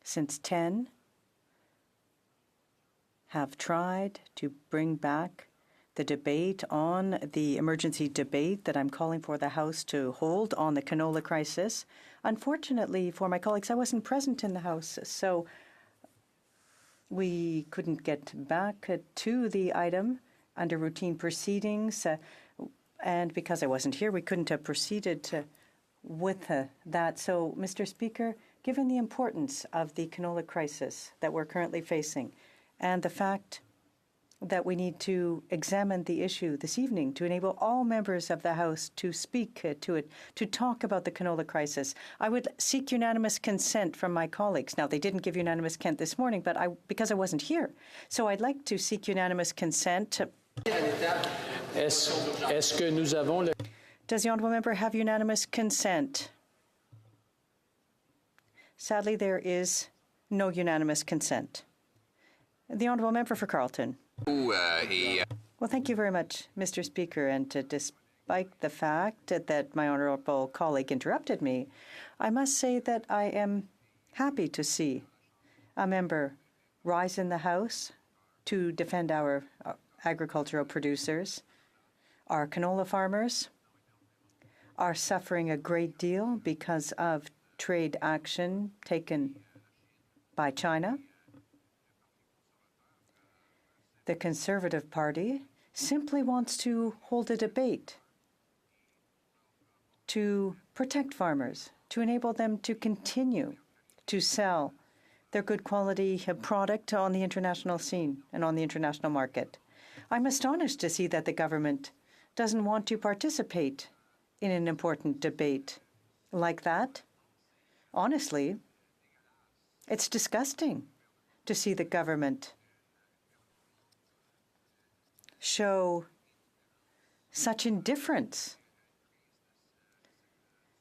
since 10, have tried to bring back the debate on the emergency debate that I'm calling for the House to hold on the canola crisis. Unfortunately for my colleagues, I wasn't present in the House, so we couldn't get back to the item under routine proceedings, and because I wasn't here, we couldn't have proceeded with that. So, Mr. Speaker, given the importance of the canola crisis that we're currently facing and the fact that we need to examine the issue this evening to enable all members of the House to speak to it, to talk about the canola crisis, I would seek unanimous consent from my colleagues. Now, they didn't give unanimous consent this morning, but because I wasn't here. So I'd like to seek unanimous consent. Est-ce que nous avons le... Does the honourable member have unanimous consent? Sadly, there is no unanimous consent. The honourable member for Carleton. Well, thank you very much, Mr. Speaker. And despite the fact that my honourable colleague interrupted me, I must say that I am happy to see a member rise in the House to defend our agricultural producers. Our canola farmers are suffering a great deal because of trade action taken by China. The Conservative Party simply wants to hold a debate to protect farmers, to enable them to continue to sell their good quality product on the international scene and on the international market. I'm astonished to see that the government doesn't want to participate in an important debate like that. Honestly, it's disgusting to see the government show such indifference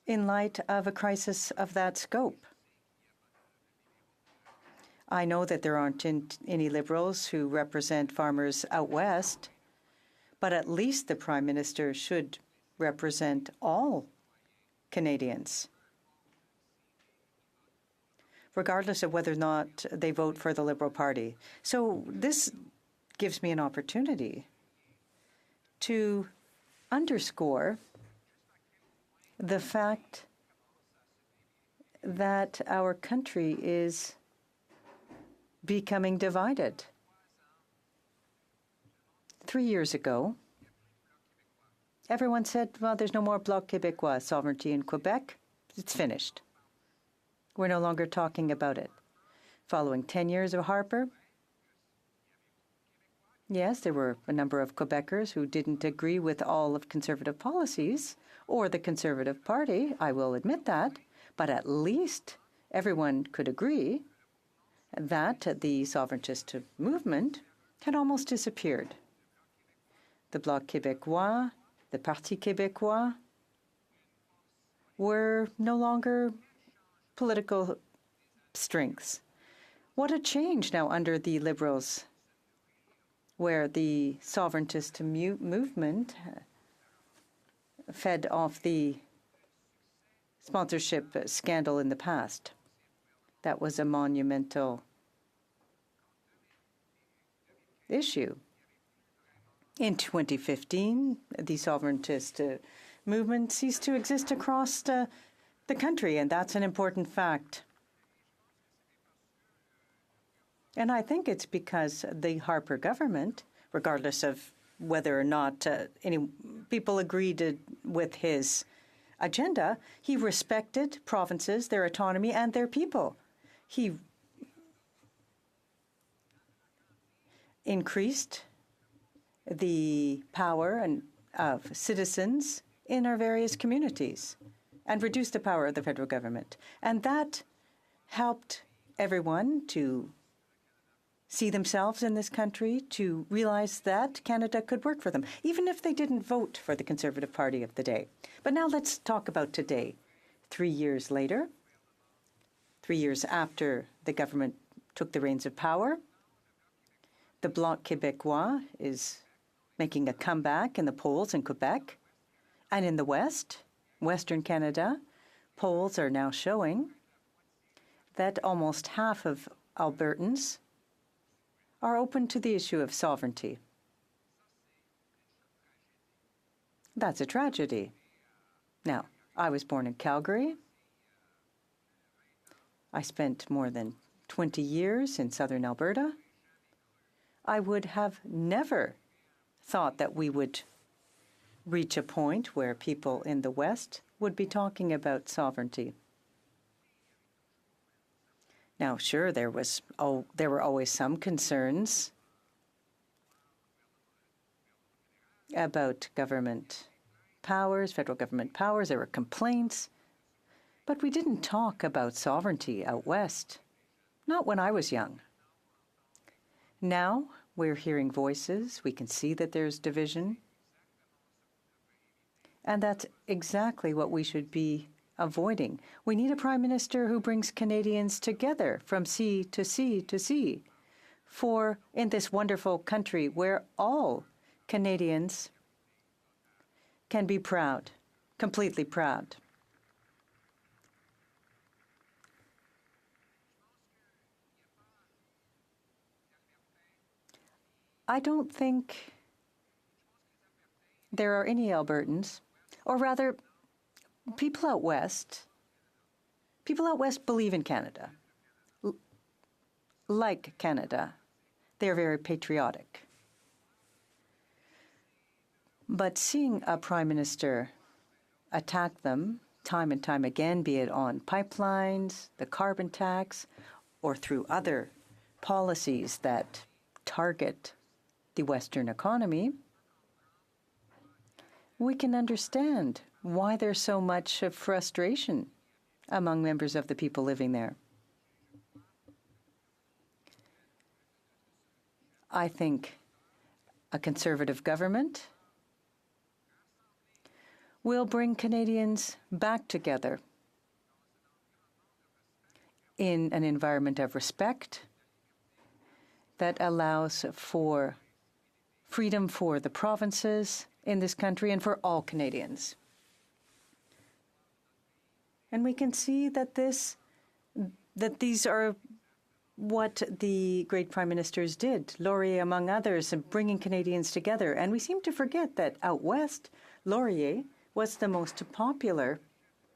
in light of a crisis of that scope. I know that there aren't any Liberals who represent farmers out west, but at least the Prime Minister should represent all Canadians, regardless of whether or not they vote for the Liberal Party. So this gives me an opportunity to underscore the fact that our country is becoming divided. 3 years ago, everyone said, well, there's no more Bloc Québécois sovereignty in Quebec. It's finished. We're no longer talking about it. Following 10 years of Harper, yes, there were a number of Quebecers who didn't agree with all of Conservative policies or the Conservative Party, I will admit that, but at least everyone could agree that the sovereigntist movement had almost disappeared. The Bloc Québécois, the Parti Québécois were no longer political strengths. What a change now under the Liberals, where the sovereigntist movement fed off the sponsorship scandal in the past. That was a monumental issue. In 2015, the sovereigntist movement ceased to exist across the country, and that's an important fact. And I think it's because the Harper government, regardless of whether or not any people agreed with his agenda, he respected provinces, their autonomy, and their people. He increased the power of citizens in our various communities and reduced the power of the federal government. And that helped everyone to see themselves in this country, to realize that Canada could work for them, even if they didn't vote for the Conservative Party of the day. But now let's talk about today. 3 years later, 3 years after the government took the reins of power, the Bloc Québécois is making a comeback in the polls in Quebec. And in the West, Western Canada, polls are now showing that almost half of Albertans are open to the issue of sovereignty. That's a tragedy. Now, I was born in Calgary. I spent more than 20 years in southern Alberta. I would have never thought that we would reach a point where people in the West would be talking about sovereignty. Now, sure, there were always some concerns about government powers, federal government powers. There were complaints. But we didn't talk about sovereignty out west. Not when I was young. Now we're hearing voices. We can see that there's division. And that's exactly what we should be avoiding. We need a prime minister who brings Canadians together from sea to sea to sea, for in this wonderful country where all Canadians can be proud, completely proud. I don't think there are any Albertans, or rather, people out west believe in Canada, like Canada. They're very patriotic. But seeing a prime minister attack them time and time again, be it on pipelines, the carbon tax, or through other policies that target the Western economy, we can understand why there's so much frustration among members of the people living there. I think a Conservative government will bring Canadians back together in an environment of respect that allows for freedom for the provinces in this country and for all Canadians. And we can see that these are what the great prime ministers did, Laurier among others, in bringing Canadians together. And we seem to forget that out west, Laurier was the most popular,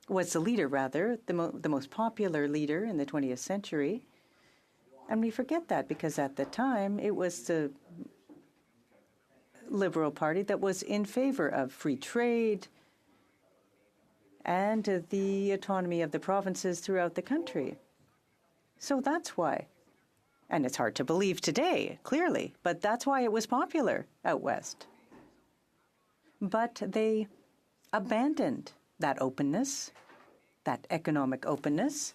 was the leader rather, the most popular leader in the 20th century. And we forget that because at the time it was the Liberal Party that was in favor of free trade and the autonomy of the provinces throughout the country. So that's why. And it's hard to believe today, clearly, but that's why it was popular out west. But they abandoned that openness, that economic openness,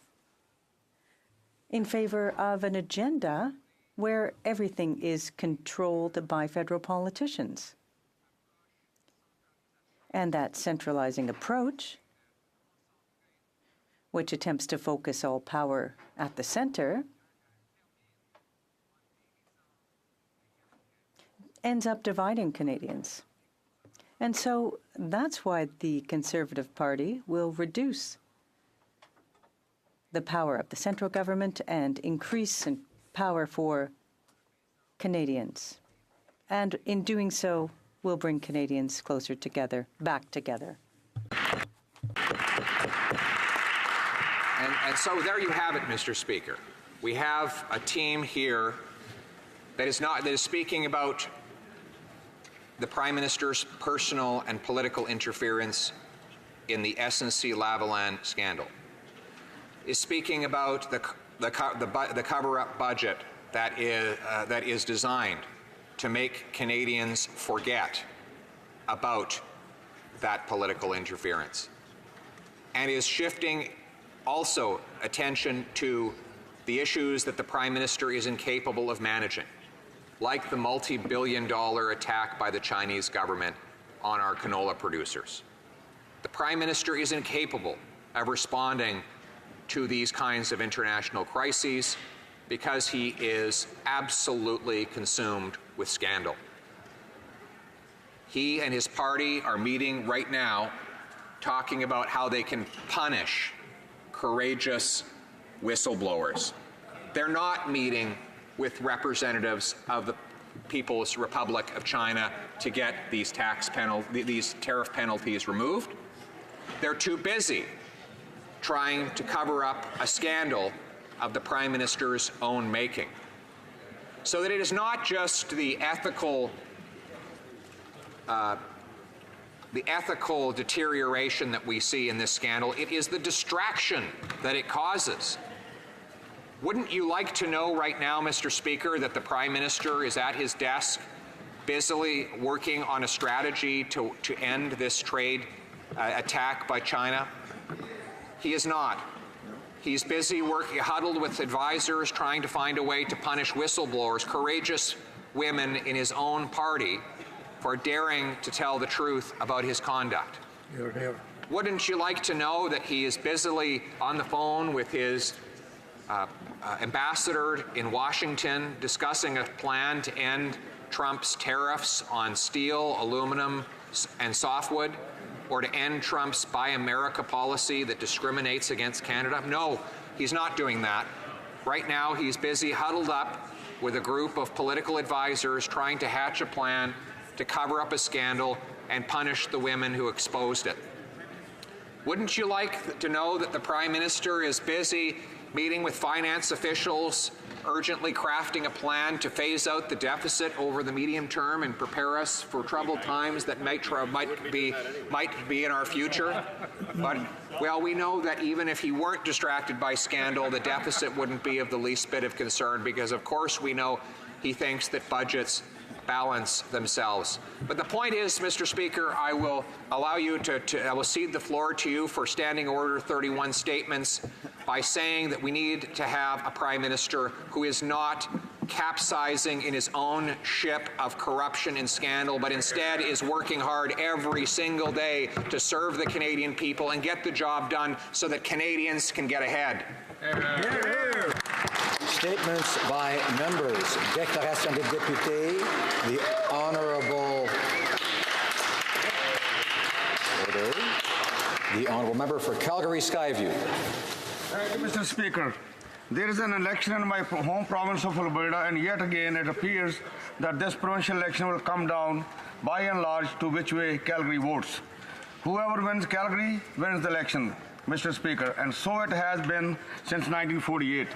in favor of an agenda where everything is controlled by federal politicians. And that centralizing approach which attempts to focus all power at the center, ends up dividing Canadians. And so that's why the Conservative Party will reduce the power of the central government and increase in power for Canadians. And in doing so, will bring Canadians closer together, back together. And so there you have it, Mr. Speaker. We have a team here that is speaking about the Prime Minister's personal and political interference in the SNC-Lavalin scandal, is speaking about the cover-up budget that is designed to make Canadians forget about that political interference, and is shifting also attention to the issues that the Prime Minister is incapable of managing, like the multi-billion-dollar attack by the Chinese government on our canola producers. The Prime Minister is incapable of responding to these kinds of international crises because he is absolutely consumed with scandal. He and his party are meeting right now talking about how they can punish courageous whistleblowers. They're not meeting with representatives of the People's Republic of China to get these tariff penalties removed. They're too busy trying to cover up a scandal of the Prime Minister's own making. So that it is not just the ethical deterioration that we see in this scandal, it is the distraction that it causes. Wouldn't you like to know right now, Mr. Speaker, that the Prime Minister is at his desk busily working on a strategy to end this trade attack by China? He is not. He's busy working, huddled with advisors, trying to find a way to punish whistleblowers, courageous women in his own party, for daring to tell the truth about his conduct. Wouldn't you like to know that he is busily on the phone with his ambassador in Washington discussing a plan to end Trump's tariffs on steel, aluminum, and softwood, or to end Trump's Buy America policy that discriminates against Canada? No, he's not doing that. Right now, he's busy huddled up with a group of political advisors trying to hatch a plan to cover up a scandal and punish the women who exposed it. Wouldn't you like to know that the Prime Minister is busy meeting with finance officials, urgently crafting a plan to phase out the deficit over the medium term and prepare us for troubled times that might be in our future? But, well, we know that even if he weren't distracted by scandal, the deficit wouldn't be of the least bit of concern, because of course we know he thinks that budgets balance themselves. But the point is, Mr. Speaker, I will allow you I will cede the floor to you for Standing Order 31 statements by saying that we need to have a Prime Minister who is not capsizing in his own ship of corruption and scandal, but instead is working hard every single day to serve the Canadian people and get the job done so that Canadians can get ahead. Statements by members. Déclaration des députés. The honourable member for Calgary Skyview. Thank you, Mr. Speaker. There is an election in my home province of Alberta, and yet again it appears that this provincial election will come down by and large to which way Calgary votes. Whoever wins Calgary wins the election, Mr. Speaker, and so it has been since 1948.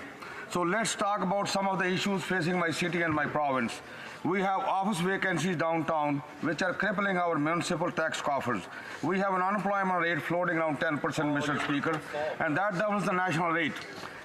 So let's talk about some of the issues facing my city and my province. We have office vacancies downtown, which are crippling our municipal tax coffers. We have an unemployment rate floating around 10%, Mr. Speaker, and that doubles the national rate.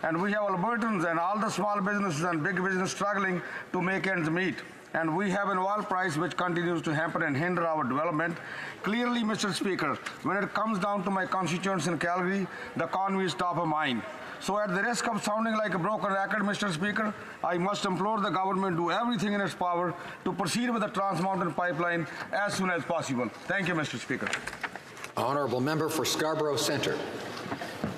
And we have Albertans and all the small businesses and big business struggling to make ends meet. And we have an oil price which continues to hamper and hinder our development. Clearly, Mr. Speaker, when it comes down to my constituents in Calgary, the economy is top of mind. So at the risk of sounding like a broken record, Mr. Speaker, I must implore the government to do everything in its power to proceed with the Trans Mountain Pipeline as soon as possible. Thank you, Mr. Speaker. Honourable member for Scarborough Centre.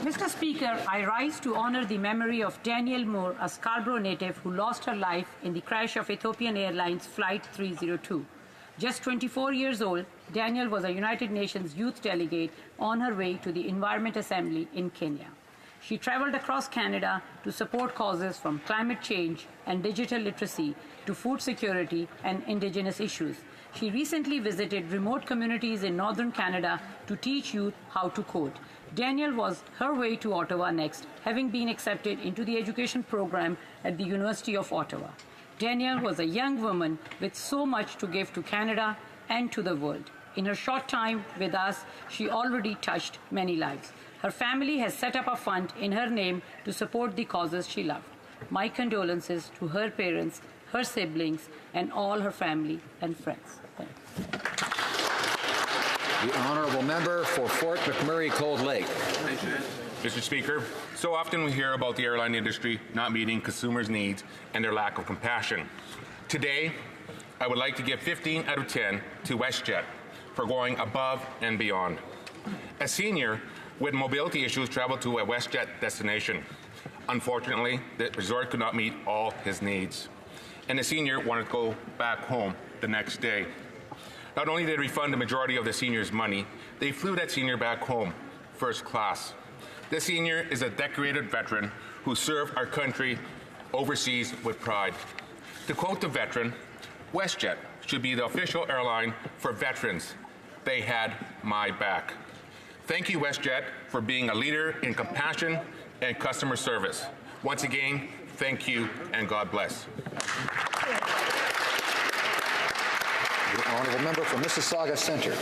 Mr. Speaker, I rise to honor the memory of Danielle Moore, a Scarborough native who lost her life in the crash of Ethiopian Airlines Flight 302. Just 24 years old, Danielle was a United Nations youth delegate on her way to the Environment Assembly in Kenya. She traveled across Canada to support causes from climate change and digital literacy to food security and Indigenous issues. She recently visited remote communities in northern Canada to teach youth how to code. Danielle was her way to Ottawa next, having been accepted into the education program at the University of Ottawa. Danielle was a young woman with so much to give to Canada and to the world. In her short time with us, she already touched many lives. Her family has set up a fund in her name to support the causes she loved. My condolences to her parents, her siblings, and all her family and friends. Thank you. The honourable member for Fort McMurray Cold Lake. Mr. Speaker, so often we hear about the airline industry not meeting consumers' needs and their lack of compassion. Today, I would like to give 15 out of 10 to WestJet for going above and beyond. A senior with mobility issues traveled to a WestJet destination. Unfortunately, the resort could not meet all his needs, and the senior wanted to go back home the next day. Not only did they refund the majority of the senior's money, they flew that senior back home, first class. This senior is a decorated veteran who served our country overseas with pride. To quote the veteran, WestJet should be the official airline for veterans. They had my back. Thank you, WestJet, for being a leader in compassion and customer service. Once again, thank you and God bless. The honourable member for Mississauga Centre.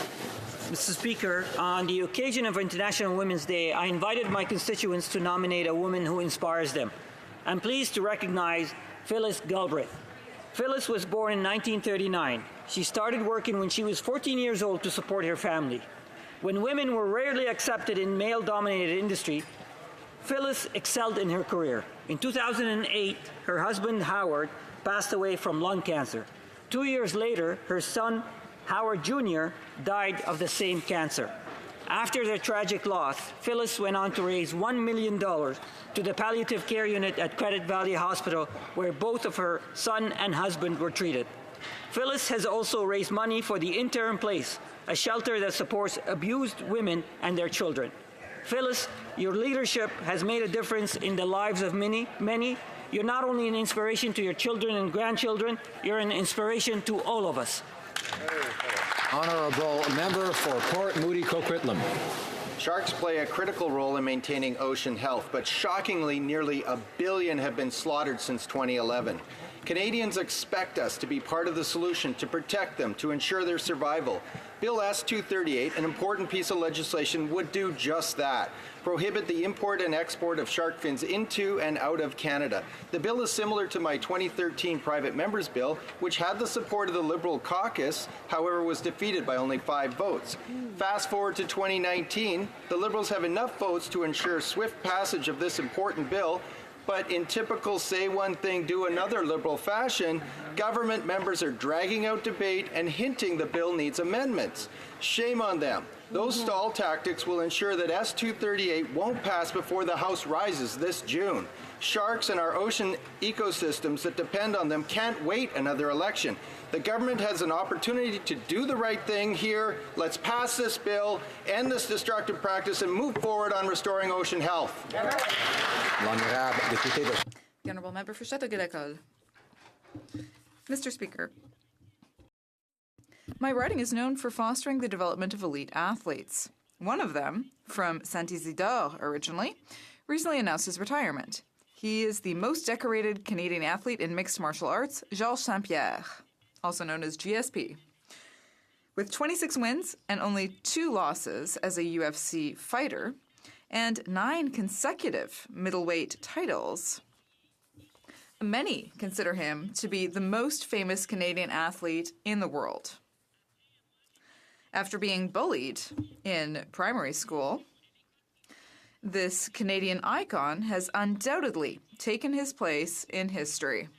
Mr. Speaker, on the occasion of International Women's Day, I invited my constituents to nominate a woman who inspires them. I'm pleased to recognize Phyllis Galbraith. Phyllis was born in 1939. She started working when she was 14 years old to support her family. When women were rarely accepted in male-dominated industry, Phyllis excelled in her career. In 2008, her husband, Howard, passed away from lung cancer. 2 years later, her son, Howard Jr., died of the same cancer. After their tragic loss, Phyllis went on to raise $1 million to the palliative care unit at Credit Valley Hospital, where both of her son and husband were treated. Phyllis has also raised money for the Interim Place, a shelter that supports abused women and their children. Phyllis, your leadership has made a difference in the lives of many. You're not only an inspiration to your children and grandchildren, you're an inspiration to all of us. Honourable member for Port Moody Coquitlam. Sharks play a critical role in maintaining ocean health, but shockingly, nearly 1 billion have been slaughtered since 2011. Canadians expect us to be part of the solution to protect them, to ensure their survival. Bill S-238, an important piece of legislation, would do just that. Prohibit the import and export of shark fins into and out of Canada. The bill is similar to my 2013 private member's bill, which had the support of the Liberal caucus, however was defeated by only 5 votes. Fast forward to 2019, the Liberals have enough votes to ensure swift passage of this important bill, but in typical say one thing, do another Liberal fashion, government members are dragging out debate and hinting the bill needs amendments. Shame on them. Those stall tactics will ensure that S-238 won't pass before the House rises this June. Sharks and our ocean ecosystems that depend on them can't wait another election. The government has an opportunity to do the right thing here. Let's pass this bill, end this destructive practice, and move forward on restoring ocean health. The honourable member for Châteauguay-Lacolle. Mr. Speaker, my riding is known for fostering the development of elite athletes. One of them, from Saint-Isidore originally, recently announced his retirement. He is the most decorated Canadian athlete in mixed martial arts, Georges St-Pierre, also known as GSP. With 26 wins and only 2 losses as a UFC fighter, and 9 consecutive middleweight titles, many consider him to be the most famous Canadian athlete in the world. After being bullied in primary school, this Canadian icon has undoubtedly taken his place in history.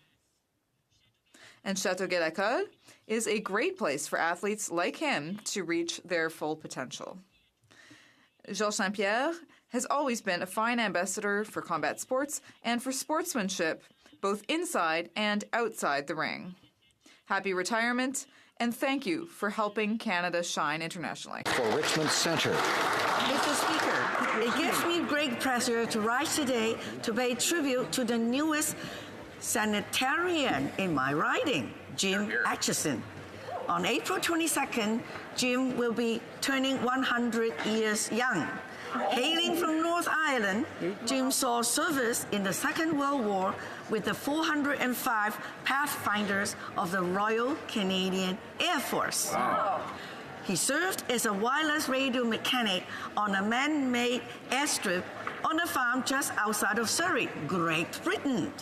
And Châteauguay-Lacolle is a great place for athletes like him to reach their full potential. Georges St-Pierre has always been a fine ambassador for combat sports and for sportsmanship, both inside and outside the ring. Happy retirement, and thank you for helping Canada shine internationally. For Richmond Centre. Mr. Speaker, it gives me great pleasure to rise today to pay tribute to the newest sanitarian in my riding, Jim Atchison. On April 22nd, Jim will be turning 100 years young. Hailing from North Ireland, Jim saw service in the Second World War with the 405 Pathfinders of the Royal Canadian Air Force. Wow. He served as a wireless radio mechanic on a man-made airstrip on a farm just outside of Surrey, Great Britain.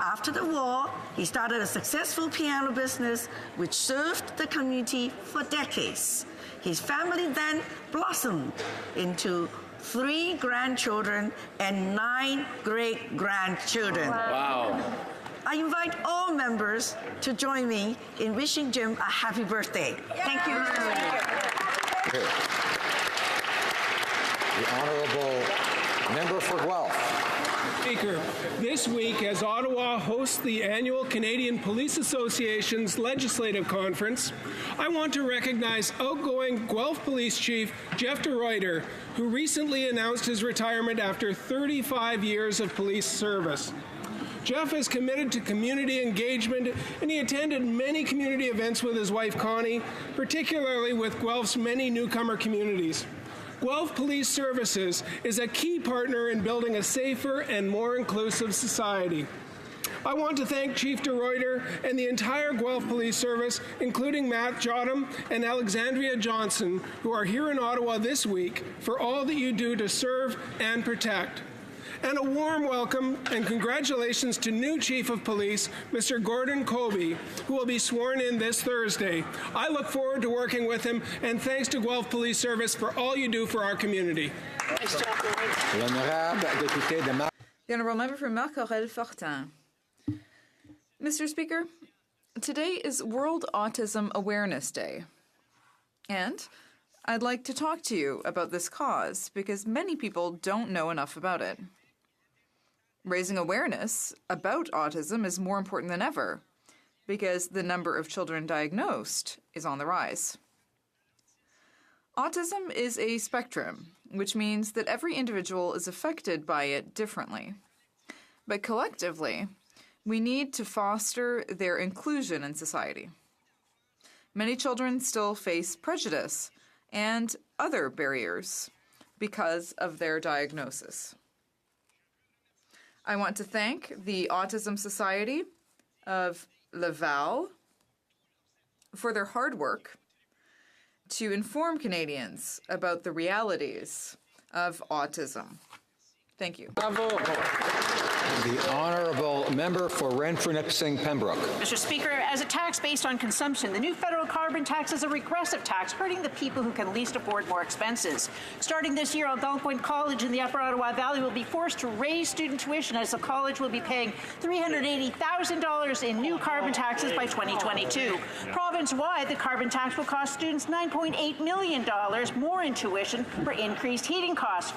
After the war, he started a successful piano business which served the community for decades. His family then blossomed into 3 grandchildren and 9 great-grandchildren. Wow. I invite all members to join me in wishing Jim a happy birthday. Thank you, Mr. Speaker. The Honourable Member for Guelph. Speaker, this week, as Ottawa hosts the annual Canadian Police Association's Legislative Conference, I want to recognize outgoing Guelph Police Chief Jeff de Ruyter, who recently announced his retirement after 35 years of police service. Jeff is committed to community engagement, and he attended many community events with his wife Connie, particularly with Guelph's many newcomer communities. Guelph Police Services is a key partner in building a safer and more inclusive society. I want to thank Chief de Ruyter and the entire Guelph Police Service, including Matt Jotham and Alexandria Johnson, who are here in Ottawa this week, for all that you do to serve and protect. And a warm welcome and congratulations to new Chief of Police, Mr. Gordon Colby, who will be sworn in this Thursday. I look forward to working with him, and thanks to Guelph Police Service for all you do for our community. The Honourable Member for Marc-Aurèle-Fortin. Mr. Speaker, today is World Autism Awareness Day. And I'd like to talk to you about this cause because many people don't know enough about it. Raising awareness about autism is more important than ever because the number of children diagnosed is on the rise. Autism is a spectrum, which means that every individual is affected by it differently. But collectively, we need to foster their inclusion in society. Many children still face prejudice and other barriers because of their diagnosis. I want to thank the Autism Society of Laval for their hard work to inform Canadians about the realities of autism. Thank you. Bravo. The Honourable Member for Renfrew-Nipissing Pembroke. Mr. Speaker, as a tax based on consumption, the new federal carbon tax is a regressive tax, hurting the people who can least afford more expenses. Starting this year, Algonquin College in the Upper Ottawa Valley will be forced to raise student tuition as the college will be paying $380,000 in new carbon taxes by 2022. Province-wide, the carbon tax will cost students $9.8 million more in tuition for increased heating costs,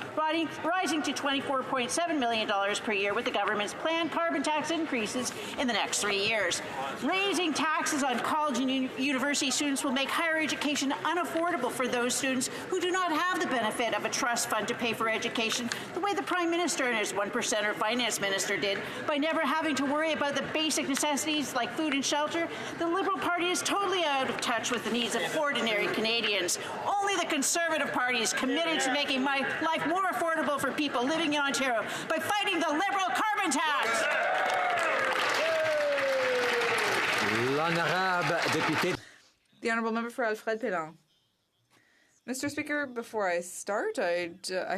rising to $24.7 million per year with the government's planned carbon tax increases in the next 3 years. Raising taxes on college and university students will make higher education unaffordable for those students who do not have the benefit of a trust fund to pay for education the way the Prime Minister and his 1%er Finance Minister did by never having to worry about the basic necessities like food and shelter. The Liberal Party is totally out of touch with the needs of ordinary Canadians. Only the Conservative Party is committed to making my life more affordable for people living in Ontario by fighting the Liberal carbon tax. The Honourable Member for Alfred Pellan. Mr. Speaker, before I start, I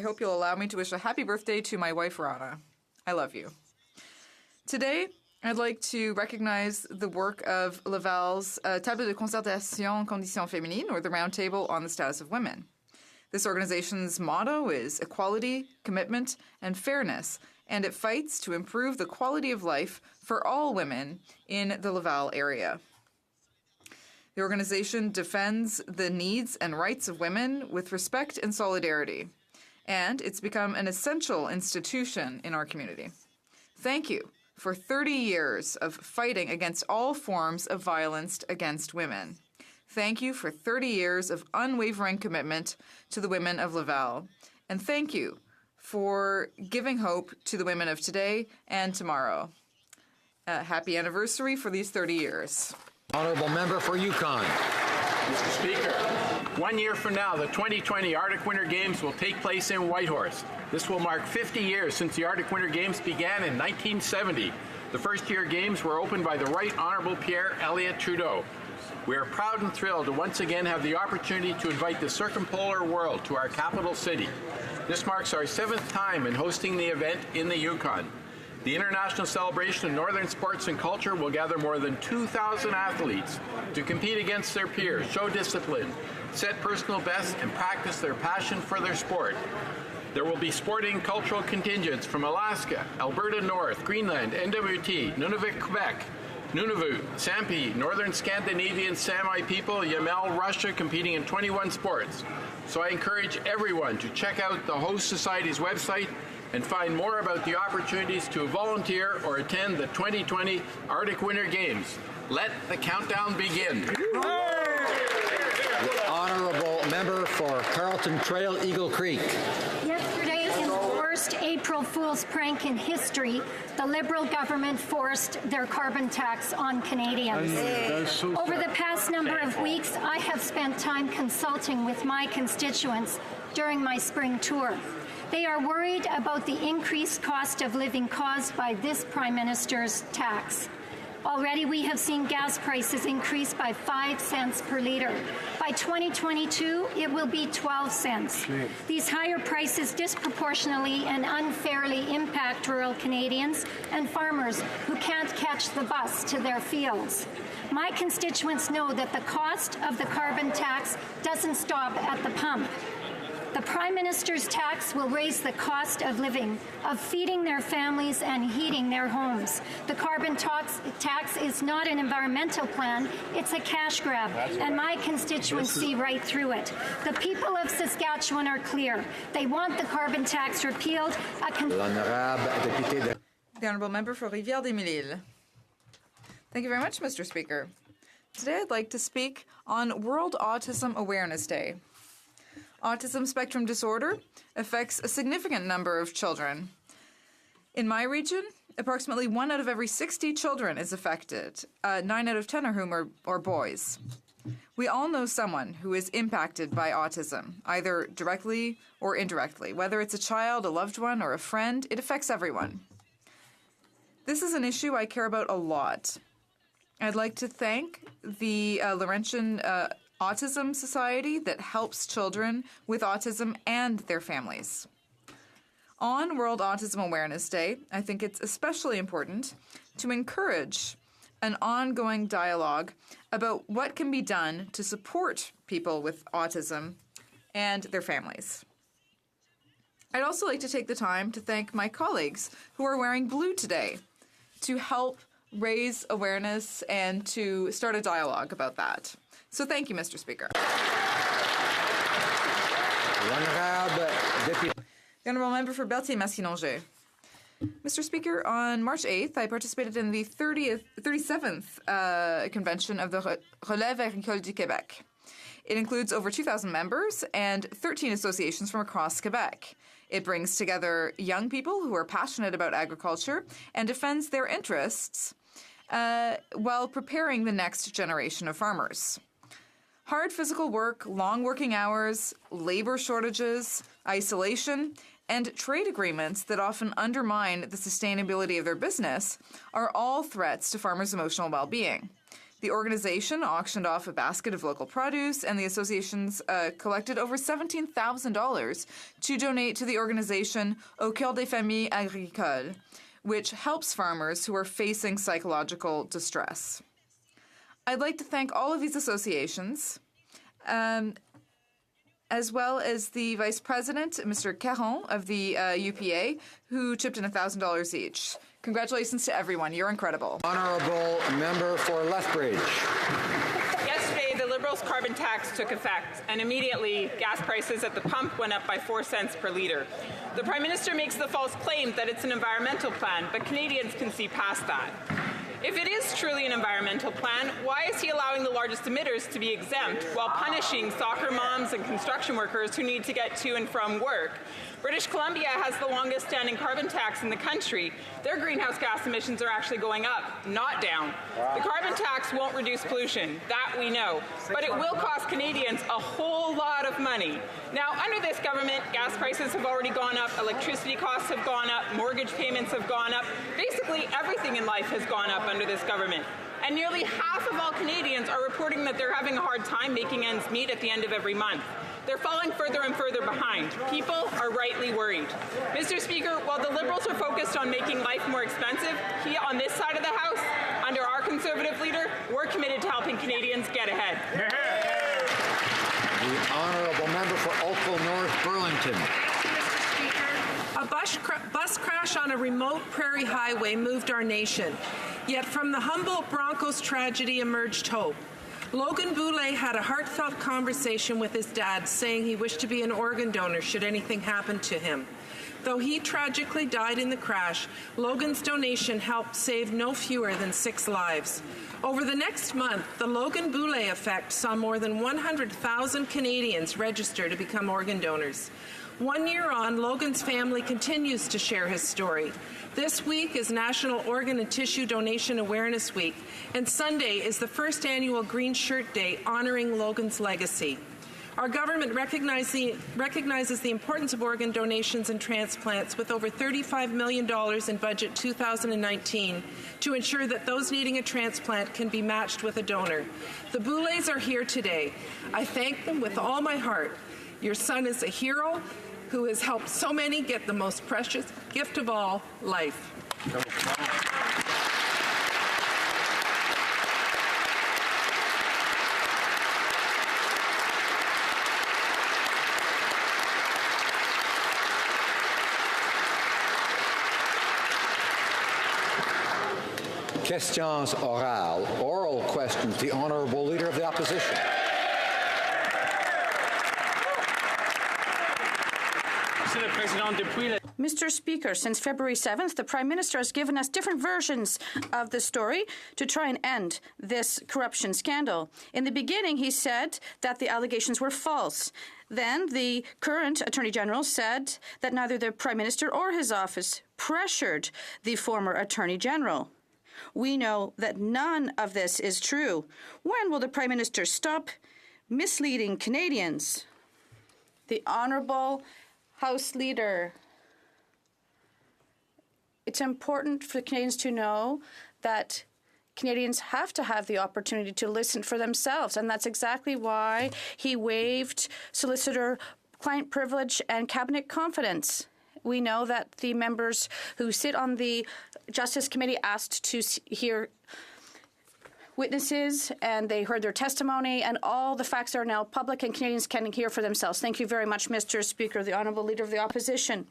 hope you'll allow me to wish a happy birthday to my wife, Rana. I love you. Today, I'd like to recognize the work of Laval's Table de Concertation Conditions Féminines, or the Round Table on the Status of Women. This organization's motto is equality, commitment, and fairness, and it fights to improve the quality of life for all women in the Laval area. The organization defends the needs and rights of women with respect and solidarity, and it's become an essential institution in our community. Thank you for 30 years of fighting against all forms of violence against women. Thank you for 30 years of unwavering commitment to the women of Laval. And thank you for giving hope to the women of today and tomorrow. Happy anniversary for these 30 years. Honourable Member for Yukon. Mr. Speaker, 1 year from now, the 2020 Arctic Winter Games will take place in Whitehorse. This will mark 50 years since the Arctic Winter Games began in 1970. The first-year games were opened by the Right Honourable Pierre Elliott Trudeau. We are proud and thrilled to once again have the opportunity to invite the circumpolar world to our capital city. This marks our 7th time in hosting the event in the Yukon. The International Celebration of Northern Sports and Culture will gather more than 2,000 athletes to compete against their peers, show discipline, set personal bests, and practice their passion for their sport. There will be sporting cultural contingents from Alaska, Alberta North, Greenland, NWT, Nunavut, Quebec, Nunavut, Sampi, Northern Scandinavian Sami people, Yamal, Russia, competing in 21 sports. So I encourage everyone to check out the HoC Society's website and find more about the opportunities to volunteer or attend the 2020 Arctic Winter Games. Let the countdown begin. The Honourable Member for Carleton Trail, Eagle Creek. Yesterday, in the worst April Fool's prank in history, the Liberal government forced their carbon tax on Canadians. Over the past number of weeks, I have spent time consulting with my constituents during my spring tour. They are worried about the increased cost of living caused by this Prime Minister's tax. Already we have seen gas prices increase by 5 cents per litre. By 2022, it will be 12 cents. These higher prices disproportionately and unfairly impact rural Canadians and farmers who can't catch the bus to their fields. My constituents know that the cost of the carbon tax doesn't stop at the pump. The Prime Minister's tax will raise the cost of living, of feeding their families and heating their homes. The carbon tax is not an environmental plan, it's a cash grab, and my constituents see right through it. The people of Saskatchewan are clear. They want the carbon tax repealed. The Honourable Member for Rivière-des-Mille-Îles. Thank you very much, Mr. Speaker. Today I'd like to speak on World Autism Awareness Day. Autism spectrum disorder affects a significant number of children. In my region, approximately 1 out of every 60 children is affected, 9 out of 10 of whom are boys. We all know someone who is impacted by autism, either directly or indirectly. Whether it's a child, a loved one, or a friend, it affects everyone. This is an issue I care about a lot. I'd like to thank the Laurentian Autism Society that helps children with autism and their families. On World Autism Awareness Day, I think it's especially important to encourage an ongoing dialogue about what can be done to support people with autism and their families. I'd also like to take the time to thank my colleagues who are wearing blue today to help raise awareness and to start a dialogue about that. So thank you, Mr. Speaker. The Honourable Member for Berthier-Massillonge. Mr. Speaker, on March 8th, I participated in the 37th convention of the Relève Agricole du Québec. It includes over 2,000 members and 13 associations from across Quebec. It brings together young people who are passionate about agriculture and defends their interests while preparing the next generation of farmers. Hard physical work, long working hours, labor shortages, isolation, and trade agreements that often undermine the sustainability of their business are all threats to farmers' emotional well-being. The organization auctioned off a basket of local produce, and the associations collected over $17,000 to donate to the organization Au Cœur des Familles Agricoles, which helps farmers who are facing psychological distress. I'd like to thank all of these associations, as well as the Vice President, Mr. Caron of the UPA, who chipped in $1,000 each. Congratulations to everyone. You're incredible. Honourable Member for Lethbridge. Yesterday, the Liberals carbon tax took effect, and immediately gas prices at the pump went up by 4 cents per litre. The Prime Minister makes the false claim that it's an environmental plan, but Canadians can see past that. If it is truly an environmental plan, why is he allowing the largest emitters to be exempt while punishing soccer moms and construction workers who need to get to and from work? British Columbia has the longest standing carbon tax in the country. Their greenhouse gas emissions are actually going up, not down. The carbon tax won't reduce pollution, that we know, but it will cost Canadians a whole lot of money. Now, under this government, gas prices have already gone up, electricity costs have gone up, mortgage payments have gone up. Basically, everything in life has gone up under this government. And nearly half of all Canadians are reporting that they're having a hard time making ends meet at the end of every month. They're falling further and further behind. People are rightly worried. Mr. Speaker, while the Liberals are focused on making life more expensive, on this side of the House, under our Conservative leader, we're committed to helping Canadians get ahead. The honourable member for Oakville North Burlington. A bus crash on a remote prairie highway moved our nation. Yet from the Humboldt Broncos tragedy emerged hope. Logan Boulay had a heartfelt conversation with his dad, saying he wished to be an organ donor should anything happen to him. Though he tragically died in the crash, Logan's donation helped save no fewer than 6 lives. Over the next month, the Logan Boulay Effect saw more than 100,000 Canadians register to become organ donors. 1 year on, Logan's family continues to share his story. This week is National Organ and Tissue Donation Awareness Week, and Sunday is the first annual Green Shirt Day honoring Logan's legacy. Our government recognizes the importance of organ donations and transplants with over $35 million in budget 2019 to ensure that those needing a transplant can be matched with a donor. The Boulays are here today. I thank them with all my heart. Your son is a hero who has helped so many get the most precious gift of all, life. Questions orales. Oral questions. The honourable leader of the opposition. Mr. Speaker, since February 7th, the Prime Minister has given us different versions of the story to try and end this corruption scandal. In the beginning, he said that the allegations were false. Then the current Attorney General said that neither the Prime Minister or his office pressured the former Attorney General. We know that none of this is true. When will the Prime Minister stop misleading Canadians? The Honourable House Leader. It's important for Canadians to know that Canadians have to have the opportunity to listen for themselves, and that's exactly why he waived solicitor client privilege and cabinet confidence. We know that the members who sit on the Justice Committee asked to hear witnesses, and they heard their testimony, and all the facts are now public, and Canadians can hear for themselves. Thank you very much, Mr. Speaker, the Honourable Leader of the Opposition.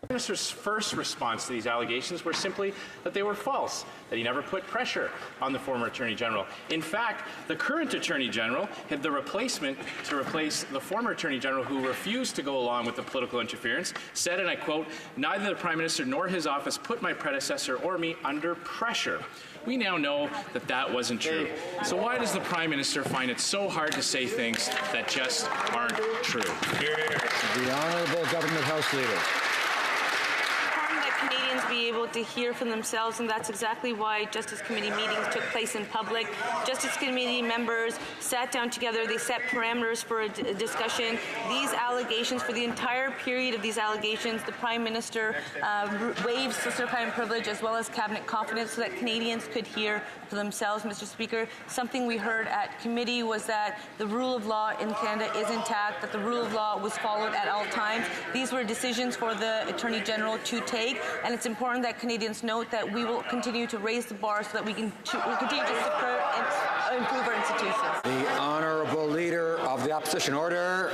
The Minister's first response to these allegations were simply that they were false, that he never put pressure on the former Attorney General. In fact, the current Attorney General had the replacement to replace the former Attorney General who refused to go along with the political interference, said, and I quote, "Neither the Prime Minister nor his office put my predecessor or me under pressure." We now know that that wasn't true. So why does the Prime Minister find it so hard to say things that just aren't true? The Honourable Government House Leader. Canadians be able to hear for themselves, and that's exactly why Justice Committee meetings took place in public. Justice Committee members sat down together, they set parameters for a discussion. These allegations, for the entire period of these allegations, the Prime Minister waived solicitor client privilege as well as cabinet confidence so that Canadians could hear for themselves, Mr. Speaker. Something we heard at committee was that the rule of law in Canada is intact, that the rule of law was followed at all times. These were decisions for the Attorney General to take, and it's important that Canadians note that we will continue to raise the bar so that we can continue to support and improve our institutions. The Honourable Leader of the Opposition. Order.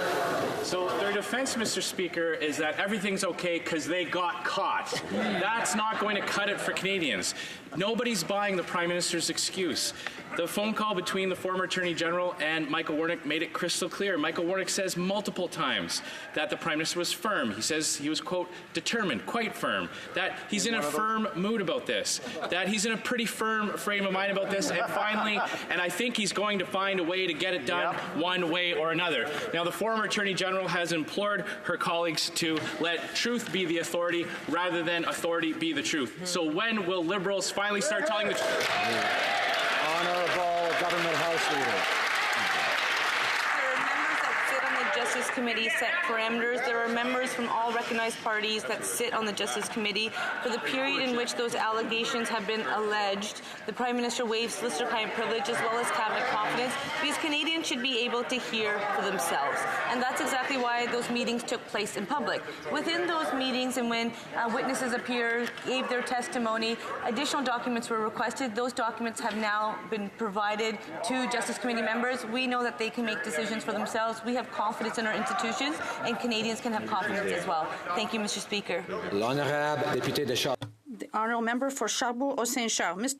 So there Their defense, Mr. Speaker, is that everything's okay because they got caught. That's not going to cut it for Canadians. Nobody's buying the Prime Minister's excuse. The phone call between the former Attorney General and Michael Warnick made it crystal clear. Michael Warnick says multiple times that the Prime Minister was firm. He says he was, quote, determined, quite firm, that he's in a firm mood about this, that he's in a pretty firm frame of mind about this, and finally, and I think he's going to find a way to get it done one way or another. Now, the former Attorney General has implored her colleagues to let truth be the authority rather than authority be the truth. So when will Liberals finally start telling the truth? Honourable Government House Leader. There are members that sit on the Justice Committee set parameters. There are members from all recognized parties that sit on the Justice Committee. For the period in which those allegations have been alleged, the Prime Minister waived solicitor-client privilege as well as cabinet confidence because Canadians should be able to hear for themselves. And that's exactly why those meetings took place in public. Within those meetings and when witnesses appeared, gave their testimony, additional documents were requested. Those documents have now been provided to Justice Committee members. We know that they can make decisions for themselves. We have confidence in our institutions, and Canadians can have confidence as well. Thank you, Mr. Speaker. L'honorable député de Charbonneau. The honourable member for Charbonneau-Saint-Charles.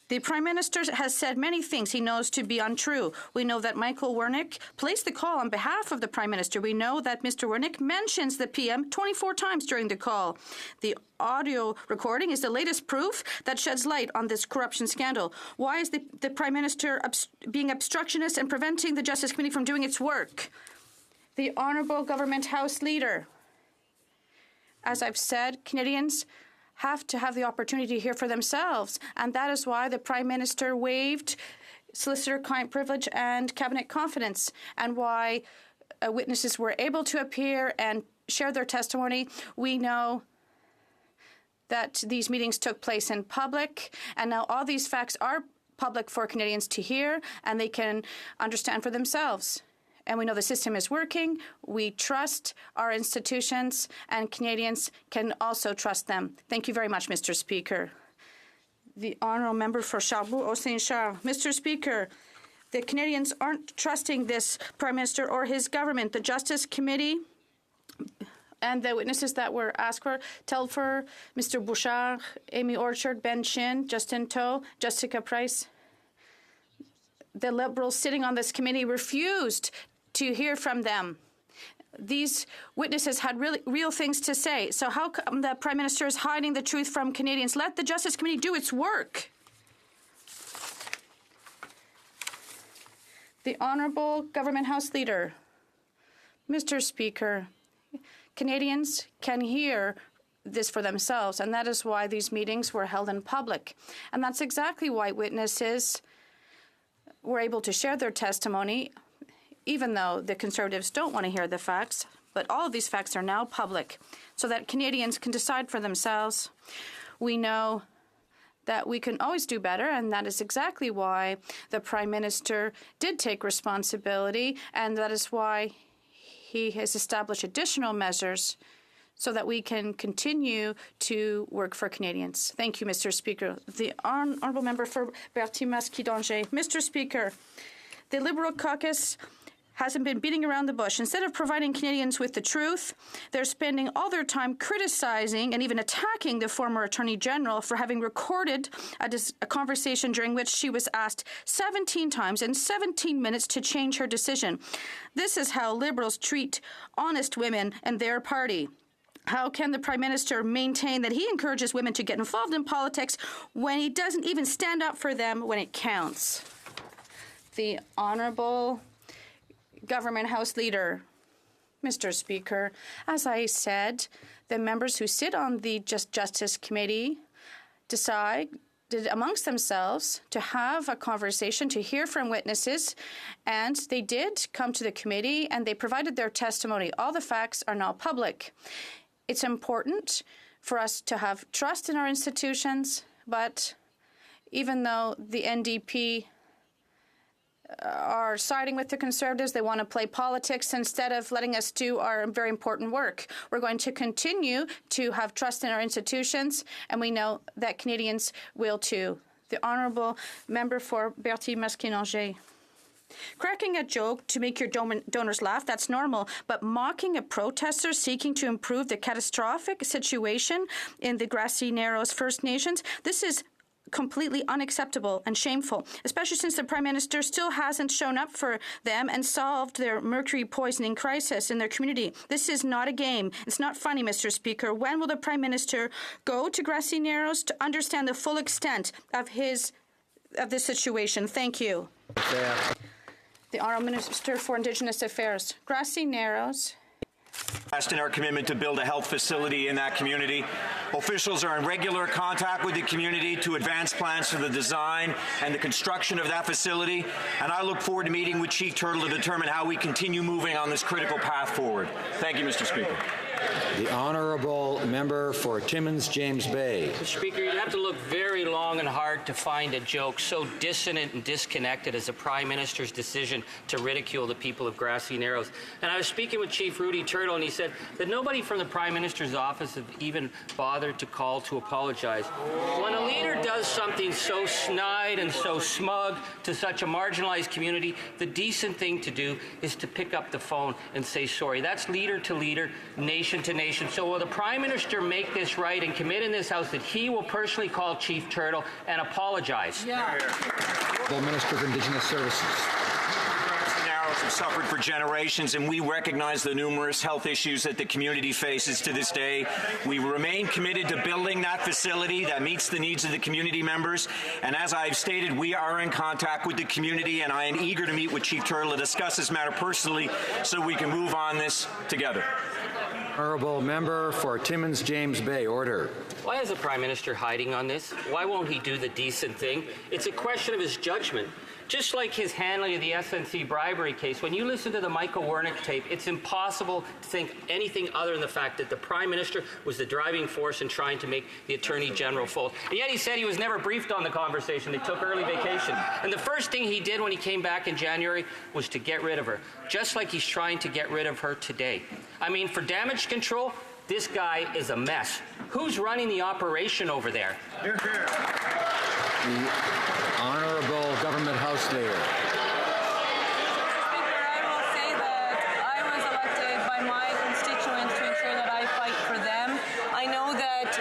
The Prime Minister has said many things he knows to be untrue. We know that Michael Warnick placed the call on behalf of the Prime Minister. We know that Mr. Warnick mentions the PM 24 times during the call. The audio recording is the latest proof that sheds light on this corruption scandal. Why is the Prime Minister being obstructionist and preventing the Justice Committee from doing its work? The Honourable Government House Leader. As I've said, Canadians have to have the opportunity to hear for themselves, and that is why the Prime Minister waived solicitor-client privilege and cabinet confidence, and why witnesses were able to appear and share their testimony. We know that these meetings took place in public, and now all these facts are public for Canadians to hear, and they can understand for themselves. And we know the system is working. We trust our institutions, and Canadians can also trust them. Thank you very much, Mr. Speaker. The honourable member for Charbonneau-Saint-Charles. Mr. Speaker, the Canadians aren't trusting this Prime Minister or his government. The Justice Committee and the witnesses that were asked for, Telfer, Mr. Bouchard, Amy Orchard, Ben Chin, Justin Toh, Jessica Price. The Liberals sitting on this committee refused to hear from them. These witnesses had real things to say. So how come the Prime Minister is hiding the truth from Canadians? Let the Justice Committee do its work. The Honourable Government House Leader. Mr. Speaker, Canadians can hear this for themselves, and that is why these meetings were held in public. And that's exactly why witnesses were able to share their testimony, even though the Conservatives don't want to hear the facts. But all of these facts are now public so that Canadians can decide for themselves. We know that we can always do better, and that is exactly why the Prime Minister did take responsibility, and that is why he has established additional measures so that we can continue to work for Canadians. Thank you, Mr. Speaker. The honourable member for Berthier-Masquis-Danger. Mr. Speaker, the Liberal caucus hasn't been beating around the bush. Instead of providing Canadians with the truth, they're spending all their time criticizing and even attacking the former Attorney General for having recorded a conversation during which she was asked 17 times in 17 minutes to change her decision. This is how Liberals treat honest women and their party. How can the Prime Minister maintain that he encourages women to get involved in politics when he doesn't even stand up for them when it counts? The Honourable Government House Leader. Mr. Speaker, as I said, the members who sit on the Justice Committee decided amongst themselves to have a conversation, to hear from witnesses, and they did come to the committee and they provided their testimony. All the facts are now public. It's important for us to have trust in our institutions, but even though the NDP are siding with the Conservatives, they want to play politics instead of letting us do our very important work. We're going to continue to have trust in our institutions, and we know that Canadians will too. The Honourable Member for Berthier-Masquis-Danger. Cracking a joke to make your donors laugh, that's normal, but mocking a protester seeking to improve the catastrophic situation in the Grassy Narrows First Nations, this is completely unacceptable and shameful, especially since the Prime Minister still hasn't shown up for them and solved their mercury poisoning crisis in their community. This is not a game. It's not funny, Mr. Speaker. When will the Prime Minister go to Grassy Narrows to understand the full extent of this situation? Thank you. Yeah. The Honourable Minister for Indigenous Affairs. Grassy Narrows. In our commitment to build a health facility in that community. Officials are in regular contact with the community to advance plans for the design and the construction of that facility, and I look forward to meeting with Chief Turtle to determine how we continue moving on this critical path forward. Thank you, Mr. Speaker. The Honourable Member for Timmins James Bay. Mr. Speaker, you'd have to look very long and hard to find a joke so dissonant and disconnected as the Prime Minister's decision to ridicule the people of Grassy Narrows. And I was speaking with Chief Rudy Turtle, and he said that nobody from the Prime Minister's office have even bothered to call to apologize. When a leader does something so snide and so smug to such a marginalized community, the decent thing to do is to pick up the phone and say sorry. That's leader to leader, nation to nation. So will the Prime Minister make this right and commit in this House that he will personally call Chief Turtle and apologize? Yeah. The Minister of Indigenous Services. Have suffered for generations, and we recognize the numerous health issues that the community faces to this day. We remain committed to building that facility that meets the needs of the community members, and as I've stated, we are in contact with the community, and I am eager to meet with Chief Turtle to discuss this matter personally so we can move on this together. Honourable Member for Timmins James Bay. Order. Why is the Prime Minister hiding on this? Why won't he do the decent thing? It's a question of his judgment. Just like his handling of the SNC bribery case, when you listen to the Michael Wernick tape, it's impossible to think anything other than the fact that the Prime Minister was the driving force in trying to make the Attorney General fold. And yet he said he was never briefed on the conversation. They took early vacation. And the first thing he did when he came back in January was to get rid of her, just like he's trying to get rid of her today. I mean, for damage control, this guy is a mess. Who's running the operation over there? The Honourable Government House Leader. Speaker, I will say that I was elected by my constituents to ensure that I fight for them. I know that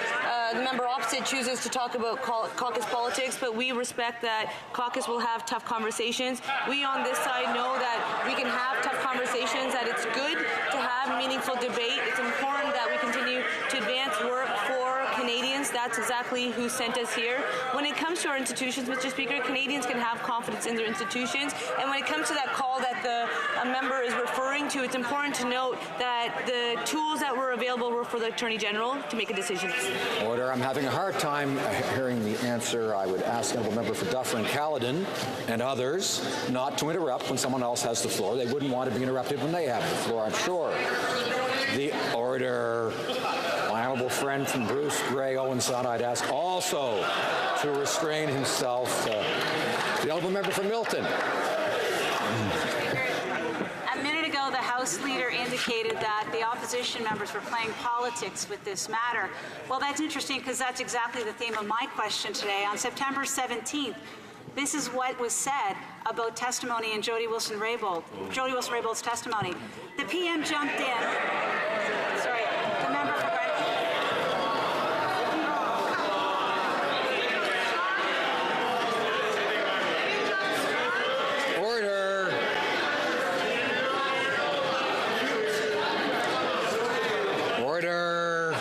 the member opposite chooses to talk about caucus politics, but we respect that caucus will have tough conversations. We on this side know that we can have tough conversations, that it's good to have meaningful debate. It's important that we continue to advance work for Canadians. That's exactly who sent us here. When it comes to our institutions, Mr. Speaker, Canadians can have confidence in their institutions. And when it comes to that call that the member is referring to, it's important to note that the tools that were available were for the Attorney General to make a decision. Order. I'm having a hard time hearing the answer. I would ask the Honourable Member for Dufferin-Caledon and others not to interrupt when someone else has the floor. They wouldn't want to be interrupted when they have the floor, I'm sure. The order. My honourable friend from Bruce Gray Owen Sound, I'd ask also to restrain himself. The honourable member from Milton. A minute ago, the House Leader indicated that the opposition members were playing politics with this matter. Well, that's interesting because that's exactly the theme of my question today. On September 17th, this is what was said about testimony in Jody Wilson-Raybould's testimony. The PM jumped in. Sorry, the member for Order. Order.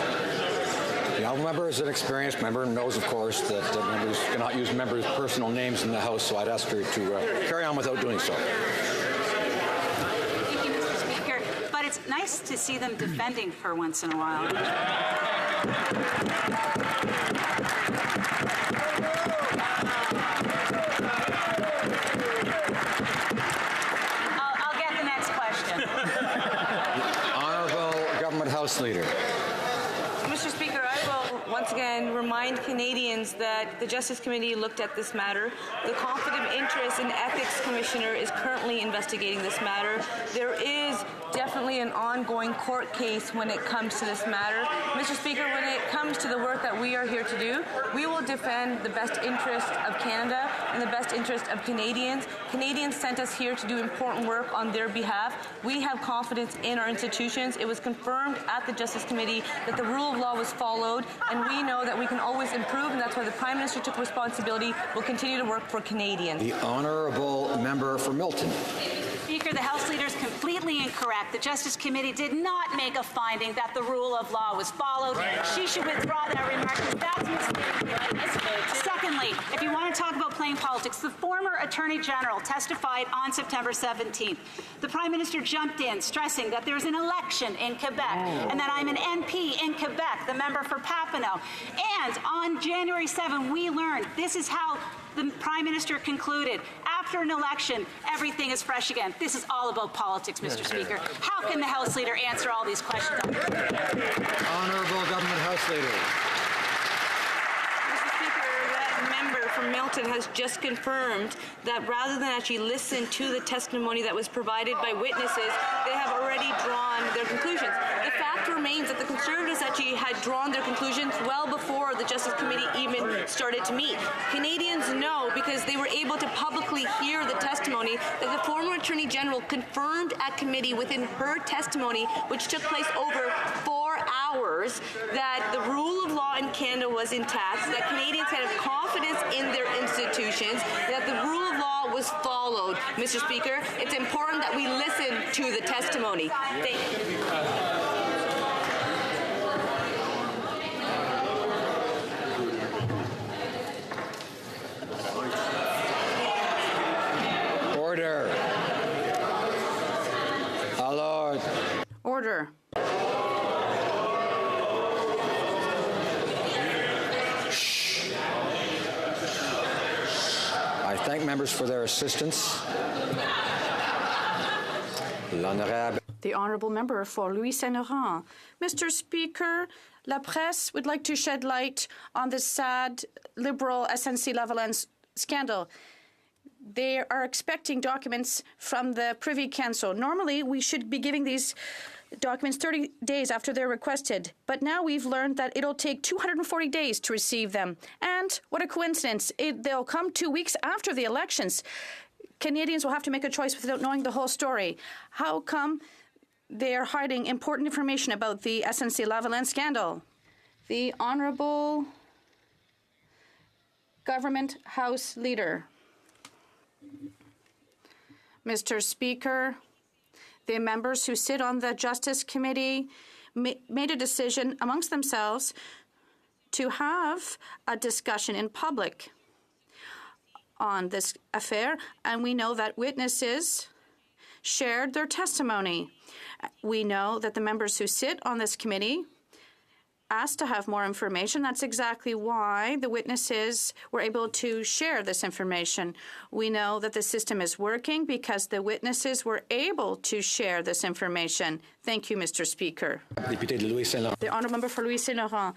The honourable member is an experienced member and knows, of course, that members cannot use members' personal names in the House, so I'd ask her to carry on without doing so. Thank you, Mr. Speaker. But it's nice to see them defending her once in a while. I'll get the next question. Honourable Government House Leader. Mr. Speaker, I will once again remind Canadians that the Justice Committee looked at this matter. The Conflict of Interest and Ethics Commissioner is currently investigating this matter. There is definitely an ongoing court case when it comes to this matter. Mr. Speaker, when it comes to the work that we are here to do, we will defend the best interest of Canada and the best interest of Canadians. Canadians sent us here to do important work on their behalf. We have confidence in our institutions. It was confirmed at the Justice Committee that the rule of law was followed, and we know that we can always improve, and that's why the Prime Minister took responsibility. We'll continue to work for Canadians. The honourable member for Milton. Speaker, the House Leader is completely incorrect. The Justice Committee did not make a finding that the rule of law was followed. She should withdraw that remark because that's misleading. Secondly, if you want to talk about playing politics, the former Attorney General testified on September 17th. The Prime Minister jumped in, stressing that there's an election in Quebec and that I'm an MP in Quebec, the member for Papineau. And on January 7, we learned this is how the Prime Minister concluded, after an election, everything is fresh again. This is all about politics, Mr. Speaker. How can the House Leader answer all these questions? Honourable Government House Leader. Mr. Speaker, that member from Milton has just confirmed that rather than actually listen to the testimony that was provided by witnesses, they have already drawn their conclusions. The fact remains that the Conservatives actually had drawn their conclusions well before the Justice Committee even started to meet. Canadians know, because they were able to publicly hear the testimony, that the former Attorney General confirmed at committee within her testimony, which took place over 4 hours, that the rule of law in Canada was intact, that Canadians had confidence in their institutions, that the rule of law was followed. Mr. Speaker, it's important that we listen to the testimony. Thank you. Order. My Lord. Order. I thank members for their assistance. L'honorable. The Honourable Member for Louis Saint-Laurent. Mr. Speaker, La Presse would like to shed light on the sad Liberal SNC-Lavalin scandal. They are expecting documents from the Privy Council. Normally, we should be giving these documents 30 days after they're requested. But now we've learned that it'll take 240 days to receive them. And what a coincidence. They'll come 2 weeks after the elections. Canadians will have to make a choice without knowing the whole story. How come they are hiding important information about the SNC-Lavalin scandal? The Honourable Government House Leader. Mr. Speaker, the members who sit on the Justice Committee made a decision amongst themselves to have a discussion in public on this affair, and we know that witnesses shared their testimony. We know that the members who sit on this committee asked to have more information. That's exactly why the witnesses were able to share this information. We know that the system is working because the witnesses were able to share this information. Thank you, Mr. Speaker. The Honourable Member for Louis Saint-Laurent.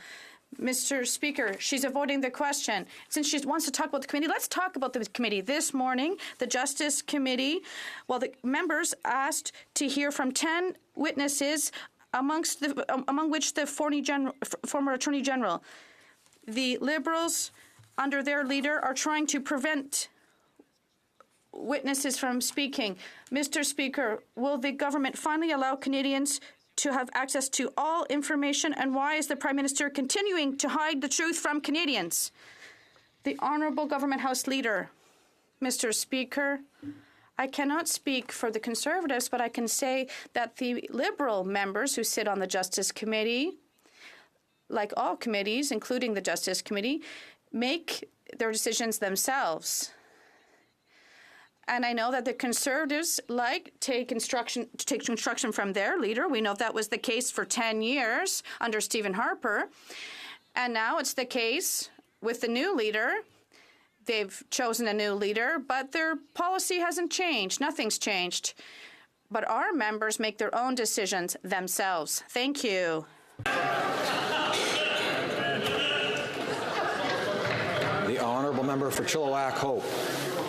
Mr. Speaker, she's avoiding the question. Since she wants to talk about the committee, let's talk about the committee. This morning, the Justice Committee, the members asked to hear from 10 witnesses, among which the former Attorney General. The Liberals, under their leader, are trying to prevent witnesses from speaking. Mr. Speaker, will the government finally allow Canadians to have access to all information, and why is the Prime Minister continuing to hide the truth from Canadians? The Honourable Government House Leader. Mr. Speaker, I cannot speak for the Conservatives, but I can say that the Liberal members who sit on the Justice Committee, like all committees, including the Justice Committee, make their decisions themselves. And I know that the Conservatives take instruction from their leader. We know that was the case for 10 years under Stephen Harper. And now it's the case with the new leader. They've chosen a new leader, but their policy hasn't changed. Nothing's changed. But our members make their own decisions themselves. Thank you. The honourable member for Chilliwack Hope.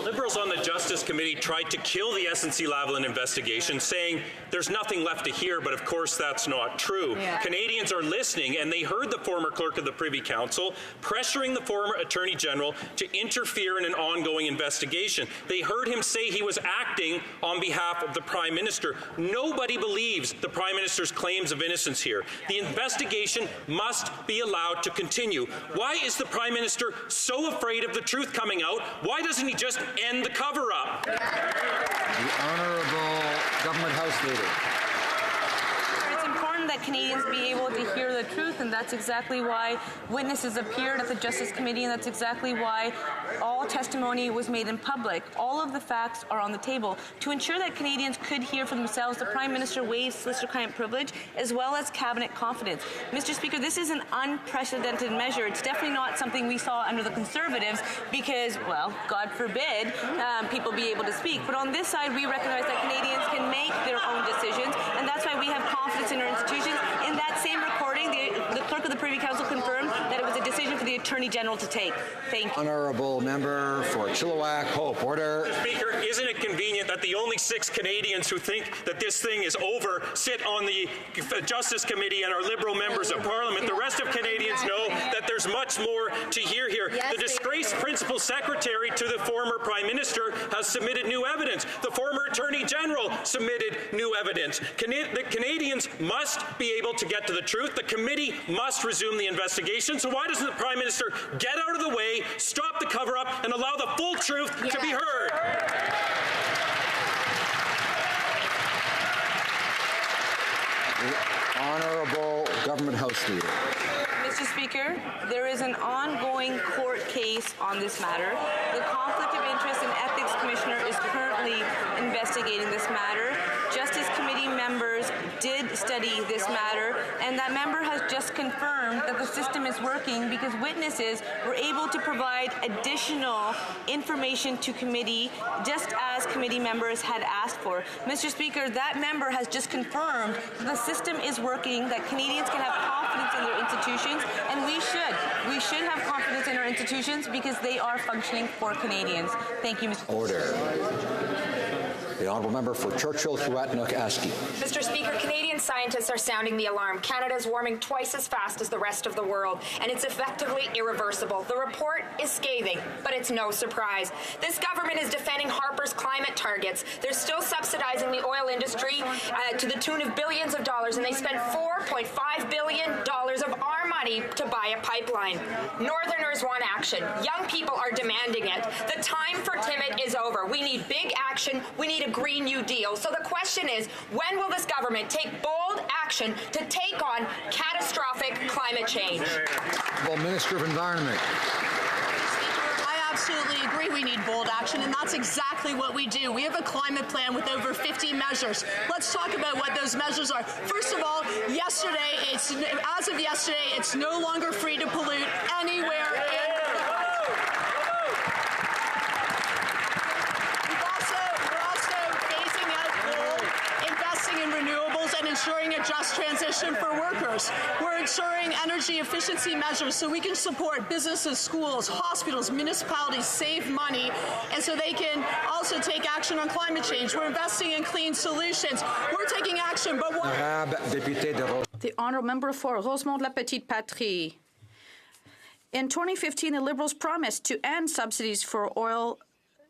Liberals on the Justice Committee tried to kill the SNC-Lavalin investigation, saying there's nothing left to hear, but of course that's not true. Yeah. Canadians are listening, and they heard the former clerk of the Privy Council pressuring the former Attorney General to interfere in an ongoing investigation. They heard him say he was acting on behalf of the Prime Minister. Nobody believes the Prime Minister's claims of innocence here. The investigation must be allowed to continue. Why is the Prime Minister so afraid of the truth coming out? Why doesn't he just end the cover-up? The Honourable Government House Leader. It's important that Canadians be able to hear the truth, and that's exactly why witnesses appeared at the Justice Committee, and that's exactly why all testimony was made in public. All of the facts are on the table. To ensure that Canadians could hear for themselves, the Prime Minister waived solicitor-client privilege as well as cabinet confidence. Mr. Speaker, this is an unprecedented measure. It's definitely not something we saw under the Conservatives because, well, God forbid, people be able to speak. But on this side, we recognize that Canadians can make their own decisions, and that's why we have confidence in our institutions. In that same recording, the clerk of the Privy Council confirmed that it was a decision for the Attorney General to take. Thank you. Honourable member for Chilliwack Hope. Order. Speaker, isn't it convenient that the only 6 Canadians who think that this thing is over sit on the Justice Committee and are Liberal members of Parliament? The rest of Canadians know that there's much more to hear here. The disgraced Principal Secretary to the former Prime Minister has submitted new evidence. The former Attorney General submitted new evidence. The Canadians must be able to get to the truth. The committee must resume the investigation. So why doesn't the Prime Minister get out of the way, stop the cover-up, and allow the full truth to be heard? The Honourable Government House Leader. Mr. Speaker, there is an ongoing court case on this matter. The Conflict of Interest and Ethics Commissioner is currently investigating this matter. Justice Committee members did study this matter, and that member has just confirmed that the system is working because witnesses were able to provide additional information to committee just as committee members had asked for. Mr. Speaker, that member has just confirmed that the system is working, that Canadians can have confidence in their institutions, and we should. We should have confidence in our institutions because they are functioning for Canadians. Thank you, Mr. Order. The Honourable Member for Churchill-Huatnook-Askey. Mr. Speaker, Canadian scientists are sounding the alarm. Canada is warming twice as fast as the rest of the world, and it's effectively irreversible. The report is scathing, but it's no surprise. This government is defending Harper's climate targets. They're still subsidizing the oil industry to the tune of billions of dollars, and they spent $4.5 billion of our money to buy a pipeline. Northerners want action. Young people are demanding it. The time for timid is over. We need big action. We need a Green New Deal. So the question is, when will this government take bold action to take on catastrophic climate change? Well, Minister of Environment. I absolutely agree we need bold action, and that's exactly what we do. We have a climate plan with over 50 measures. Let's talk about what those measures are. First of all, as of yesterday, it's no longer free to pollute anywhere in renewables and ensuring a just transition for workers. We're ensuring energy efficiency measures so we can support businesses, schools, hospitals, municipalities save money, and so they can also take action on climate change. We're investing in clean solutions. We're taking action, but The Honourable Member for Rosemont-La Petite Patrie. In 2015, the Liberals promised to end subsidies for oil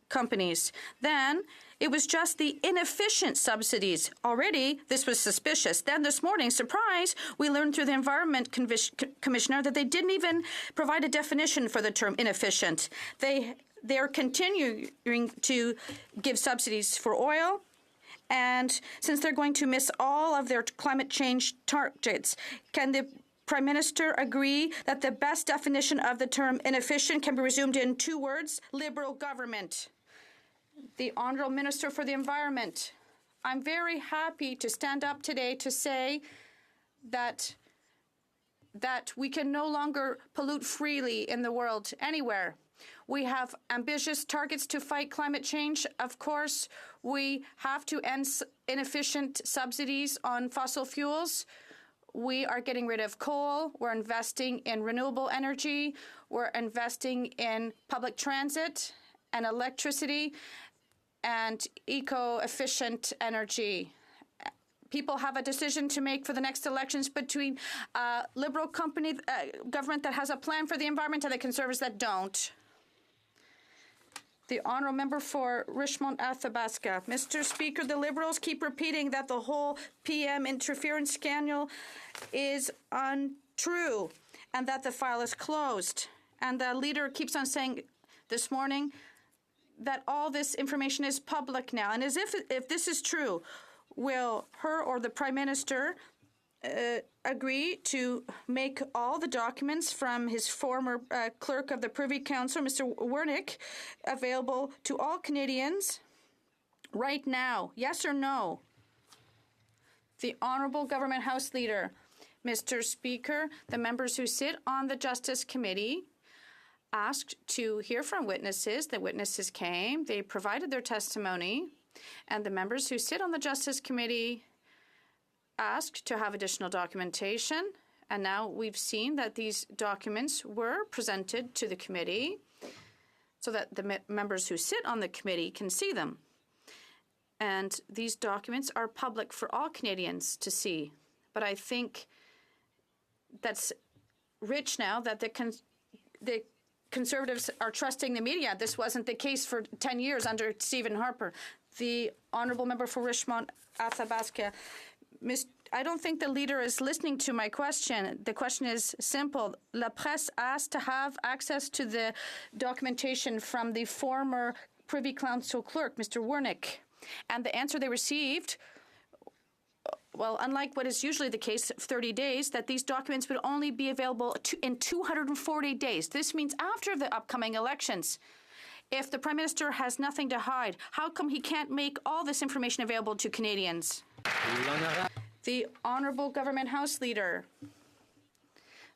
companies. Then it was just the inefficient subsidies. Already, this was suspicious. Then this morning, surprise, we learned through the Environment Commissioner that they didn't even provide a definition for the term inefficient. They're continuing to give subsidies for oil, and since they're going to miss all of their climate change targets, can the Prime Minister agree that the best definition of the term inefficient can be resumed in 2 words, Liberal government? The Honourable Minister for the Environment. I'm very happy to stand up today to say that we can no longer pollute freely in the world anywhere. We have ambitious targets to fight climate change. Of course, we have to end inefficient subsidies on fossil fuels. we are getting rid of coal. We're investing in renewable energy. We're investing in public transit and electricity and eco-efficient energy. People have a decision to make for the next elections between a Liberal government that has a plan for the environment and the Conservatives that don't. The honourable member for Richmond-Athabasca. Mr. Speaker, the Liberals keep repeating that the whole PM interference scandal is untrue and that the file is closed. And the leader keeps on saying this morning that all this information is public now. And as if this is true, will her or the Prime Minister agree to make all the documents from his former clerk of the Privy Council, Mr. Wernick, available to all Canadians right now? Yes or no? The Honourable Government House Leader. Mr. Speaker, the members who sit on the Justice Committee asked to hear from witnesses. The witnesses came. They provided their testimony. And the members who sit on the Justice Committee asked to have additional documentation. And now we've seen that these documents were presented to the committee so that the members who sit on the committee can see them. And these documents are public for all Canadians to see. But I think that's rich now that the Conservatives are trusting the media. This wasn't the case for 10 years under Stephen Harper. The honourable member for Richmond-Athabasca. I don't think the leader is listening to my question. The question is simple. La Presse asked to have access to the documentation from the former Privy Council clerk, Mr. Wernick. And the answer they received, well, unlike what is usually the case, 30 days, that these documents would only be available in 240 days. This means after the upcoming elections. If the Prime Minister has nothing to hide, how come he can't make all this information available to Canadians? The Honourable Government House Leader.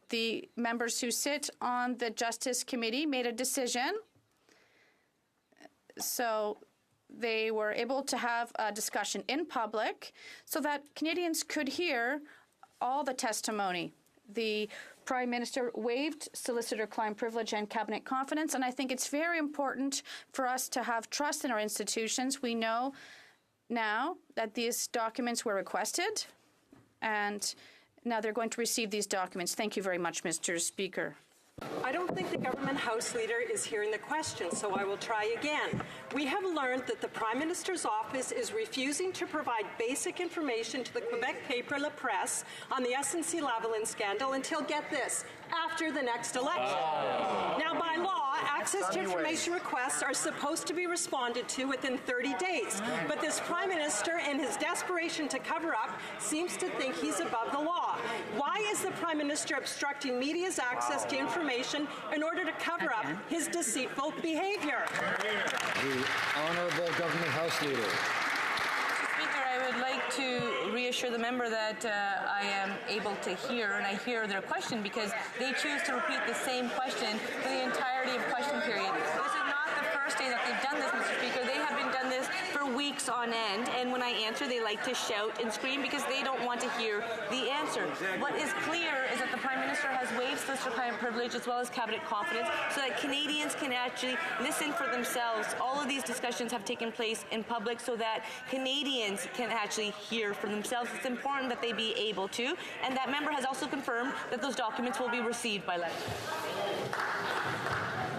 The members who sit on the Justice Committee made a decision. So they were able to have a discussion in public so that Canadians could hear all the testimony. The Prime Minister waived solicitor-client privilege and cabinet confidence, and I think it's very important for us to have trust in our institutions. We know now that these documents were requested, and now they're going to receive these documents. Thank you very much, Mr. Speaker. I don't think the Government House Leader is hearing the question, so I will try again. We have learned that the Prime Minister's office is refusing to provide basic information to the Quebec paper La Presse on the SNC-Lavalin scandal until, get this, after the next election. Now, by law, access to information requests are supposed to be responded to within 30 days. But this Prime Minister, in his desperation to cover up, seems to think he's above the law. Why is the Prime Minister obstructing media's access to information in order to cover up his deceitful behavior? The Honourable Government House Leader. Speaker, I would like to reassure the member that I am able to hear, and I hear their question because they choose to repeat the same question for the entirety of question period. This is not the first day that they've done this, Mr. Speaker. They have been done this for weeks on end, and when I answer, they like to shout and scream because they don't want to hear the answer. What is clear is that the Prime Minister has waived solicitor-client privilege as well as cabinet confidence so that Canadians can actually listen for themselves. All of these discussions have taken place in public so that Canadians can actually hear for themselves. It's important that they be able to, and that member has also confirmed that those documents will be received by letter.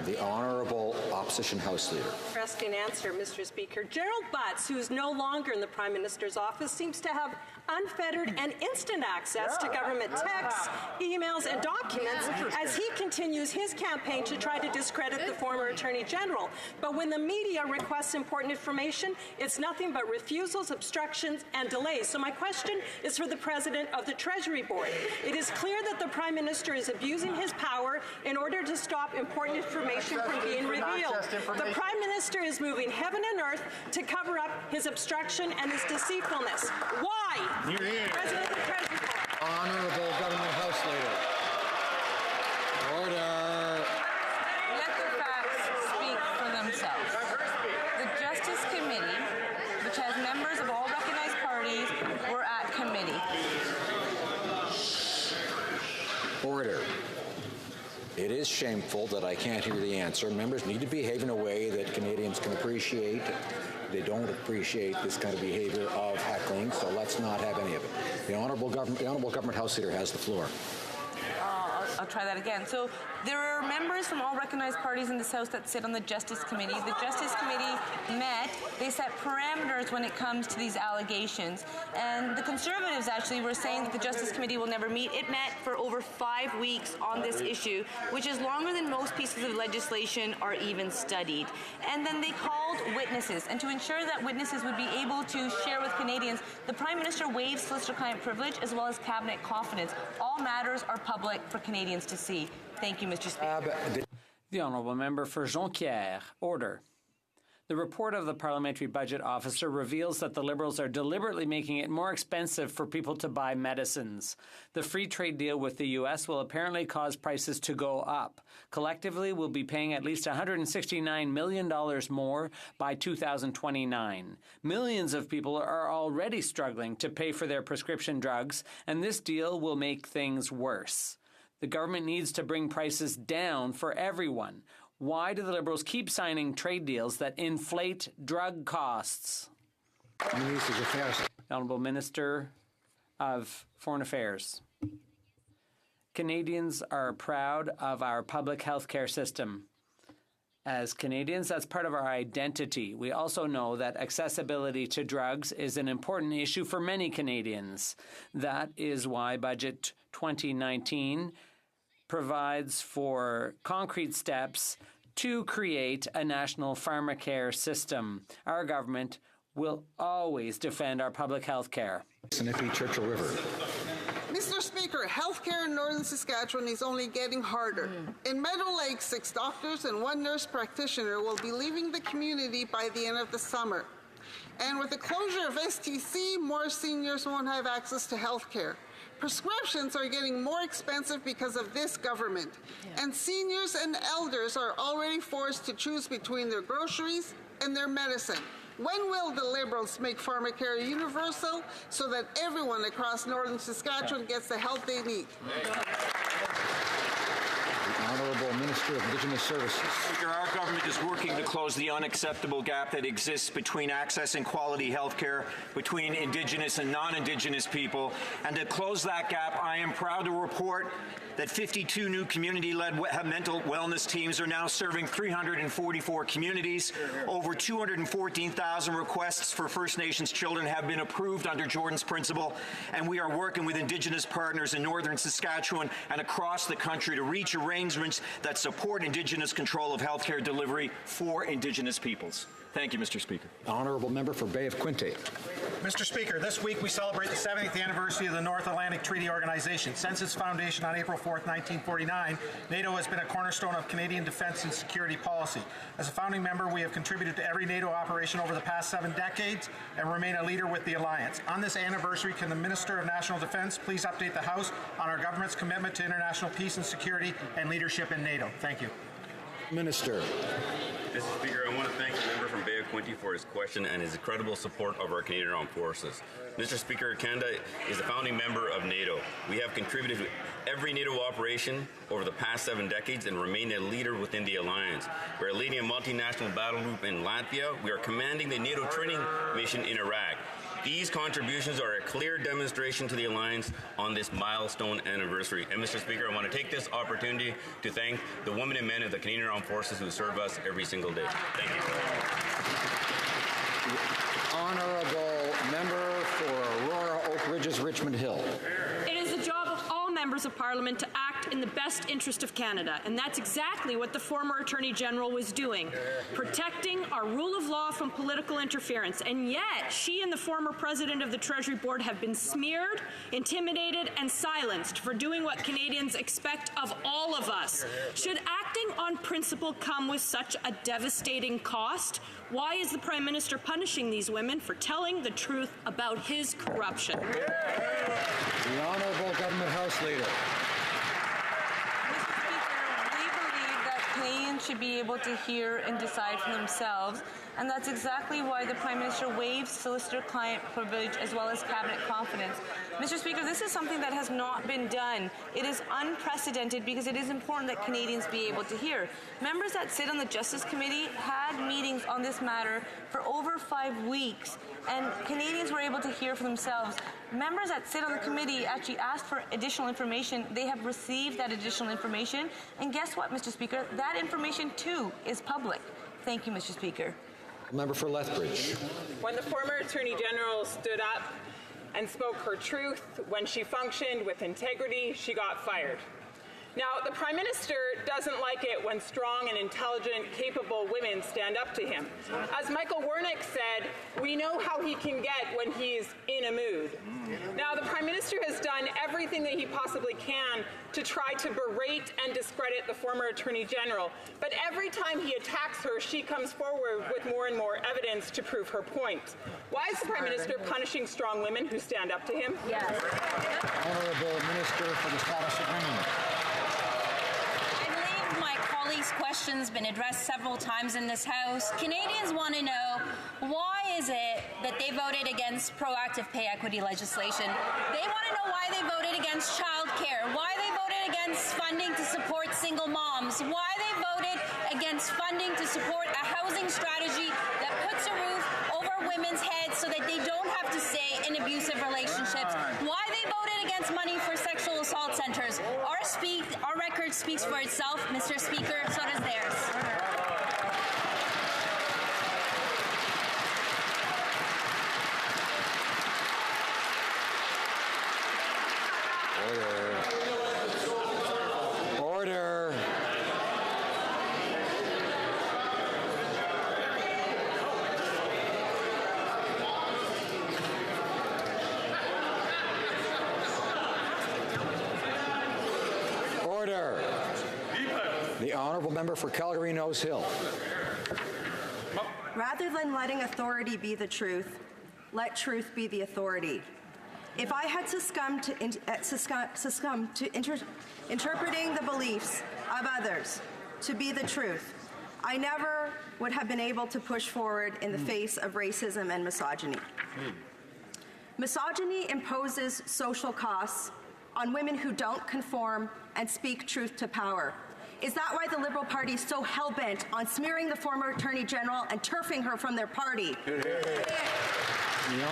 The Honourable Opposition House Leader. Interesting answer, Mr. Speaker. Gerald Butts, who is no longer in the Prime Minister's office, seems to have unfettered and instant access to government texts, emails, and documents as he continues his campaign to try to discredit the former Attorney General. But when the media requests important information, it's nothing but refusals, obstructions, and delays. So my question is for the President of the Treasury Board. It is clear that the Prime Minister is abusing his power in order to stop important information from being revealed. The Prime Minister is moving heaven and earth to cover up his obstruction and his deceitfulness. Why? President of the Treasury Board. Honourable Government House Leader. Order. Let the facts speak for themselves. The Justice Committee, which has members of all recognized parties, were at committee. Order. It is shameful that I can't hear the answer. Members need to behave in a way that Canadians can appreciate. They don't appreciate this kind of behavior of heckling, so let's not have any of it. The Honourable Government House Leader has the floor. I'll try that again. So there are members from all recognized parties in this House that sit on the Justice Committee. The Justice Committee met. They set parameters when it comes to these allegations. And the Conservatives actually were saying that the Justice Committee will never meet. It met for over 5 weeks on this issue, which is longer than most pieces of legislation are even studied. And then they called witnesses. And to ensure that witnesses would be able to share with Canadians, the Prime Minister waived solicitor-client privilege as well as cabinet confidence. All matters are public for Canadians to see. Thank you, Mr. Speaker. The Honourable Member for Jonquière. Order. The report of the Parliamentary Budget Officer reveals that the Liberals are deliberately making it more expensive for people to buy medicines. The free trade deal with the U.S. will apparently cause prices to go up. Collectively, we'll be paying at least $169 million more by 2029. Millions of people are already struggling to pay for their prescription drugs, and this deal will make things worse. The government needs to bring prices down for everyone. Why do the Liberals keep signing trade deals that inflate drug costs? Honourable Minister of Foreign Affairs. Canadians are proud of our public health care system. As Canadians, that's part of our identity. We also know that accessibility to drugs is an important issue for many Canadians. That is why Budget 2019 provides for concrete steps to create a national pharmacare system. Our government will always defend our public health care. Snippy Churchill River. Mr. Speaker, healthcare in northern Saskatchewan is only getting harder. In Meadow Lake, 6 doctors and 1 nurse practitioner will be leaving the community by the end of the summer. And with the closure of STC, more seniors won't have access to healthcare. Prescriptions are getting more expensive because of this government, and seniors and elders are already forced to choose between their groceries and their medicine. When will the Liberals make pharmacare universal so that everyone across northern Saskatchewan gets the help they need? Honourable Minister of Indigenous Services. Speaker, our government is working to close the unacceptable gap that exists between access and quality health care between Indigenous and non-Indigenous people. And to close that gap, I am proud to report that 52 new community-led mental wellness teams are now serving 344 communities. Over 214,000 requests for First Nations children have been approved under Jordan's Principle, and we are working with Indigenous partners in northern Saskatchewan and across the country to reach arrangements that support Indigenous control of healthcare delivery for Indigenous peoples. Thank you, Mr. Speaker. Honourable Member for Bay of Quinte. Mr. Speaker, this week we celebrate the 70th anniversary of the North Atlantic Treaty Organization. Since its foundation on April 4, 1949, NATO has been a cornerstone of Canadian defence and security policy. As a founding member, we have contributed to every NATO operation over the past 7 decades and remain a leader with the alliance. On this anniversary, can the Minister of National Defence please update the House on our government's commitment to international peace and security and leadership in NATO? Thank you. Minister. Mr. Speaker, I want to thank the member from Bay of Quinte for his question and his incredible support of our Canadian Armed Forces. Mr. Speaker, Canada is a founding member of NATO. We have contributed to every NATO operation over the past 7 decades and remain a leader within the alliance. We are leading a multinational battle group in Latvia. We are commanding the NATO training mission in Iraq. These contributions are a clear demonstration to the alliance on this milestone anniversary. And Mr. Speaker, I want to take this opportunity to thank the women and men of the Canadian Armed Forces who serve us every single day. Thank you. The Honourable Member for Aurora, Oak Ridges, Richmond Hill. It is the job of all members of Parliament to act in the best interest of Canada, and that's exactly what the former Attorney General was doing, protecting our rule of law from political interference. And yet, she and the former President of the Treasury Board have been smeared, intimidated, and silenced for doing what Canadians expect of all of us. Should acting on principle come with such a devastating cost? Why is the Prime Minister punishing these women for telling the truth about his corruption? The Honourable Government House Leader. Canadians should be able to hear and decide for themselves. and that's exactly why the Prime Minister waives solicitor-client privilege as well as cabinet confidence. Mr. Speaker, this is something that has not been done. It is unprecedented because it is important that Canadians be able to hear. Members that sit on the Justice Committee had meetings on this matter for over 5 weeks, and Canadians were able to hear for themselves. Members that sit on the committee actually asked for additional information. They have received that additional information, and guess what, Mr. Speaker? That information, too, is public. Thank you, Mr. Speaker. Member for Lethbridge. When the former Attorney General stood up and spoke her truth, when she functioned with integrity, she got fired. Now, the Prime Minister doesn't like it when strong and intelligent, capable women stand up to him. As Michael Wernick said, we know how he can get when he's in a mood. Now, the Prime Minister has done everything that he possibly can to try to berate and discredit the former Attorney General. But every time he attacks her, she comes forward with more and more evidence to prove her point. Why is the Prime Minister punishing strong women who stand up to him? Yes. Honourable Minister for the Status of Women. Colleagues' question's been addressed several times in this House. Canadians want to know, why is it that they voted against proactive pay equity legislation? They want to know why they voted against childcare, why they voted against funding to support single moms, why they voted against funding to support a housing strategy that puts a roof over women's heads so that they don't have to stay in abusive relationships, why they voted against money for sexual assault centers. Our record speaks for itself, Mr. Speaker, so does theirs. Order. Order. The honourable member for Calgary-Nose Hill. Rather than letting authority be the truth, let truth be the authority. If I had succumbed to interpreting the beliefs of others to be the truth, I never would have been able to push forward in the face of racism and misogyny. Misogyny imposes social costs on women who don't conform and speak truth to power. Is that why the Liberal Party is so hell-bent on smearing the former Attorney General and turfing her from their party? The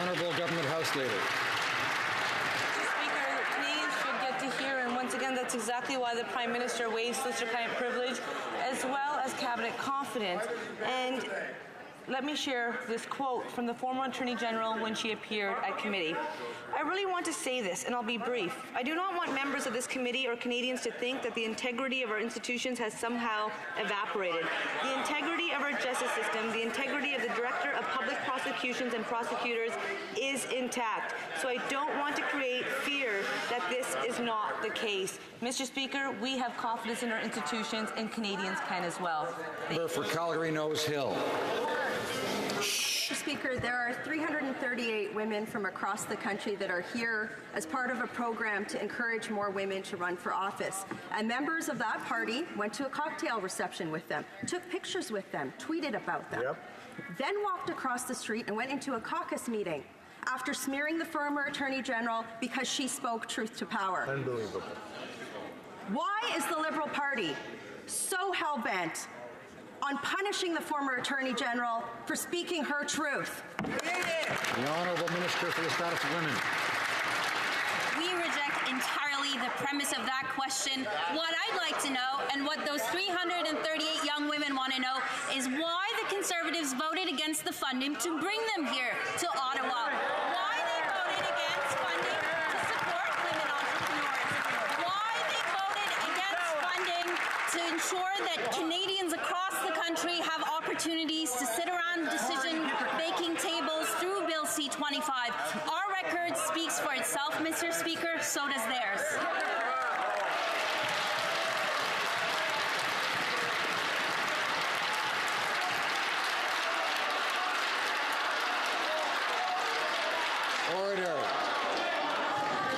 Honourable Government House Leader. Speaker, Canadians should get to hear, and once again, that's exactly why the Prime Minister waives solicitor-client privilege as well as cabinet confidence. And let me share this quote from the former Attorney General when she appeared at committee. I really want to say this, and I'll be brief. I do not want members of this committee or Canadians to think that the integrity of our institutions has somehow evaporated. The integrity of our justice system, the integrity of the Director of Public Prosecutions and prosecutors is intact. So I don't want to create fear that this is not the case. Mr. Speaker, we have confidence in our institutions, and Canadians can as well. Member for Calgary-Nose Hill. Mr. Speaker, there are 338 women from across the country that are here as part of a program to encourage more women to run for office. And members of that party went to a cocktail reception with them, took pictures with them, tweeted about them, then walked across the street and went into a caucus meeting after smearing the former Attorney General because she spoke truth to power. Unbelievable. Why is the Liberal Party so hell-bent on punishing the former Attorney General for speaking her truth? The Honourable Minister for the Status of Women. We reject entirely the premise of that question. What I'd like to know, and what those 338 young women want to know, is why the Conservatives voted against the funding to bring them here to Ottawa. Why they voted against funding to support women entrepreneurs. Why they voted against funding to ensure that Canadians across the country have opportunities to sit around decision-making tables through Bill C-25. Our record speaks for itself, Mr. Speaker, so does theirs.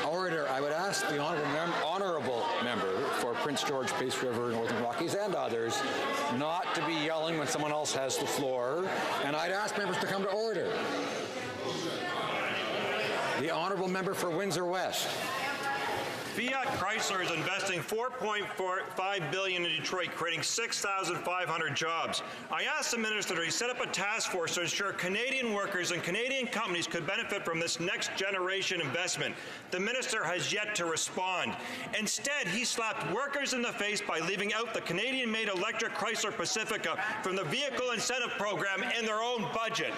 Order. I would ask the honourable member for Prince George, Peace River, Northern Rockies, and others, not to be yelling when someone else has the floor. And I'd ask members to come to order. The honourable member for Windsor West. Fiat Chrysler is investing $4.45 billion in Detroit, creating 6,500 jobs. I asked the minister to set up a task force to ensure Canadian workers and Canadian companies could benefit from this next generation investment. The minister has yet to respond. Instead, he slapped workers in the face by leaving out the Canadian-made electric Chrysler Pacifica from the vehicle incentive program in their own budget.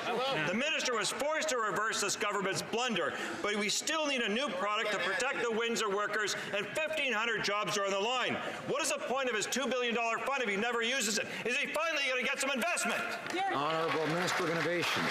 The minister was forced to reverse this government's blunder, but we still need a new product to protect the Windsor workers, and 1,500 jobs are on the line. What is the point of his $2 billion fund if he never uses it? Is he finally going to get some investment? Honourable Minister of Innovation.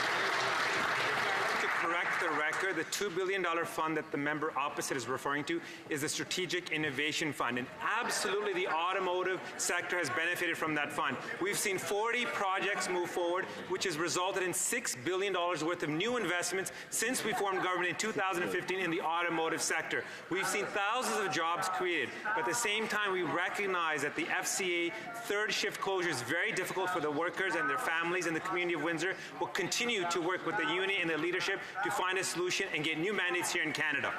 To correct the record, the $2 billion fund that the member opposite is referring to is the Strategic Innovation Fund, and absolutely the automotive sector has benefited from that fund. We've seen 40 projects move forward, which has resulted in $6 billion worth of new investments since we formed government in 2015 in the automotive sector. We've seen thousands of jobs created, but at the same time we recognize that the FCA third shift closure is very difficult for the workers and their families and the community of Windsor. We'll continue to work with the union and the leadership to find a solution and get new mandates here in Canada.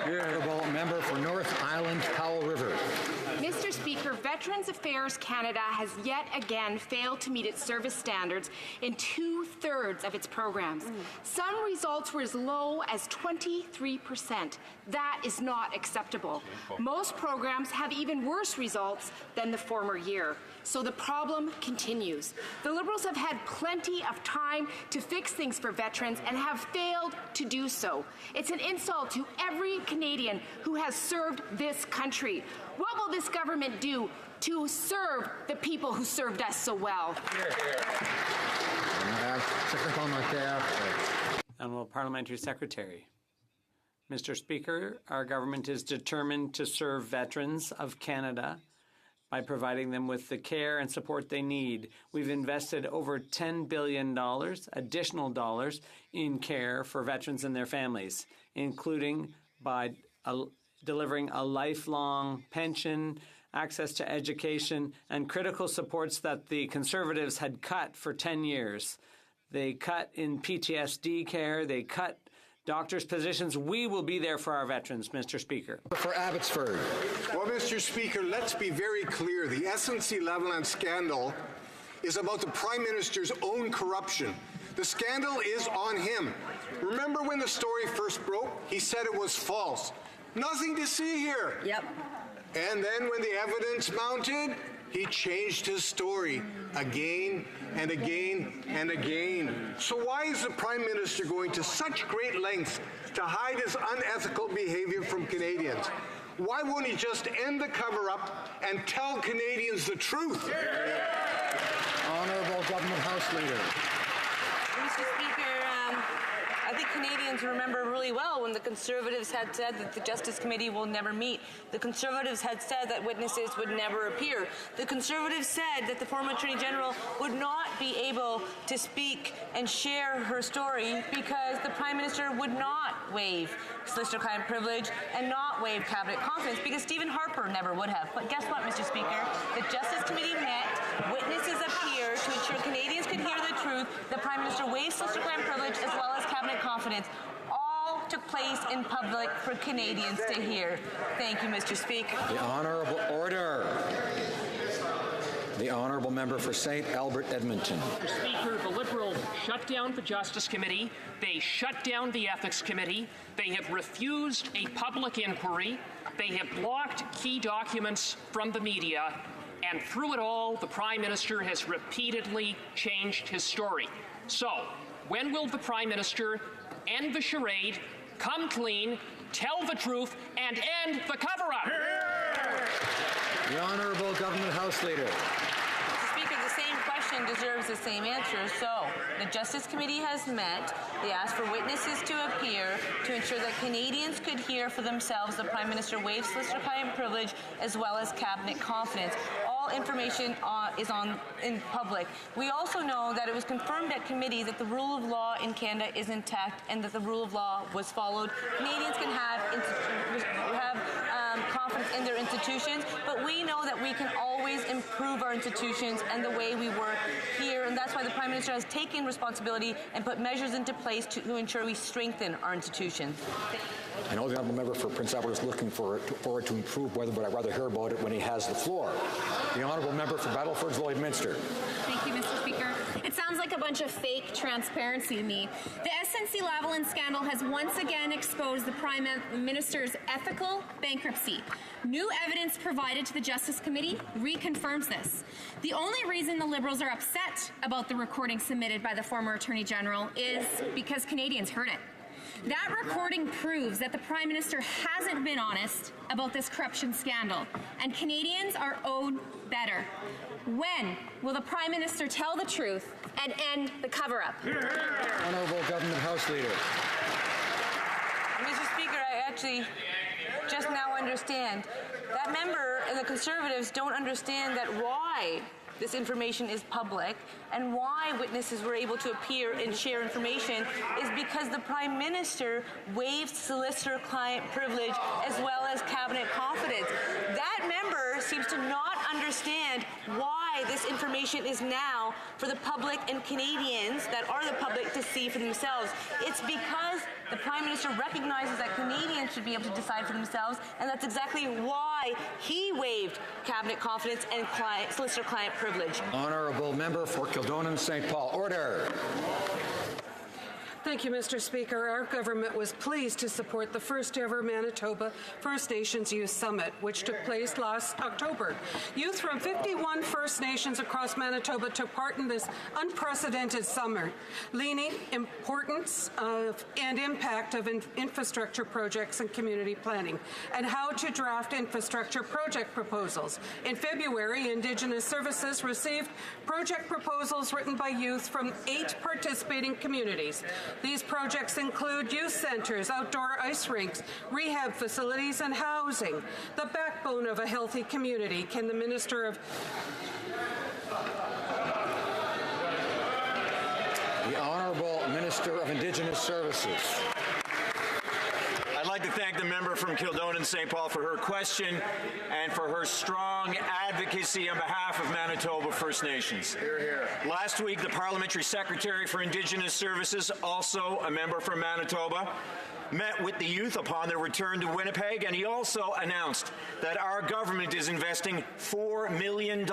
The honourable member for North Island, Powell River. Mr. Speaker, Veterans Affairs Canada has yet again failed to meet its service standards in 2/3 of its programs. Some results were as low as 23%. That is not acceptable. Most programs have even worse results than the former year. So the problem continues. The Liberals have had plenty of time to fix things for veterans and have failed to do so. It's an insult to every Canadian who has served this country. What will this government do to serve the people who served us so well? Honourable Parliamentary Secretary. Mr. Speaker, our government is determined to serve veterans of Canada by providing them with the care and support they need. We've invested over $10 billion, additional dollars, in care for veterans and their families, including by delivering a lifelong pension, access to education, and critical supports that the Conservatives had cut for 10 years. They cut in PTSD care, they cut doctors' positions. We will be there for our veterans, Mr. Speaker. For Abbotsford. Well, Mr. Speaker, let's be very clear. The SNC-Lavalin scandal is about the Prime Minister's own corruption. The scandal is on him. Remember when the story first broke? He said it was false. Nothing to see here. Yep. And then when the evidence mounted, he changed his story again and again and again. So why is the Prime Minister going to such great lengths to hide his unethical behavior from Canadians? Why won't he just end the cover-up and tell Canadians the truth? Honourable Government House Leader. Mr. Speaker, I think Canadians remember really well when the Conservatives had said that the Justice Committee will never meet. The Conservatives had said that witnesses would never appear. The Conservatives said that the former Attorney General would not be able to speak and share her story because the Prime Minister would not waive solicitor-client privilege and not waive cabinet confidence because Stephen Harper never would have. But guess what, Mr. Speaker? The Justice Committee met, witnesses appeared to ensure Canadians could hear the truth. The Prime Minister waived solicitor-client privilege as well as cabinet confidence. All took place in public for Canadians to hear. Thank you, Mr. Speaker. The Honourable Order. The Honourable Member for St. Albert, Edmonton. Mr. Speaker, the Liberals shut down the Justice Committee. They shut down the Ethics Committee. They have refused a public inquiry. They have blocked key documents from the media. And through it all, the Prime Minister has repeatedly changed his story. So, when will the Prime Minister end the charade, come clean, tell the truth, and end the cover-up? The Honourable Government House Leader. Mr. Speaker, the same question deserves the same answer. So, the Justice Committee has met. They asked for witnesses to appear to ensure that Canadians could hear for themselves the Prime Minister waived solicitor-client privilege as well as cabinet confidence. All information is in public. We also know that it was confirmed at committee that the rule of law in Canada is intact and that the rule of law was followed. Canadians can have confidence in their institutions, but we know that we can always improve our institutions and the way we work here, and that's why the Prime Minister has taken responsibility and put measures into place to ensure we strengthen our institutions. I know the honourable member for Prince Edward is looking for it to improve, but I'd rather hear about it when he has the floor. The honourable member for Battleford Lloydminster. Thank you, Mr. Speaker. It sounds like a bunch of fake transparency to me. The SNC-Lavalin scandal has once again exposed the Prime Minister's ethical bankruptcy. New evidence provided to the Justice Committee reconfirms this. The only reason the Liberals are upset about the recording submitted by the former Attorney General is because Canadians heard it. That recording proves that the Prime Minister hasn't been honest about this corruption scandal, and Canadians are owed better. When will the Prime Minister tell the truth and end the cover-up? Honourable Government House Leader. Mr. Speaker, I actually just now understand. That member and the Conservatives don't understand that why this information is public and why witnesses were able to appear and share information is because the Prime Minister waived solicitor-client privilege as well as cabinet confidence. That member seems to not understand why this information is now for the public and Canadians that are the public to see for themselves. It's because the Prime Minister recognizes that Canadians should be able to decide for themselves, and that's exactly why he waived cabinet confidence and solicitor-client privilege. Honourable member for Kildonan St. Paul. Order. Thank you, Mr. Speaker. Our government was pleased to support the first ever Manitoba First Nations Youth Summit, which took place last October. Youth from 51 First Nations across Manitoba took part in this unprecedented summer, leaning importance of and impact of infrastructure projects and community planning, and how to draft infrastructure project proposals. In February, Indigenous Services received project proposals written by youth from 8 participating communities. These projects include youth centres, outdoor ice rinks, rehab facilities, and housing, the backbone of a healthy community. Can the Minister of... The Honourable Minister of Indigenous Services. I'd like to thank the member from Kildonan St. Paul for her question and for her strong advocacy on behalf of Manitoba First Nations. Hear, hear. Last week, the Parliamentary Secretary for Indigenous Services, also a member from Manitoba, met with the youth upon their return to Winnipeg, and he also announced that our government is investing $4 million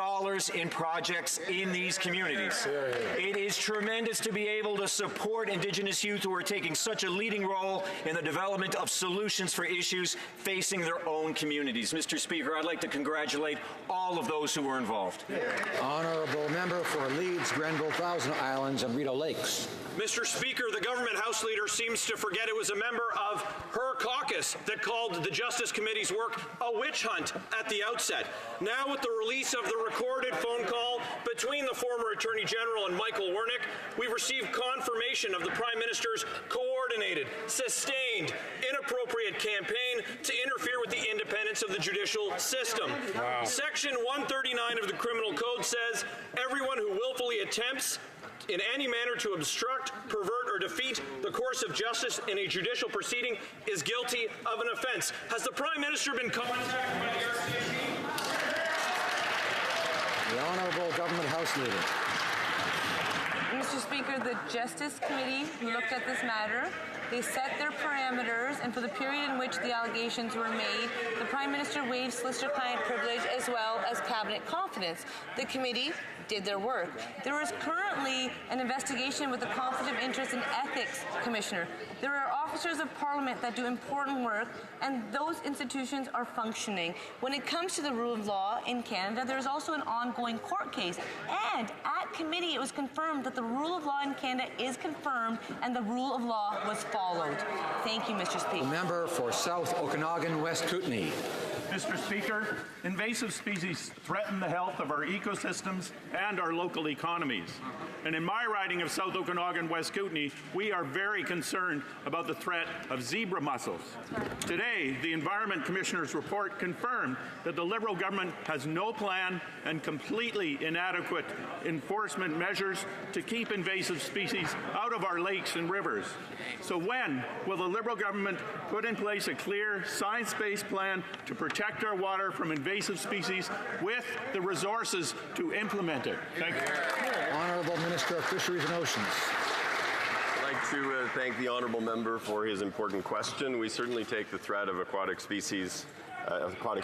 in projects in these communities. It is tremendous to be able to support Indigenous youth who are taking such a leading role in the development of solutions for issues facing their own communities. Mr. Speaker, I'd like to congratulate all of those who were involved. Honourable member for Leeds, Grenville, Thousand Islands, and Rideau Lakes. Mr. Speaker, the government House Leader seems to forget it was a member of her caucus that called the Justice Committee's work a witch hunt at the outset. Now, with the release of the recorded phone call between the former Attorney General and Michael Wernick, we've received confirmation of the Prime Minister's coordinated, sustained, inappropriate campaign to interfere with the independence of the judicial system. Wow. Section 139 of the Criminal Code says everyone who willfully attempts in any manner to obstruct, pervert, or defeat the course of justice in a judicial proceeding is guilty of an offense. Has the Prime Minister been contacted by the RCMP? The Honourable Government House Leader. Mr. Speaker, the Justice Committee looked at this matter. They set their parameters, and for the period in which the allegations were made, the Prime Minister waived solicitor-client privilege as well as cabinet confidence. The committee did their work. There is currently an investigation with the Conflict of Interest and Ethics Commissioner. There are officers of Parliament that do important work, and those institutions are functioning. When it comes to the rule of law in Canada, there is also an ongoing court case. And at committee, it was confirmed that the rule of law in Canada is confirmed and the rule of law was followed. Thank you, Mr. Speaker. The member for South Okanagan, West Kootenay. Mr. Speaker, invasive species threaten the health of our ecosystems and our local economies. And in my riding of South Okanagan, West Kootenay, we are very concerned about the threat of zebra mussels. Today, the Environment Commissioner's report confirmed that the Liberal government has no plan and completely inadequate enforcement measures to keep invasive species out of our lakes and rivers. So when will the Liberal government put in place a clear, science-based plan to protect protect our water from invasive species with the resources to implement it. Thank you. Honourable Minister of Fisheries and Oceans. I'd like to thank the honourable member for his important question. We certainly take the threat of aquatic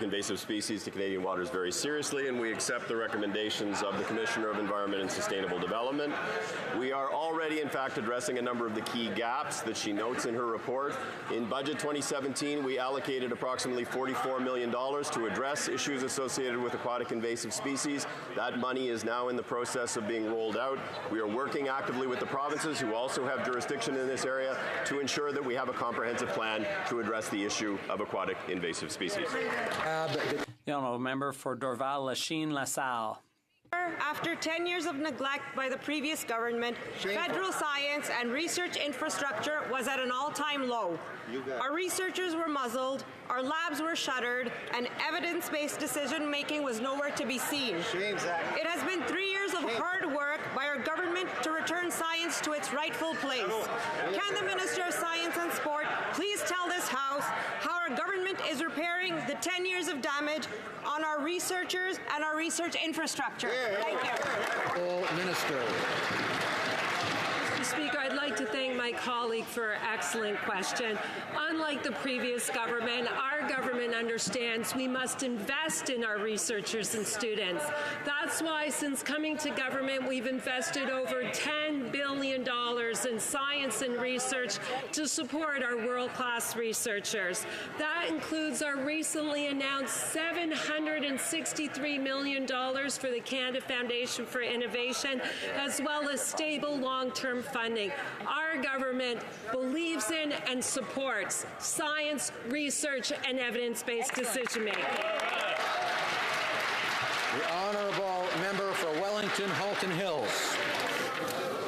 invasive species to Canadian waters very seriously, and we accept the recommendations of the Commissioner of Environment and Sustainable Development. We are already, in fact, addressing a number of the key gaps that she notes in her report. In Budget 2017, we allocated approximately $44 million to address issues associated with aquatic invasive species. That money is now in the process of being rolled out. We are working actively with the provinces, who also have jurisdiction in this area, to ensure that we have a comprehensive plan to address the issue of aquatic invasive species. The honourable member for Dorval-Lachine-LaSalle. After 10 years of neglect by the previous government, federal science and research infrastructure was at an all-time low. Our researchers were muzzled, our labs were shuttered, and evidence-based decision-making was nowhere to be seen. It has been 3 years of hard work by our government to return science to its rightful place. Can the Minister of Science and Sport please tell this House how our government is repairing the 10 years of damage on our researchers and our research infrastructure? Thank you. Minister. Mr. Speaker, I'd like to thank my colleague for an excellent question. Unlike the previous government, our government understands we must invest in our researchers and students. That's why, since coming to government, we've invested over $10 billion in science and research to support our world-class researchers. That includes our recently announced $763 million for the Canada Foundation for Innovation, as well as stable long-term funding. Our government believes in and supports science, research, and evidence-based decision-making. The honourable member for Wellington Halton Hills.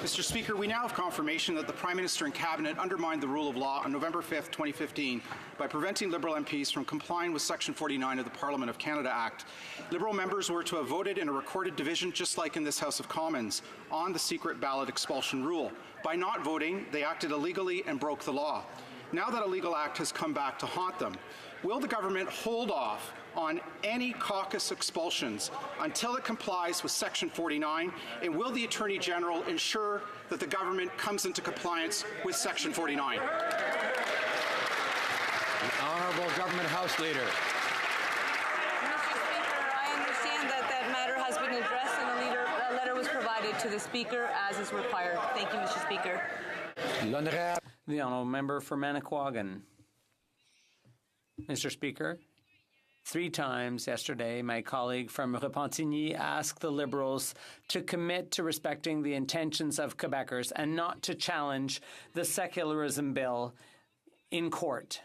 Mr. Speaker, we now have confirmation that the Prime Minister and Cabinet undermined the rule of law on November 5, 2015 by preventing Liberal MPs from complying with Section 49 of the Parliament of Canada Act. Liberal members were to have voted in a recorded division, just like in this House of Commons, on the secret ballot expulsion rule. By not voting, they acted illegally and broke the law. Now that a legal act has come back to haunt them, will the government hold off on any caucus expulsions until it complies with Section 49, and will the Attorney General ensure that the government comes into compliance with Section 49? The Honourable Government House Leader. Mr. Speaker, I understand that that matter has been addressed and a letter was provided to the Speaker as is required. Thank you, Mr. Speaker. The honourable member for Manicouagan. Mr. Speaker, 3 times yesterday, my colleague from Repentigny asked the Liberals to commit to respecting the intentions of Quebecers and not to challenge the secularism bill in court.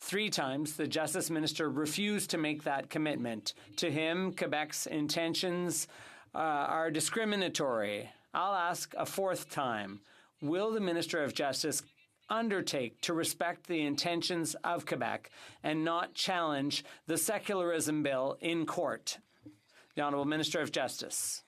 3 times, the Justice Minister refused to make that commitment. To him, Quebec's intentions are discriminatory. I'll ask a 4th time. Will the Minister of Justice undertake to respect the intentions of Quebec and not challenge the secularism bill in court? The Honourable Minister of Justice.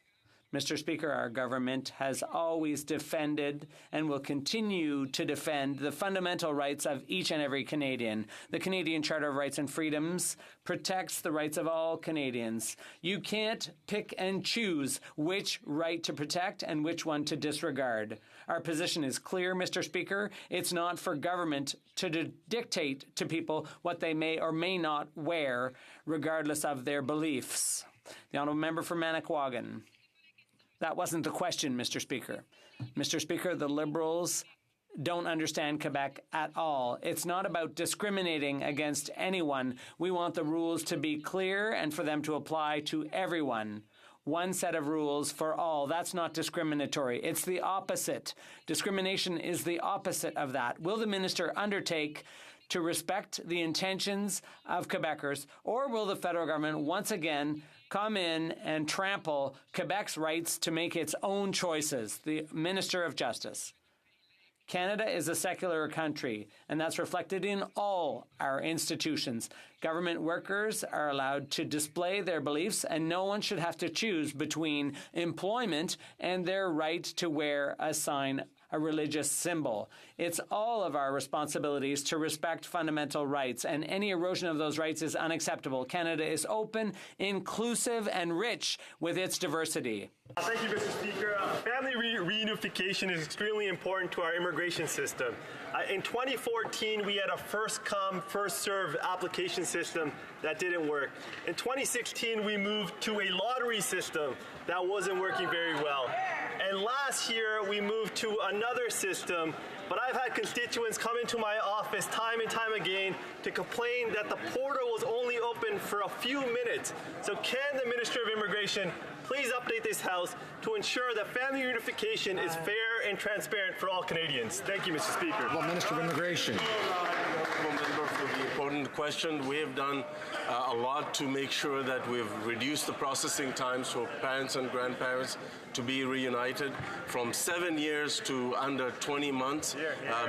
Mr. Speaker, our government has always defended and will continue to defend the fundamental rights of each and every Canadian. The Canadian Charter of Rights and Freedoms protects the rights of all Canadians. You can't pick and choose which right to protect and which one to disregard. Our position is clear, Mr. Speaker. It's not for government to dictate to people what they may or may not wear, regardless of their beliefs. The Honourable Member for Manicouagan. That wasn't the question, Mr. Speaker. Mr. Speaker, the Liberals don't understand Quebec at all. It's not about discriminating against anyone. We want the rules to be clear and for them to apply to everyone. One set of rules for all. That's not discriminatory. It's the opposite. Discrimination is the opposite of that. Will the minister undertake to respect the intentions of Quebecers, or will the federal government once again come in and trample Quebec's rights to make its own choices? The Minister of Justice. Canada is a secular country, and that's reflected in all our institutions. Government workers are allowed to display their beliefs, and no one should have to choose between employment and their right to wear a sign a religious symbol. It's all of our responsibilities to respect fundamental rights, and any erosion of those rights is unacceptable. Canada is open, inclusive, and rich with its diversity. Thank you, Mr. Speaker. Family reunification is extremely important to our immigration system. In 2014, we had a first-come, first-served application system that didn't work. In 2016, we moved to a lottery system that wasn't working very well. And last year, we moved to another system, but I've had constituents come into my office time and time again to complain that the portal was only open for a few minutes. So can the Minister of Immigration please update this House to ensure that family reunification is fair and transparent for all Canadians? Thank you, Mr. Speaker. Well, Minister of Immigration. Member for the important question. We have done a lot to make sure that we've reduced the processing times for parents and grandparents to be reunited from 7 years to under 20 months,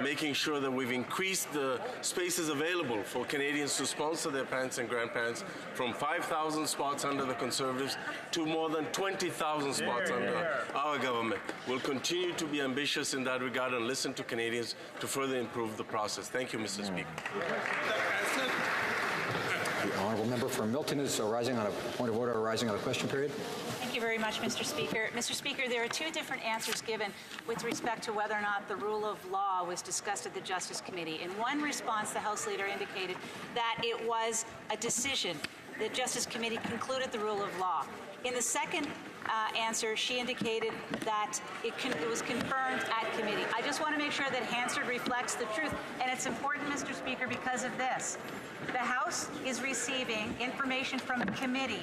making sure that we've increased the spaces available for Canadians to sponsor their parents and grandparents from 5,000 spots under the Conservatives to more than 20,000 spots under our government. We'll continue to be ambitious in that regard and listen to Canadians to further improve the process. Thank you, Mr. Speaker. The honourable member for Milton is arising on a point of order arising on a question period. Thank you very much, Mr. Speaker. Mr. Speaker, there are two different answers given with respect to whether or not the rule of law was discussed at the Justice Committee. In one response, the House Leader indicated that it was a decision. The Justice Committee concluded the rule of law. In the second answer, she indicated that it was confirmed at committee. I just want to make sure that Hansard reflects the truth, and it's important, Mr. Speaker, because of this. The House is receiving information from the committee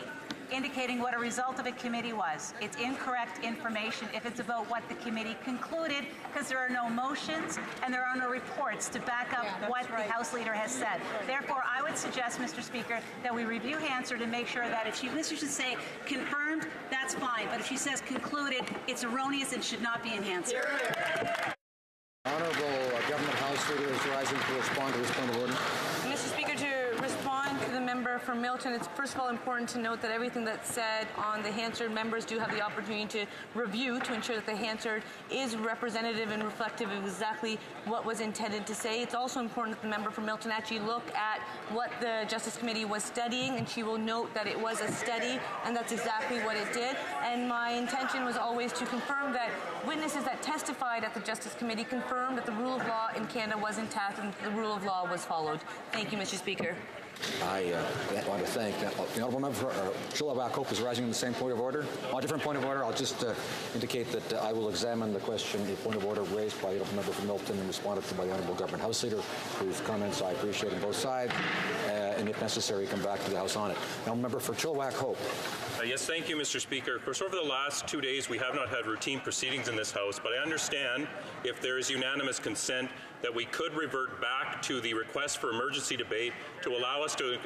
indicating what a result of a committee was. It's incorrect information if it's about what the committee concluded, because there are no motions and there are no reports to back up what the House Leader has said. Therefore, I would suggest, Mr. Speaker, that we review Hansard and make sure that if she wishes to say confirmed, that's fine. But if she says concluded, it's erroneous and should not be in Hansard. Honourable Government House Leader is rising to respond to this point of order. Mr. Speaker, to respond to the member from Milton, it's first of all important to note that everything that's said on the Hansard, members do have the opportunity to review to ensure that the Hansard is representative and reflective of exactly what was intended to say. It's also important that the member from Milton actually look at what the Justice Committee was studying, and she will note that it was a study, and that's exactly what it did. And my intention was always to confirm that witnesses that testified at the Justice Committee confirmed that the rule of law in Canada was intact and the rule of law was followed. Thank you, Mr. Speaker. I want to thank the honourable member for Chilliwack Hope is rising on the same point of order. On a different point of order, I'll just indicate that I will examine the question, the point of order raised by the honourable member from Milton and responded to by the honourable Government House Leader, whose comments I appreciate on both sides, and if necessary, come back to the House on it. Now, member for Chilliwack Hope. Yes, thank you, Mr. Speaker. Of course, over the last 2 days, we have not had routine proceedings in this House, but I understand if there is unanimous consent that we could revert back to the request for emergency debate to allow us to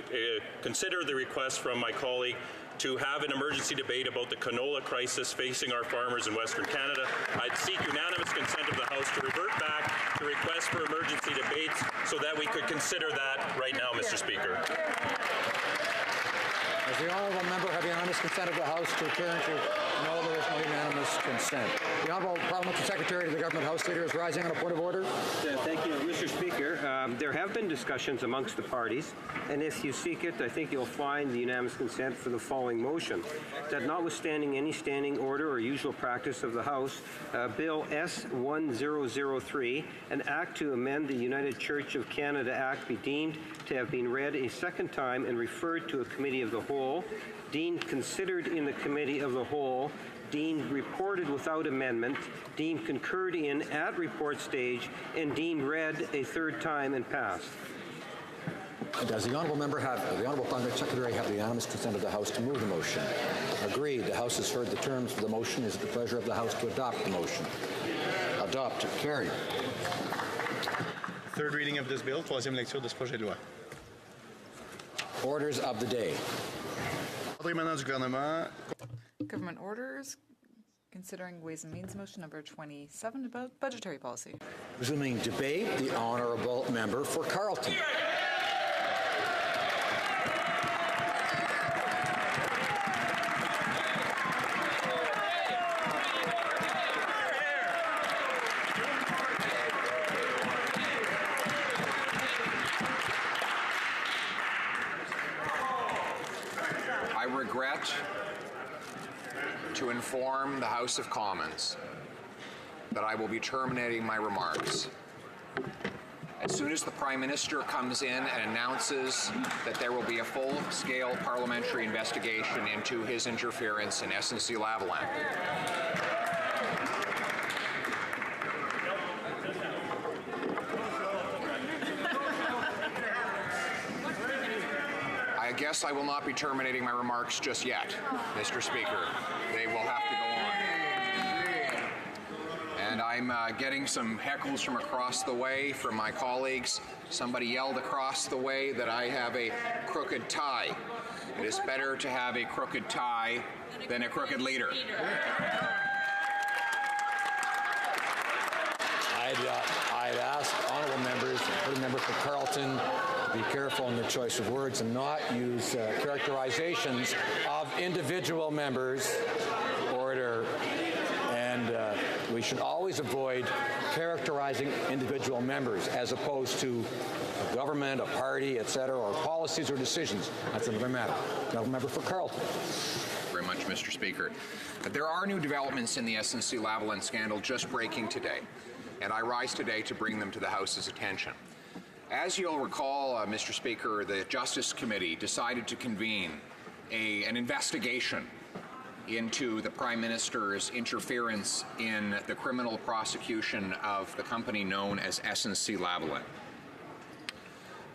consider the request from my colleague to have an emergency debate about the canola crisis facing our farmers in Western Canada. I'd seek unanimous consent of the House to revert back to request for emergency debates so that we could consider that right now, Mr. Speaker. Does the honourable member have unanimous consent of the House to return to? No, there is no unanimous consent. The honourable parliamentary secretary to the Government House Leader is rising on a point of order. Thank you, Mr. Speaker. There have been discussions amongst the parties, and if you seek it, I think you'll find the unanimous consent for the following motion: that notwithstanding any standing order or usual practice of the House, Bill S-1003, an act to amend the United Church of Canada Act, be deemed to have been read a second time and referred to a committee of the whole, deemed considered in the committee of the whole, deemed reported without amendment, deemed concurred in at report stage, and deemed read a third time and passed. Does the honourable member have, the honourable parliamentary secretary have the unanimous consent of the House to move the motion? Agreed. The House has heard the terms of the motion. Is it the pleasure of the House to adopt the motion? Adopt. Carried. Third reading of this bill. Troisième lecture de ce projet de loi. Orders of the day. Government orders considering Ways and Means motion number 27 about budgetary policy. Resuming debate, the honourable member for Carleton. regret to inform the House of Commons that I will be terminating my remarks as soon as the Prime Minister comes in and announces that there will be a full-scale parliamentary investigation into his interference in SNC-Lavalin. I guess I will not be terminating my remarks just yet, Mr. Speaker. They will have to go on. And I'm getting some heckles from across the way from my colleagues. Somebody yelled across the way that I have a crooked tie. It is better to have a crooked tie than a crooked leader. I'd ask honourable members, including member for Carleton, to be careful in their choice of words and not use characterizations of individual members. Order. And we should always avoid characterizing individual members as opposed to a government, a party, etc., or policies or decisions. That's another matter. Now, member for Carleton. Very much, Mr. Speaker. There are new developments in the SNC-Lavalin scandal just breaking today, and I rise today to bring them to the House's attention. As you'll recall, Mr. Speaker, the Justice Committee decided to convene an investigation into the Prime Minister's interference in the criminal prosecution of the company known as SNC-Lavalin.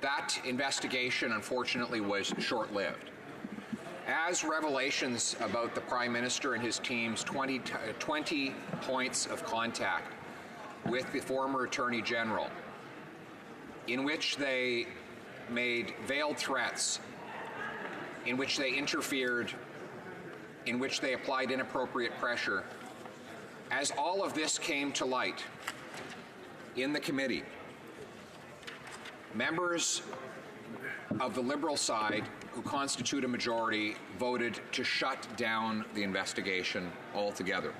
That investigation, unfortunately, was short-lived. As revelations about the Prime Minister and his team's 20 points of contact with the former Attorney General, in which they made veiled threats, in which they interfered, in which they applied inappropriate pressure. As all of this came to light in the committee, members of the Liberal side, who constitute a majority, voted to shut down the investigation altogether.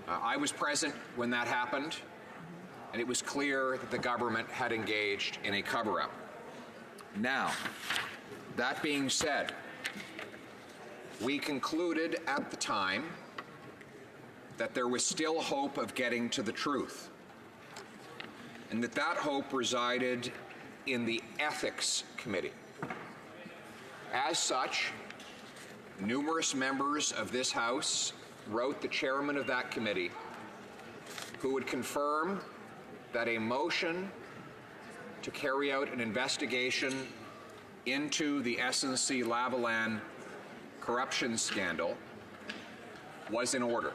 I was present when that happened, and it was clear that the government had engaged in a cover-up. Now, that being said, we concluded at the time that there was still hope of getting to the truth, and that hope resided in the Ethics Committee. As such, numerous members of this House wrote the chairman of that committee, who would confirm that a motion to carry out an investigation into the SNC-Lavalin corruption scandal was in order.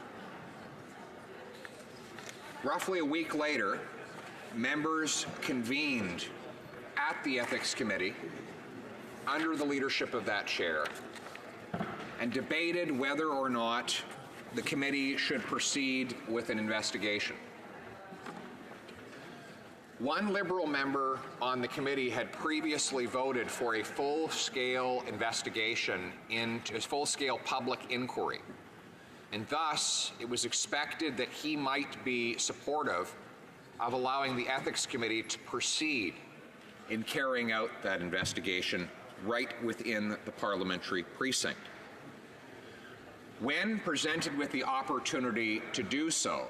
Roughly a week later, members convened at the Ethics Committee under the leadership of that chair and debated whether or not the committee should proceed with an investigation. One Liberal member on the committee had previously voted for a full-scale investigation into a full-scale public inquiry, and thus it was expected that he might be supportive of allowing the Ethics Committee to proceed in carrying out that investigation right within the parliamentary precinct. When presented with the opportunity to do so,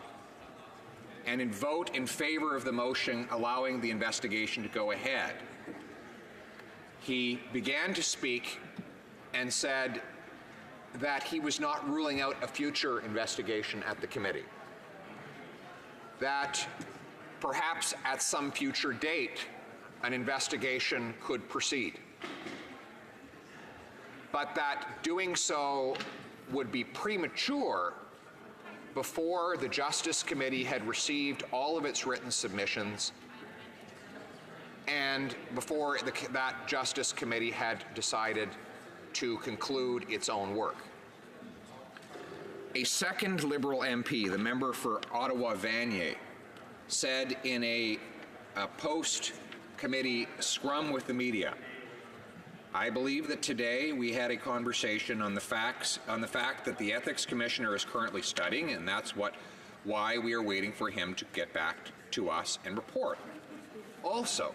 and in vote in favor of the motion allowing the investigation to go ahead, he began to speak and said that he was not ruling out a future investigation at the committee, that perhaps at some future date an investigation could proceed, but that doing so would be premature before the Justice Committee had received all of its written submissions and before that Justice Committee had decided to conclude its own work. A second Liberal MP, the member for Ottawa-Vanier, said in a post-committee scrum with the media, "I believe that today we had a conversation on the fact that the Ethics Commissioner is currently studying, and that's why we are waiting for him to get back to us and report. Also,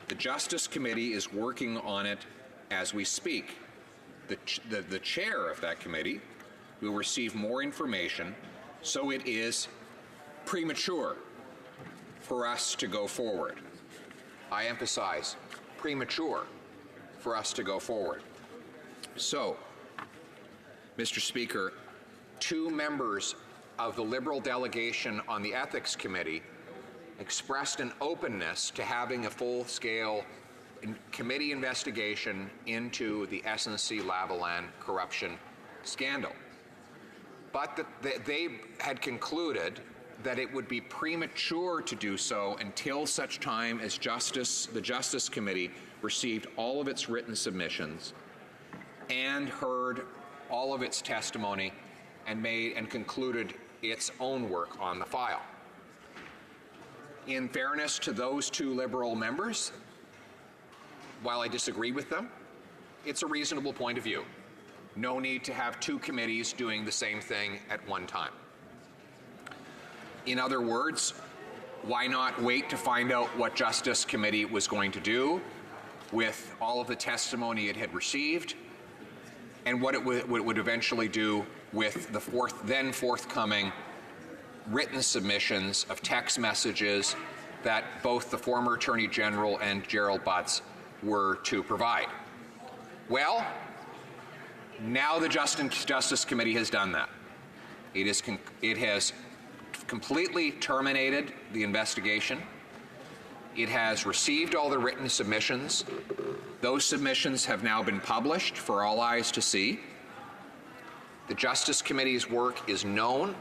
the Justice Committee is working on it as we speak. the chair of that committee will receive more information, so it is premature for us to go forward. I emphasize, premature for us to go forward. So, Mr. Speaker, 2 members of the Liberal delegation on the Ethics Committee expressed an openness to having a full-scale committee investigation into the SNC-Lavalin corruption scandal. But they had concluded that it would be premature to do so until such time as the Justice Committee received all of its written submissions and heard all of its testimony and concluded its own work on the file. In fairness to those 2 Liberal members, while I disagree with them, it's a reasonable point of view. No need to have 2 committees doing the same thing at one time. In other words, why not wait to find out what Justice Committee was going to do with all of the testimony it had received and what it would eventually do with the then forthcoming written submissions of text messages that both the former Attorney General and Gerald Butts were to provide. Well, now the Justice Committee has done that. It has completely terminated the investigation. It has received all the written submissions. Those submissions have now been published for all eyes to see. The Justice Committee's work is known,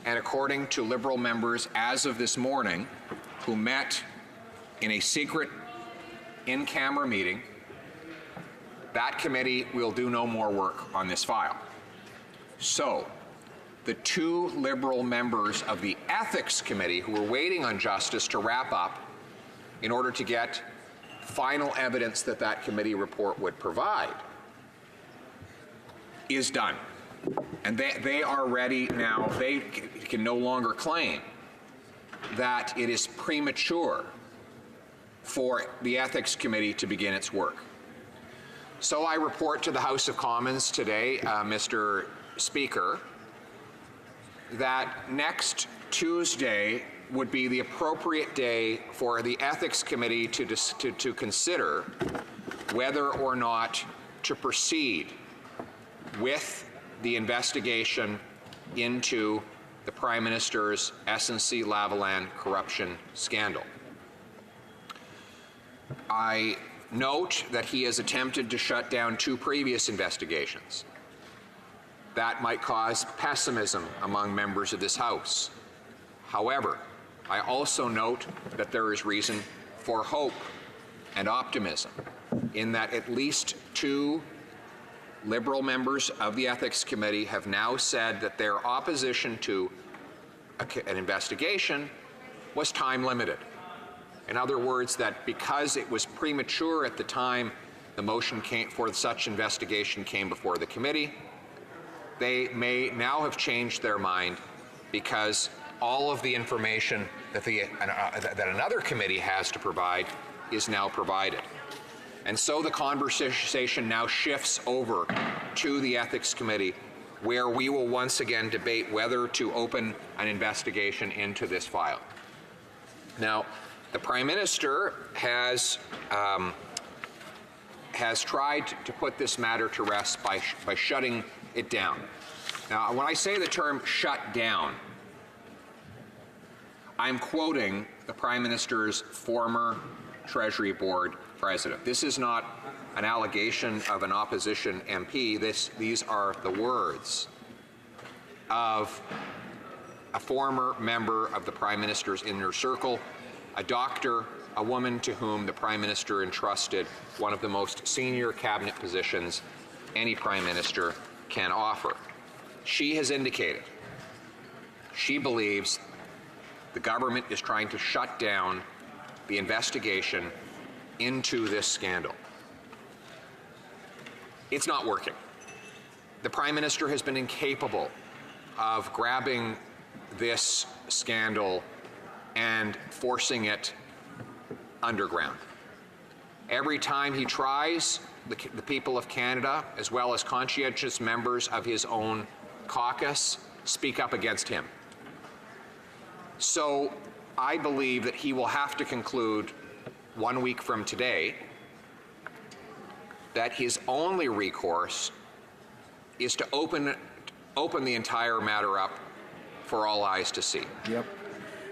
and according to Liberal members as of this morning, who met in a secret in-camera meeting, that committee will do no more work on this file. So, the 2 Liberal members of the Ethics Committee who were waiting on justice to wrap up in order to get final evidence that that committee report would provide is done. And they are ready now. They can no longer claim that it is premature for the Ethics Committee to begin its work. So I report to the House of Commons today, Mr. Speaker, that next Tuesday would be the appropriate day for the Ethics Committee to consider whether or not to proceed with the investigation into the Prime Minister's SNC-Lavalin corruption scandal. I note that he has attempted to shut down 2 previous investigations. That might cause pessimism among members of this House. However, I also note that there is reason for hope and optimism in that at least 2 Liberal members of the Ethics Committee have now said that their opposition to an investigation was time limited. In other words, that because it was premature at the time the motion for such investigation came before the committee, they may now have changed their mind because all of the information that another committee has to provide is now provided. And so the conversation now shifts over to the Ethics Committee, where we will once again debate whether to open an investigation into this file. Now, the Prime Minister has tried to put this matter to rest by shutting it down. Now, when I say the term shut down, I'm quoting the Prime Minister's former Treasury Board president. This is not an allegation of an opposition MP. These are the words of a former member of the Prime Minister's inner circle, a doctor, a woman to whom the Prime Minister entrusted one of the most senior cabinet positions any Prime Minister can offer. She has indicated she believes the government is trying to shut down the investigation into this scandal. It's not working. The Prime Minister has been incapable of grabbing this scandal and forcing it underground. Every time he tries, the people of Canada, as well as conscientious members of his own caucus, speak up against him. So I believe that he will have to conclude 1 week from today that his only recourse is to open the entire matter up for all eyes to see. Yep.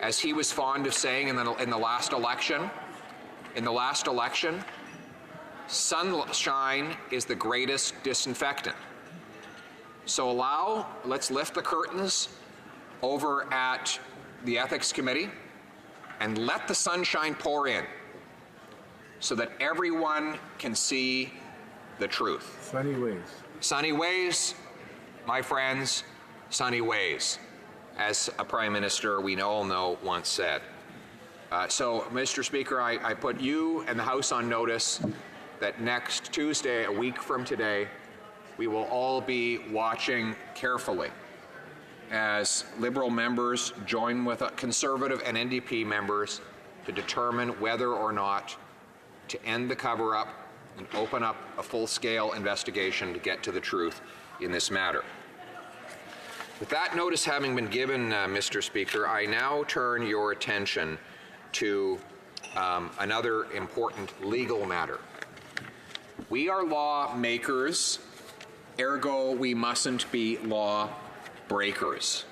As he was fond of saying in the last election, sunshine is the greatest disinfectant. So let's lift the curtains over at the Ethics Committee and let the sunshine pour in so that everyone can see the truth. Sunny ways. Sunny ways, my friends, sunny ways, as a Prime Minister we all know once said. So, Mr. Speaker, I put you and the House on notice that next Tuesday, a week from today, we will all be watching carefully as Liberal members join with Conservative and NDP members to determine whether or not to end the cover-up and open up a full-scale investigation to get to the truth in this matter. With that notice having been given, Mr. Speaker, I now turn your attention to another important legal matter. We are lawmakers, ergo we mustn't be law breakers.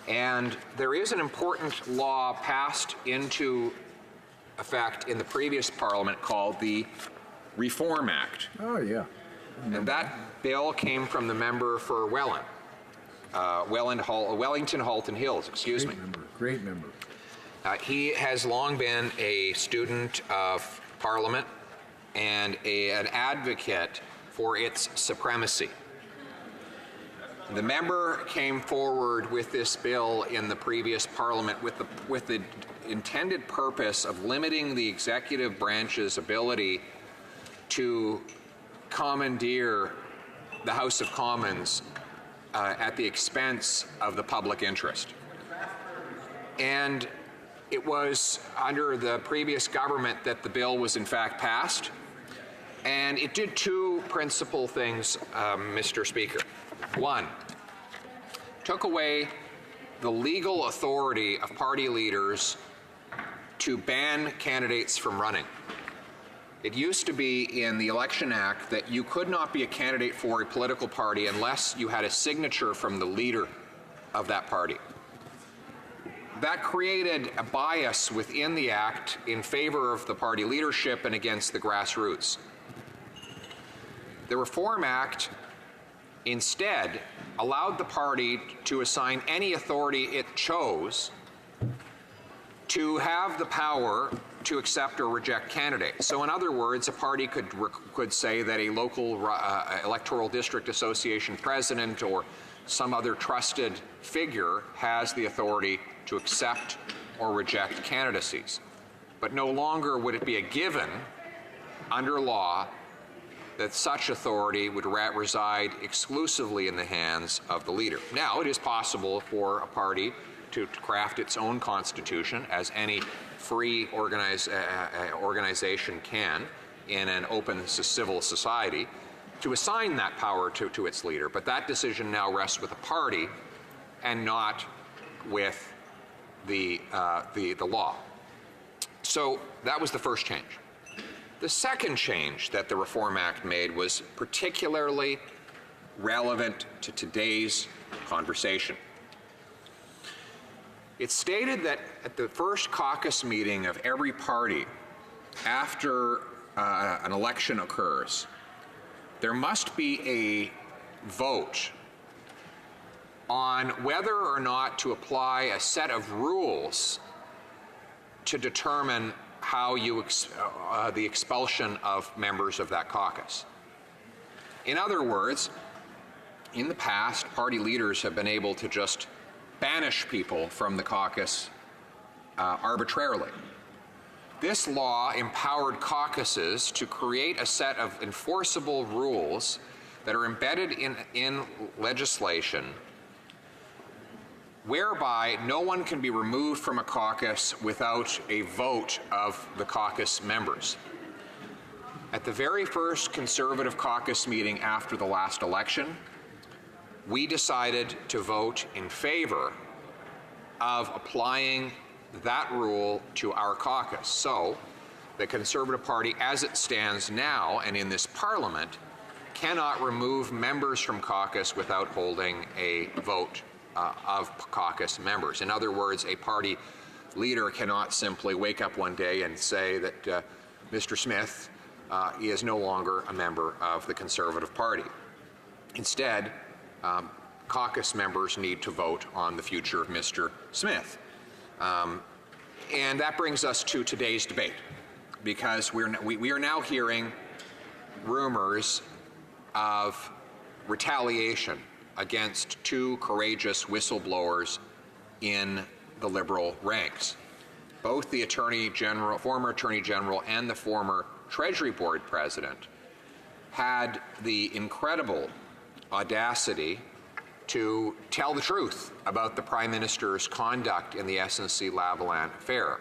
And there is an important law passed into effect in the previous Parliament called the Reform Act. Oh, yeah. And that bill came from the member for Wellington Halton Hills, excuse me. Great member. He has long been a student of Parliament and an advocate for its supremacy. The member came forward with this bill in the previous Parliament with the intended purpose of limiting the executive branch's ability to commandeer the House of Commons at the expense of the public interest. And it was under the previous government that the bill was in fact passed, and it did two principal things, Mr. Speaker. One, took away the legal authority of party leaders to ban candidates from running. It used to be in the Election Act that you could not be a candidate for a political party unless you had a signature from the leader of that party. That created a bias within the Act in favor of the party leadership and against the grassroots. The Reform Act instead allowed the party to assign any authority it chose to have the power to accept or reject candidates. So in other words, a party could say that a local electoral district association president or some other trusted figure has the authority to accept or reject candidacies. But no longer would it be a given under law that such authority would reside exclusively in the hands of the leader. Now, it is possible for a party to craft its own constitution, as any free organization can in an open civil society, to assign that power to its leader. But that decision now rests with the party and not with the law. So that was the first change. The second change that the Reform Act made was particularly relevant to today's conversation. It stated that at the first caucus meeting of every party after an election occurs, there must be a vote on whether or not to apply a set of rules to determine how the expulsion of members of that caucus. In other words, in the past, party leaders have been able to just banish people from the caucus arbitrarily. This law empowered caucuses to create a set of enforceable rules that are embedded in legislation whereby no one can be removed from a caucus without a vote of the caucus members. At the very first Conservative caucus meeting after the last election, we decided to vote in favor of applying that rule to our caucus. So, the Conservative Party, as it stands now and in this Parliament, cannot remove members from caucus without holding a vote of caucus members. In other words, a party leader cannot simply wake up one day and say that Mr. Smith is no longer a member of the Conservative Party. Instead, caucus members need to vote on the future of Mr. Smith. And that brings us to today's debate, because we are now hearing rumors of retaliation against two courageous whistleblowers in the Liberal ranks. Both the former Attorney General and the former Treasury Board President had the incredible audacity to tell the truth about the Prime Minister's conduct in the SNC-Lavalin affair.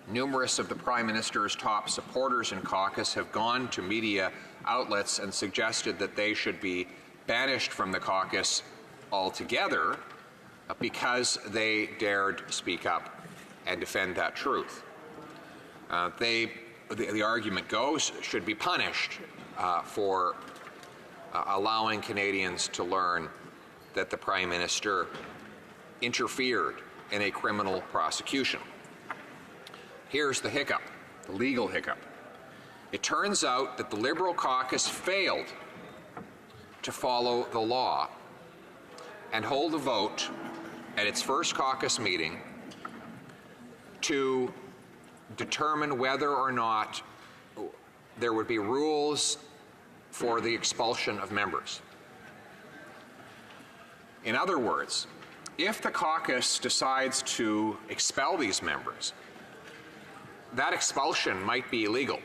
Numerous of the Prime Minister's top supporters in caucus have gone to media outlets and suggested that they should be banished from the caucus altogether because they dared speak up and defend that truth. The argument goes, should be punished for allowing Canadians to learn that the Prime Minister interfered in a criminal prosecution. Here's the hiccup, the legal hiccup. It turns out that the Liberal caucus failed to follow the law and hold a vote at its first caucus meeting to determine whether or not there would be rules for the expulsion of members. In other words, if the caucus decides to expel these members, that expulsion might be illegal.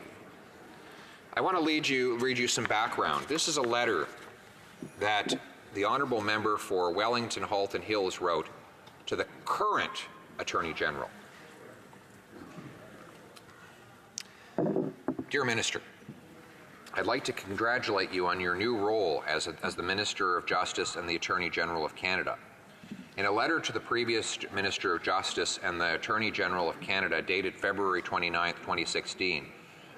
I want to read you some background. This is a letter that the Honourable Member for Wellington Halton Hills wrote to the current Attorney General. Dear Minister, I'd like to congratulate you on your new role as the Minister of Justice and the Attorney General of Canada. In a letter to the previous Minister of Justice and the Attorney General of Canada dated February 29, 2016,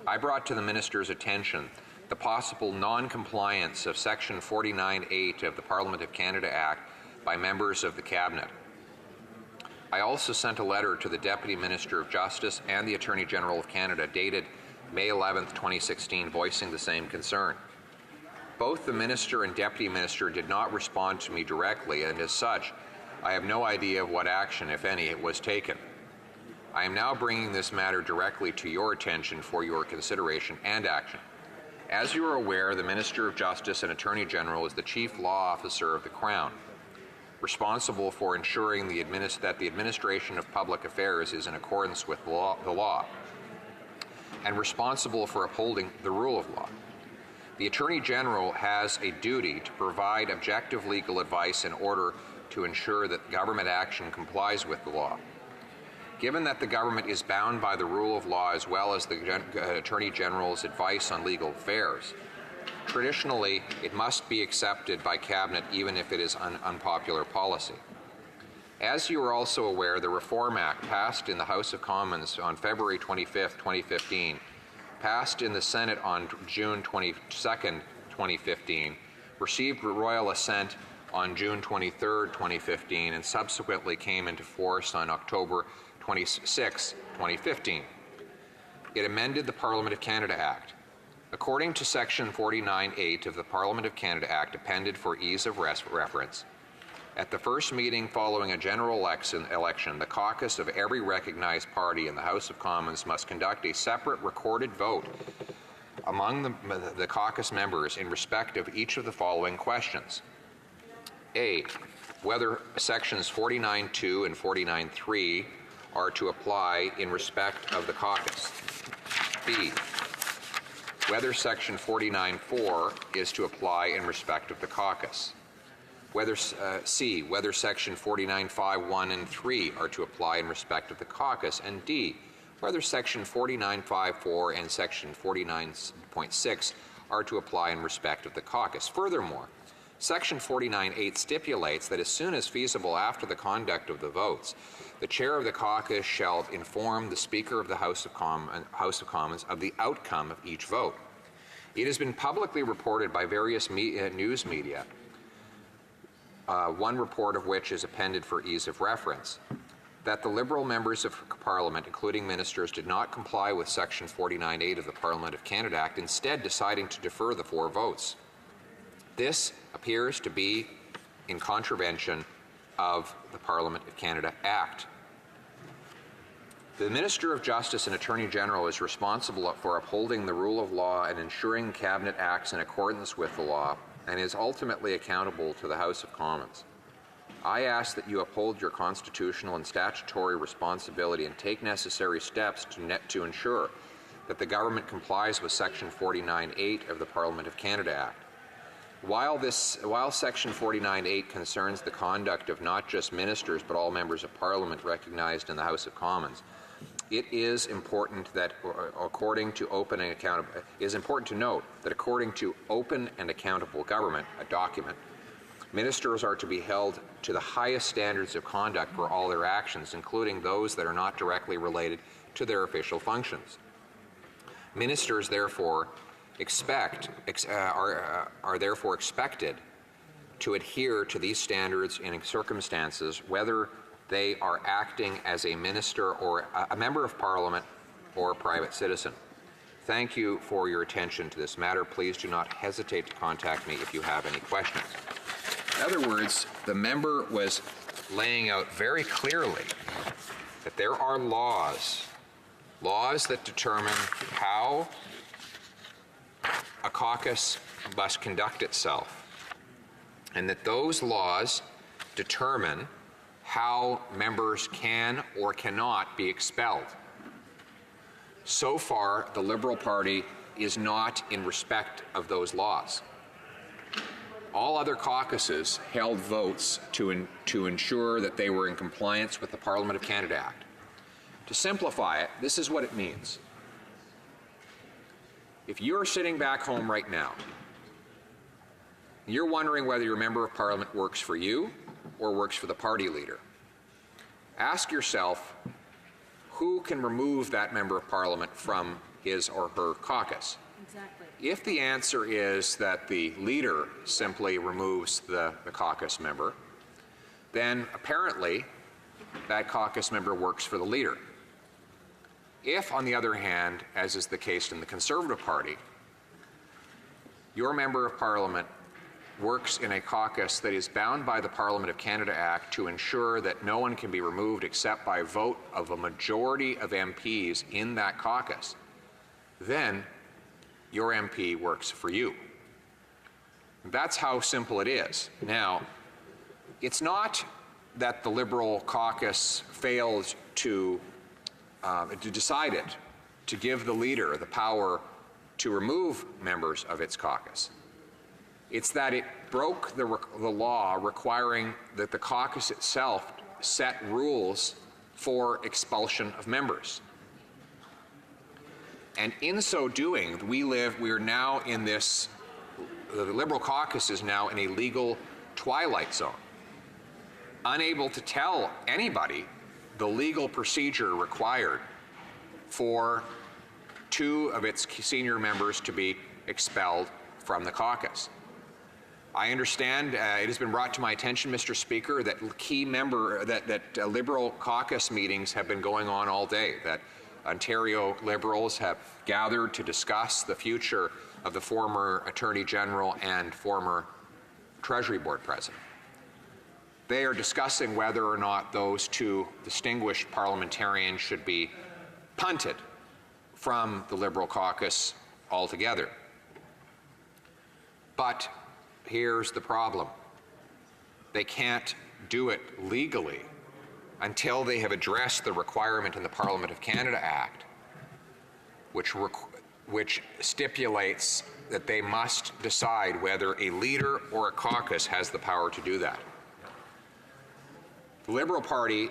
I brought to the Minister's attention the possible non-compliance of Section 49(8) of the Parliament of Canada Act by members of the Cabinet. I also sent a letter to the Deputy Minister of Justice and the Attorney General of Canada dated May 11, 2016, voicing the same concern. Both the Minister and Deputy Minister did not respond to me directly, and as such, I have no idea of what action, if any, was taken. I am now bringing this matter directly to your attention for your consideration and action. As you are aware, the Minister of Justice and Attorney General is the Chief Law Officer of the Crown, responsible for ensuring that the administration of public affairs is in accordance with the law, and responsible for upholding the rule of law. The Attorney General has a duty to provide objective legal advice in order to ensure that government action complies with the law. Given that the government is bound by the rule of law as well as the Attorney General's advice on legal affairs, traditionally it must be accepted by Cabinet even if it is unpopular policy. As you are also aware, the Reform Act passed in the House of Commons on February 25, 2015, passed in the Senate on June 22, 2015, received royal assent on June 23, 2015, and subsequently came into force on October 26, 2015. It amended the Parliament of Canada Act. According to Section 49(8) of the Parliament of Canada Act, appended for ease of reference, at the first meeting following a general election, the caucus of every recognized party in the House of Commons must conduct a separate recorded vote among the caucus members in respect of each of the following questions. A, whether Sections 49(2) and 49(3) are to apply in respect of the caucus. B, whether Section 49(4) is to apply in respect of the caucus. C, whether Section 49(5), 1, and 3 are to apply in respect of the caucus. And D, whether Section 49.5.4 and Section 49.6 are to apply in respect of the caucus. Furthermore, Section 49.8 stipulates that as soon as feasible after the conduct of the votes, the chair of the caucus shall inform the Speaker of the House of Commons of the outcome of each vote. It has been publicly reported by various news media, one report of which is appended for ease of reference, that the Liberal members of Parliament, including ministers, did not comply with Section 49.8 of the Parliament of Canada Act, instead deciding to defer the 4 votes. This appears to be in contravention of the Parliament of Canada Act. The Minister of Justice and Attorney General is responsible for upholding the rule of law and ensuring the Cabinet acts in accordance with the law, and is ultimately accountable to the House of Commons. I ask that you uphold your constitutional and statutory responsibility and take necessary steps to ensure that the government complies with Section 49.8 of the Parliament of Canada Act. While Section 49.8 concerns the conduct of not just ministers but all members of Parliament recognized in the House of Commons, it is important that, according to note that according to Open and Accountable Government, a document, ministers are to be held to the highest standards of conduct for all their actions, including those that are not directly related to their official functions. Ministers, therefore, are therefore expected to adhere to these standards in circumstances whether they are acting as a minister or a member of Parliament or a private citizen. Thank you for your attention to this matter. Please do not hesitate to contact me if you have any questions. In other words, the member was laying out very clearly that there are laws that determine how a caucus must conduct itself, and that those laws determine how members can or cannot be expelled. So far, the Liberal Party is not in respect of those laws. All other caucuses held votes to ensure that they were in compliance with the Parliament of Canada Act. To simplify it, this is what it means. If you're sitting back home right now, you're wondering whether your member of Parliament works for you or works for the party leader, ask yourself who can remove that member of Parliament from his or her caucus. Exactly. If the answer is that the leader simply removes the caucus member, then apparently that caucus member works for the leader. If, on the other hand, as is the case in the Conservative Party, your member of Parliament works in a caucus that is bound by the Parliament of Canada Act to ensure that no one can be removed except by vote of a majority of MPs in that caucus, then your MP works for you. That's how simple it is. Now, it's not that the Liberal caucus failed to decide it, to give the leader the power to remove members of its caucus. It's that it broke the law requiring that the caucus itself set rules for expulsion of members. And in so doing, we are now in this, the Liberal caucus is now in a legal twilight zone, unable to tell anybody the legal procedure required for 2 of its senior members to be expelled from the caucus. I understand it has been brought to my attention, Mr. Speaker, that Liberal caucus meetings have been going on all day, that Ontario Liberals have gathered to discuss the future of the former Attorney General and former Treasury Board President. They are discussing whether or not those 2 distinguished parliamentarians should be punted from the Liberal caucus altogether. But here's the problem. They can't do it legally until they have addressed the requirement in the Parliament of Canada Act, which stipulates that they must decide whether a leader or a caucus has the power to do that. The Liberal Party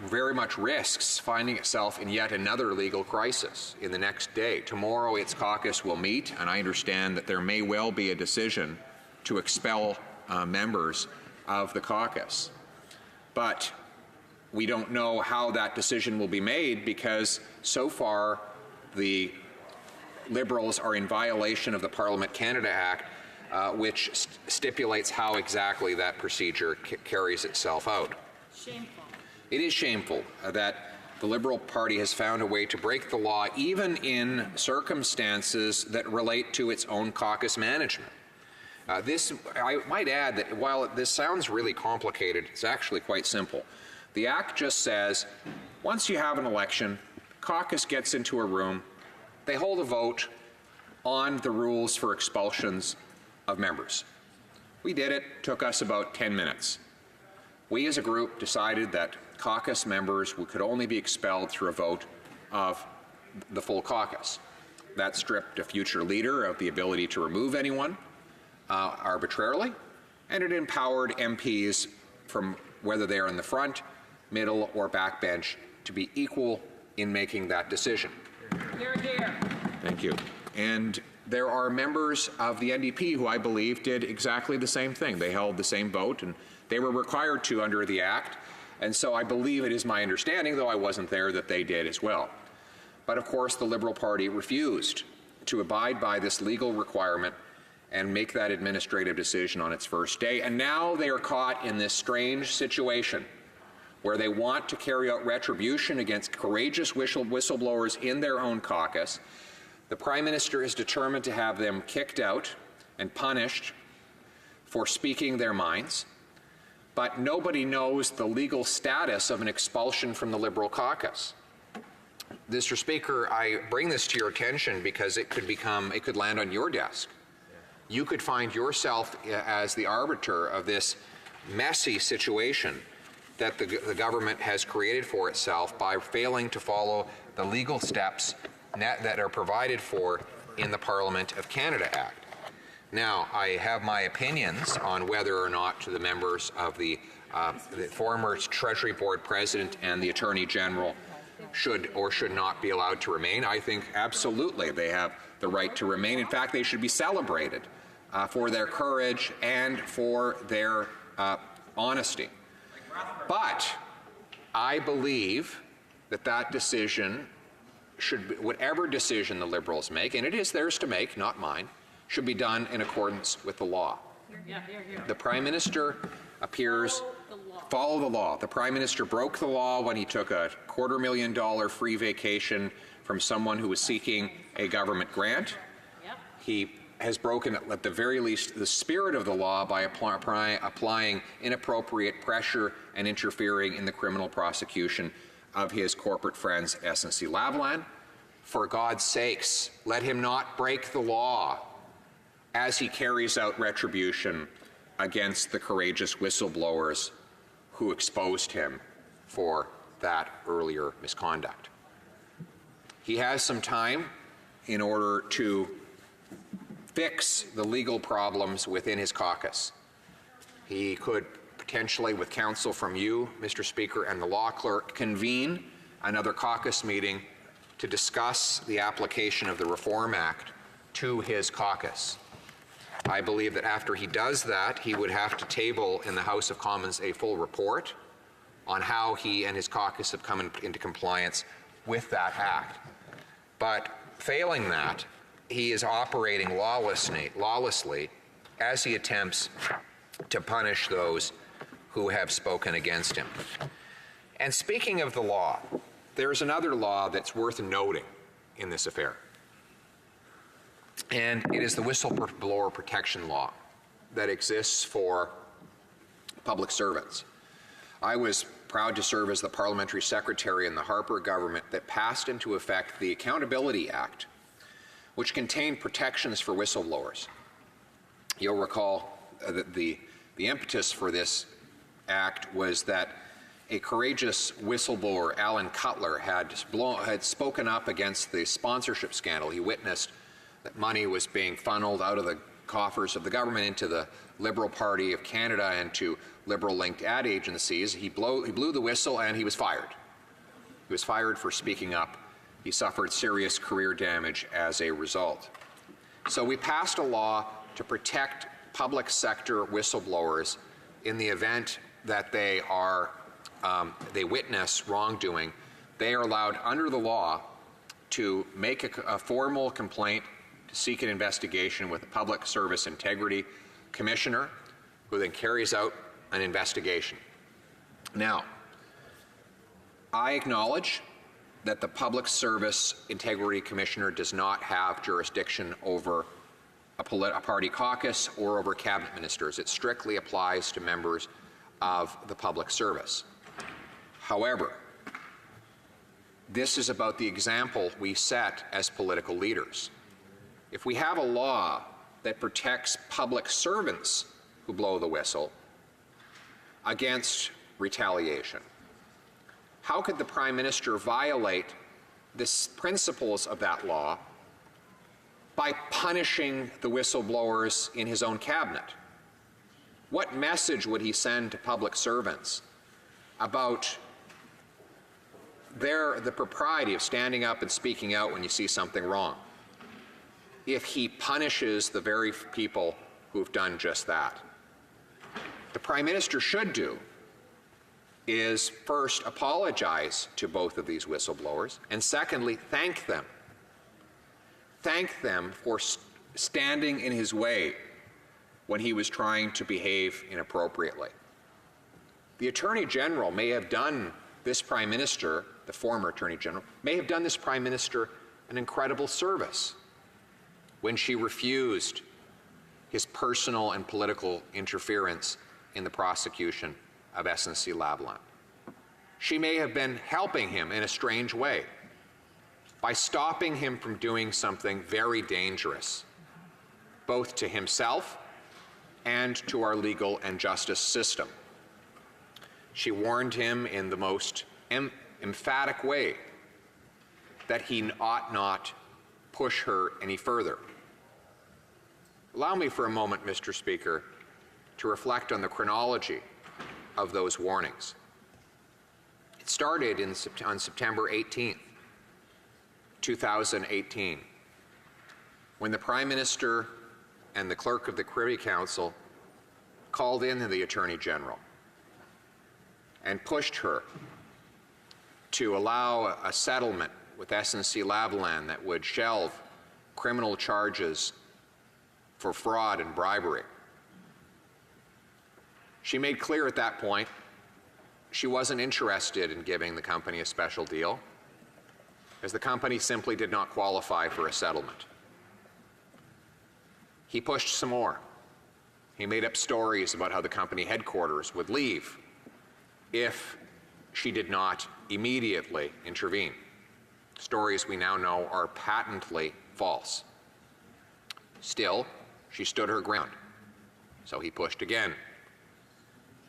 very much risks finding itself in yet another legal crisis in the next day. Tomorrow its caucus will meet, and I understand that there may well be a decision to expel members of the caucus. But we don't know how that decision will be made because so far the Liberals are in violation of the Parliament Canada Act, which stipulates how exactly that procedure carries itself out. Shameful. It is shameful that the Liberal Party has found a way to break the law even in circumstances that relate to its own caucus management. I might add that while this sounds really complicated, it's actually quite simple. The Act just says once you have an election, caucus gets into a room, they hold a vote on the rules for expulsions of members. We did it, took us about 10 minutes. We as a group decided that caucus members could only be expelled through a vote of the full caucus. That stripped a future leader of the ability to remove anyone arbitrarily, and it empowered MPs from whether they're in the front, middle, or backbench to be equal in making that decision. Here, here. Thank you. And there are members of the NDP who I believe did exactly the same thing. They held the same vote, and they were required to under the Act. And so I believe it is my understanding, though I wasn't there, that they did as well. But of course, the Liberal Party refused to abide by this legal requirement and make that administrative decision on its first day. And now they are caught in this strange situation where they want to carry out retribution against courageous whistleblowers in their own caucus. The Prime Minister is determined to have them kicked out and punished for speaking their minds, but nobody knows the legal status of an expulsion from the Liberal caucus. Mr. Speaker, I bring this to your attention because it could land on your desk. You could find yourself as the arbiter of this messy situation that the government has created for itself by failing to follow the legal steps that are provided for in the Parliament of Canada Act. Now, I have my opinions on whether or not the members of the former Treasury Board President and the Attorney General should or should not be allowed to remain. I think absolutely they have the right to remain. In fact, they should be celebrated for their courage and for their honesty. But I believe that decision should be, whatever decision the Liberals make, and it is theirs to make, not mine, should be done in accordance with the law. The Prime Minister appears follow the law. The Prime Minister broke the law when he took a $250,000 free vacation from someone who was seeking a government grant. He has broken, at the very least, the spirit of the law by applying inappropriate pressure and interfering in the criminal prosecution of his corporate friends SNC-Lavalin. For God's sakes, let him not break the law as he carries out retribution against the courageous whistleblowers who exposed him for that earlier misconduct. He has some time in order to fix the legal problems within his caucus. He could potentially, with counsel from you, Mr. Speaker, and the law clerk, convene another caucus meeting to discuss the application of the Reform Act to his caucus. I believe that after he does that, he would have to table in the House of Commons a full report on how he and his caucus have come into compliance with that act. But failing that, he is operating lawlessly as he attempts to punish those who have spoken against him. And speaking of the law, there is another law that's worth noting in this affair. And it is the whistleblower protection law that exists for public servants. I was proud to serve as the parliamentary secretary in the Harper government that passed into effect the Accountability Act, which contained protections for whistleblowers. You'll recall that the impetus for this act was that a courageous whistleblower, Alan Cutler, had spoken up against the sponsorship scandal. He witnessed that money was being funneled out of the coffers of the government into the Liberal Party of Canada and to Liberal-linked ad agencies. He blew the whistle and he was fired. He was fired for speaking up. He suffered serious career damage as a result. So we passed a law to protect public sector whistleblowers in the event that they witness wrongdoing. They are allowed under the law to make a formal complaint, to seek an investigation with the Public Service Integrity Commissioner, who then carries out an investigation. Now, I acknowledge that the Public Service Integrity Commissioner does not have jurisdiction over a party caucus or over cabinet ministers. It strictly applies to members of the public service. However, this is about the example we set as political leaders. If we have a law that protects public servants who blow the whistle against retaliation, how could the Prime Minister violate the principles of that law by punishing the whistleblowers in his own cabinet? What message would he send to public servants about the propriety of standing up and speaking out when you see something wrong if he punishes the very people who've done just that? The Prime Minister should do is first apologize to both of these whistleblowers, and secondly, thank them. Thank them for standing in his way when he was trying to behave inappropriately. The Attorney General may have done this Prime Minister, the former Attorney General, may have done this Prime Minister an incredible service when she refused his personal and political interference in the prosecution of SNC-Lavalin. She may have been helping him in a strange way by stopping him from doing something very dangerous, both to himself and to our legal and justice system. She warned him in the most emphatic way that he ought not push her any further. Allow me for a moment, Mr. Speaker, to reflect on the chronology of those warnings. It started on September 18th, 2018, when the Prime Minister and the Clerk of the Privy Council called in the Attorney General and pushed her to allow a settlement with SNC-Lavalin that would shelve criminal charges for fraud and bribery. She made clear at that point she wasn't interested in giving the company a special deal, as the company simply did not qualify for a settlement. He pushed some more. He made up stories about how the company headquarters would leave if she did not immediately intervene. Stories we now know are patently false. Still, she stood her ground, so he pushed again.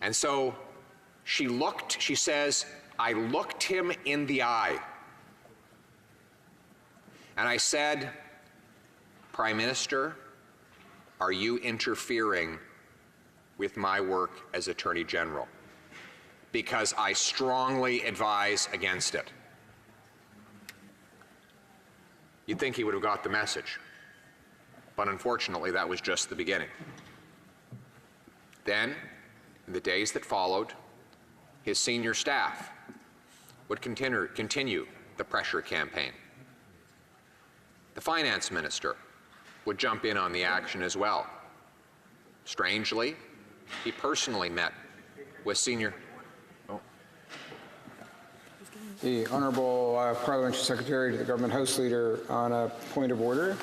And so she says, I looked him in the eye. And I said, Prime Minister, are you interfering with my work as Attorney General? Because I strongly advise against it. You'd think he would have got the message. But unfortunately, that was just the beginning. Then, in the days that followed, his senior staff would continue the pressure campaign. The finance minister would jump in on the action as well. Strangely, he personally met with senior... The Honourable Parliamentary Secretary to the Government House Leader on a point of order.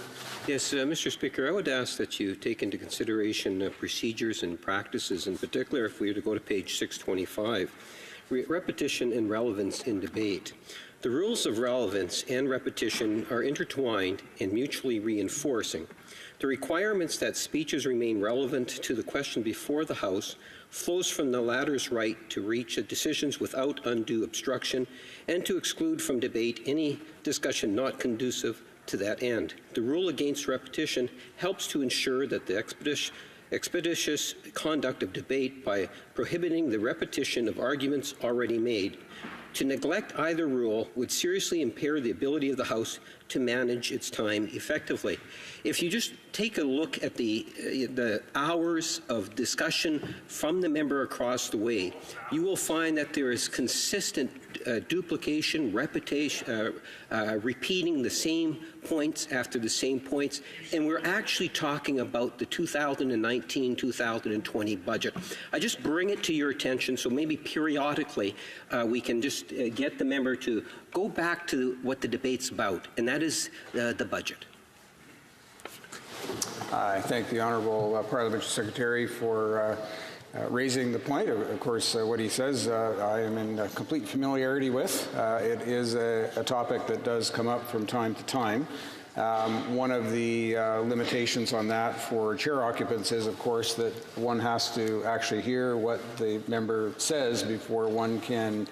Yes, Mr. Speaker, I would ask that you take into consideration procedures and practices, in particular if we were to go to page 625, repetition and relevance in debate. The rules of relevance and repetition are intertwined and mutually reinforcing. The requirements that speeches remain relevant to the question before the House flows from the latter's right to reach decisions without undue obstruction and to exclude from debate any discussion not conducive to that end. The rule against repetition helps to ensure that the expeditious conduct of debate by prohibiting the repetition of arguments already made. To neglect either rule would seriously impair the ability of the House to manage its time effectively. If you just take a look at the hours of discussion from the member across the way, you will find that there is consistent duplication, repetition, repeating the same points after the same points, and we're actually talking about the 2019-2020 budget. I just bring it to your attention so maybe periodically we can just get the member to go back to what the debate's about, and that is the budget. I thank the Honourable Parliamentary Secretary for raising the point. Of course, what he says I am in complete familiarity with. It is a topic that does come up from time to time. One of the limitations on that for chair occupants is, of course, that one has to actually hear what the member says before one can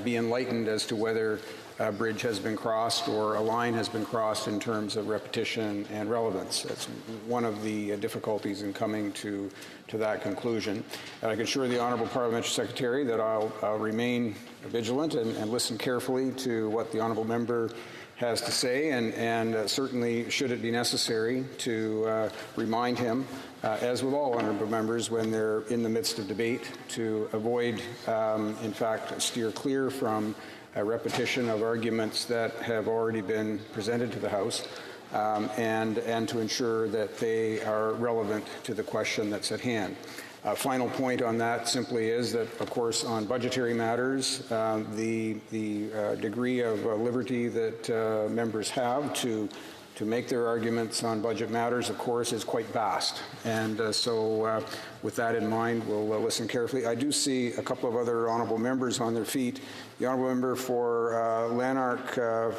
be enlightened as to whether a bridge has been crossed or a line has been crossed in terms of repetition and relevance. That's one of the difficulties in coming to that conclusion. And I can assure the Honourable Parliamentary Secretary that I'll remain vigilant and listen carefully to what the Honourable Member has to say, and certainly, should it be necessary, to remind him, as with all honourable members when they're in the midst of debate, to avoid, in fact, steer clear from a repetition of arguments that have already been presented to the House, and to ensure that they are relevant to the question that's at hand. Final point on that simply is that, of course, on budgetary matters, the degree of liberty that members have to make their arguments on budget matters, of course, is quite vast. And so with that in mind, we'll listen carefully. I do see a couple of other honourable members on their feet. The honourable member for Lanark,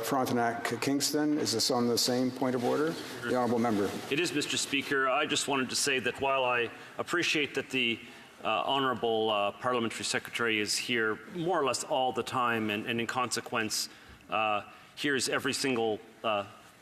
Frontenac, Kingston. Is this on the same point of order? The honourable member. It is, Mr. Speaker. I just wanted to say that while I appreciate that the honourable parliamentary secretary is here more or less all the time and in consequence hears every single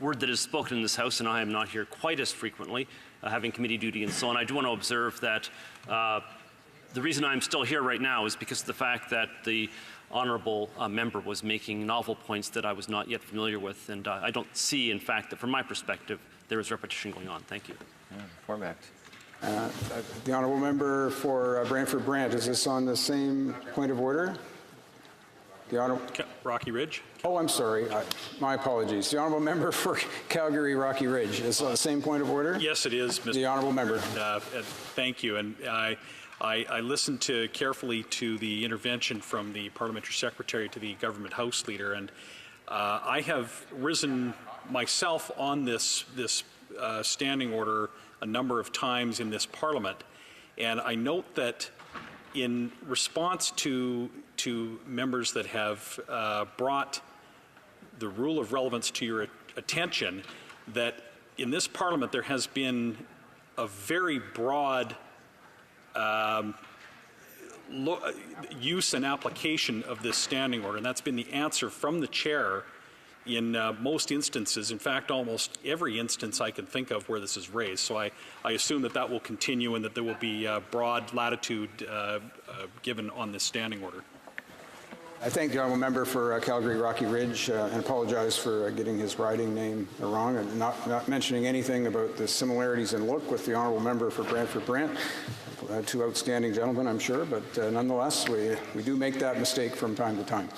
word that is spoken in this House, and I am not here quite as frequently, having committee duty and so on. I do want to observe that the reason I'm still here right now is because of the fact that the honourable member was making novel points that I was not yet familiar with, and I don't see, in fact, that from my perspective, there is repetition going on. Thank you. Formact. The honourable member for Brantford Brant, is this on the same point of order? The honourable Rocky Ridge. Oh, I'm sorry. My apologies. The honourable member for Calgary Rocky Ridge, is on the same point of order? Yes, it is, Mr. The honourable member. Thank you. And I listened carefully to the intervention from the parliamentary secretary to the government House leader, and I have risen myself on this standing order a number of times in this Parliament, and I note that in response to members that have brought the rule of relevance to your attention, that in this Parliament there has been a very broad use and application of this standing order, and that's been the answer from the chair in most instances. In fact, almost every instance I can think of where this is raised. So I assume that that will continue and that there will be broad latitude given on this standing order. I thank the honourable member for Calgary Rocky Ridge and apologize for getting his riding name wrong and not mentioning anything about the similarities in look with the honourable member for Brantford Brant. Two outstanding gentlemen, I'm sure, but nonetheless, we do make that mistake from time to time.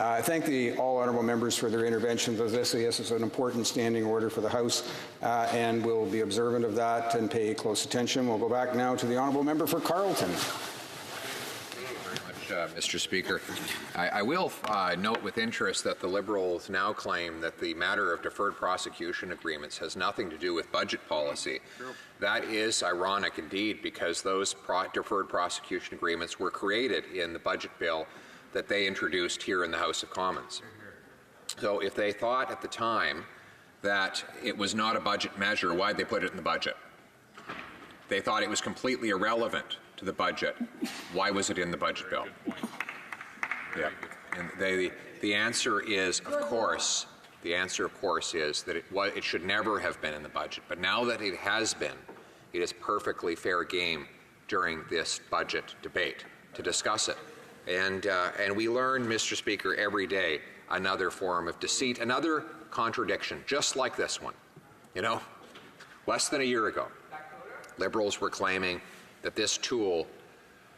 I thank all honourable members for their interventions. As this is an important standing order for the House, and we'll be observant of that and pay close attention. We'll go back now to the honourable member for Carleton. Mr. Speaker. I will note with interest that the Liberals now claim that the matter of deferred prosecution agreements has nothing to do with budget policy. That is ironic indeed, because those deferred prosecution agreements were created in the budget bill that they introduced here in the House of Commons. So if they thought at the time that it was not a budget measure, why'd they put it in the budget? They thought it was completely irrelevant to the budget. Why was it in the budget bill? Yeah. And the answer is, of course, The answer, of course, is that it should never have been in the budget. But now that it has been, it is perfectly fair game during this budget debate to discuss it. And we learn, Mr. Speaker, every day another form of deceit, another contradiction, just like this one. You know, less than a year ago, Liberals were claiming that this tool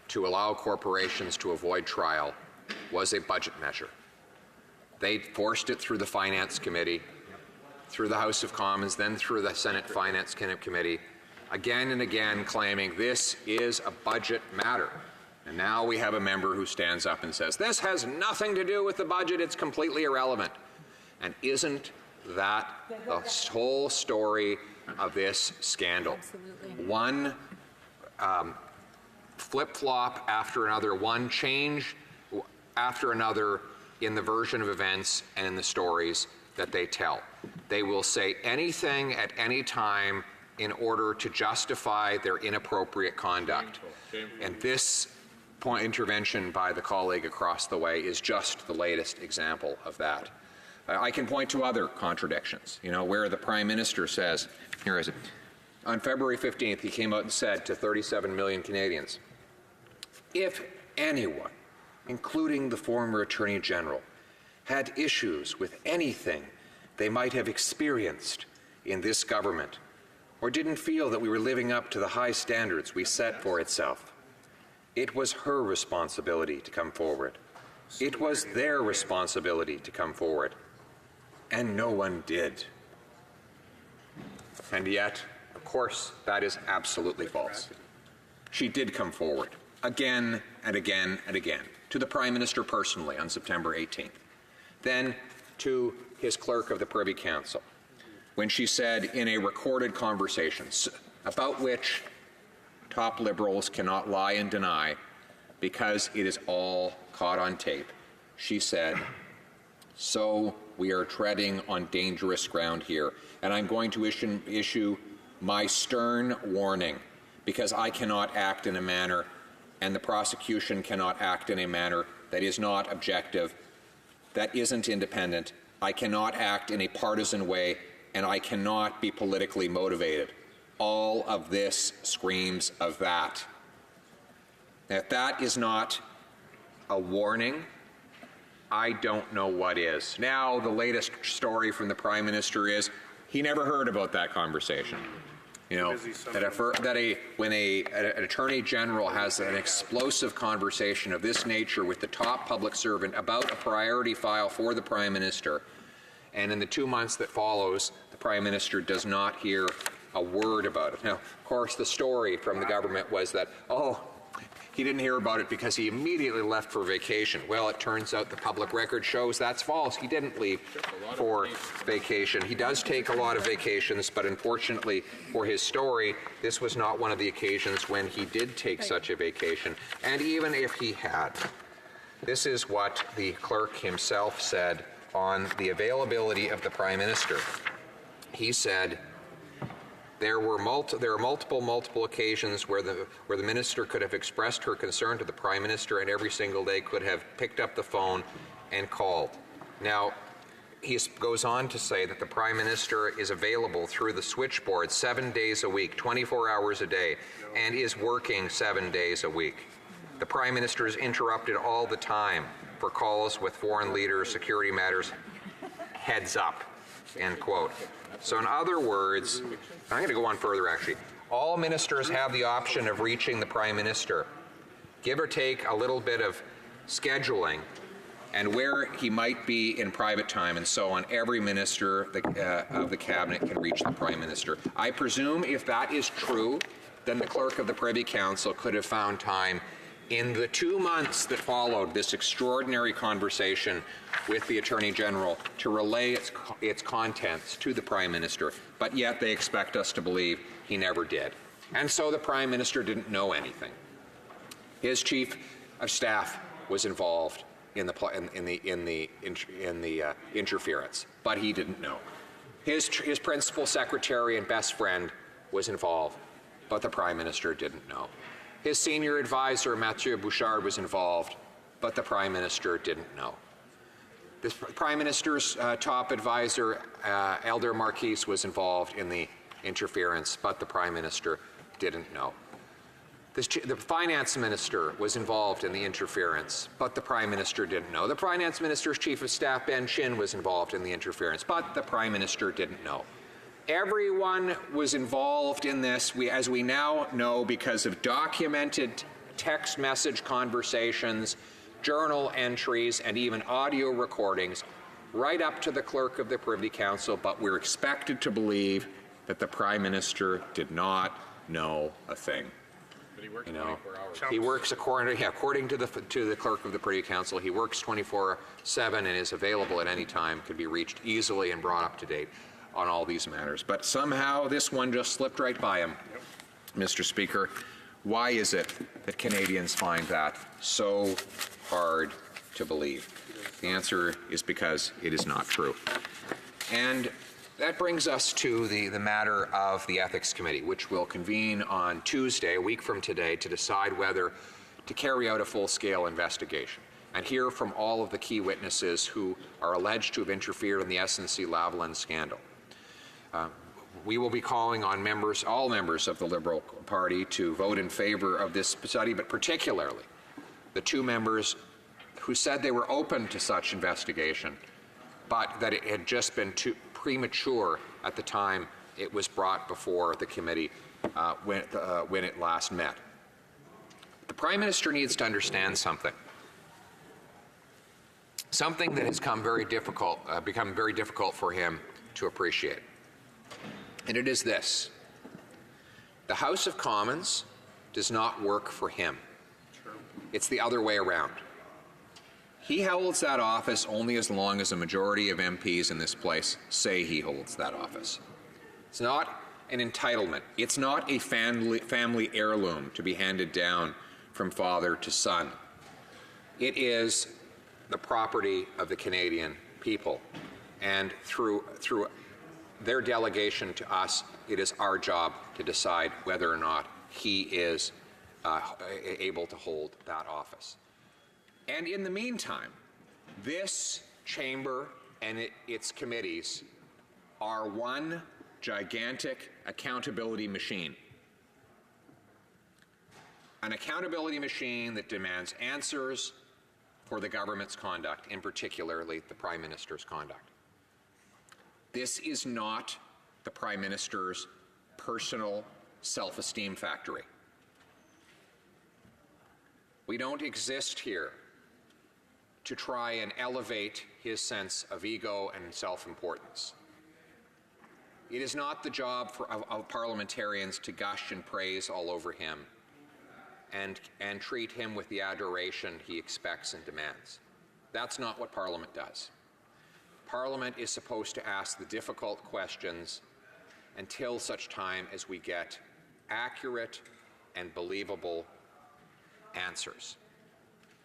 to allow corporations to avoid trial was a budget measure. They forced it through the Finance Committee, through the House of Commons, then through the Senate Finance Committee, again and again claiming this is a budget matter. And now we have a member who stands up and says, this has nothing to do with the budget, it's completely irrelevant. And isn't that the whole story of this scandal? Absolutely. One flip-flop after another, one change after another in the version of events and in the stories that they tell. They will say anything at any time in order to justify their inappropriate conduct. And this intervention by the colleague across the way is just the latest example of that. I can point to other contradictions, you know, where the Prime Minister says, here is it, on February 15th, he came out and said to 37 million Canadians, if anyone, including the former Attorney General, had issues with anything they might have experienced in this government, or didn't feel that we were living up to the high standards we set for itself, it was her responsibility to come forward. It was their responsibility to come forward. And no one did. And yet, of course, that is absolutely false. She did come forward again and again and again, to the Prime Minister personally on September 18th, then to his clerk of the Privy Council, when she said in a recorded conversation about which top Liberals cannot lie and deny because it is all caught on tape, she said, so we are treading on dangerous ground here, and I'm going to issue my stern warning because I cannot act in a manner and the prosecution cannot act in a manner that is not objective, that isn't independent. I cannot act in a partisan way, and I cannot be politically motivated. All of this screams of that. If that is not a warning, I don't know what is. Now, the latest story from the Prime Minister is he never heard about that conversation. You know, when an Attorney General has an explosive conversation of this nature with the top public servant about a priority file for the Prime Minister, and in the 2 months that follows, the Prime Minister does not hear a word about it. Now, of course, the story from the government was that, oh, he didn't hear about it because he immediately left for vacation. Well, it turns out the public record shows that's false. He didn't leave for vacation. He does take a lot of vacations, but unfortunately for his story, this was not one of the occasions when he did take such a vacation. And even if he had, this is what the clerk himself said on the availability of the Prime Minister. He said, there are multiple occasions where the minister could have expressed her concern to the Prime Minister, and every single day could have picked up the phone and called. Now, he goes on to say that the Prime Minister is available through the switchboard 7 days a week, 24 hours a day, and is working 7 days a week. The Prime Minister is interrupted all the time for calls with foreign leaders, security matters. Heads up, end quote. So in other words, I'm going to go on further actually. All ministers have the option of reaching the Prime Minister, give or take a little bit of scheduling and where he might be in private time and so on. Every minister of the Cabinet can reach the Prime Minister. I presume if that is true, then the clerk of the Privy Council could have found time in the 2 months that followed this extraordinary conversation with the Attorney General to relay its contents to the Prime Minister, but yet they expect us to believe he never did. And so the Prime Minister didn't know anything. His Chief of Staff was involved in the interference, but he didn't know. His principal secretary and best friend was involved, but the Prime Minister didn't know. His senior advisor, Mathieu Bouchard, was involved, but the Prime Minister didn't know. The Prime Minister's top advisor, Elder Marquise, was involved in the interference, but the Prime Minister didn't know. The Finance Minister was involved in the interference, but the Prime Minister didn't know. The Finance Minister's Chief of Staff, Ben Chin, was involved in the interference, but the Prime Minister didn't know. Everyone was involved in this, as we now know, because of documented text message conversations, journal entries, and even audio recordings, right up to the Clerk of the Privy Council, but we're expected to believe that the Prime Minister did not know a thing. But he worked You know, 24 hours. he works according to the Clerk of the Privy Council. He works 24/7 and is available at any time, could be reached easily and brought up to date on all these matters. But somehow this one just slipped right by him. Mr. Speaker, why is it that Canadians find that so hard to believe? The answer is because it is not true. And that brings us to the matter of the Ethics Committee, which will convene on Tuesday, a week from today, to decide whether to carry out a full-scale investigation and hear from all of the key witnesses who are alleged to have interfered in the SNC-Lavalin scandal. We will be calling on all members of the Liberal Party to vote in favor of this study, but particularly the two members who said they were open to such investigation, but that it had just been too premature at the time it was brought before the committee when it last met. The Prime Minister needs to understand something that has become very difficult for him to appreciate. And it is this: the House of Commons does not work for him. It's the other way around. He holds that office only as long as a majority of MPs in this place say he holds that office. It's not an entitlement. It's not a family heirloom to be handed down from father to son. It is the property of the Canadian people. And through their delegation to us, it is our job to decide whether or not he is able to hold that office. And in the meantime, this chamber and its committees are one gigantic accountability machine. An accountability machine that demands answers for the government's conduct, in particularly the Prime Minister's conduct. This is not the Prime Minister's personal self-esteem factory. We don't exist here to try and elevate his sense of ego and self-importance. It is not the job of parliamentarians to gush and praise all over him and treat him with the adoration he expects and demands. That's not what Parliament does. Parliament is supposed to ask the difficult questions until such time as we get accurate and believable answers.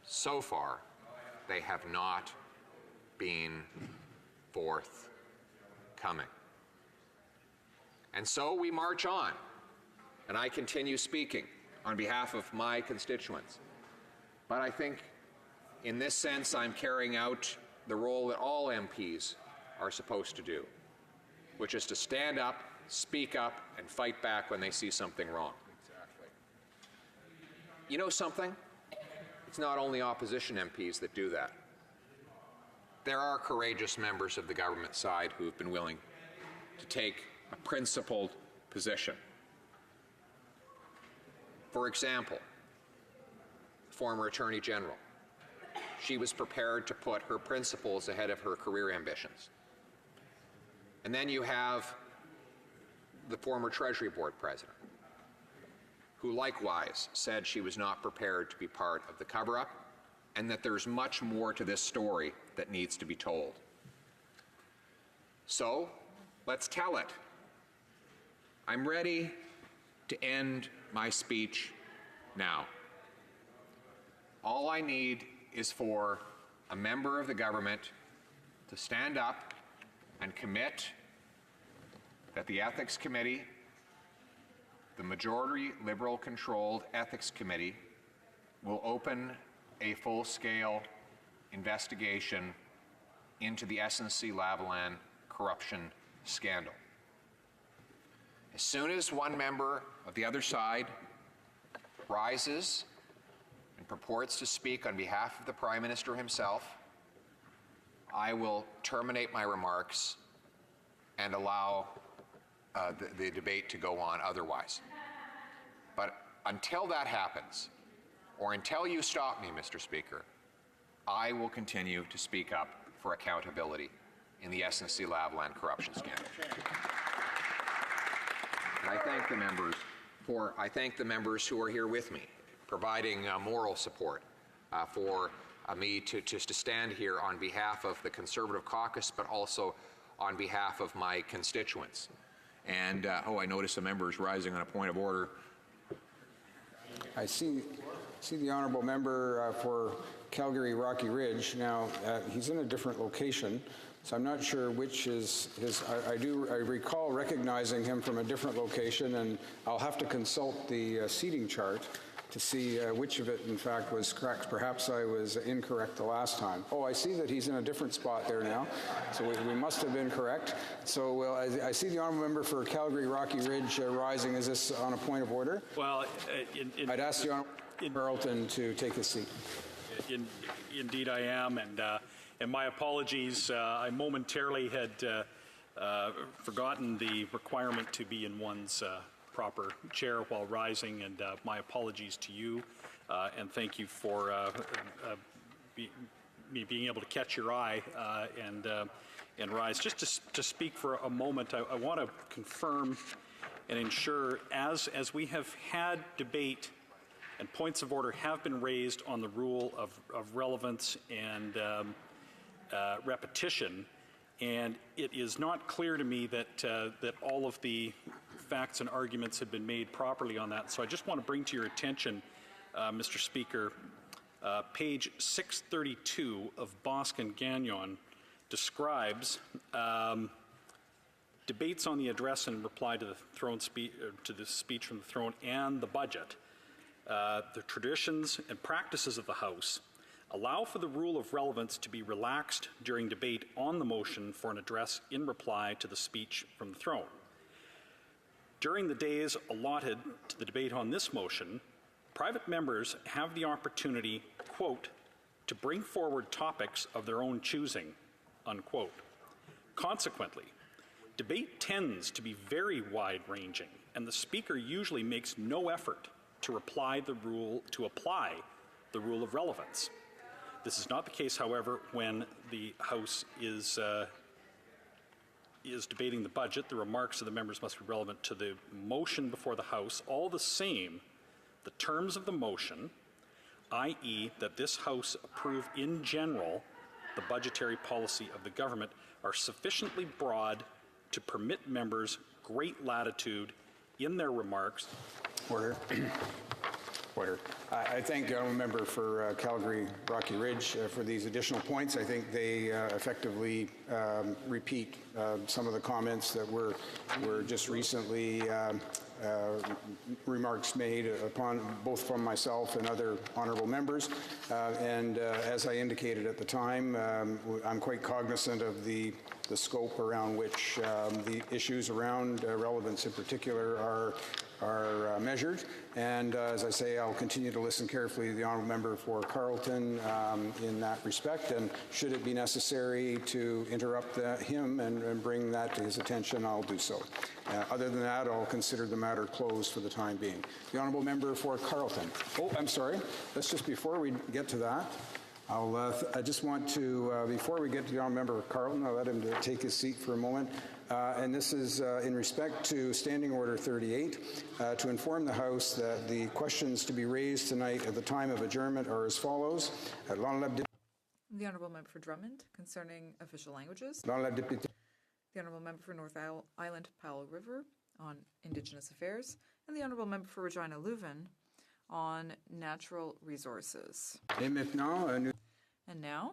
So far, they have not been forthcoming. And so we march on, and I continue speaking on behalf of my constituents. But I think in this sense, I'm carrying out the role that all MPs are supposed to do, which is to stand up, speak up, and fight back when they see something wrong. Exactly. You know something? It's not only opposition MPs that do that. There are courageous members of the government side who have been willing to take a principled position. For example, former Attorney General. She was prepared to put her principles ahead of her career ambitions. And then you have the former Treasury Board President, who likewise said she was not prepared to be part of the cover-up and that there's much more to this story that needs to be told. So, let's tell it. I'm ready to end my speech now. All I need is for a member of the government to stand up and commit that the Ethics Committee, the majority Liberal-controlled Ethics Committee, will open a full-scale investigation into the SNC-Lavalin corruption scandal. As soon as one member of the other side rises and purports to speak on behalf of the Prime Minister himself, I will terminate my remarks and allow the debate to go on otherwise. But until that happens, or until you stop me, Mr. Speaker, I will continue to speak up for accountability in the SNC-Lavalin corruption scandal. And I thank the members who are here with me, providing moral support for me to stand here on behalf of the Conservative caucus, but also on behalf of my constituents. And, I notice a member is rising on a point of order. I see the honourable member for Calgary Rocky Ridge. Now, he's in a different location, so I'm not sure which is his. I recall recognizing him from a different location, and I'll have to consult the seating chart to see which of it, in fact, was correct. Perhaps I was incorrect the last time. Oh, I see that he's in a different spot there now, so we must have been correct. So I see the honourable member for Calgary Rocky Ridge rising. Is this on a point of order? Well, I'd ask the honourable Carleton to take his seat. Indeed, I am, and my apologies. I momentarily had forgotten the requirement to be in one's proper chair while rising, and my apologies to you, and thank you for me being able to catch your eye and rise. Just to speak for a moment, I want to confirm and ensure, as we have had debate and points of order have been raised on the rule of relevance and repetition, and it is not clear to me that all of the facts and arguments have been made properly on that. So I just want to bring to your attention, Mr. Speaker, page 632 of Boscan Gagnon describes debates on the address and reply to the throne to the speech from the throne and the budget. The traditions and practices of the House allow for the rule of relevance to be relaxed during debate on the motion for an address in reply to the speech from the throne. During the days allotted to the debate on this motion, private members have the opportunity, quote, to bring forward topics of their own choosing, unquote. Consequently, debate tends to be very wide-ranging, and the Speaker usually makes no effort to apply the rule of relevance. This is not the case, however, when the House is debating the budget. The remarks of the members must be relevant to the motion before the House. All the same, the terms of the motion, i.e. that this House approve in general the budgetary policy of the government, are sufficiently broad to permit members great latitude in their remarks. Order. Order. I thank the honourable member for Calgary Rocky Ridge for these additional points. I think they effectively repeat some of the comments that were just recently remarks made upon both from myself and other honourable members. And as I indicated at the time, I'm quite cognizant of the scope around which the issues around relevance in particular are measured. And as I say, I'll continue to listen carefully to the honourable member for Carleton in that respect, and should it be necessary to interrupt him and bring that to his attention, I'll do so. Other than that, I'll consider the matter closed for the time being. The honourable member for Carleton. Oh, I'm sorry. Let's just, before we get to that, I just want to, before we get to the honourable member of Carleton, I'll let him take his seat for a moment. And this is in respect to Standing Order 38, to inform the House that the questions to be raised tonight at the time of adjournment are as follows. The honourable member for Drummond concerning official languages. The honourable member for North Island Powell River on Indigenous affairs. And the honourable member for Regina Leuven on natural resources. And now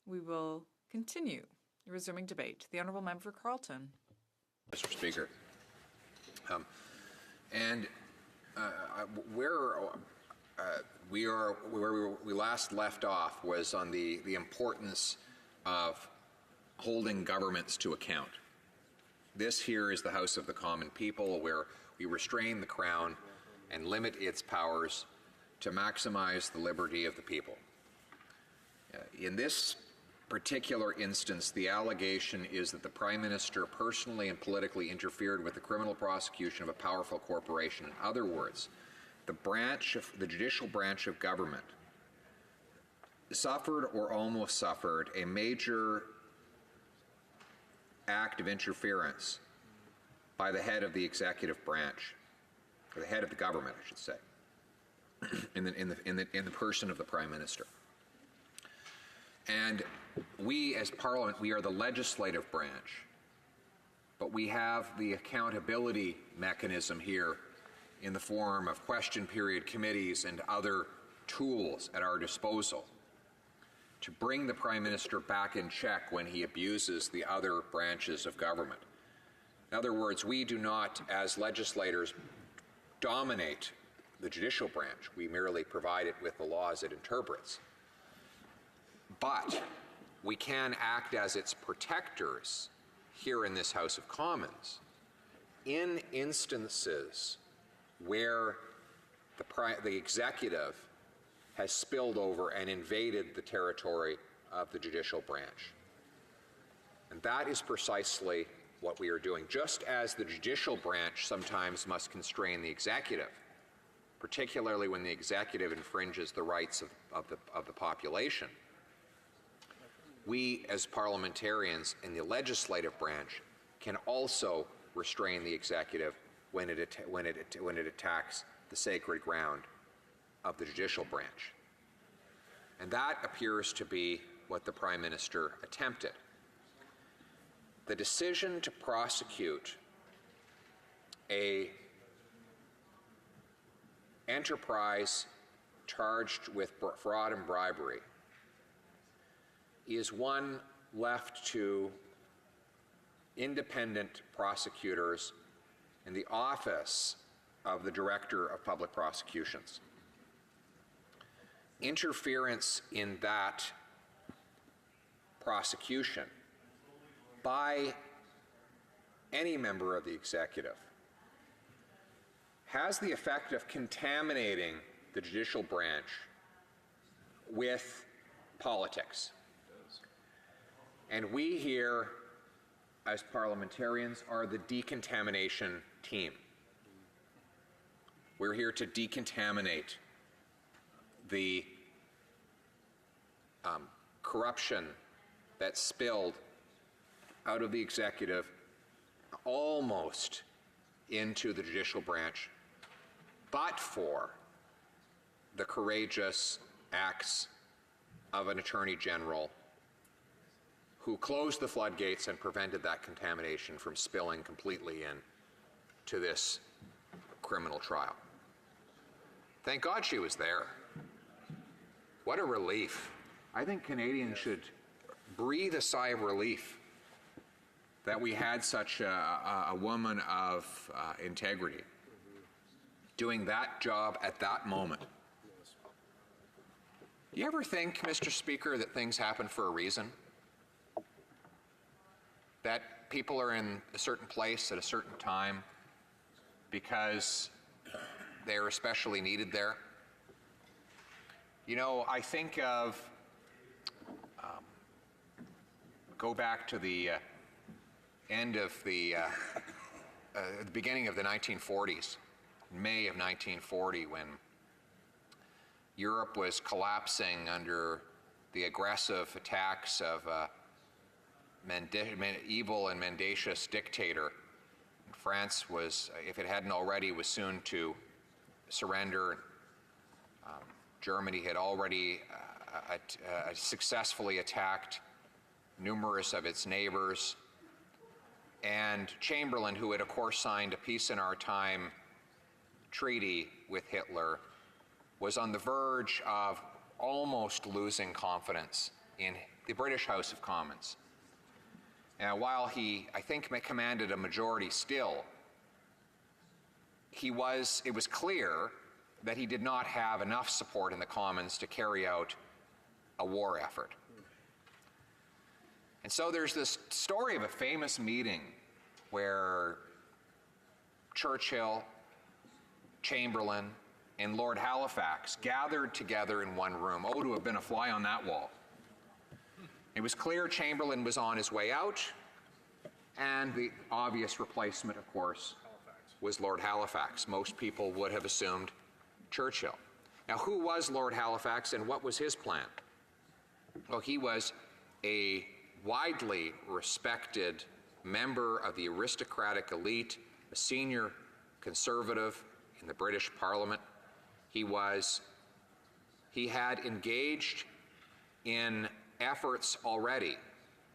we will continue resuming debate. The honourable member for Carleton. Mr. Speaker, where we last left off was on the importance of holding governments to account. This here is the House of the Common People, where we restrain the Crown and limit its powers to maximize the liberty of the people. In this particular instance, the allegation is that the Prime Minister personally and politically interfered with the criminal prosecution of a powerful corporation. In other words, the judicial branch of government suffered or almost suffered a major act of interference by the head of the executive branch, or the head of the government, I should say, in the person of the Prime Minister. And we, as Parliament, we are the legislative branch, but we have the accountability mechanism here in the form of question period committees and other tools at our disposal to bring the Prime Minister back in check when he abuses the other branches of government. In other words, we do not, as legislators, dominate the judicial branch. We merely provide it with the laws it interprets. But we can act as its protectors here in this House of Commons in instances where the executive has spilled over and invaded the territory of the judicial branch. And that is precisely what we are doing. Just as the judicial branch sometimes must constrain the executive, particularly when the executive infringes the rights of the population, we as parliamentarians in the legislative branch can also restrain the executive when it attacks the sacred ground of the judicial branch. And that appears to be what the Prime Minister attempted. The decision to prosecute a enterprise charged with fraud and bribery is one left to independent prosecutors in the office of the Director of Public Prosecutions. Interference in that prosecution by any member of the executive has the effect of contaminating the judicial branch with politics. And we here, as parliamentarians, are the decontamination team. We're here to decontaminate the corruption that spilled out of the executive almost into the judicial branch, but for the courageous acts of an Attorney General who closed the floodgates and prevented that contamination from spilling completely in to this criminal trial. Thank God she was there. What a relief. I think Canadians should breathe a sigh of relief that we had such a woman of integrity doing that job at that moment. Do you ever think, Mr. Speaker, that things happen for a reason? That people are in a certain place at a certain time because they're especially needed there? You know, I think of, go back to the end of the beginning of the 1940s, May of 1940, when Europe was collapsing under the aggressive attacks of a evil and mendacious dictator. France was, if it hadn't already, was soon to surrender. Germany had already successfully attacked numerous of its neighbors. And Chamberlain, who had of course signed a peace in our time treaty with Hitler, was on the verge of almost losing confidence in the British House of Commons. And while he, I think, commanded a majority still, it was clear that he did not have enough support in the Commons to carry out a war effort. And so there's this story of a famous meeting where Churchill, Chamberlain, and Lord Halifax gathered together in one room. Oh, to have been a fly on that wall. It was clear Chamberlain was on his way out, and the obvious replacement, of course, was Lord Halifax. Most people would have assumed Churchill. Now, who was Lord Halifax and what was his plan? Well, he was a widely respected member of the aristocratic elite, a senior conservative in the British Parliament. He had engaged in efforts already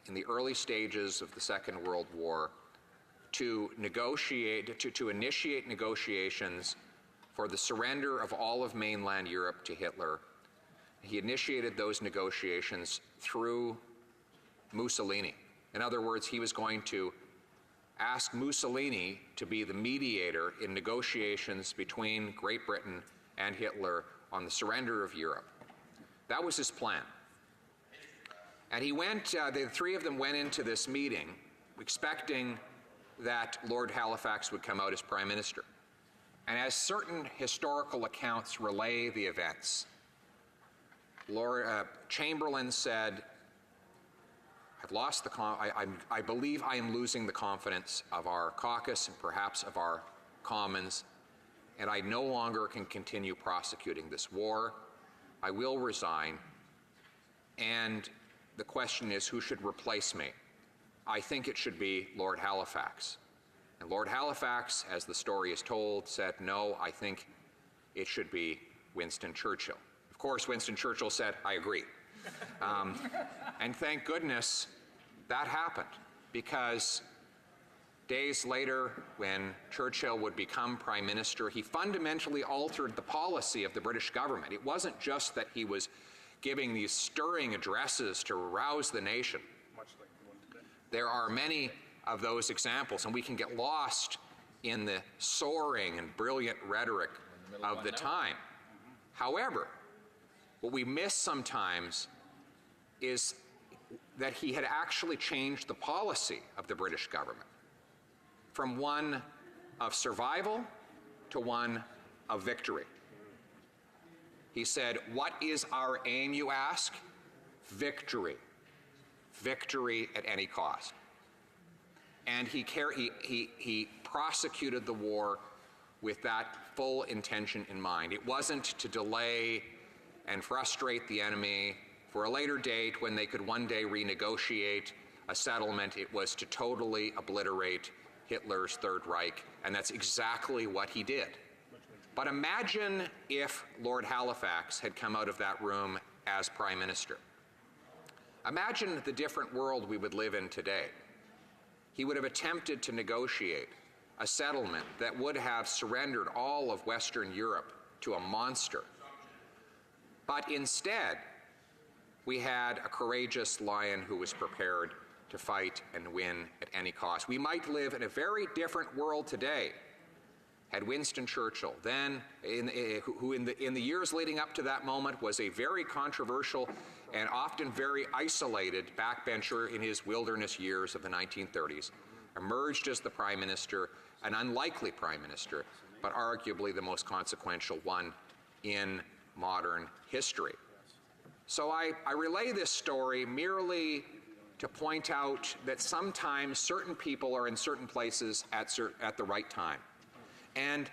in the early stages of the Second World War to initiate negotiations for the surrender of all of mainland Europe to Hitler. He initiated those negotiations through Mussolini. In other words, he was going to ask Mussolini to be the mediator in negotiations between Great Britain and Hitler on the surrender of Europe. That was his plan. And the three of them went into this meeting expecting that Lord Halifax would come out as Prime Minister. And as certain historical accounts relay the events, Chamberlain said, I believe I am losing the confidence of our caucus and perhaps of our commons, and I no longer can continue prosecuting this war. I will resign, and the question is, who should replace me? I think it should be Lord Halifax. And Lord Halifax, as the story is told, said, no, I think it should be Winston Churchill. Of course, Winston Churchill said, I agree. And thank goodness that happened, because days later, when Churchill would become Prime Minister, he fundamentally altered the policy of the British government. It wasn't just that he was giving these stirring addresses to rouse the nation. There are many of those examples, and we can get lost in the soaring and brilliant rhetoric of the time. However, what we miss sometimes is that he had actually changed the policy of the British government from one of survival to one of victory. He said, what is our aim, you ask? Victory. Victory at any cost. And he prosecuted the war with that full intention in mind. It wasn't to delay and frustrate the enemy for a later date when they could one day renegotiate a settlement. It was to totally obliterate Hitler's Third Reich, and that's exactly what he did. But imagine if Lord Halifax had come out of that room as Prime Minister. Imagine the different world we would live in today. He would have attempted to negotiate a settlement that would have surrendered all of Western Europe to a monster. But instead, we had a courageous lion who was prepared to fight and win at any cost. We might live in a very different world today had Winston Churchill, then who in the years leading up to that moment was a very controversial and often very isolated backbencher in his wilderness years of the 1930s, emerged as the Prime Minister, an unlikely Prime Minister, but arguably the most consequential one in modern history. So I relay this story merely to point out that sometimes certain people are in certain places at the right time. And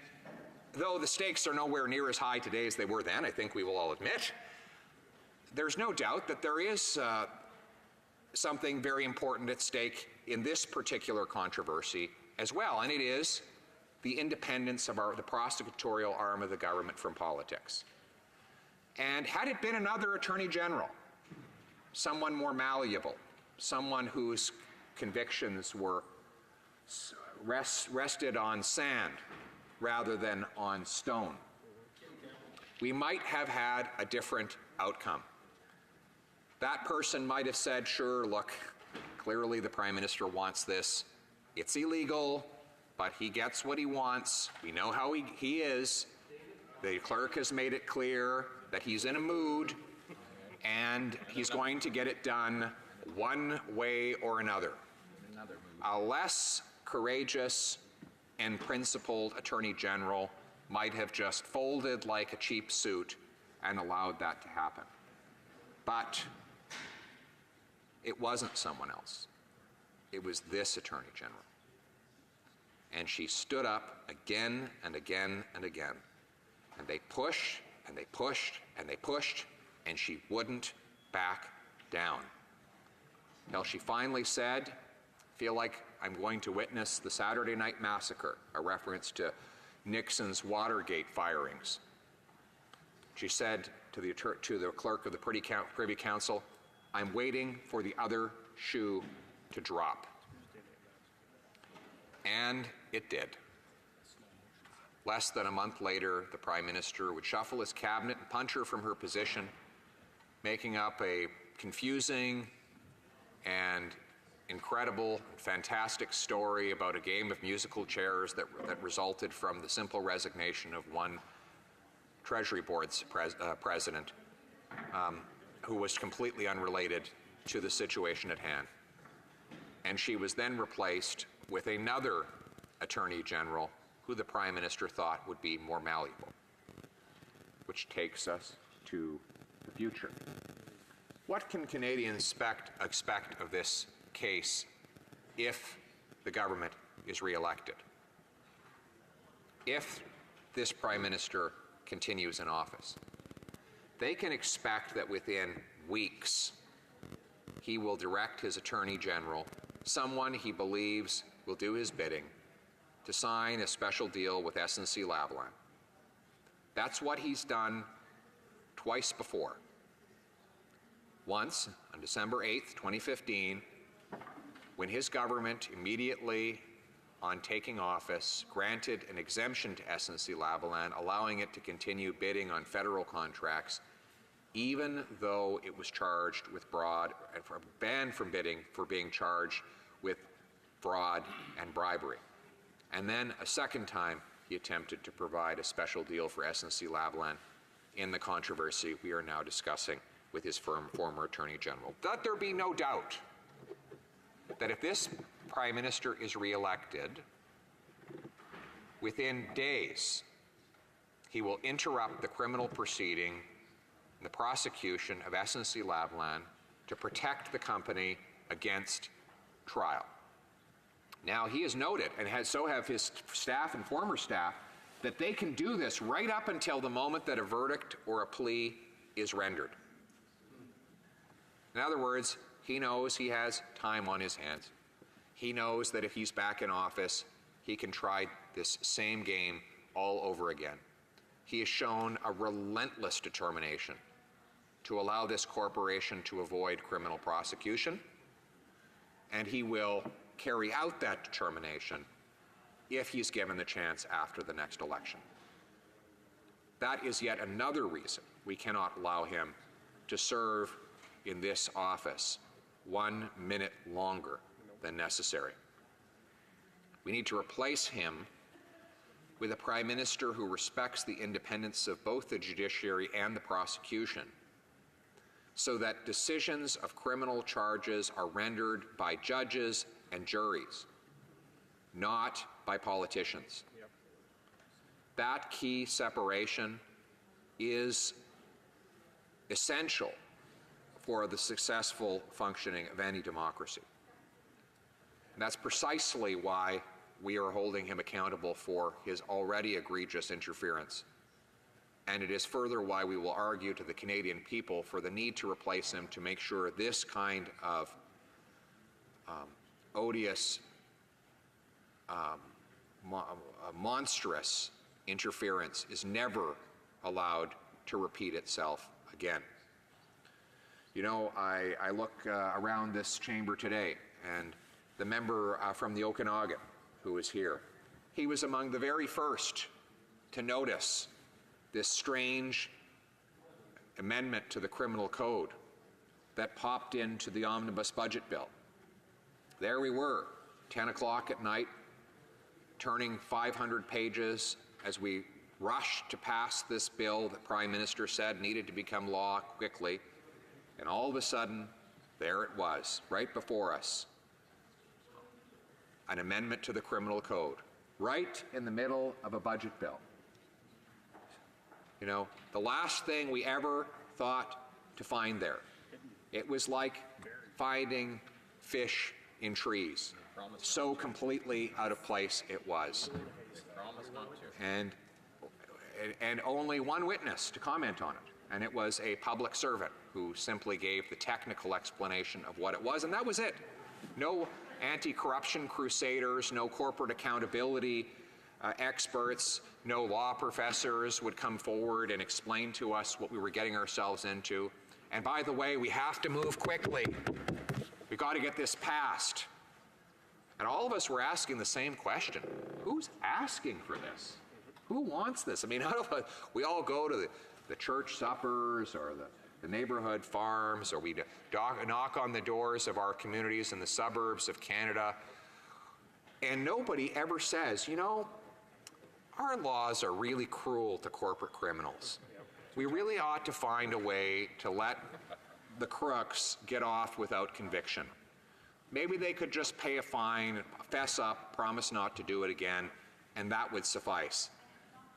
though the stakes are nowhere near as high today as they were then, I think we will all admit, there's no doubt that there is something very important at stake in this particular controversy as well, and it is the independence of the prosecutorial arm of the government from politics. And had it been another Attorney General, someone more malleable, someone whose convictions were rested on sand rather than on stone, we might have had a different outcome. That person might have said, sure, look, clearly the Prime Minister wants this. It's illegal, but he gets what he wants. We know how he is. The clerk has made it clear that he's in a mood, and he's going to get it done. one way or another. A less courageous and principled Attorney General might have just folded like a cheap suit and allowed that to happen. But it wasn't someone else. It was this Attorney General. And she stood up again and again and again. And they pushed, and they pushed, and they pushed, and she wouldn't back down. Till she finally said, feel like I'm going to witness the Saturday Night Massacre, a reference to Nixon's Watergate firings. She said to the clerk of the Privy Council, I'm waiting for the other shoe to drop. And it did. Less than a month later, the Prime Minister would shuffle his cabinet and punch her from her position, making up a confusing and incredible, fantastic story about a game of musical chairs that resulted from the simple resignation of one Treasury Board's president, who was completely unrelated to the situation at hand. And she was then replaced with another Attorney General who the Prime Minister thought would be more malleable, which takes us to the future. What can Canadians expect of this case if the government is re-elected? If this Prime Minister continues in office, they can expect that within weeks he will direct his Attorney General, someone he believes will do his bidding, to sign a special deal with SNC-Lavalin. That's what he's done twice before. Once, on December 8th, 2015, when his government immediately on taking office granted an exemption to SNC-Lavalin, allowing it to continue bidding on federal contracts, even though it was charged with banned from bidding for being charged with fraud and bribery. And then a second time, he attempted to provide a special deal for SNC-Lavalin in the controversy we are now discussing with his former Attorney General. Let there be no doubt that if this Prime Minister is re-elected, within days, he will interrupt the criminal proceeding, the prosecution of SNC-Lavalin, to protect the company against trial. Now, he has noted, and so have his staff and former staff, that they can do this right up until the moment that a verdict or a plea is rendered. In other words, he knows he has time on his hands. He knows that if he's back in office, he can try this same game all over again. He has shown a relentless determination to allow this corporation to avoid criminal prosecution, and he will carry out that determination if he's given the chance after the next election. That is yet another reason we cannot allow him to serve in this office 1 minute longer than necessary. We need to replace him with a Prime Minister who respects the independence of both the judiciary and the prosecution, so that decisions of criminal charges are rendered by judges and juries, not by politicians. That key separation is essential for the successful functioning of any democracy. And that's precisely why we are holding him accountable for his already egregious interference. And it is further why we will argue to the Canadian people for the need to replace him, to make sure this kind of odious, monstrous interference is never allowed to repeat itself again. You know, I look around this chamber today, and the member from the Okanagan who is here, he was among the very first to notice this strange amendment to the criminal code that popped into the omnibus budget bill. There we were, 10 o'clock at night, turning 500 pages as we rushed to pass this bill that Prime Minister said needed to become law quickly. And all of a sudden, there it was, right before us. An amendment to the criminal code, right in the middle of a budget bill. You know, the last thing we ever thought to find there. It was like finding fish in trees. So completely out of place it was. And only one witness to comment on it, and it was a public servant who simply gave the technical explanation of what it was, and that was it. No anti-corruption crusaders, no corporate accountability experts, no law professors would come forward and explain to us what we were getting ourselves into. And by the way, we have to move quickly. We've got to get this passed. And all of us were asking the same question. Who's asking for this? Who wants this? I mean, we all go to the church suppers or the neighborhood farms, or we knock on the doors of our communities in the suburbs of Canada, and nobody ever says, you know, our laws are really cruel to corporate criminals. We really ought to find a way to let the crooks get off without conviction. Maybe they could just pay a fine, fess up, promise not to do it again, and that would suffice.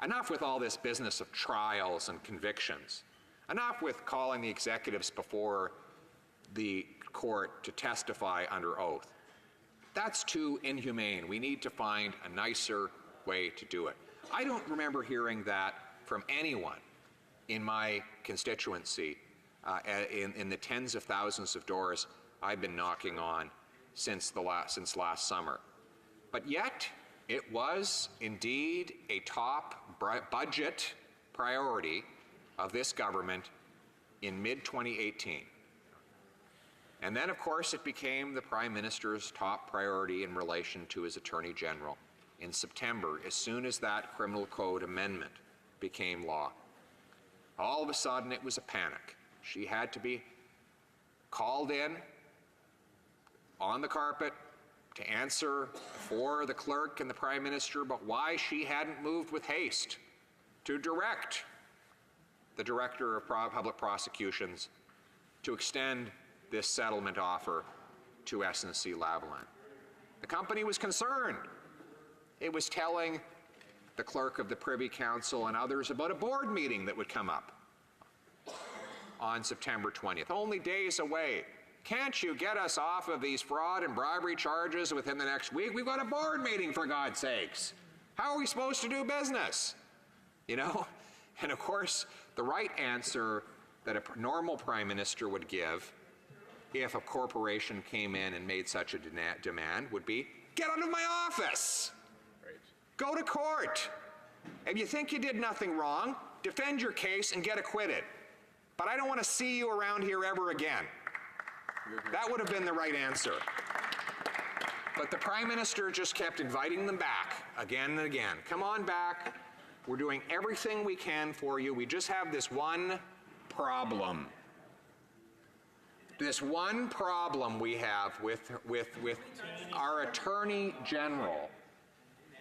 Enough with all this business of trials and convictions. Enough with calling the executives before the court to testify under oath. That's too inhumane. We need to find a nicer way to do it. I don't remember hearing that from anyone in my constituency in the tens of thousands of doors I've been knocking on since last summer. But yet, it was indeed a top budget priority of this government in mid-2018. And then, of course, it became the Prime Minister's top priority in relation to his Attorney General in September, as soon as that criminal code amendment became law. All of a sudden, it was a panic. She had to be called in on the carpet to answer for the clerk and the Prime Minister about why she hadn't moved with haste to direct the Director of Public Prosecutions to extend this settlement offer to SNC-Lavalin. The company was concerned. It was telling the clerk of the Privy Council and others about a board meeting that would come up on September 20th, only days away. Can't you get us off of these fraud and bribery charges within the next week? We've got a board meeting, for God's sakes. How are we supposed to do business? You know? And of course, the right answer that a normal Prime Minister would give if a corporation came in and made such a demand would be, get out of my office. Right. Go to court. If you think you did nothing wrong, defend your case and get acquitted. But I don't want to see you around here ever again. That would have been the right answer. But the Prime Minister just kept inviting them back again and again. Come on back. We're doing everything we can for you. We just have this one problem. This one problem we have with our Attorney General.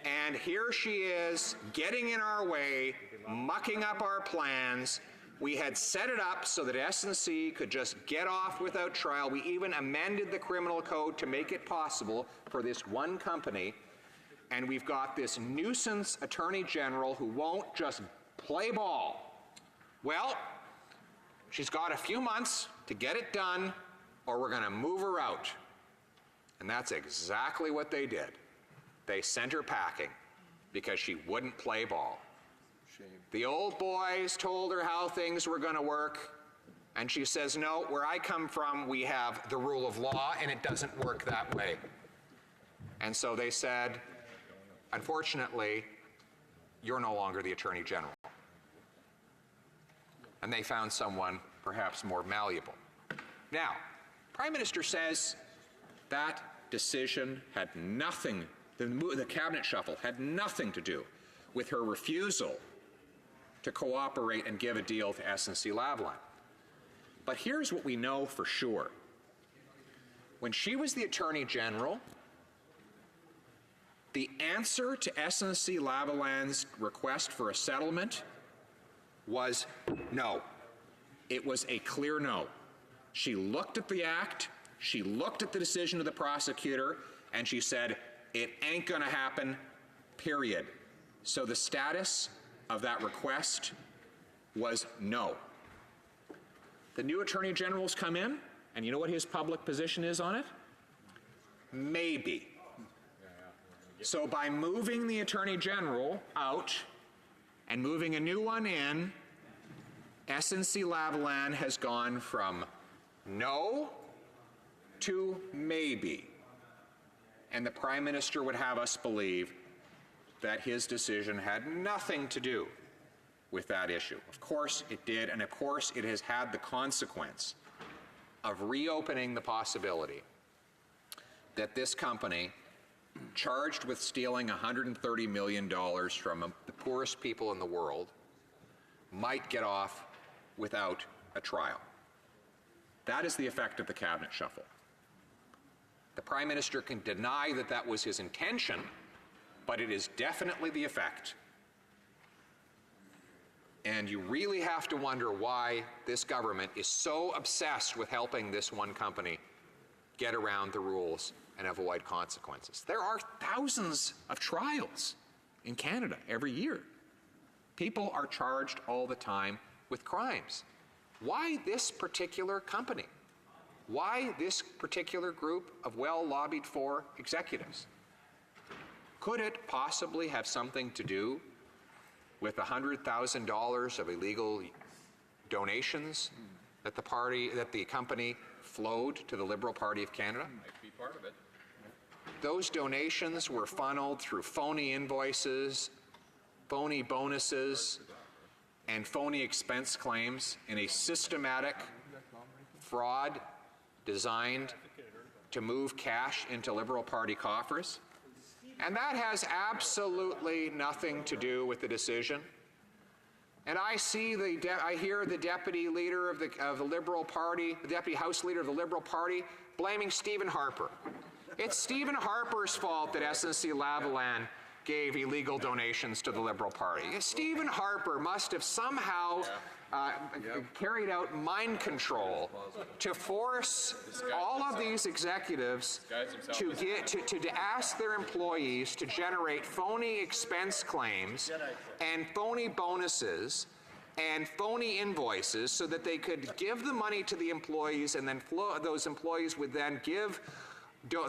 And here she is, getting in our way, mucking up our plans. We had set it up so that SNC could just get off without trial. We even amended the criminal code to make it possible for this one company. And we've got this nuisance Attorney General who won't just play ball. Well, she's got a few months to get it done, or we're going to move her out. And that's exactly what they did. They sent her packing because she wouldn't play ball. Shame. The old boys told her how things were going to work, and she says, no, where I come from, we have the rule of law, and it doesn't work that way. And so they said, unfortunately, you're no longer the Attorney General. And they found someone perhaps more malleable. Now, Prime Minister says that decision had nothing, the cabinet shuffle had nothing to do with her refusal to cooperate and give a deal to SNC-Lavalin. But here's what we know for sure. When she was the Attorney General, the answer to SNC-Lavalin's request for a settlement was no. It was a clear no. She looked at the act, she looked at the decision of the prosecutor, and she said, it ain't gonna happen, period. So the status of that request was no. The new Attorney General's come in, and you know what his public position is on it? Maybe. So by moving the Attorney General out and moving a new one in, SNC-Lavalin has gone from no to maybe. And the Prime Minister would have us believe that his decision had nothing to do with that issue. Of course it did, and of course it has had the consequence of reopening the possibility that this company, charged with stealing $130 million from the poorest people in the world, might get off without a trial. That is the effect of the cabinet shuffle. The Prime Minister can deny that that was his intention, but it is definitely the effect. And you really have to wonder why this government is so obsessed with helping this one company get around the rules and avoid consequences. There are thousands of trials in Canada every year. People are charged all the time with crimes. Why this particular company? Why this particular group of well-lobbied for executives? Could it possibly have something to do with $100,000 of illegal donations that the company flowed to the Liberal Party of Canada? Might be part of it. Those donations were funneled through phony invoices, phony bonuses, and phony expense claims in a systematic fraud designed to move cash into Liberal Party coffers. And that has absolutely nothing to do with the decision. And I hear the deputy leader of the Liberal Party, the deputy House leader of the Liberal Party, blaming Stephen Harper. It's Stephen Harper's fault that SNC-Lavalin gave illegal donations to the Liberal Party. Stephen Harper must have somehow carried out mind control to force all of these executives to ask their employees to generate phony expense claims and phony bonuses and phony invoices so that they could give the money to the employees, and then those employees would then give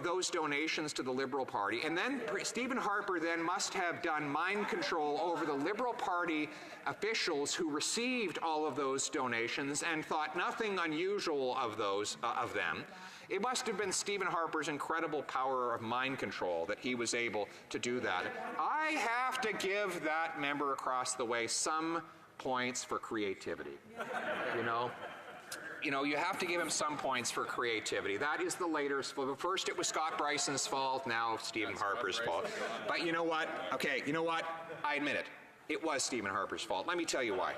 those donations to the Liberal Party. And then Stephen Harper then must have done mind control over the Liberal Party officials who received all of those donations and thought nothing unusual of them. It must have been Stephen Harper's incredible power of mind control that he was able to do that. I have to give that member across the way some points for creativity. You have to give him some points for creativity. That is the later. First it was Scott Bryson's fault, now Stephen Harper's fault. But you know what? Okay, you know what? I admit it. It was Stephen Harper's fault. Let me tell you why.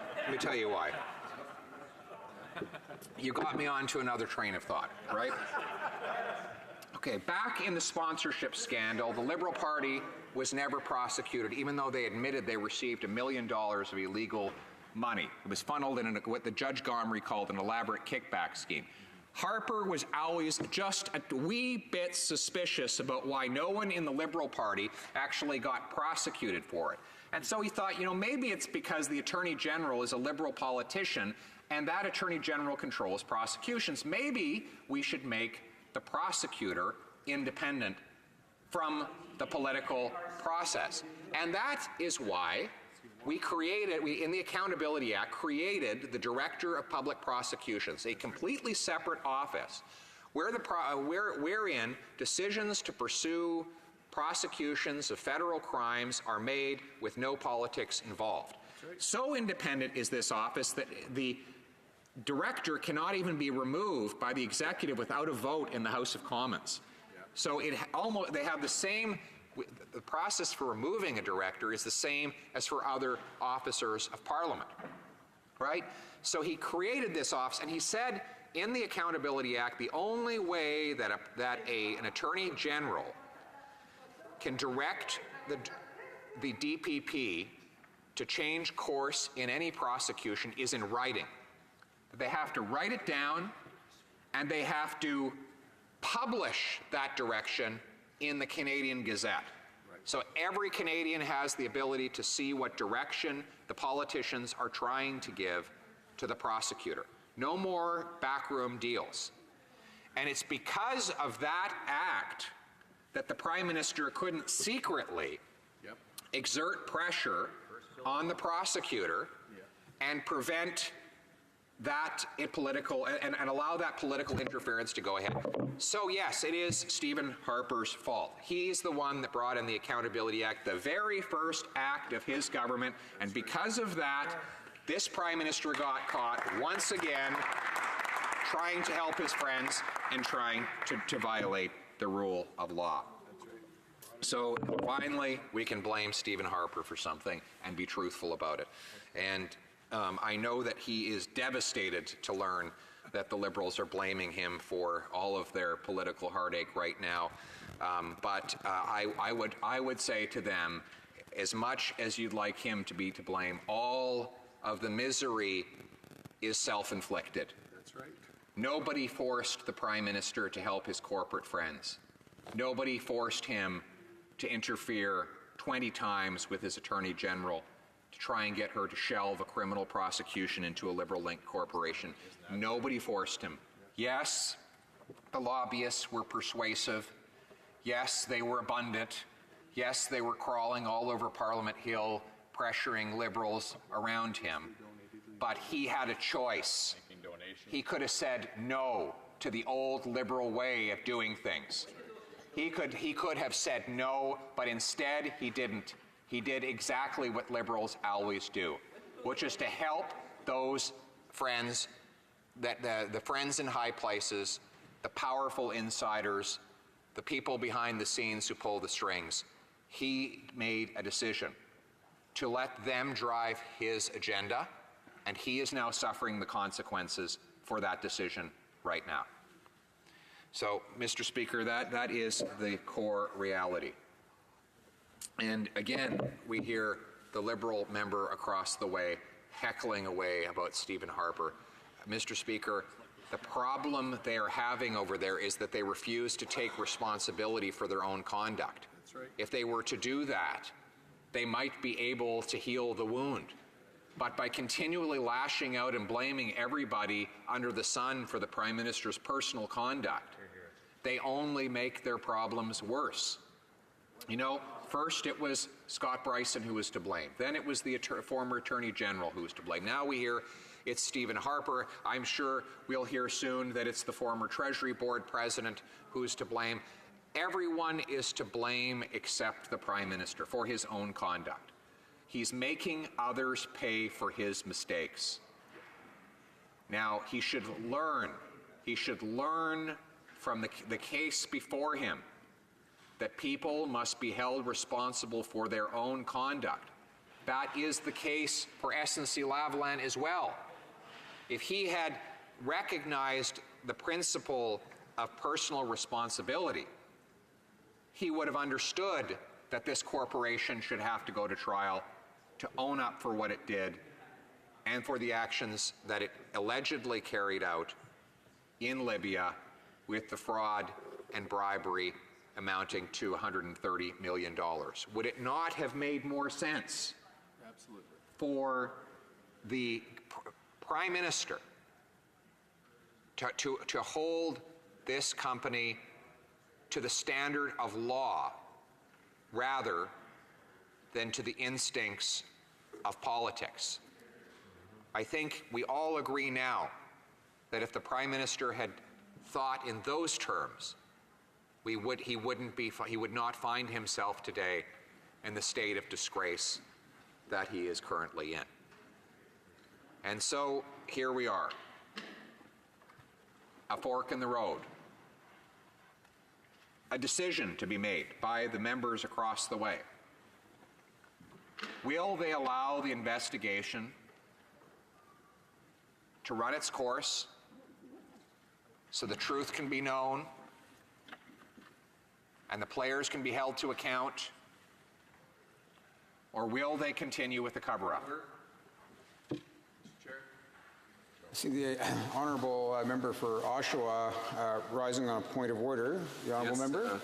You got me onto another train of thought, right? Okay, back in the sponsorship scandal, the Liberal Party was never prosecuted, even though they admitted they received $1 million of illegal money. It was funneled in what the Judge Gomery called an elaborate kickback scheme. Harper was always just a wee bit suspicious about why no one in the Liberal Party actually got prosecuted for it. And so he thought, maybe it's because the Attorney General is a Liberal politician and that Attorney General controls prosecutions. Maybe we should make the prosecutor independent from the political process. And that is why we in the Accountability Act, created the Director of Public Prosecutions, a completely separate office, wherein decisions to pursue prosecutions of federal crimes are made with no politics involved. So independent is this office that the director cannot even be removed by the executive without a vote in the House of Commons. So they have the same. The process for removing a director is the same as for other officers of Parliament, right? So he created this office, and he said in the Accountability Act, the only way that an Attorney General can direct the DPP to change course in any prosecution is in writing. They have to write it down, and they have to publish that direction in the Canadian Gazette. So every Canadian has the ability to see what direction the politicians are trying to give to the prosecutor. No more backroom deals. And it's because of that act that the Prime Minister couldn't secretly exert pressure on the prosecutor and prevent that political and allow that political interference to go ahead. So yes, it is Stephen Harper's fault. He's the one that brought in the Accountability Act, the very first act of his government, and because of that, this Prime Minister got caught once again trying to help his friends and trying to violate the rule of law. So finally, we can blame Stephen Harper for something and be truthful about it. And I know that he is devastated to learn that the Liberals are blaming him for all of their political heartache right now. But I would say to them, as much as you'd like him to be to blame, all of the misery is self-inflicted. That's right. Nobody forced the Prime Minister to help his corporate friends. Nobody forced him to interfere 20 times with his Attorney General to try and get her to shelve a criminal prosecution into a Liberal-linked corporation. Nobody forced him. Yes, the lobbyists were persuasive. Yes, they were abundant. Yes, they were crawling all over Parliament Hill, pressuring Liberals around him. But he had a choice. He could have said no to the old Liberal way of doing things. He could have said no, but instead he didn't. He did exactly what Liberals always do, which is to help those friends, the friends in high places, the powerful insiders, the people behind the scenes who pull the strings. He made a decision to let them drive his agenda, and he is now suffering the consequences for that decision right now. So, Mr. Speaker, that is the core reality. And again, we hear the Liberal member across the way heckling away about Stephen Harper. Mr. Speaker, the problem they are having over there is that they refuse to take responsibility for their own conduct. That's right. If they were to do that, they might be able to heal the wound. But by continually lashing out and blaming everybody under the sun for the Prime Minister's personal conduct, they only make their problems worse. You know, first it was Scott Bryson who was to blame. Then it was the former Attorney General who was to blame. Now we hear it's Stephen Harper. I'm sure we'll hear soon that it's the former Treasury Board President who's to blame. Everyone is to blame except the Prime Minister for his own conduct. He's making others pay for his mistakes. Now, he should learn from the case before him that people must be held responsible for their own conduct. That is the case for SNC-Lavalin as well. If he had recognized the principle of personal responsibility, he would have understood that this corporation should have to go to trial to own up for what it did and for the actions that it allegedly carried out in Libya with the fraud and bribery amounting to $130 million. Would it not have made more sense for the Prime Minister to hold this company to the standard of law rather than to the instincts of politics? I think we all agree now that if the Prime Minister had thought in those terms, he would not find himself today in the state of disgrace that he is currently in. And so here we are, a fork in the road, a decision to be made by the members across the way. Will they allow the investigation to run its course so the truth can be known and the players can be held to account? Or will they continue with the cover-up? See the honourable member for Oshawa rising on a point of order. The honourable member.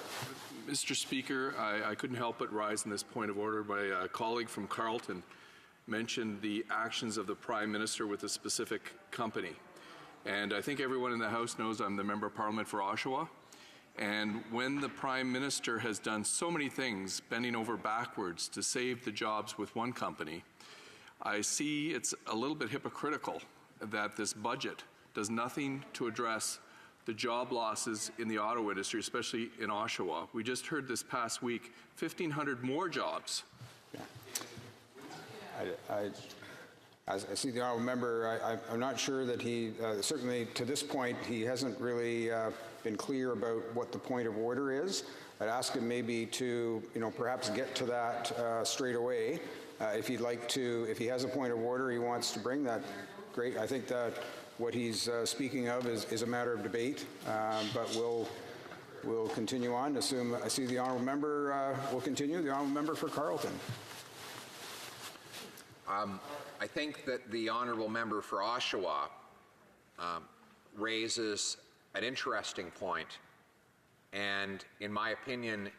Mr. Speaker, I couldn't help but rise in this point of order. My colleague from Carleton mentioned the actions of the Prime Minister with a specific company. And I think everyone in the House knows I'm the Member of Parliament for Oshawa. And when the Prime Minister has done so many things, bending over backwards to save the jobs with one company, I see it's a little bit hypocritical that this budget does nothing to address the job losses in the auto industry, especially in Oshawa. We just heard this past week, 1,500 more jobs. As I see the honourable member, I'm not sure that he, certainly to this point, he hasn't really been clear about what the point of order is. I'd ask him maybe to, perhaps get to that straight away. If he'd like to, if he has a point of order he wants to bring, that great. I think that what he's speaking of is a matter of debate, but we'll continue on. I see the honourable member will continue. The honourable member for Carleton. I think that the honourable member for Oshawa raises an interesting point, and in my opinion,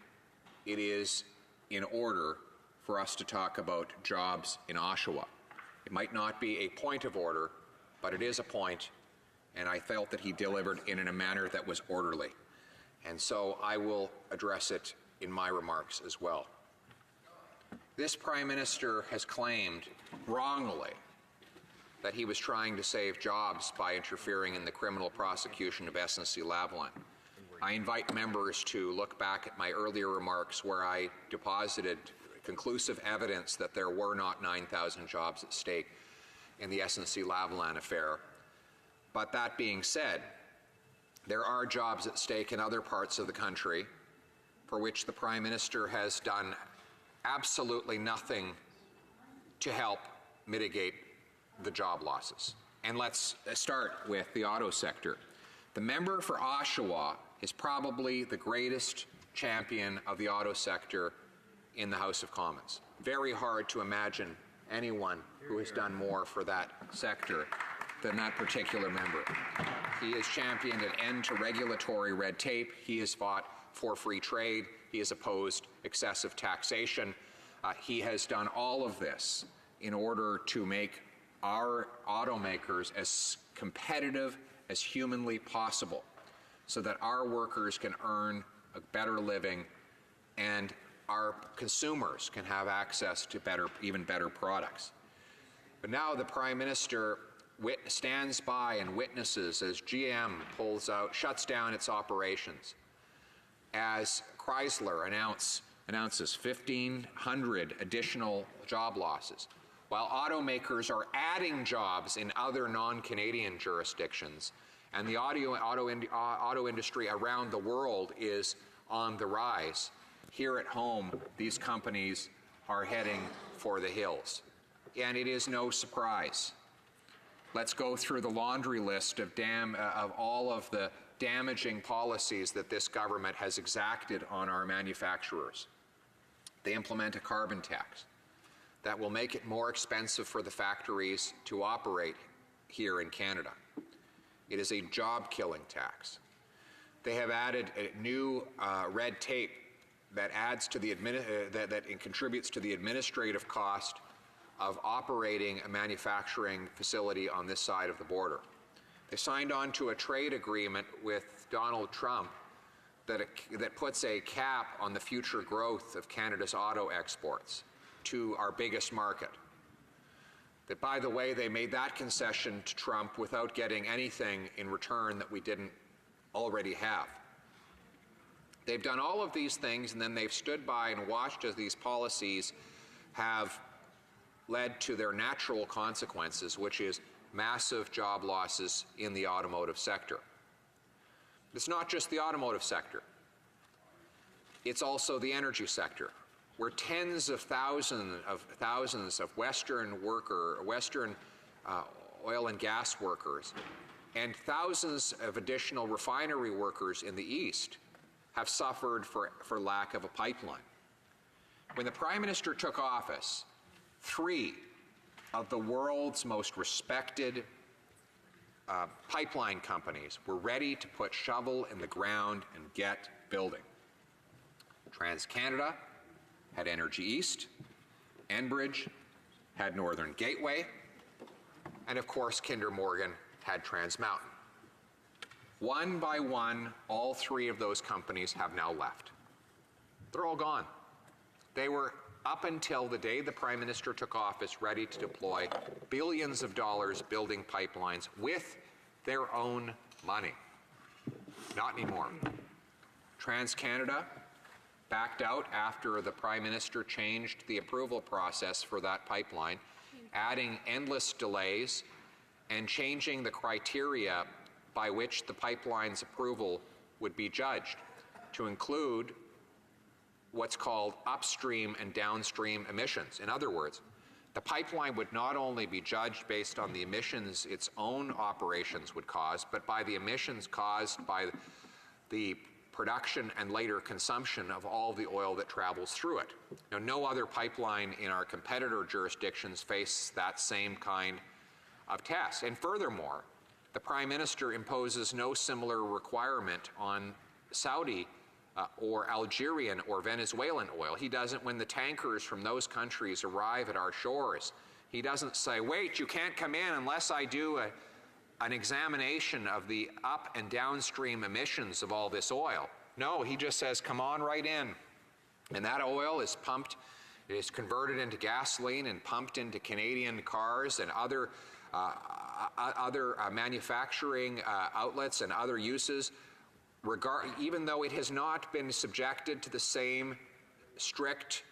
it is in order for us to talk about jobs in Oshawa. It might not be a point of order, but it is a point, and I felt that he delivered in a manner that was orderly. And so I will address it in my remarks as well. This Prime Minister has claimed, wrongly, that he was trying to save jobs by interfering in the criminal prosecution of SNC-Lavalin. I invite members to look back at my earlier remarks where I deposited conclusive evidence that there were not 9,000 jobs at stake in the SNC-Lavalin affair. But that being said, there are jobs at stake in other parts of the country for which the Prime Minister has done absolutely nothing to help mitigate the job losses. And let's start with the auto sector. The member for Oshawa is probably the greatest champion of the auto sector in the House of Commons. Very hard to imagine anyone who has done more for that sector than that particular member. He has championed an end to regulatory red tape. He has fought for free trade. He has opposed excessive taxation. He has done all of this in order to make our automakers as competitive as humanly possible so that our workers can earn a better living and our consumers can have access to even better products. But now the Prime Minister stands by and witnesses as GM shuts down its operations, as Chrysler announces 1,500 additional job losses, while automakers are adding jobs in other non-Canadian jurisdictions, and the auto industry around the world is on the rise. Here at home, these companies are heading for the hills. And it is no surprise. Let's go through the laundry list of all of the damaging policies that this government has exacted on our manufacturers. They implement a carbon tax that will make it more expensive for the factories to operate here in Canada. It is a job-killing tax. They have added a new red tape that adds to the that contributes to the administrative cost of operating a manufacturing facility on this side of the border. They signed on to a trade agreement with Donald Trump that puts a cap on the future growth of Canada's auto exports to our biggest market. That, by the way, they made that concession to Trump without getting anything in return that we didn't already have. They've done all of these things, and then they've stood by and watched as these policies have led to their natural consequences, which is massive job losses in the automotive sector. It's not just the automotive sector. It's also the energy sector, where tens of thousands of Western oil and gas workers and thousands of additional refinery workers in the East have suffered for lack of a pipeline. When the Prime Minister took office, 3 of the world's most respected pipeline companies were ready to put shovel in the ground and get building. TransCanada had Energy East, Enbridge had Northern Gateway, and of course Kinder Morgan had Trans Mountain. One by one, all three of those companies have now left. They're all gone. They were, up until the day the Prime Minister took office, ready to deploy billions of dollars building pipelines with their own money. Not anymore. TransCanada backed out after the Prime Minister changed the approval process for that pipeline, adding endless delays and changing the criteria by which the pipeline's approval would be judged to include what's called upstream and downstream emissions. In other words, the pipeline would not only be judged based on the emissions its own operations would cause, but by the emissions caused by the production and later consumption of all the oil that travels through it. Now, no other pipeline in our competitor jurisdictions face that same kind of test. And furthermore, the Prime Minister imposes no similar requirement on Saudi or Algerian or Venezuelan oil. He doesn't, when the tankers from those countries arrive at our shores, he doesn't say, wait, you can't come in unless I do an examination of the up and downstream emissions of all this oil. No, he just says, come on right in. And that oil is pumped, it is converted into gasoline and pumped into Canadian cars and other manufacturing outlets and other uses, even though it has not been subjected to the same strict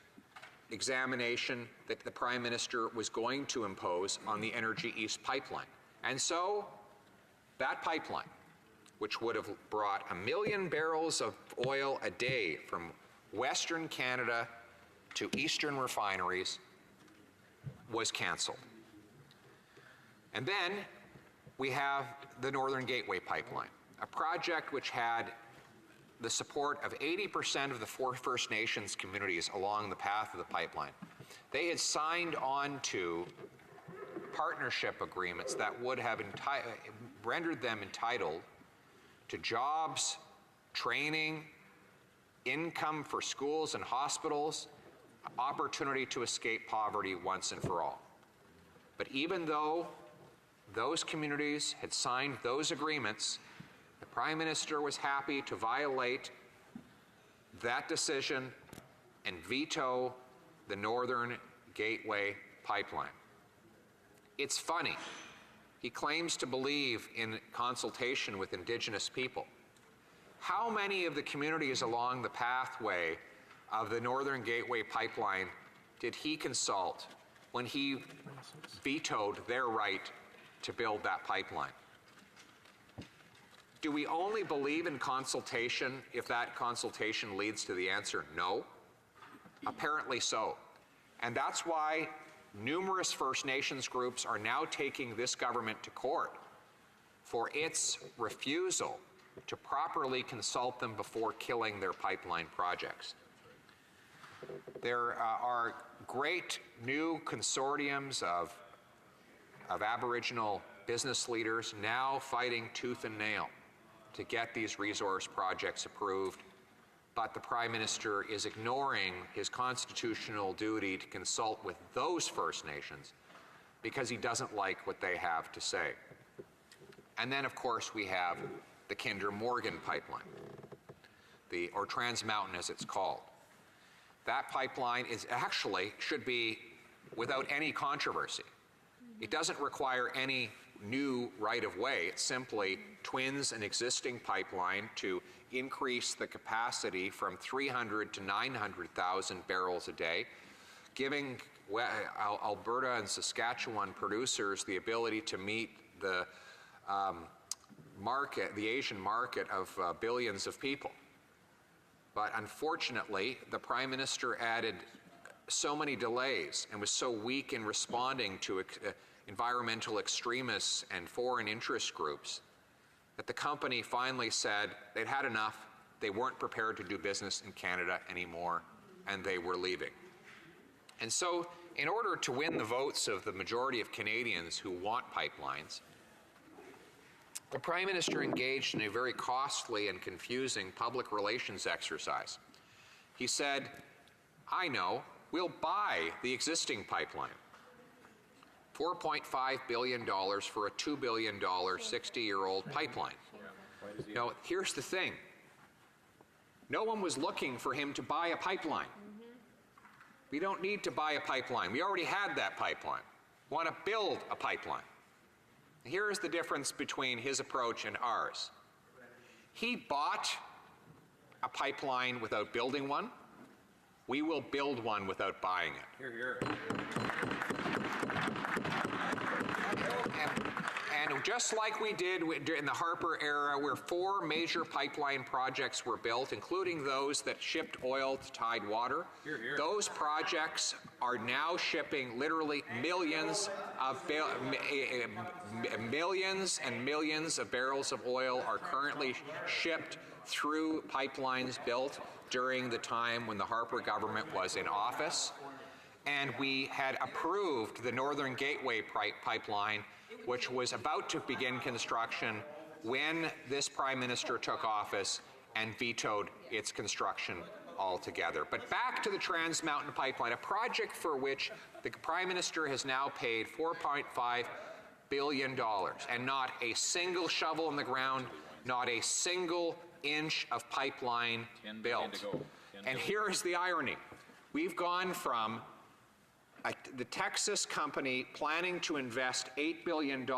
examination that the Prime Minister was going to impose on the Energy East pipeline. And so that pipeline, which would have brought 1 million barrels of oil a day from Western Canada to Eastern refineries, was canceled. And then we have the Northern Gateway pipeline, a project which had the support of 80% of the First Nations communities along the path of the pipeline. They had signed on to partnership agreements that would have rendered them entitled to jobs, training, income for schools and hospitals, opportunity to escape poverty once and for all. But even though those communities had signed those agreements, the Prime Minister was happy to violate that decision and veto the Northern Gateway pipeline. It's funny. He claims to believe in consultation with Indigenous people. How many of the communities along the pathway of the Northern Gateway pipeline did he consult when he vetoed their right to build that pipeline? Do we only believe in consultation if that consultation leads to the answer no? Apparently so. And that's why numerous First Nations groups are now taking this government to court for its refusal to properly consult them before killing their pipeline projects. There are great new consortiums of Aboriginal business leaders now fighting tooth and nail to get these resource projects approved, but the Prime Minister is ignoring his constitutional duty to consult with those First Nations because he doesn't like what they have to say. And then, of course, we have the Kinder Morgan pipeline, or Trans Mountain as it's called. That pipeline should be without any controversy. It doesn't require any new right-of-way. It simply twins an existing pipeline to increase the capacity from 300 to 900,000 barrels a day, giving Alberta and Saskatchewan producers the ability to meet the the Asian market of billions of people. But unfortunately, the Prime Minister added so many delays and was so weak in responding to environmental extremists and foreign interest groups that the company finally said they'd had enough, they weren't prepared to do business in Canada anymore, and they were leaving. And so, in order to win the votes of the majority of Canadians who want pipelines, the Prime Minister engaged in a very costly and confusing public relations exercise. He said, I know, we'll buy the existing pipeline. $4.5 billion for a $2 billion 60-year-old pipeline. Now, here's the thing. No one was looking for him to buy a pipeline. We don't need to buy a pipeline. We already had that pipeline. We want to build a pipeline. Here is the difference between his approach and ours. He bought a pipeline without building one. We will build one without buying it. Hear, hear. And just like we did in the Harper era, where 4 major pipeline projects were built, including those that shipped oil to Tidewater, those projects are now shipping literally millions and millions of barrels of oil are currently shipped through pipelines built during the time when the Harper government was in office. And we had approved the Northern Gateway pipeline, which was about to begin construction when this Prime Minister took office and vetoed its construction altogether. But back to the Trans Mountain Pipeline, a project for which the Prime Minister has now paid $4.5 billion, and not a single shovel in the ground, not a single inch of pipeline built. And here is the irony. We've gone from the Texas company planning to invest $8 billion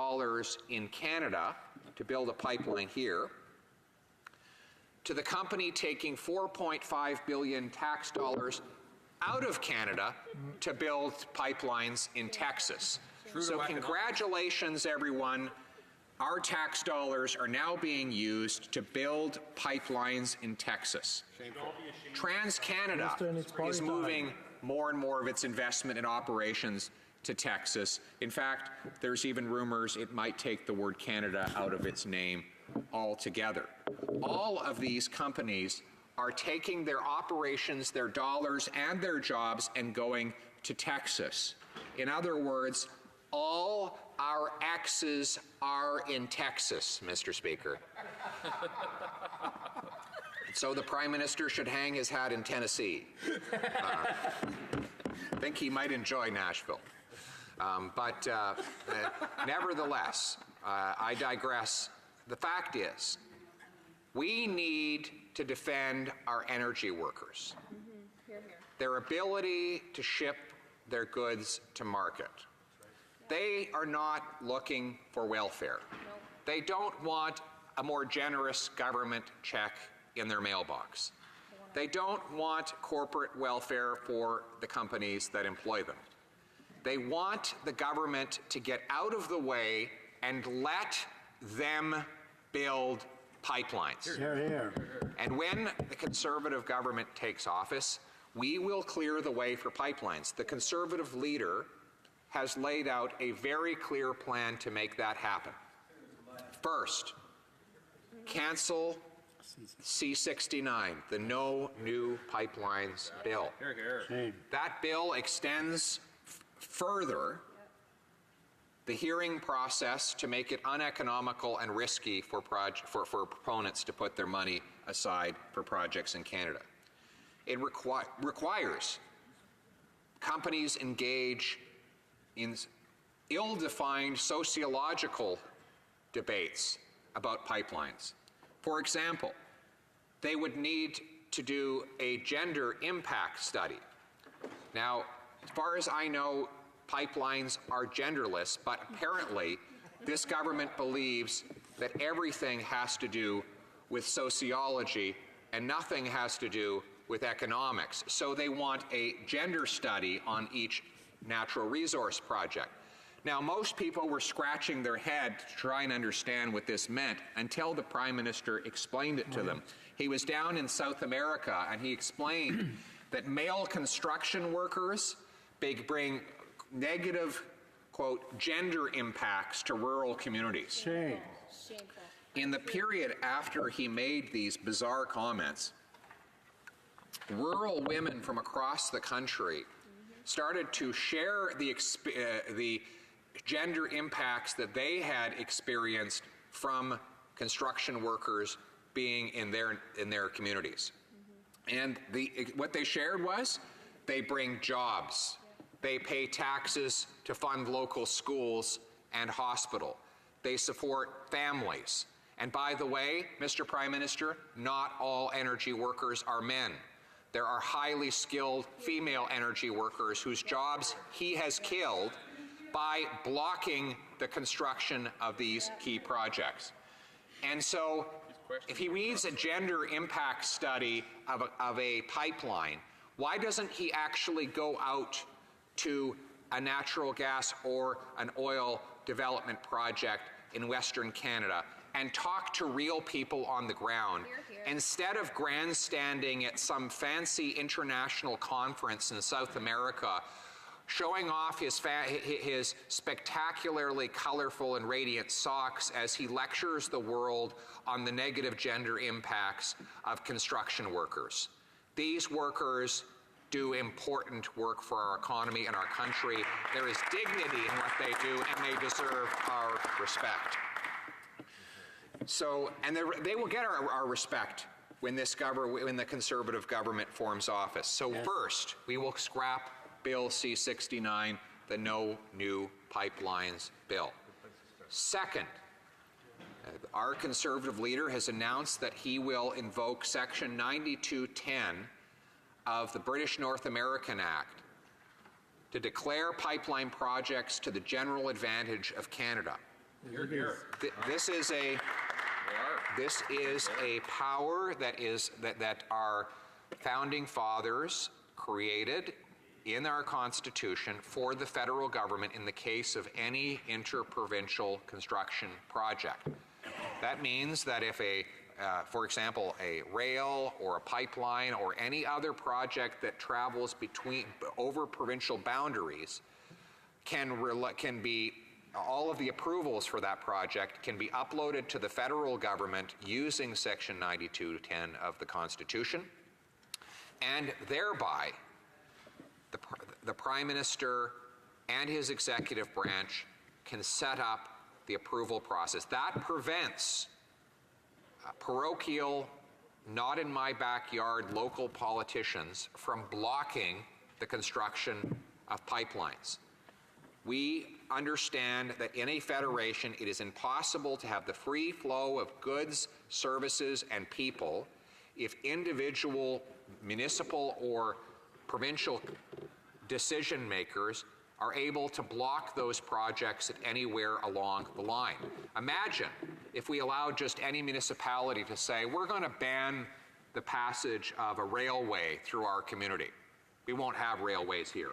in Canada to build a pipeline here, to the company taking $4.5 billion tax dollars out of Canada to build pipelines in Texas. So congratulations, everyone. Our tax dollars are now being used to build pipelines in Texas. TransCanada is moving more and more of its investment in operations to Texas. In fact, there's even rumors it might take the word Canada out of its name altogether. All of these companies are taking their operations, their dollars, and their jobs and going to Texas. In other words, all our X's are in Texas, Mr. Speaker. So the Prime Minister should hang his hat in Tennessee. I think he might enjoy Nashville. But nevertheless, I digress. The fact is, we need to defend our energy workers, their ability to ship their goods to market. They are not looking for welfare. They don't want a more generous government check in their mailbox. They don't want corporate welfare for the companies that employ them. They want the government to get out of the way and let them build pipelines. Hear, hear. And when the Conservative government takes office, we will clear the way for pipelines. The Conservative leader has laid out a very clear plan to make that happen. First, cancel C-69, the No New Pipelines bill. That bill extends further the hearing process to make it uneconomical and risky for proponents to put their money aside for projects in Canada. It requires companies engage in ill-defined sociological debates about pipelines. For example, they would need to do a gender impact study. Now, as far as I know, pipelines are genderless, but apparently this government believes that everything has to do with sociology and nothing has to do with economics. So they want a gender study on each natural resource project. Now, most people were scratching their head to try and understand what this meant until the Prime Minister explained it to them. He was down in South America and he explained that male construction workers bring negative, quote, gender impacts to rural communities. Shame. In the period after he made these bizarre comments, rural women from across the country started to share the gender impacts that they had experienced from construction workers being in their communities. And what they shared was they bring jobs. They pay taxes to fund local schools and hospital. They support families. And by the way, Mr. Prime Minister, not all energy workers are men. There are highly skilled female energy workers whose jobs he has killed by blocking the construction of these key projects. And so, if he needs a gender impact study of a pipeline, why doesn't he actually go out to a natural gas or an oil development project in Western Canada and talk to real people on the ground instead of grandstanding at some fancy international conference in South America, showing off his spectacularly colorful and radiant socks as he lectures the world on the negative gender impacts of construction workers. These workers do important work for our economy and our country. There is dignity in what they do, and they deserve our respect. So, and they will get our respect when the Conservative government forms office. So first, we will scrap Bill C-69, the No New Pipelines bill. Second, our Conservative leader has announced that he will invoke Section 9210 of the British North American Act to declare pipeline projects to the general advantage of Canada. This is a power that our founding fathers created in our Constitution for the federal government in the case of any interprovincial construction project. That means that if for example, a rail or a pipeline or any other project that travels over provincial boundaries all of the approvals for that project can be uploaded to the federal government using Section 9210 of the Constitution, and thereby the Prime Minister and his executive branch can set up the approval process. That prevents parochial, not in my backyard local politicians from blocking the construction of pipelines. We understand that in a federation, it is impossible to have the free flow of goods, services, and people if individual municipal or provincial decision makers are able to block those projects at anywhere along the line. Imagine if we allowed just any municipality to say, we're going to ban the passage of a railway through our community. We won't have railways here.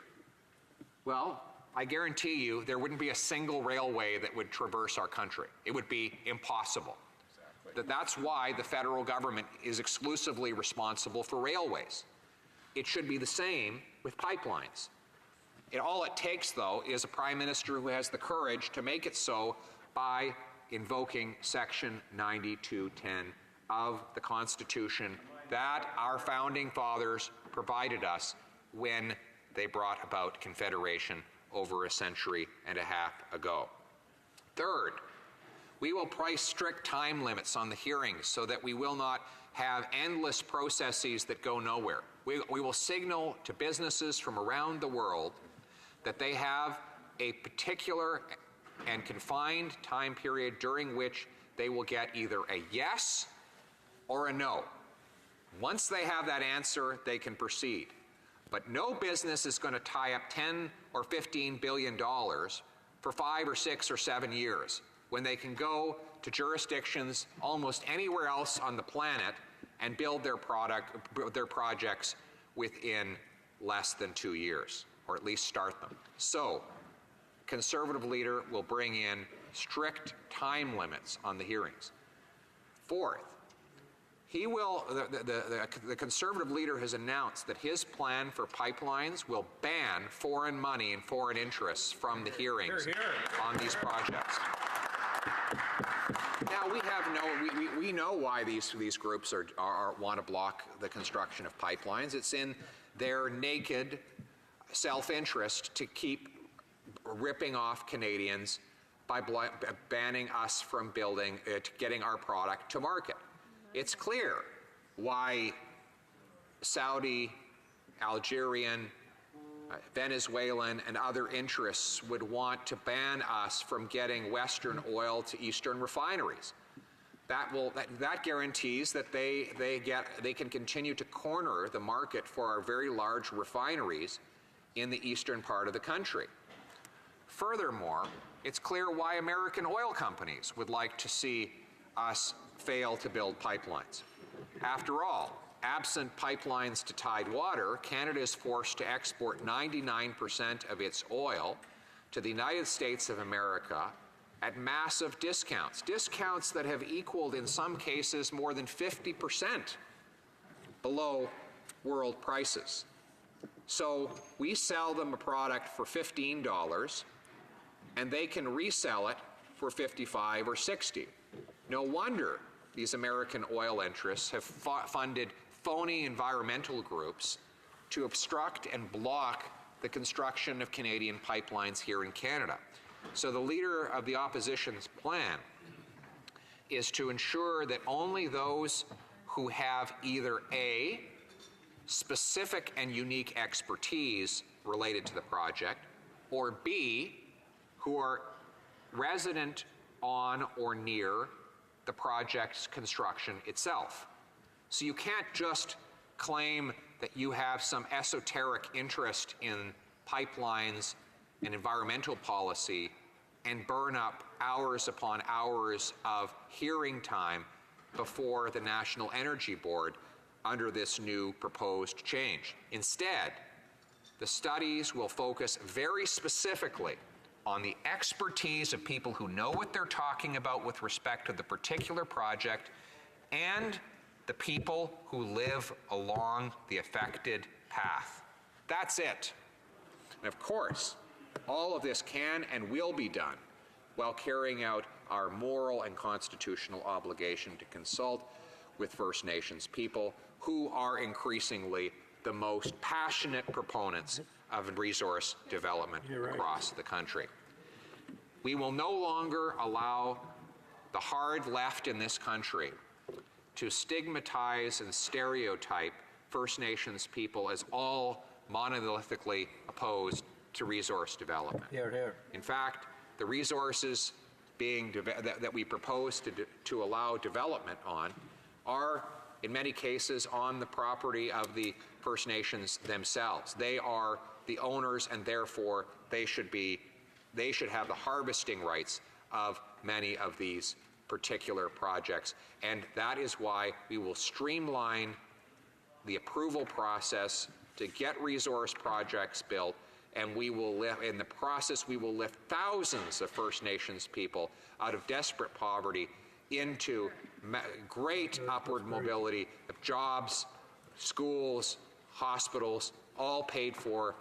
Well, I guarantee you there wouldn't be a single railway that would traverse our country. It would be impossible. That's why the federal government is exclusively responsible for railways. It should be the same with pipelines. All it takes, though, is a Prime Minister who has the courage to make it so by invoking Section 9210 of the Constitution that our founding fathers provided us when they brought about Confederation over a century and a half ago. Third, we will place strict time limits on the hearings so that we will not have endless processes that go nowhere. We will signal to businesses from around the world that they have a particular and confined time period during which they will get either a yes or a no. Once they have that answer, they can proceed. But no business is going to tie up $10 or $15 billion for 5 or 6 or 7 years when they can go to jurisdictions almost anywhere else on the planet and build their projects within less than 2 years, or at least start them. So, Conservative leader will bring in strict time limits on the hearings. Fourth, the Conservative leader has announced that his plan for pipelines will ban foreign money and foreign interests from the hearings on these projects. Now we know why these groups want to block the construction of pipelines. It's in their naked self-interest to keep ripping off Canadians by banning us from building it, getting our product to market. It's clear why Saudi, Algerian, Venezuelan, and other interests would want to ban us from getting Western oil to Eastern refineries. That guarantees that they can continue to corner the market for our very large refineries in the eastern part of the country. Furthermore, it's clear why American oil companies would like to see us fail to build pipelines. After all, absent pipelines to Tidewater, Canada is forced to export 99% of its oil to the United States of America at massive discounts, discounts that have equaled, in some cases, more than 50% below world prices. So we sell them a product for $15, and they can resell it for $55 or $60. No wonder these American oil interests have funded phony environmental groups to obstruct and block the construction of Canadian pipelines here in Canada. So the leader of the opposition's plan is to ensure that only those who have either A, specific and unique expertise related to the project, or B, who are resident on or near the project's construction itself. So you can't just claim that you have some esoteric interest in pipelines and environmental policy and burn up hours upon hours of hearing time before the National Energy Board under this new proposed change. Instead, the studies will focus very specifically on the expertise of people who know what they're talking about with respect to the particular project and the people who live along the affected path. That's it. And of course, all of this can and will be done while carrying out our moral and constitutional obligation to consult with First Nations people who are increasingly the most passionate proponents of resource development across the country. We will no longer allow the hard left in this country to stigmatize and stereotype First Nations people as all monolithically opposed to resource development. In fact, the resources that we propose to allow development on are, in many cases, on the property of the First Nations themselves. They are the owners, and therefore they should have the harvesting rights of many of these particular projects. And that is why we will streamline the approval process to get resource projects built, and we will in the process we will lift thousands of First Nations people out of desperate poverty into great upward mobility of jobs, schools, hospitals, all paid for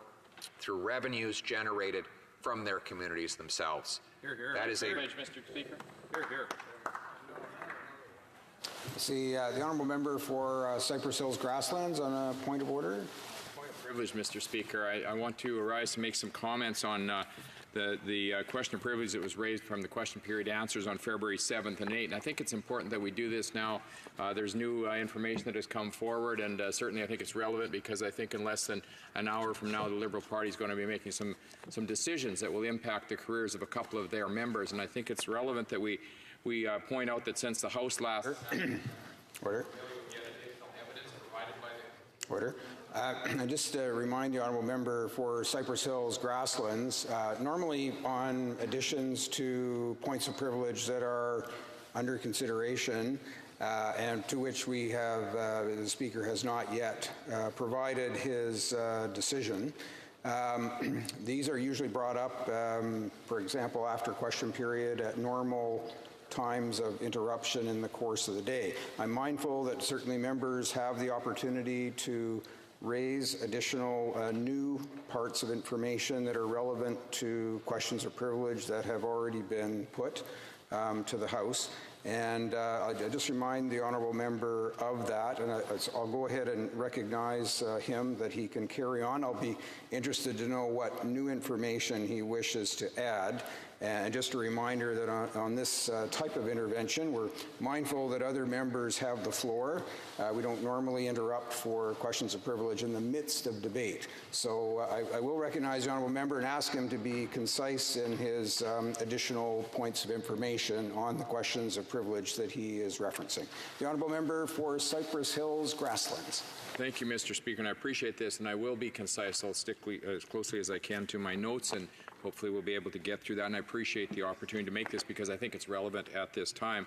through revenues generated from their communities themselves. That is Mr. Speaker. See, the honourable member for Cypress Hills Grasslands on a point of order. Point of privilege, Mr. Speaker. I want to arise to make some comments on the question of privilege that was raised from the question period answers on February 7th and 8th. And I think it's important that we do this now. There's new information that has come forward, and certainly I think it's relevant because I think in less than an hour from now the Liberal Party is going to be making some decisions that will impact the careers of a couple of their members. And I think it's relevant that we point out that since the House last... Order. Order. I just remind the honourable member for Cypress Hills Grasslands, normally on additions to points of privilege that are under consideration and to which we have, the Speaker has not yet provided his decision. These are usually brought up, for example, after question period at normal times of interruption in the course of the day. I'm mindful that certainly members have the opportunity to raise additional new parts of information that are relevant to questions of privilege that have already been put to the House. And I just remind the honourable member of that, and I'll go ahead and recognize him that he can carry on. I'll be interested to know what new information he wishes to add. And just a reminder that on this type of intervention, we're mindful that other members have the floor. We don't normally interrupt for questions of privilege in the midst of debate. So I will recognize the honourable member and ask him to be concise in his additional points of information on the questions of privilege that he is referencing. The honourable member for Cypress Hills Grasslands. Thank you, Mr. Speaker, and I appreciate this, and I will be concise. I'll stick as closely as I can to my notes, and hopefully we'll be able to get through that, and I appreciate the opportunity to make this because I think it's relevant at this time.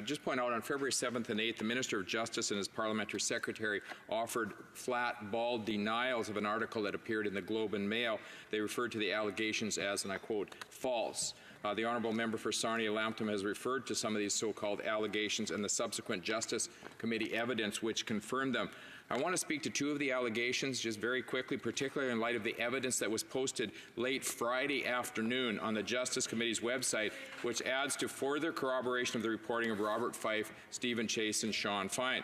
Just point out, on February 7th and 8th, the Minister of Justice and his Parliamentary Secretary offered flat, bald denials of an article that appeared in the Globe and Mail. They referred to the allegations as, and I quote, false. The honourable member for Sarnia-Lambton has referred to some of these so-called allegations and the subsequent Justice Committee evidence which confirmed them. I want to speak to two of the allegations just very quickly, particularly in light of the evidence that was posted late Friday afternoon on the Justice Committee's website, which adds to further corroboration of the reporting of Robert Fife, Stephen Chase, and Sean Fine.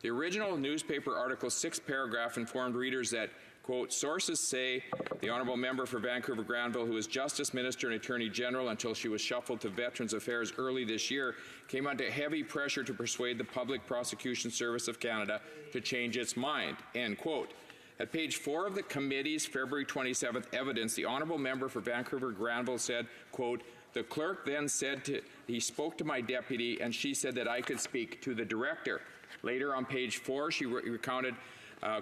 The original newspaper article's 6th paragraph informed readers that, quote, sources say the honourable member for Vancouver-Granville, who was Justice Minister and Attorney General until she was shuffled to Veterans Affairs early this year, came under heavy pressure to persuade the Public Prosecution Service of Canada to change its mind, end quote. At page 4 of the committee's February 27th evidence, the honourable member for Vancouver-Granville said, quote, the clerk then said he spoke to my deputy and she said that I could speak to the director. Later on page 4, she recounted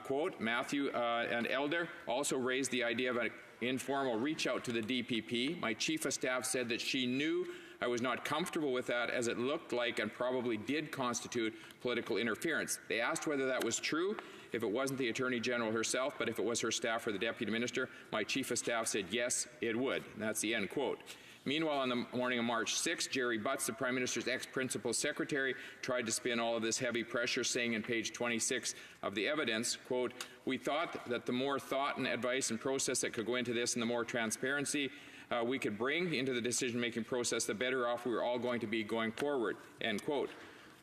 quote, Matthew and Elder also raised the idea of an informal reach out to the DPP. My chief of staff said that she knew I was not comfortable with that as it looked like and probably did constitute political interference. They asked whether that was true, if it wasn't the Attorney General herself, but if it was her staff or the Deputy Minister. My chief of staff said yes, it would. And that's the end quote. Meanwhile, on the morning of March 6, Jerry Butts, the Prime Minister's ex-principal secretary, tried to spin all of this heavy pressure, saying in page 26 of the evidence, quote, we thought that the more thought and advice and process that could go into this and the more transparency we could bring into the decision-making process, the better off we were all going to be going forward, end quote.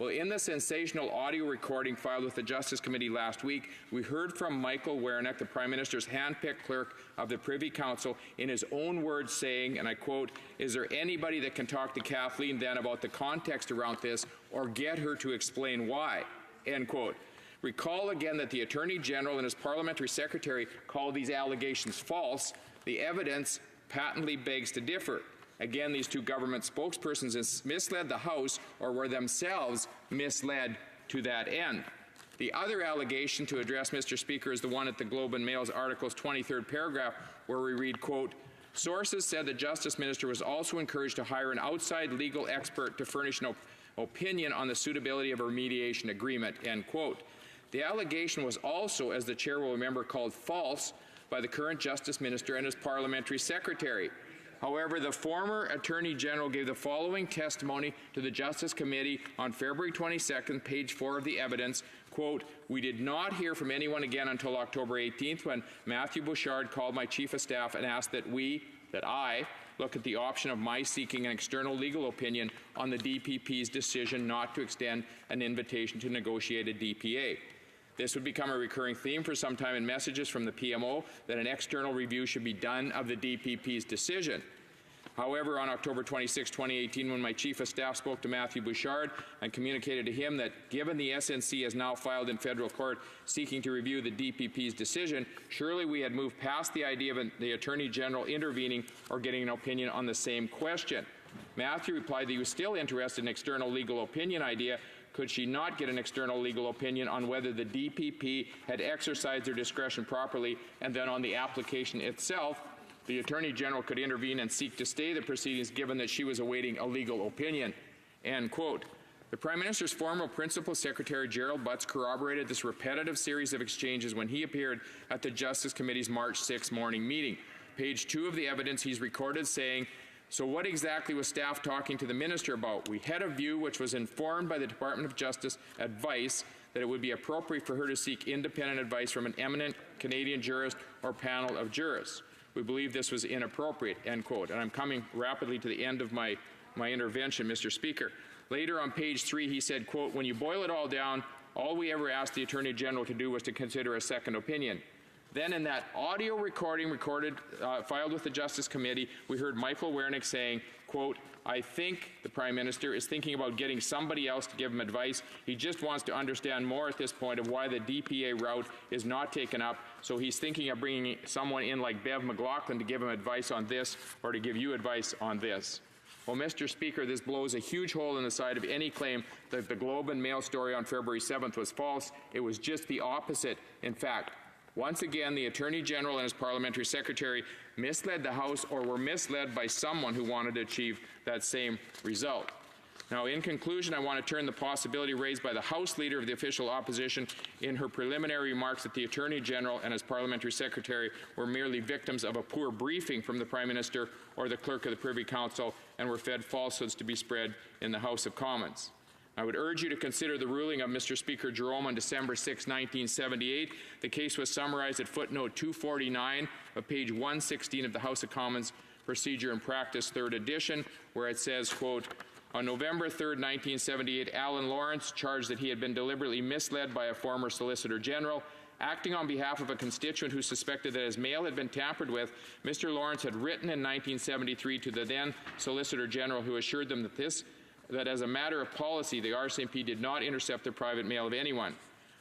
Well, in the sensational audio recording filed with the Justice Committee last week, we heard from Michael Wernick, the Prime Minister's hand-picked clerk of the Privy Council, in his own words saying, and I quote, is there anybody that can talk to Kathleen then about the context around this or get her to explain why, end quote. Recall again that the Attorney General and his Parliamentary Secretary called these allegations false. The evidence patently begs to differ. Again, these two government spokespersons misled the House or were themselves misled to that end. The other allegation to address, Mr. Speaker, is the one at the Globe and Mail's article's 23rd paragraph, where we read, quote, sources said the Justice Minister was also encouraged to hire an outside legal expert to furnish an opinion on the suitability of a remediation agreement, end quote. The allegation was also, as the Chair will remember, called false by the current Justice Minister and his Parliamentary Secretary. However, the former Attorney General gave the following testimony to the Justice Committee on February 22nd, page 4 of the evidence, quote, we did not hear from anyone again until October 18th when Matthew Bouchard called my Chief of Staff and asked that I look at the option of my seeking an external legal opinion on the DPP's decision not to extend an invitation to negotiate a DPA. This would become a recurring theme for some time in messages from the PMO that an external review should be done of the DPP's decision. However, on October 26, 2018, when my Chief of Staff spoke to Matthew Bouchard and communicated to him that given the SNC has now filed in federal court seeking to review the DPP's decision, surely we had moved past the idea of the Attorney General intervening or getting an opinion on the same question. Matthew replied that he was still interested in an external legal opinion idea. Could she not get an external legal opinion on whether the DPP had exercised their discretion properly, and then on the application itself, the Attorney General could intervene and seek to stay the proceedings given that she was awaiting a legal opinion, end quote. The Prime Minister's former Principal Secretary, Gerald Butts, corroborated this repetitive series of exchanges when he appeared at the Justice Committee's March 6 morning meeting. Page 2 of the evidence he's recorded saying, so what exactly was staff talking to the minister about? We had a view which was informed by the Department of Justice advice that it would be appropriate for her to seek independent advice from an eminent Canadian jurist or panel of jurists. We believe this was inappropriate, end quote. And I'm coming rapidly to the end of my intervention, Mr. Speaker. Later on page 3, he said, quote, "When you boil it all down, all we ever asked the Attorney General to do was to consider a second opinion." Then in that audio recording filed with the Justice Committee, we heard Michael Wernick saying, quote, "I think the Prime Minister is thinking about getting somebody else to give him advice. He just wants to understand more at this point of why the DPA route is not taken up. So he's thinking of bringing someone in like Bev McLaughlin to give him advice on this or to give you advice on this." Well, Mr. Speaker, this blows a huge hole in the side of any claim that the Globe and Mail story on February 7th was false. It was just the opposite. In fact, once again, the Attorney General and his parliamentary secretary misled the House or were misled by someone who wanted to achieve that same result. Now, in conclusion, I want to turn the possibility raised by the House Leader of the official opposition in her preliminary remarks that the Attorney General and his parliamentary secretary were merely victims of a poor briefing from the Prime Minister or the Clerk of the Privy Council and were fed falsehoods to be spread in the House of Commons. I would urge you to consider the ruling of Mr. Speaker Jerome on December 6, 1978. The case was summarized at footnote 249 of page 116 of the House of Commons Procedure and Practice, 3rd edition, where it says, quote, "On November 3, 1978, Alan Lawrence charged that he had been deliberately misled by a former Solicitor General. Acting on behalf of a constituent who suspected that his mail had been tampered with, Mr. Lawrence had written in 1973 to the then Solicitor General, who assured them that as a matter of policy, the RCMP did not intercept the private mail of anyone.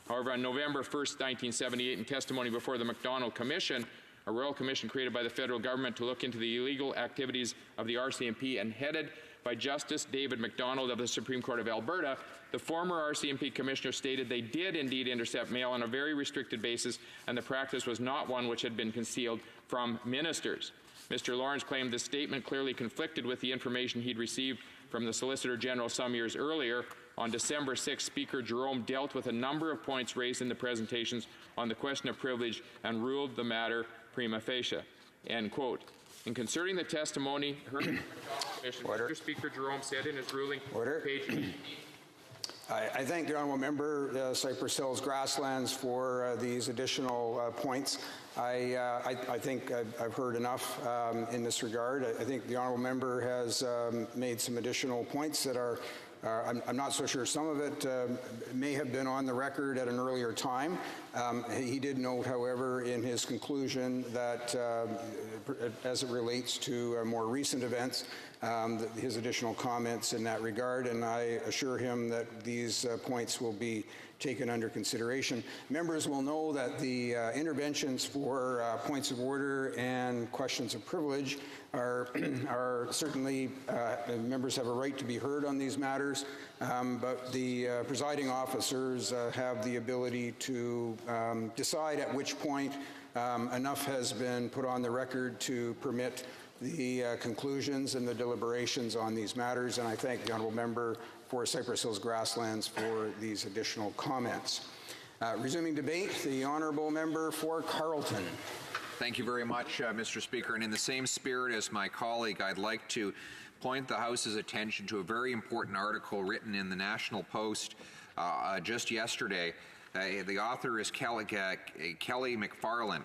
However, on November 1, 1978, in testimony before the MacDonald Commission, a royal commission created by the federal government to look into the illegal activities of the RCMP and headed by Justice David MacDonald of the Supreme Court of Alberta, the former RCMP commissioner stated they did indeed intercept mail on a very restricted basis, and the practice was not one which had been concealed from ministers. Mr. Lawrence claimed this statement clearly conflicted with the information he'd received from the Solicitor General some years earlier. On December 6, Speaker Jerome dealt with a number of points raised in the presentations on the question of privilege and ruled the matter prima facie." End quote. In concerning the testimony heard Mr. Speaker Jerome said in his ruling, page 18. I thank the honourable member, Cypress Hills Grasslands, for these additional points. I think I've heard enough in this regard. I think the honourable member has made some additional points that are I'm not so sure. Some of it may have been on the record at an earlier time. He did note, however, in his conclusion that as it relates to more recent events, his additional comments in that regard, and I assure him that these points will be taken under consideration. Members will know that the interventions for points of order and questions of privilege are certainly, members have a right to be heard on these matters, but the presiding officers have the ability to decide at which point enough has been put on the record to permit the conclusions and the deliberations on these matters, and I thank the honourable member for Cypress Hills Grasslands for these additional comments. Resuming debate, the honourable member for Carleton. Thank you very much, Mr. Speaker. And in the same spirit as my colleague, I'd like to point the House's attention to a very important article written in the National Post just yesterday. The author is Kelly McFarlane.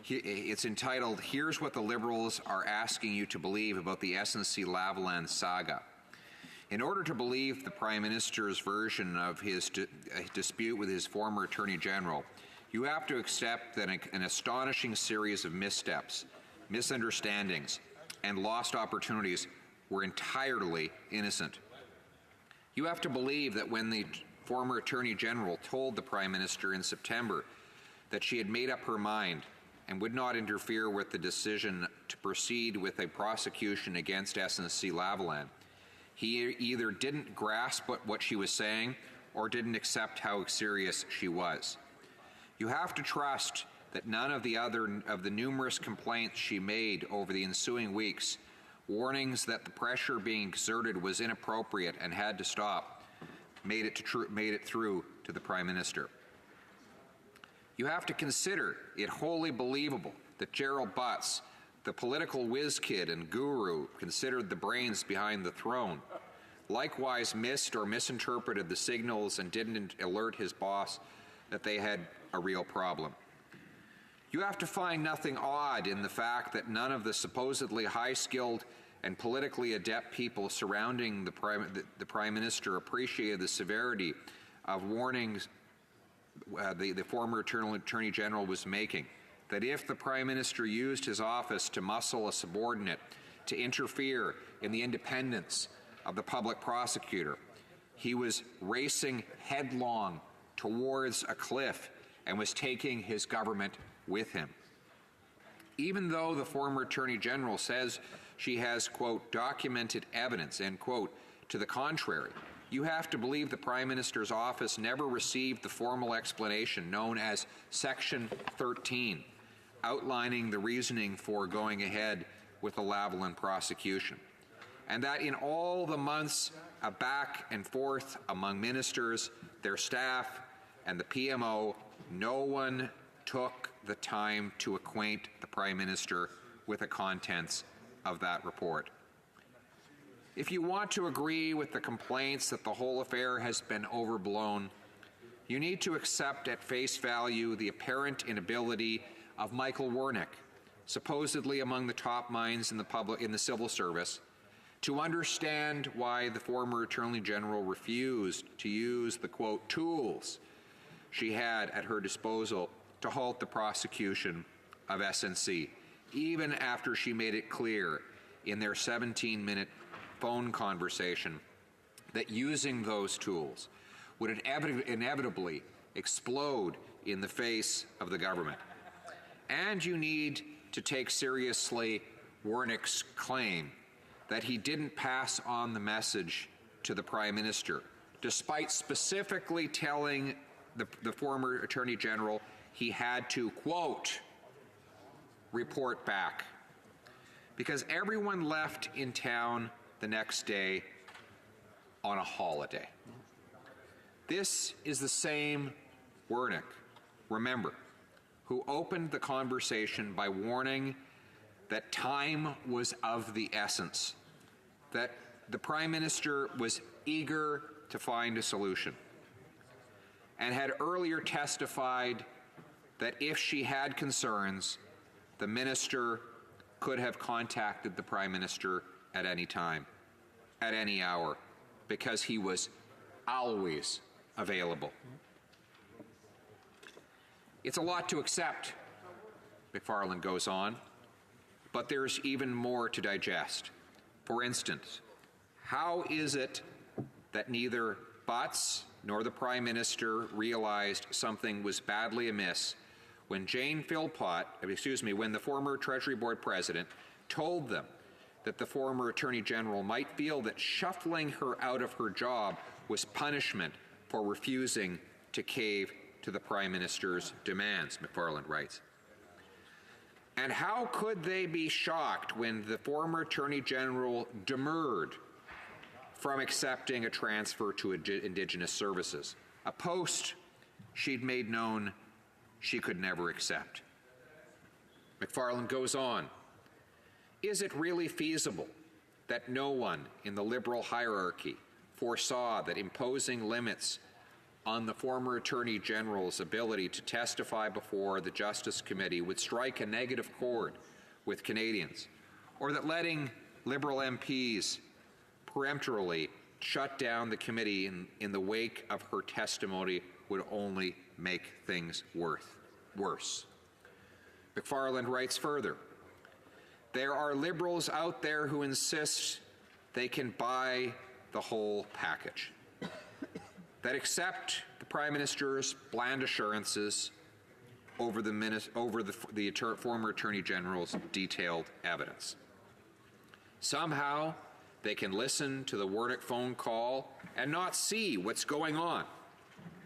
It's entitled, "Here's What the Liberals Are Asking You to Believe About the SNC-Lavalin Saga." In order to believe the Prime Minister's version of his dispute with his former Attorney General, you have to accept that an astonishing series of missteps, misunderstandings, and lost opportunities were entirely innocent. You have to believe that when the former Attorney General told the Prime Minister in September that she had made up her mind and would not interfere with the decision to proceed with a prosecution against SNC-Lavalin, he either didn't grasp what she was saying or didn't accept how serious she was. You have to trust that none of the numerous complaints she made over the ensuing weeks, warnings that the pressure being exerted was inappropriate and had to stop, made it through to the Prime Minister. You have to consider it wholly believable that Gerald Butts, the political whiz kid and guru considered the brains behind the throne, likewise missed or misinterpreted the signals and didn't alert his boss that they had a real problem. You have to find nothing odd in the fact that none of the supposedly high-skilled and politically adept people surrounding the Prime Minister appreciated the severity of warnings the former Attorney General was making, that if the Prime Minister used his office to muscle a subordinate to interfere in the independence of the public prosecutor, he was racing headlong towards a cliff and was taking his government with him. Even though the former Attorney General says she has, quote, documented evidence, end quote, to the contrary, you have to believe the Prime Minister's office never received the formal explanation known as Section 13, outlining the reasoning for going ahead with the Lavalin prosecution. And that in all the months of back and forth among ministers, their staff, and the PMO, no one took the time to acquaint the Prime Minister with the contents of that report. If you want to agree with the complaints that the whole affair has been overblown, you need to accept at face value the apparent inability of Michael Wernick, supposedly among the top minds in the civil service, to understand why the former Attorney General refused to use the, quote, tools she had at her disposal to halt the prosecution of SNC, even after she made it clear in their 17-minute phone conversation that using those tools would inevitably explode in the face of the government. And you need to take seriously Wernick's claim that he didn't pass on the message to the Prime Minister, despite specifically telling the former Attorney General he had to, quote, report back, because everyone left in town the next day on a holiday. This is the same Wernick, remember, who opened the conversation by warning that time was of the essence, that the Prime Minister was eager to find a solution, and had earlier testified that if she had concerns, the Minister could have contacted the Prime Minister at any time, at any hour, because he was always available. It's a lot to accept, McFarland goes on, but there's even more to digest. For instance, how is it that neither Butts nor the Prime Minister realized something was badly amiss when when the former Treasury Board President told them that the former Attorney General might feel that shuffling her out of her job was punishment for refusing to cave to the Prime Minister's demands, McFarland writes. And how could they be shocked when the former Attorney General demurred from accepting a transfer to Indigenous Services, a post she'd made known she could never accept? McFarland goes on, is it really feasible that no one in the Liberal hierarchy foresaw that imposing limits on the former Attorney General's ability to testify before the Justice Committee would strike a negative chord with Canadians, or that letting Liberal MPs peremptorily shut down the committee in the wake of her testimony would only make things worse? McFarland writes further, there are Liberals out there who insist they can buy the whole package, that accept the Prime Minister's bland assurances over the former Attorney General's detailed evidence. Somehow, they can listen to the Wernick phone call and not see what's going on.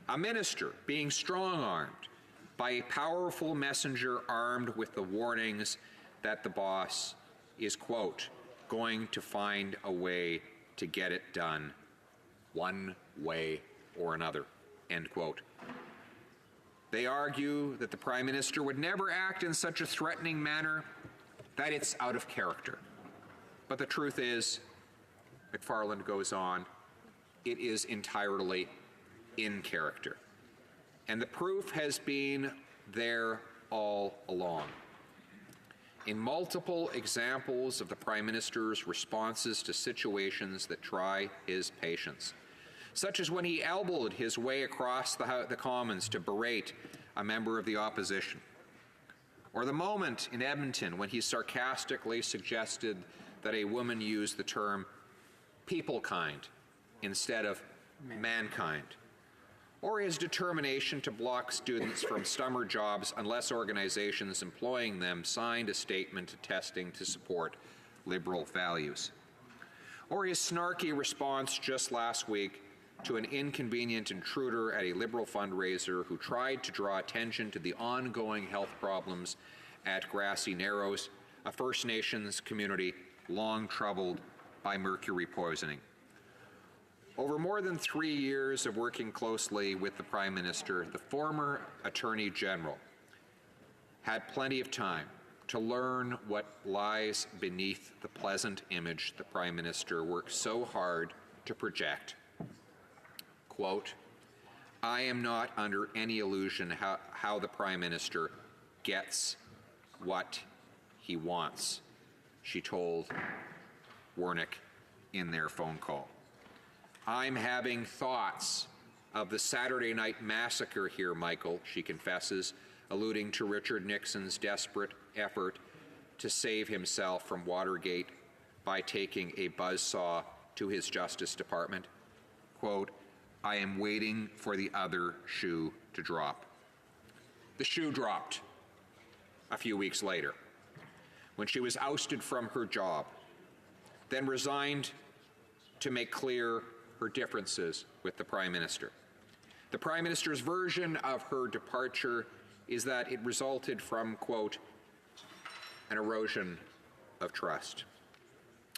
A minister being strong-armed by a powerful messenger armed with the warnings that the boss is, quote, going to find a way to get it done one way or another, end quote. They argue that the Prime Minister would never act in such a threatening manner, that it's out of character. But the truth is, McFarland goes on, it is entirely in character. And the proof has been there all along. in multiple examples of the Prime Minister's responses to situations that try his patience, such as when he elbowed his way across the Commons to berate a member of the opposition, or the moment in Edmonton when he sarcastically suggested that a woman use the term people-kind instead of mankind, or his determination to block students from summer jobs unless organizations employing them signed a statement attesting to support liberal values, or his snarky response just last week to an inconvenient intruder at a liberal fundraiser who tried to draw attention to the ongoing health problems at Grassy Narrows, a First Nations community long troubled by mercury poisoning. Over more than 3 years of working closely with the Prime Minister, the former Attorney General had plenty of time to learn what lies beneath the pleasant image the Prime Minister worked so hard to project. Quote, "I am not under any illusion how the Prime Minister gets what he wants," she told Wernick in their phone call. "I'm having thoughts of the Saturday night massacre here, Michael," she confesses, alluding to Richard Nixon's desperate effort to save himself from Watergate by taking a buzzsaw to his Justice Department. Quote, "I am waiting for the other shoe to drop." The shoe dropped a few weeks later when she was ousted from her job, then resigned to make clear her differences with the Prime Minister. The Prime Minister's version of her departure is that it resulted from, quote, "an erosion of trust,"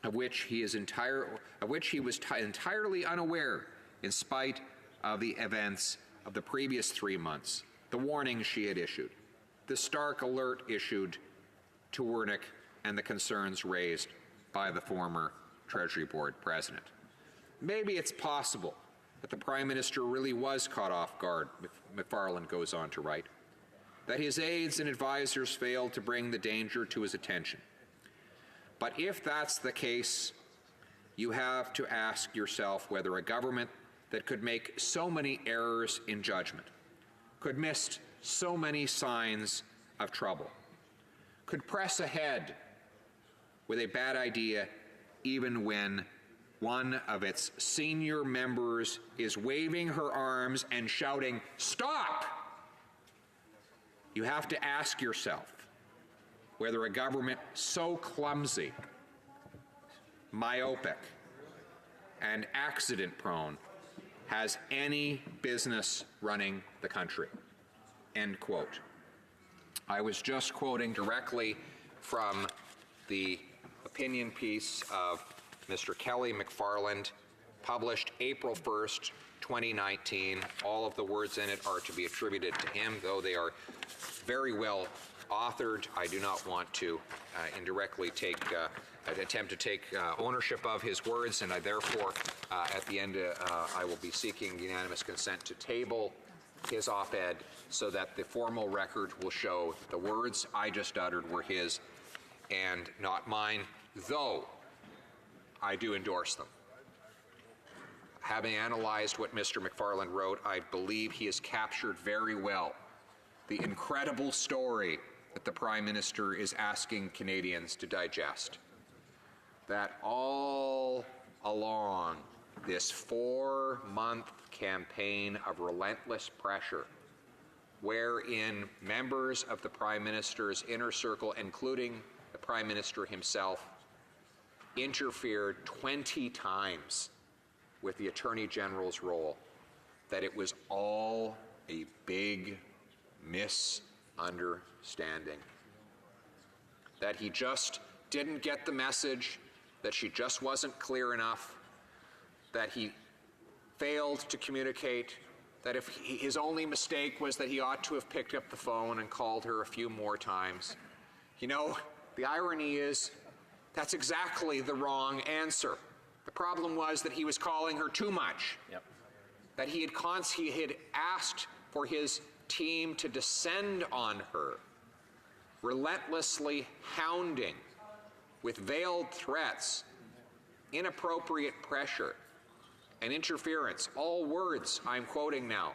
of which he was entirely unaware in spite of the events of the previous 3 months, the warnings she had issued, the stark alert issued to Wernick, and the concerns raised by the former Treasury Board president. Maybe it's possible that the Prime Minister really was caught off guard, McFarland goes on to write, that his aides and advisors failed to bring the danger to his attention. But if that's the case, you have to ask yourself whether a government that could make so many errors in judgment, could miss so many signs of trouble, could press ahead with a bad idea even when one of its senior members is waving her arms and shouting, "Stop!" You have to ask yourself whether a government so clumsy, myopic, and accident-prone has any business running the country. End quote. I was just quoting directly from the opinion piece of Mr. Kelly McFarland, published April 1st, 2019. All of the words in it are to be attributed to him, though they are very well authored. I do not want to indirectly attempt to take ownership of his words, and I therefore, at the end, I will be seeking unanimous consent to table his op-ed so that the formal record will show that the words I just uttered were his and not mine, though I do endorse them. Having analyzed what Mr. McFarland wrote, I believe he has captured very well the incredible story that the Prime Minister is asking Canadians to digest. That all along this 4-month campaign of relentless pressure, wherein members of the Prime Minister's inner circle, including the Prime Minister himself, interfered 20 times with the Attorney General's role, that it was all a big misunderstanding. That he just didn't get the message, that she just wasn't clear enough, that he failed to communicate, that if his only mistake was that he ought to have picked up the phone and called her a few more times. You know, the irony is that's exactly the wrong answer. The problem was that he was calling her too much. Yep. That he had asked for his team to descend on her relentlessly hounding with veiled threats, inappropriate pressure, and interference, all words I'm quoting now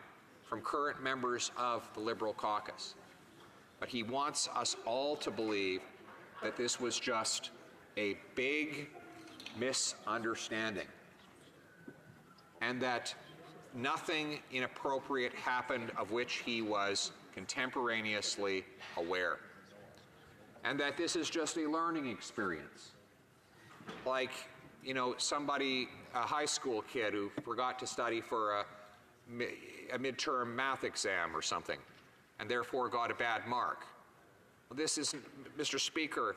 from current members of the Liberal caucus. But he wants us all to believe that this was just a big misunderstanding and that nothing inappropriate happened of which he was contemporaneously aware, and that this is just a learning experience. Like, you know, somebody, a high school kid who forgot to study for a midterm math exam or something, and therefore got a bad mark. Well, this is, Mr. Speaker,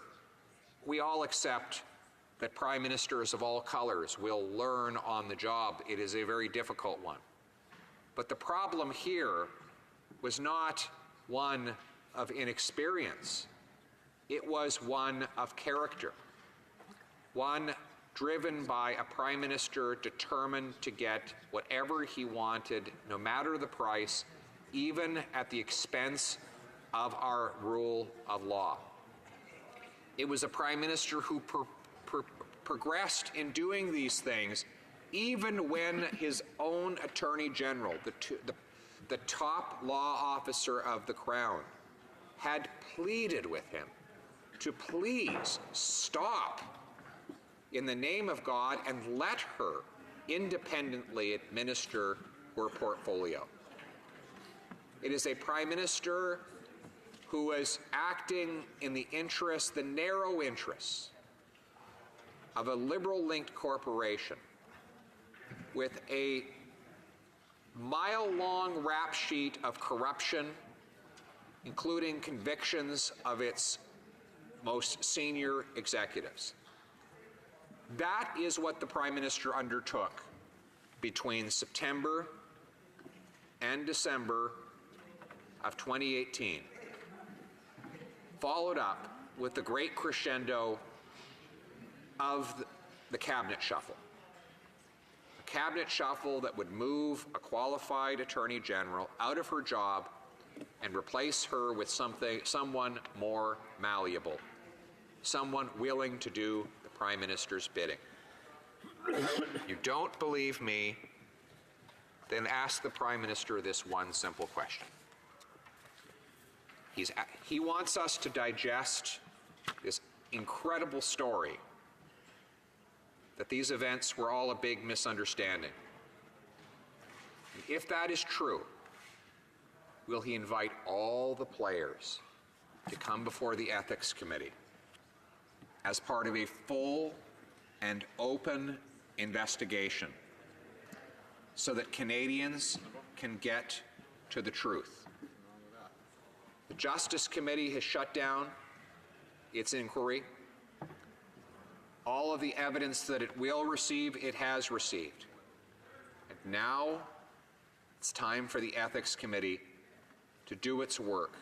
we all accept that prime ministers of all colors will learn on the job. It is a very difficult one. But the problem here was not one of inexperience. It was one of character, one driven by a prime minister determined to get whatever he wanted, no matter the price, even at the expense of our rule of law. It was a prime minister who progressed in doing these things, even when his own Attorney General, the top law officer of the Crown, had pleaded with him to please stop in the name of God and let her independently administer her portfolio. It is a prime minister who is acting in the interests, the narrow interests, of a Liberal-linked corporation with a mile-long rap sheet of corruption, including convictions of its most senior executives. That is what the Prime Minister undertook between September and December of 2018, followed up with the great crescendo of the cabinet shuffle. A cabinet shuffle that would move a qualified Attorney General out of her job and replace her with someone more malleable, someone willing to do the Prime Minister's bidding. You don't believe me? Then ask the Prime Minister this one simple question. He wants us to digest this incredible story that these events were all a big misunderstanding. And if that is true, will he invite all the players to come before the Ethics Committee as part of a full and open investigation so that Canadians can get to the truth? The Justice Committee has shut down its inquiry. All of the evidence that it will receive, it has received. And now it's time for the Ethics Committee to do its work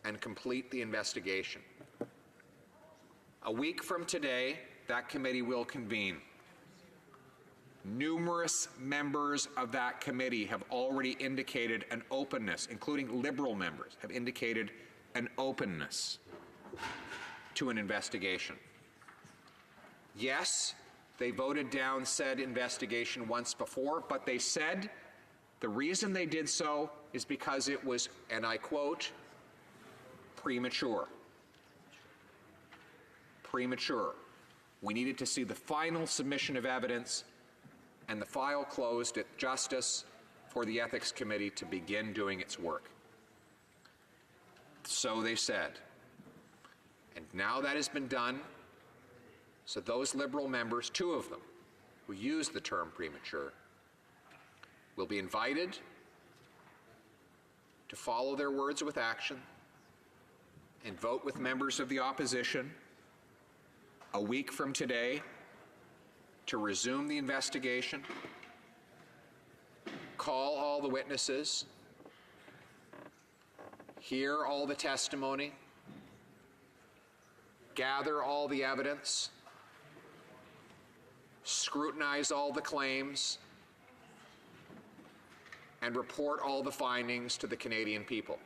and complete the investigation. A week from today, that committee will convene. Numerous members of that committee have already indicated an openness, including Liberal members, have indicated an openness to an investigation. Yes, they voted down said investigation once before, but they said the reason they did so is because it was, and I quote, premature. Premature. We needed to see the final submission of evidence and the file closed at Justice for the Ethics Committee to begin doing its work. So they said. And now that has been done, so those Liberal members, two of them, who use the term premature, will be invited to follow their words with action and vote with members of the opposition a week from today to resume the investigation, call all the witnesses, hear all the testimony, gather all the evidence, scrutinize all the claims, and report all the findings to the Canadian people.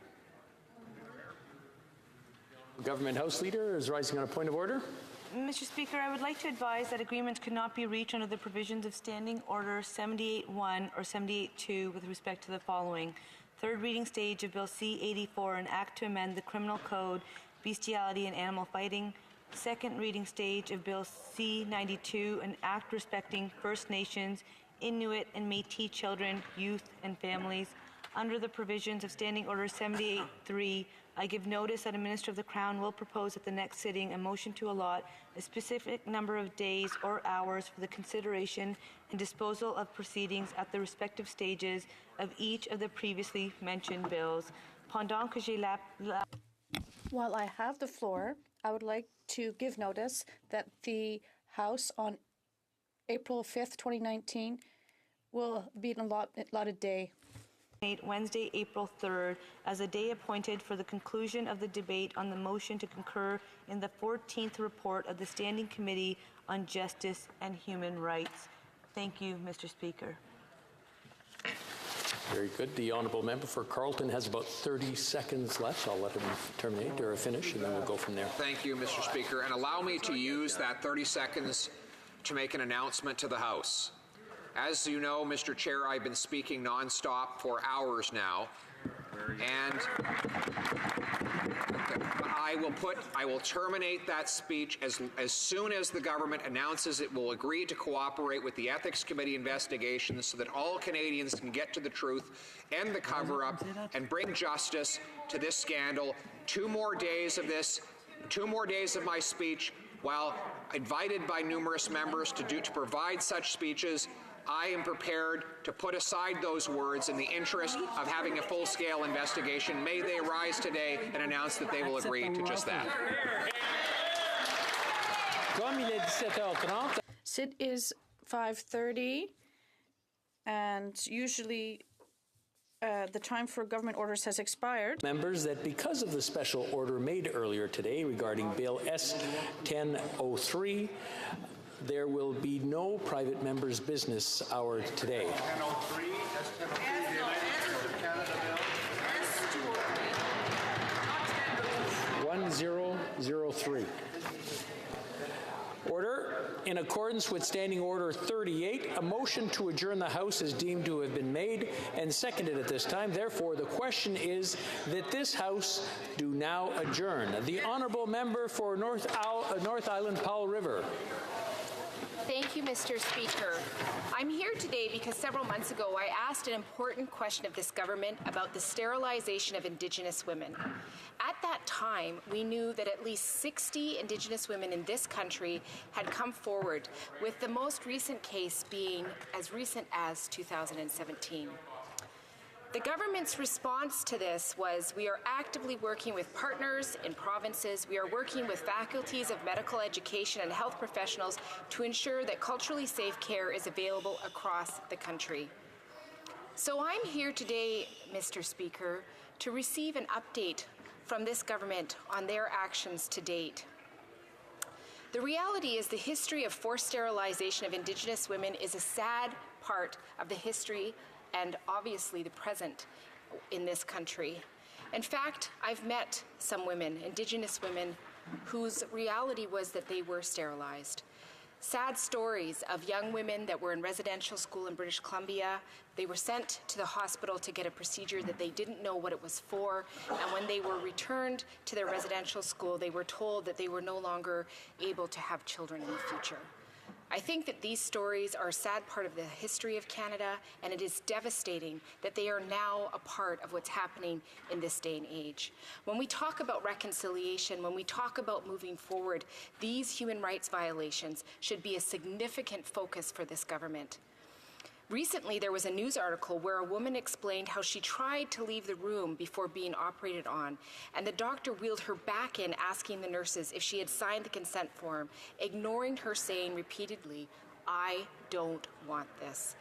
Government House Leader is rising on a point of order. Mr. Speaker, I would like to advise that agreements could not be reached under the provisions of Standing Order 78.1 or 78.2 with respect to the following. Third reading stage of Bill C-84, an act to amend the Criminal Code, bestiality and animal fighting. Second reading stage of Bill C-92, an act respecting First Nations, Inuit and Métis children, youth and families. Under the provisions of Standing Order 78.3, I give notice that a Minister of the Crown will propose at the next sitting a motion to allot a specific number of days or hours for the consideration and disposal of proceedings at the respective stages of each of the previously mentioned bills. Pendant que j'ai While I have the floor, I would like to give notice that the House on April 5th, 2019 will be an allotted day. Wednesday, April 3rd, as a day appointed for the conclusion of the debate on the motion to concur in the 14th report of the Standing Committee on Justice and Human Rights. Thank you, Mr. Speaker. Very good. The honourable member for Carleton has about 30 seconds left. I'll let him terminate or finish, and then we'll go from there. Thank you, Mr. Speaker. And allow me to use that 30 seconds to make an announcement to the House. As you know, Mr. Chair, I've been speaking nonstop for hours now, and I will terminate that speech as soon as the government announces it will agree to cooperate with the Ethics Committee investigations so that all Canadians can get to the truth, end the cover-up, and bring justice to this scandal. 2 more days of this, 2 more days of my speech, while invited by numerous members to provide such speeches. I am prepared to put aside those words in the interest of having a full-scale investigation. May they rise today and announce that they will agree to just that. It is 5:30, and usually the time for government orders has expired. Members, that because of the special order made earlier today regarding Bill S-1003, there will be no private members' business hour today. 1003. Order. In accordance with Standing Order 38, a motion to adjourn the House is deemed to have been made and seconded at this time. Therefore, the question is that this House do now adjourn. The honourable member for North Island Powell River. Thank you, Mr. Speaker. I'm here today because several months ago I asked an important question of this government about the sterilization of Indigenous women. At that time, we knew that at least 60 Indigenous women in this country had come forward, with the most recent case being as recent as 2017. The government's response to this was, we are actively working with partners in provinces, we are working with faculties of medical education and health professionals to ensure that culturally safe care is available across the country. So I'm here today, Mr. Speaker, to receive an update from this government on their actions to date. The reality is the history of forced sterilization of Indigenous women is a sad part of the history and obviously the present in this country. In fact, I've met some women, Indigenous women, whose reality was that they were sterilized. Sad stories of young women that were in residential school in British Columbia. They were sent to the hospital to get a procedure that they didn't know what it was for, and when they were returned to their residential school, they were told that they were no longer able to have children in the future. I think that these stories are a sad part of the history of Canada, and it is devastating that they are now a part of what's happening in this day and age. When we talk about reconciliation, when we talk about moving forward, these human rights violations should be a significant focus for this government. Recently, there was a news article where a woman explained how she tried to leave the room before being operated on, and the doctor wheeled her back in, asking the nurses if she had signed the consent form, ignoring her saying repeatedly, "I don't want this."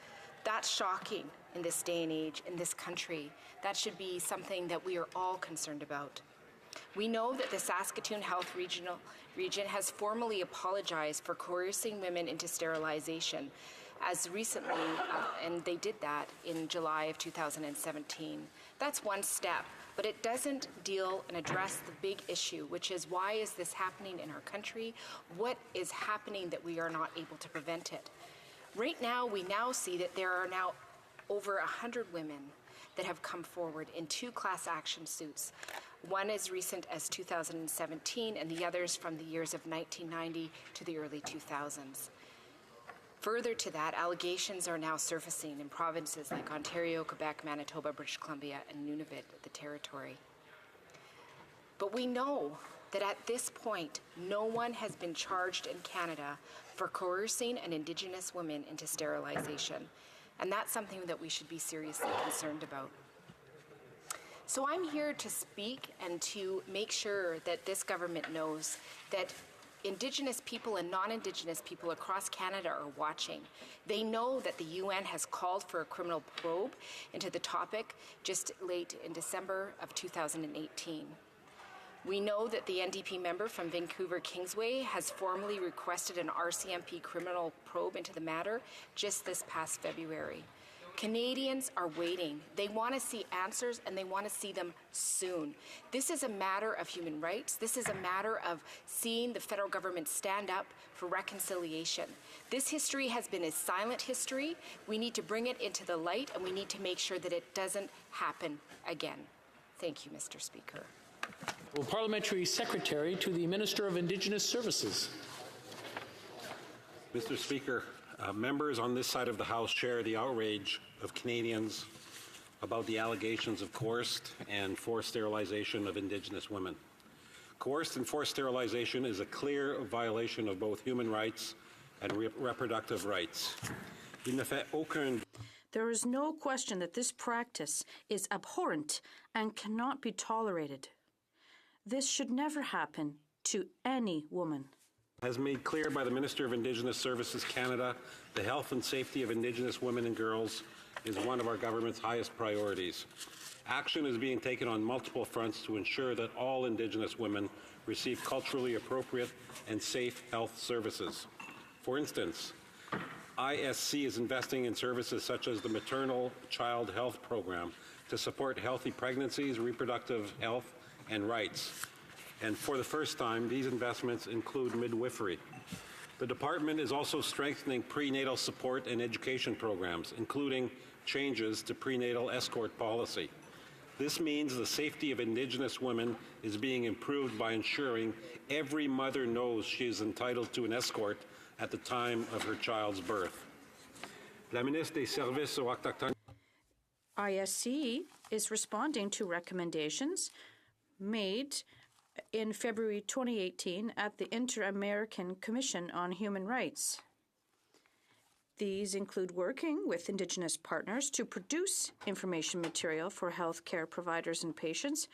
That's shocking in this day and age, in this country. That should be something that we are all concerned about. We know that the Saskatoon Health Region has formally apologized for coercing women into sterilization. as recently, and they did that in July of 2017. That's one step, but it doesn't deal and address the big issue, which is why is this happening in our country? What is happening that we are not able to prevent it? Right now, we now see that there are now over 100 women that have come forward in 2 class action suits. One as recent as 2017 and the others from the years of 1990 to the early 2000s. Further to that, allegations are now surfacing in provinces like Ontario, Quebec, Manitoba, British Columbia, and Nunavut, the territory. But we know that at this point, no one has been charged in Canada for coercing an Indigenous woman into sterilization. And that's something that we should be seriously concerned about. So I'm here to speak and to make sure that this government knows that Indigenous people and non-Indigenous people across Canada are watching. They know that the UN has called for a criminal probe into the topic just late in December of 2018. We know that the NDP member from Vancouver Kingsway has formally requested an RCMP criminal probe into the matter just this past February. Canadians are waiting. They want to see answers, and they want to see them soon. This is a matter of human rights. This is a matter of seeing the federal government stand up for reconciliation. This history has been a silent history. We need to bring it into the light, and we need to make sure that it doesn't happen again. Thank you, Mr. Speaker. Well, Parliamentary Secretary to the Minister of Indigenous Services. Mr. Speaker, members on this side of the House share the outrage of Canadians about the allegations of coerced and forced sterilization of Indigenous women. Coerced and forced sterilization is a clear violation of both human rights and reproductive rights. There is no question that this practice is abhorrent and cannot be tolerated. This should never happen to any woman. As made clear by the Minister of Indigenous Services Canada, the health and safety of Indigenous women and girls is one of our government's highest priorities. Action is being taken on multiple fronts to ensure that all Indigenous women receive culturally appropriate and safe health services. For instance, ISC is investing in services such as the Maternal Child Health Program to support healthy pregnancies, reproductive health, and rights. And for the first time, these investments include midwifery. The department is also strengthening prenatal support and education programs, including changes to prenatal escort policy. This means the safety of Indigenous women is being improved by ensuring every mother knows she is entitled to an escort at the time of her child's birth. La ministre des Services aux Autochtones. ISC is responding to recommendations made in February 2018 at the Inter-American Commission on Human Rights. These include working with Indigenous partners to produce information material for healthcare providers and patients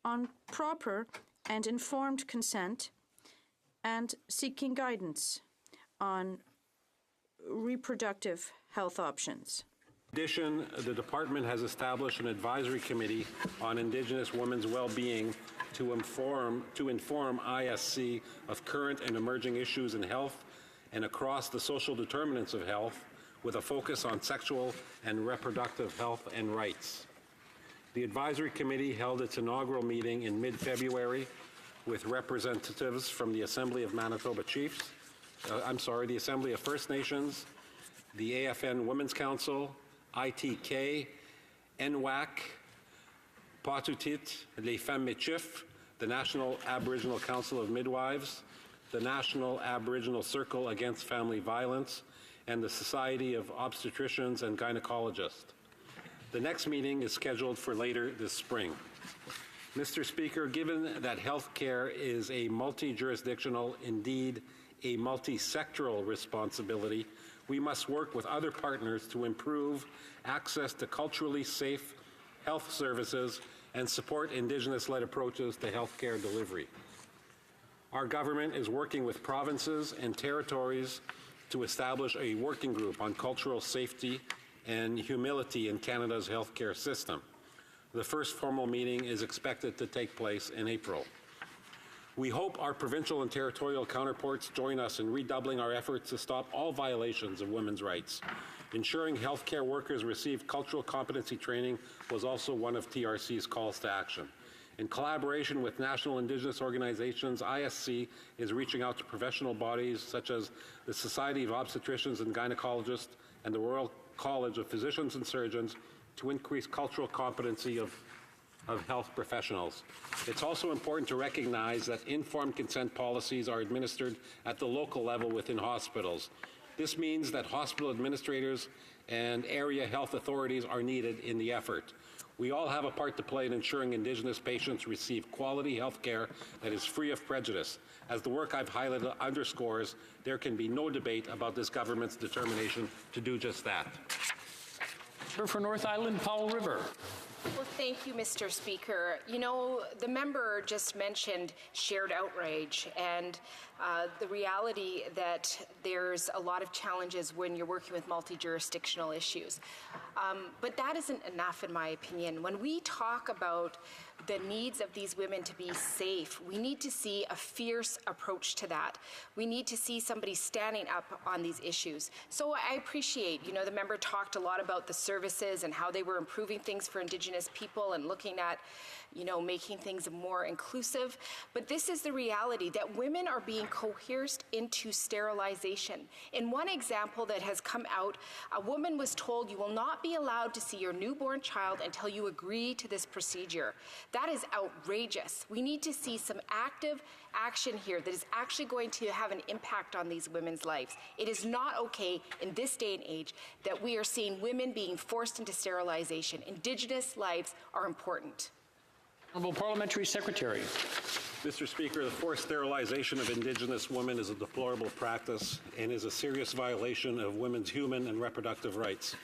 on proper and informed consent and seeking guidance on reproductive health options. In addition, the department has established an advisory committee on Indigenous women's well-being to inform ISC of current and emerging issues in health and across the social determinants of health, with a focus on sexual and reproductive health and rights. The advisory committee held its inaugural meeting in mid-February with representatives from the Assembly of Manitoba Chiefs, the Assembly of First Nations, the AFN Women's Council, ITK, NWAC, Patutit, Les Femmes Métis, the National Aboriginal Council of Midwives, the National Aboriginal Circle Against Family Violence, and the Society of Obstetricians and Gynecologists. The next meeting is scheduled for later this spring. Mr. Speaker, given that healthcare is a multi-jurisdictional, indeed a multi-sectoral responsibility, we must work with other partners to improve access to culturally safe health services and support Indigenous-led approaches to healthcare delivery. Our government is working with provinces and territories to establish a working group on cultural safety and humility in Canada's healthcare system. The first formal meeting is expected to take place in April. We hope our provincial and territorial counterparts join us in redoubling our efforts to stop all violations of women's rights. Ensuring healthcare workers receive cultural competency training was also one of TRC's calls to action. In collaboration with national Indigenous organizations, ISC is reaching out to professional bodies such as the Society of Obstetricians and Gynecologists and the Royal College of Physicians and Surgeons to increase cultural competency of health professionals. It's also important to recognize that informed consent policies are administered at the local level within hospitals. This means that hospital administrators and area health authorities are needed in the effort. We all have a part to play in ensuring Indigenous patients receive quality health care that is free of prejudice. As the work I've highlighted underscores, there can be no debate about this government's determination to do just that. For North Island, Powell River. Well, thank you, Mr. Speaker. You know, the member just mentioned shared outrage and the reality that there's a lot of challenges when you're working with multi-jurisdictional issues. But that isn't enough, in my opinion. When we talk about the needs of these women to be safe, we need to see a fierce approach to that. We need to see somebody standing up on these issues. So I appreciate, you know, the member talked a lot about the services and how they were improving things for Indigenous people and looking at, you know, making things more inclusive. But this is the reality that women are being coerced into sterilization. In one example that has come out, a woman was told, you will not be allowed to see your newborn child until you agree to this procedure. That is outrageous. We need to see some active action here that is actually going to have an impact on these women's lives. It is not okay in this day and age that we are seeing women being forced into sterilization. Indigenous lives are important. Honourable Parliamentary Secretary. Mr. Speaker, the forced sterilization of Indigenous women is a deplorable practice and is a serious violation of women's human and reproductive rights.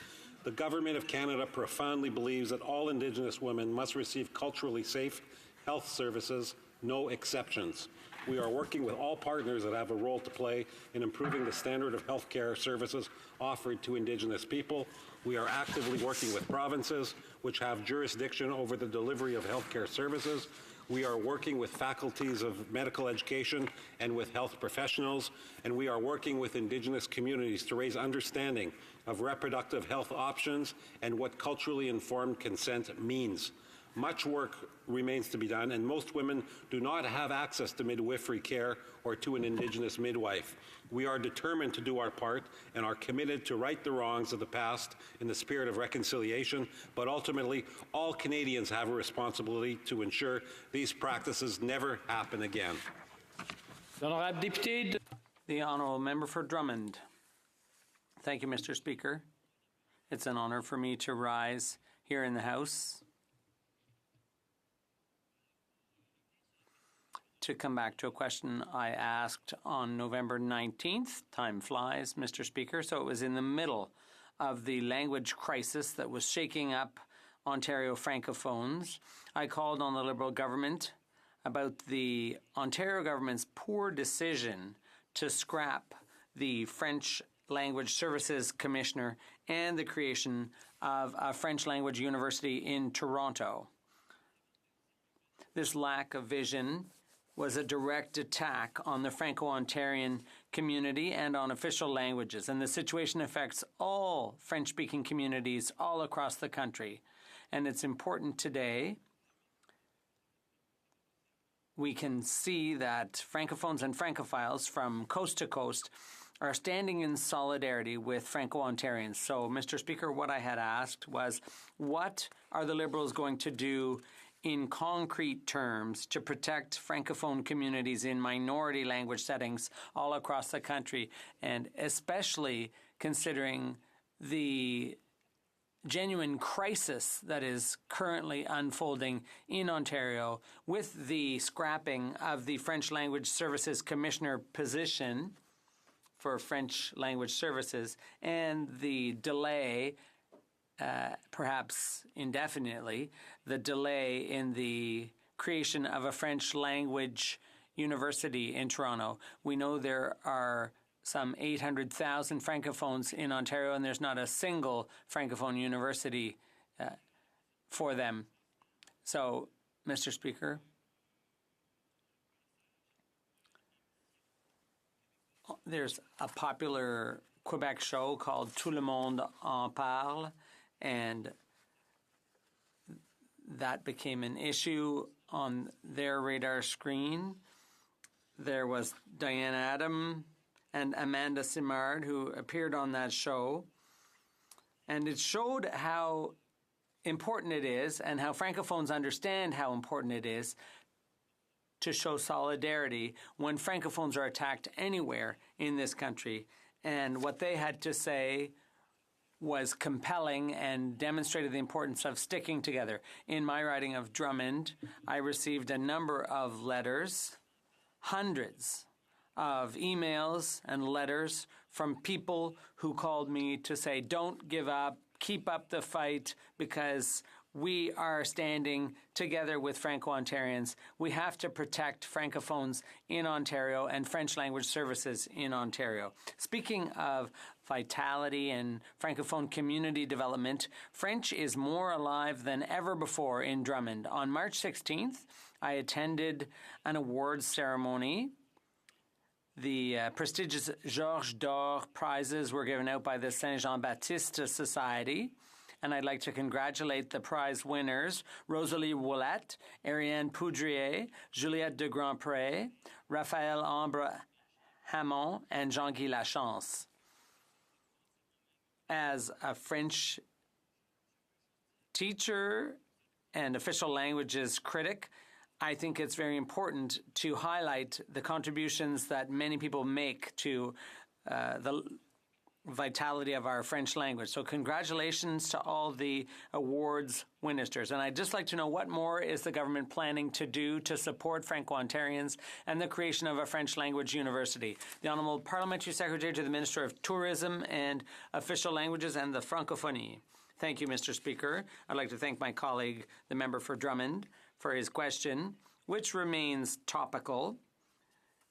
The Government of Canada profoundly believes that all Indigenous women must receive culturally safe health services, no exceptions. We are working with all partners that have a role to play in improving the standard of health care services offered to Indigenous people. We are actively working with provinces which have jurisdiction over the delivery of health care services. We are working with faculties of medical education and with health professionals, and we are working with Indigenous communities to raise understanding of reproductive health options and what culturally informed consent means. Much work remains to be done, and most women do not have access to midwifery care or to an Indigenous midwife. We are determined to do our part and are committed to right the wrongs of the past in the spirit of reconciliation, but ultimately, all Canadians have a responsibility to ensure these practices never happen again. The Honourable Member for Drummond. Thank you, Mr. Speaker. It's an honour for me to rise here in the House to come back to a question I asked on November 19th. Time flies, Mr. Speaker. So it was in the middle of the language crisis that was shaking up Ontario Francophones. I called on the Liberal government about the Ontario government's poor decision to scrap the French Language Services Commissioner and the creation of a French language university in Toronto. This lack of vision was a direct attack on the Franco-Ontarian community and on official languages, and the situation affects all French-speaking communities all across the country. And it's important today. We can see that Francophones and Francophiles from coast to coast are standing in solidarity with Franco-Ontarians. So, Mr. Speaker, what I had asked was, what are the Liberals going to do in concrete terms to protect Francophone communities in minority language settings all across the country, and especially considering the genuine crisis that is currently unfolding in Ontario with the scrapping of the French Language Services Commissioner position for French language services and the delay, perhaps indefinitely, the delay in the creation of a French language university in Toronto. We know there are some 800,000 Francophones in Ontario, and there's not a single Francophone university for them. So, Mr. Speaker, there's a popular Quebec show called Tout le monde en parle, and that became an issue on their radar screen. There was Diane Adam and Amanda Simard who appeared on that show, and it showed how important it is and how Francophones understand how important it is to show solidarity when Francophones are attacked anywhere in this country. And what they had to say was compelling and demonstrated the importance of sticking together. In my riding of Drummond, I received a number of letters, hundreds of emails and letters from people who called me to say, don't give up, keep up the fight, because we are standing together with Franco-Ontarians. We have to protect Francophones in Ontario and French language services in Ontario. Speaking of vitality and Francophone community development, French is more alive than ever before in Drummond. On March 16th, I attended an awards ceremony. The prestigious Georges d'Or prizes were given out by the Saint-Jean-Baptiste Society. And I'd like to congratulate the prize winners, Rosalie Ouellette, Ariane Poudrier, Juliette de Grandpré, Raphaël Ambre Hamon, and Jean-Guy Lachance. As a French teacher and official languages critic, I think it's very important to highlight the contributions that many people make to the vitality of our French language. So congratulations to all the awards winners. And I'd just like to know what more is the government planning to do to support Franco-Ontarians and the creation of a French language university. The Honourable Parliamentary Secretary to the Minister of Tourism and Official Languages and the Francophonie. Thank you, Mr. Speaker. I'd like to thank my colleague, the member for Drummond, for his question, which remains topical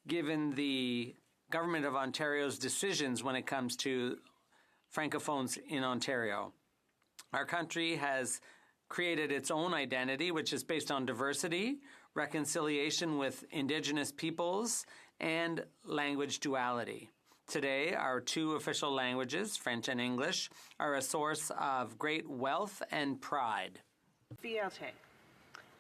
given the Government of Ontario's decisions when it comes to Francophones in Ontario. Our country has created its own identity, which is based on diversity, reconciliation with Indigenous peoples, and language duality. Today, our two official languages, French and English, are a source of great wealth and pride. Fierté.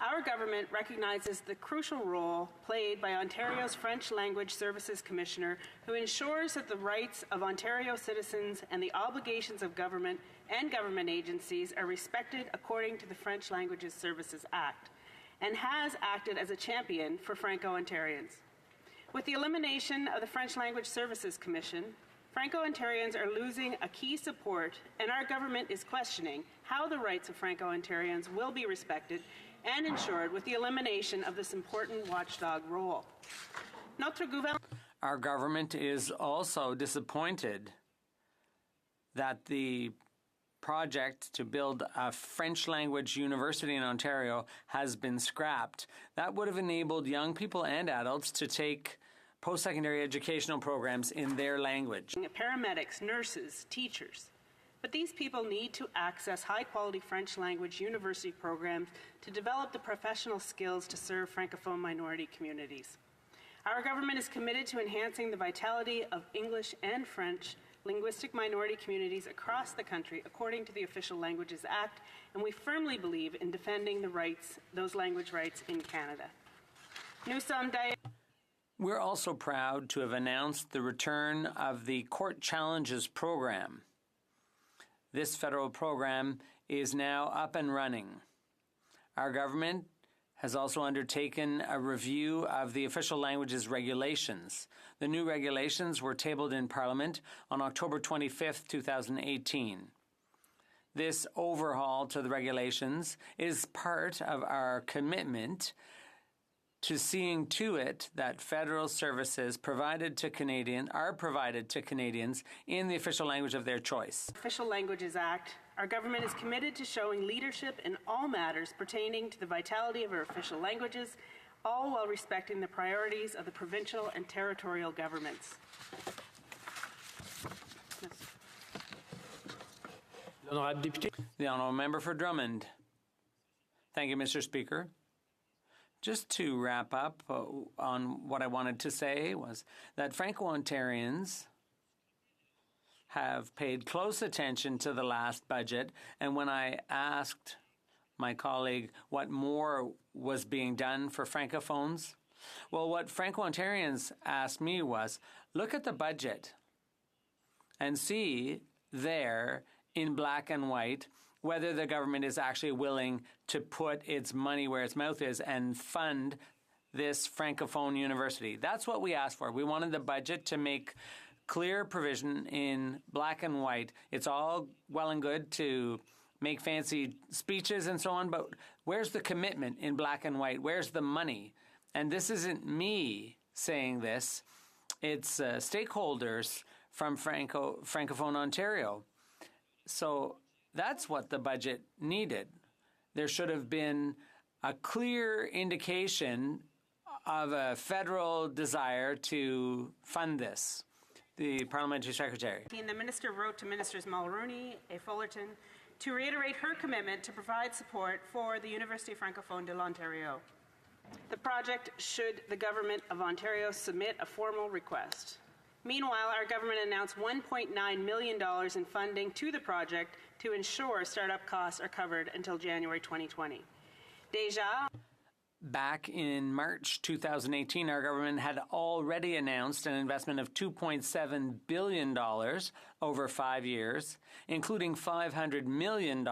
Our government recognizes the crucial role played by Ontario's French Language Services Commissioner, who ensures that the rights of Ontario citizens and the obligations of government and government agencies are respected according to the French Languages Services Act, and has acted as a champion for Franco-Ontarians. With the elimination of the French Language Services Commission, Franco-Ontarians are losing a key support, and our government is questioning how the rights of Franco-Ontarians will be respected and ensured with the elimination of this important watchdog role. Our government is also disappointed that the project to build a French language university in Ontario has been scrapped. That would have enabled young people and adults to take post-secondary educational programs in their language. Paramedics, nurses, teachers. But these people need to access high-quality French language university programs to develop the professional skills to serve Francophone minority communities. Our government is committed to enhancing the vitality of English and French linguistic minority communities across the country according to the Official Languages Act, and we firmly believe in defending the rights, those language rights in Canada. We're also proud to have announced the return of the Court Challenges program. This federal program is now up and running. Our government has also undertaken a review of the official languages regulations. The new regulations were tabled in Parliament on October 25, 2018. This overhaul to the regulations is part of our commitment to seeing to it that federal services are provided to Canadians in the official language of their choice. Official Languages Act, our government is committed to showing leadership in all matters pertaining to the vitality of our official languages, all while respecting the priorities of the provincial and territorial governments. The Honourable Member for Drummond. Thank you, Mr. Speaker. Just to wrap up on what I wanted to say was that Franco-Ontarians have paid close attention to the last budget, and when I asked my colleague what more was being done for Francophones, well, what Franco-Ontarians asked me was, look at the budget and see there in black and white whether the government is actually willing to put its money where its mouth is and fund this Francophone university. That's what we asked for. We wanted the budget to make clear provision in black and white. It's all well and good to make fancy speeches and so on, but where's the commitment in black and white? Where's the money? And this isn't me saying this. It's stakeholders from Francophone Ontario. So that's what the budget needed. There should have been a clear indication of a federal desire to fund this. The Parliamentary Secretary. The Minister wrote to Ministers Mulroney and Fullerton to reiterate her commitment to provide support for the Université Francophone de l'Ontario. The project should the Government of Ontario submit a formal request. Meanwhile, our government announced $1.9 million in funding to the project to ensure startup costs are covered until January 2020. Back in March 2018, our government had already announced an investment of $2.7 billion over 5 years, including $500 million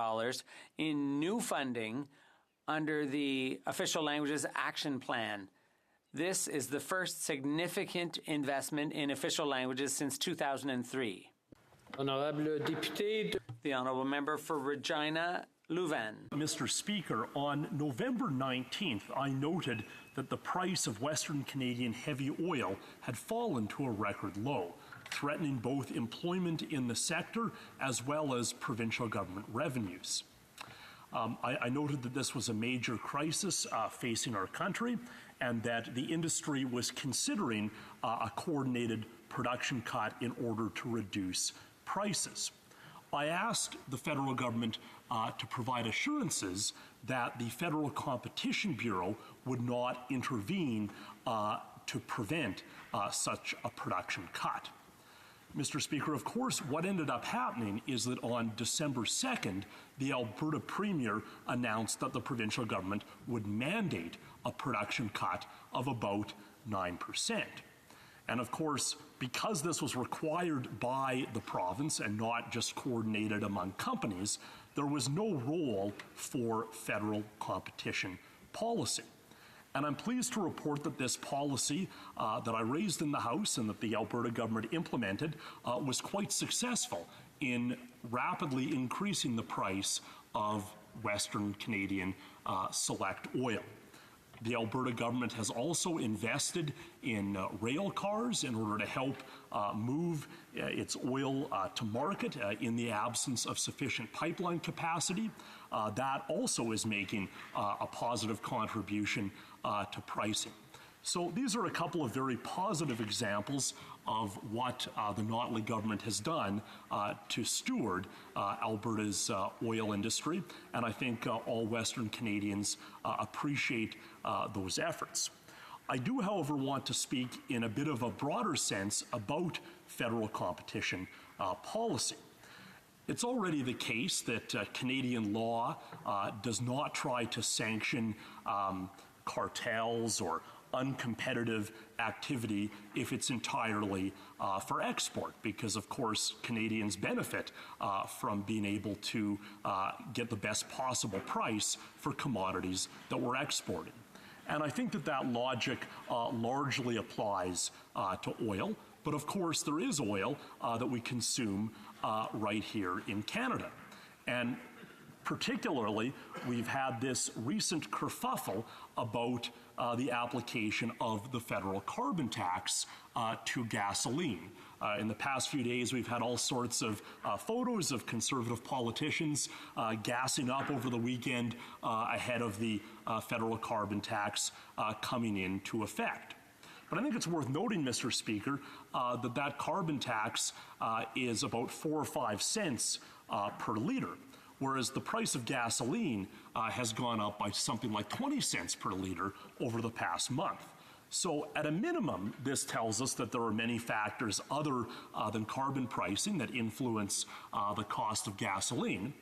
in new funding under the Official Languages Action Plan. This is the first significant investment in official languages since 2003. Honorable Député. The Honourable Member for Regina Louvain. Mr. Speaker, on November 19th, I noted that the price of Western Canadian heavy oil had fallen to a record low, threatening both employment in the sector as well as provincial government revenues. I noted that this was a major crisis facing our country and that the industry was considering a coordinated production cut in order to reduce prices. I asked the federal government to provide assurances that the Federal Competition Bureau would not intervene to prevent such a production cut. Mr. Speaker, of course, what ended up happening is that on December 2nd, the Alberta Premier announced that the provincial government would mandate a production cut of about 9%. And of course, because this was required by the province and not just coordinated among companies, there was no role for federal competition policy. And I'm pleased to report that this policy that I raised in the House and that the Alberta government implemented was quite successful in rapidly increasing the price of Western Canadian select oil. The Alberta government has also invested in rail cars in order to help move its oil to market in the absence of sufficient pipeline capacity. That also is making a positive contribution to pricing. So these are a couple of very positive examples of what the Notley government has done to steward Alberta's oil industry, and I think all Western Canadians appreciate those efforts. I do, however, want to speak in a bit of a broader sense about federal competition policy. It's already the case that Canadian law does not try to sanction cartels or uncompetitive activity if it's entirely for export, because of course Canadians benefit from being able to get the best possible price for commodities that we're exporting. And I think that that logic largely applies to oil, but of course there is oil that we consume right here in Canada. And particularly, we've had this recent kerfuffle about the application of the federal carbon tax to gasoline. In the past few days, we've had all sorts of photos of Conservative politicians gassing up over the weekend ahead of the federal carbon tax coming into effect. But I think it's worth noting, Mr. Speaker, that that carbon tax is about 4 or 5 cents per litre, whereas the price of gasoline has gone up by something like 20 cents per liter over the past month. So at a minimum, this tells us that there are many factors other than carbon pricing that influence the cost of gasoline.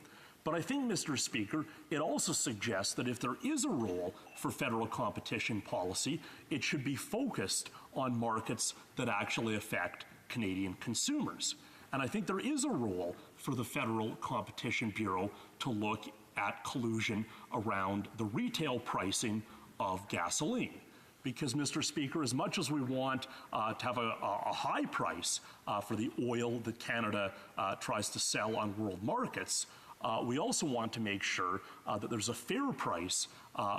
But I think, Mr. Speaker, it also suggests that if there is a role for federal competition policy, it should be focused on markets that actually affect Canadian consumers. And I think there is a role for the Federal Competition Bureau to look at collusion around the retail pricing of gasoline. Because, Mr. Speaker, as much as we want to have a high price for the oil that Canada tries to sell on world markets, we also want to make sure that there's a fair price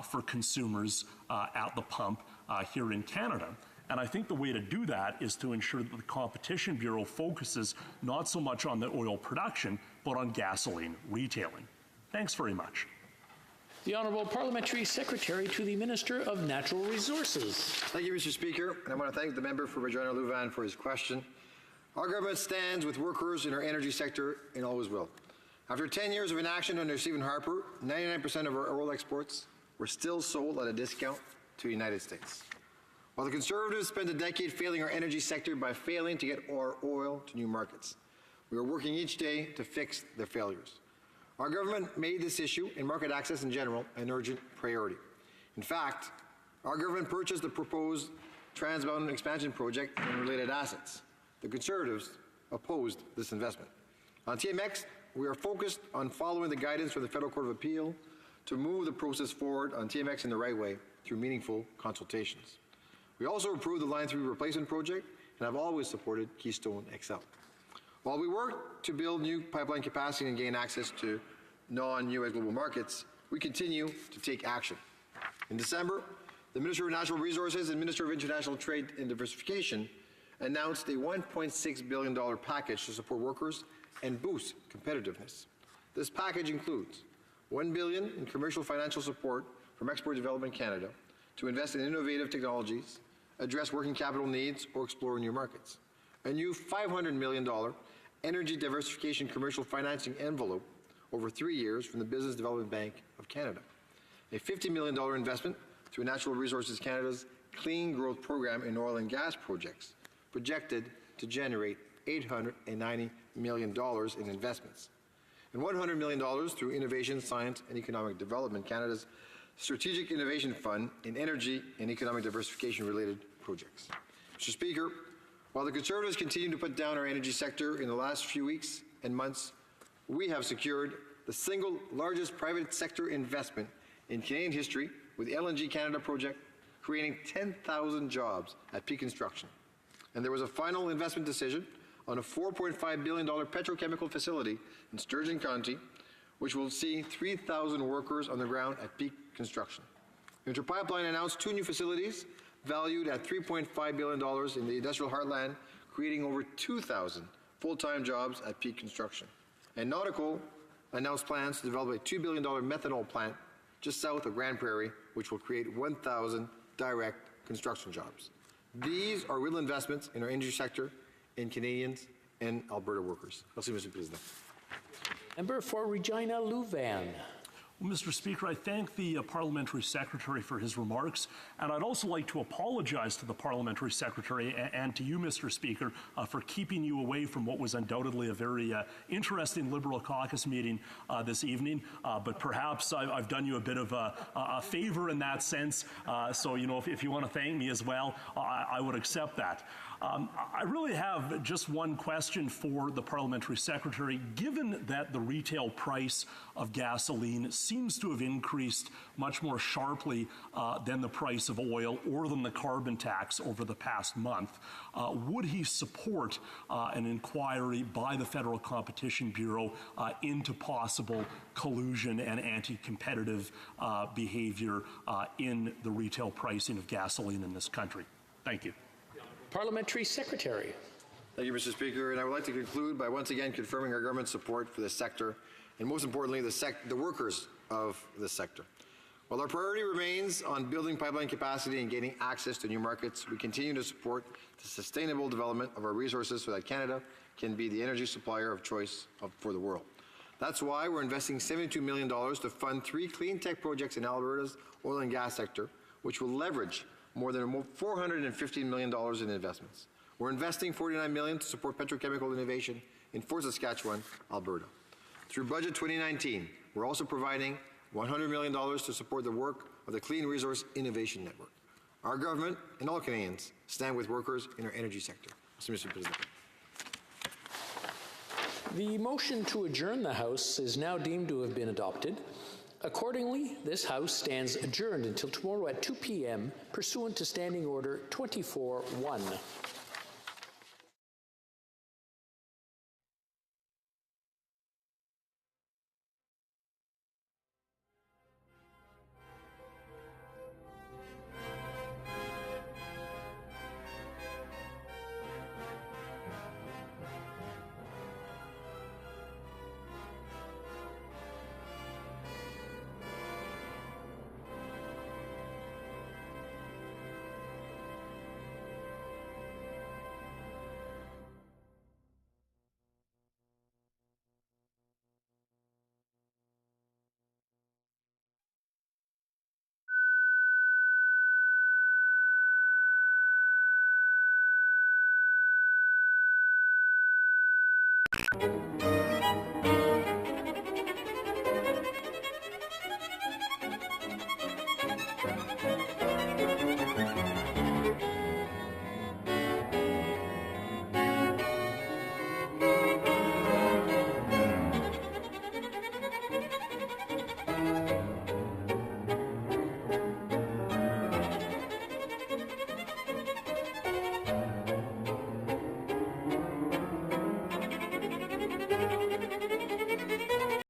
for consumers at the pump here in Canada. And I think the way to do that is to ensure that the Competition Bureau focuses not so much on the oil production, but on gasoline retailing. Thanks very much. The Honourable Parliamentary Secretary to the Minister of Natural Resources. Thank you, Mr. Speaker, and I want to thank the member for Regina Louvain for his question. Our government stands with workers in our energy sector and always will. After 10 years of inaction under Stephen Harper, 99% of our oil exports were still sold at a discount to the United States. While the Conservatives spent a decade failing our energy sector by failing to get our oil to new markets, we are working each day to fix their failures. Our government made this issue, and market access in general, an urgent priority. In fact, our government purchased the proposed Trans Mountain Expansion Project and related assets. The Conservatives opposed this investment. On TMX, we are focused on following the guidance from the Federal Court of Appeal to move the process forward on TMX in the right way through meaningful consultations. We also approved the Line 3 replacement project and have always supported Keystone XL. While we work to build new pipeline capacity and gain access to non-U.S. global markets, we continue to take action. In December, the Minister of Natural Resources and Minister of International Trade and Diversification announced a $1.6 billion package to support workers and boost competitiveness. This package includes $1 billion in commercial financial support from Export Development Canada to invest in innovative technologies, address working capital needs, or explore new markets. A new $500 million energy diversification commercial financing envelope over 3 years from the Business Development Bank of Canada. A $50 million investment through Natural Resources Canada's Clean Growth Program in oil and gas projects, projected to generate $890 million in investments. And $100 million through Innovation, Science and Economic Development Canada's Strategic Innovation Fund in energy and economic diversification related projects. Mr. Speaker, while the Conservatives continue to put down our energy sector in the last few weeks and months, we have secured the single largest private sector investment in Canadian history with the LNG Canada project, creating 10,000 jobs at peak construction. And there was a final investment decision on a $4.5 billion petrochemical facility in Sturgeon County, which will see 3,000 workers on the ground at peak construction. Inter Pipeline announced 2 new facilities valued at $3.5 billion in the industrial heartland, creating over 2,000 full-time jobs at peak construction. And Nautical announced plans to develop a $2 billion methanol plant just south of Grand Prairie, which will create 1,000 direct construction jobs. These are real investments in our energy sector, in Canadians and Alberta workers. Merci, Mr. President. Member for Regina Louvain. Well, Mr. Speaker, I thank the Parliamentary Secretary for his remarks, and I'd also like to apologize to the Parliamentary Secretary and to you, Mr. Speaker, for keeping you away from what was undoubtedly a very interesting Liberal caucus meeting this evening. But perhaps I've done you a bit of a favor in that sense. So, you know, if you want to thank me as well, I would accept that. I really have just one question for the Parliamentary Secretary. Given that the retail price of gasoline seems to have increased much more sharply than the price of oil or than the carbon tax over the past month, would he support an inquiry by the Federal Competition Bureau into possible collusion and anti-competitive behavior in the retail pricing of gasoline in this country? Thank you. Parliamentary Secretary. Thank you, Mr. Speaker. And I would like to conclude by once again confirming our government's support for this sector, and most importantly, the workers of this sector. While our priority remains on building pipeline capacity and gaining access to new markets, we continue to support the sustainable development of our resources so that Canada can be the energy supplier of choice for the world. That's why we're investing $72 million to fund 3 clean tech projects in Alberta's oil and gas sector, which will leverage more than $450 million in investments. We're investing $49 million to support petrochemical innovation in Fort Saskatchewan, Alberta. Through Budget 2019, we're also providing $100 million to support the work of the Clean Resource Innovation Network. Our government and all Canadians stand with workers in our energy sector. Mr. President. The motion to adjourn the House is now deemed to have been adopted. Accordingly, this House stands adjourned until tomorrow at 2 p.m. pursuant to Standing Order 24-1.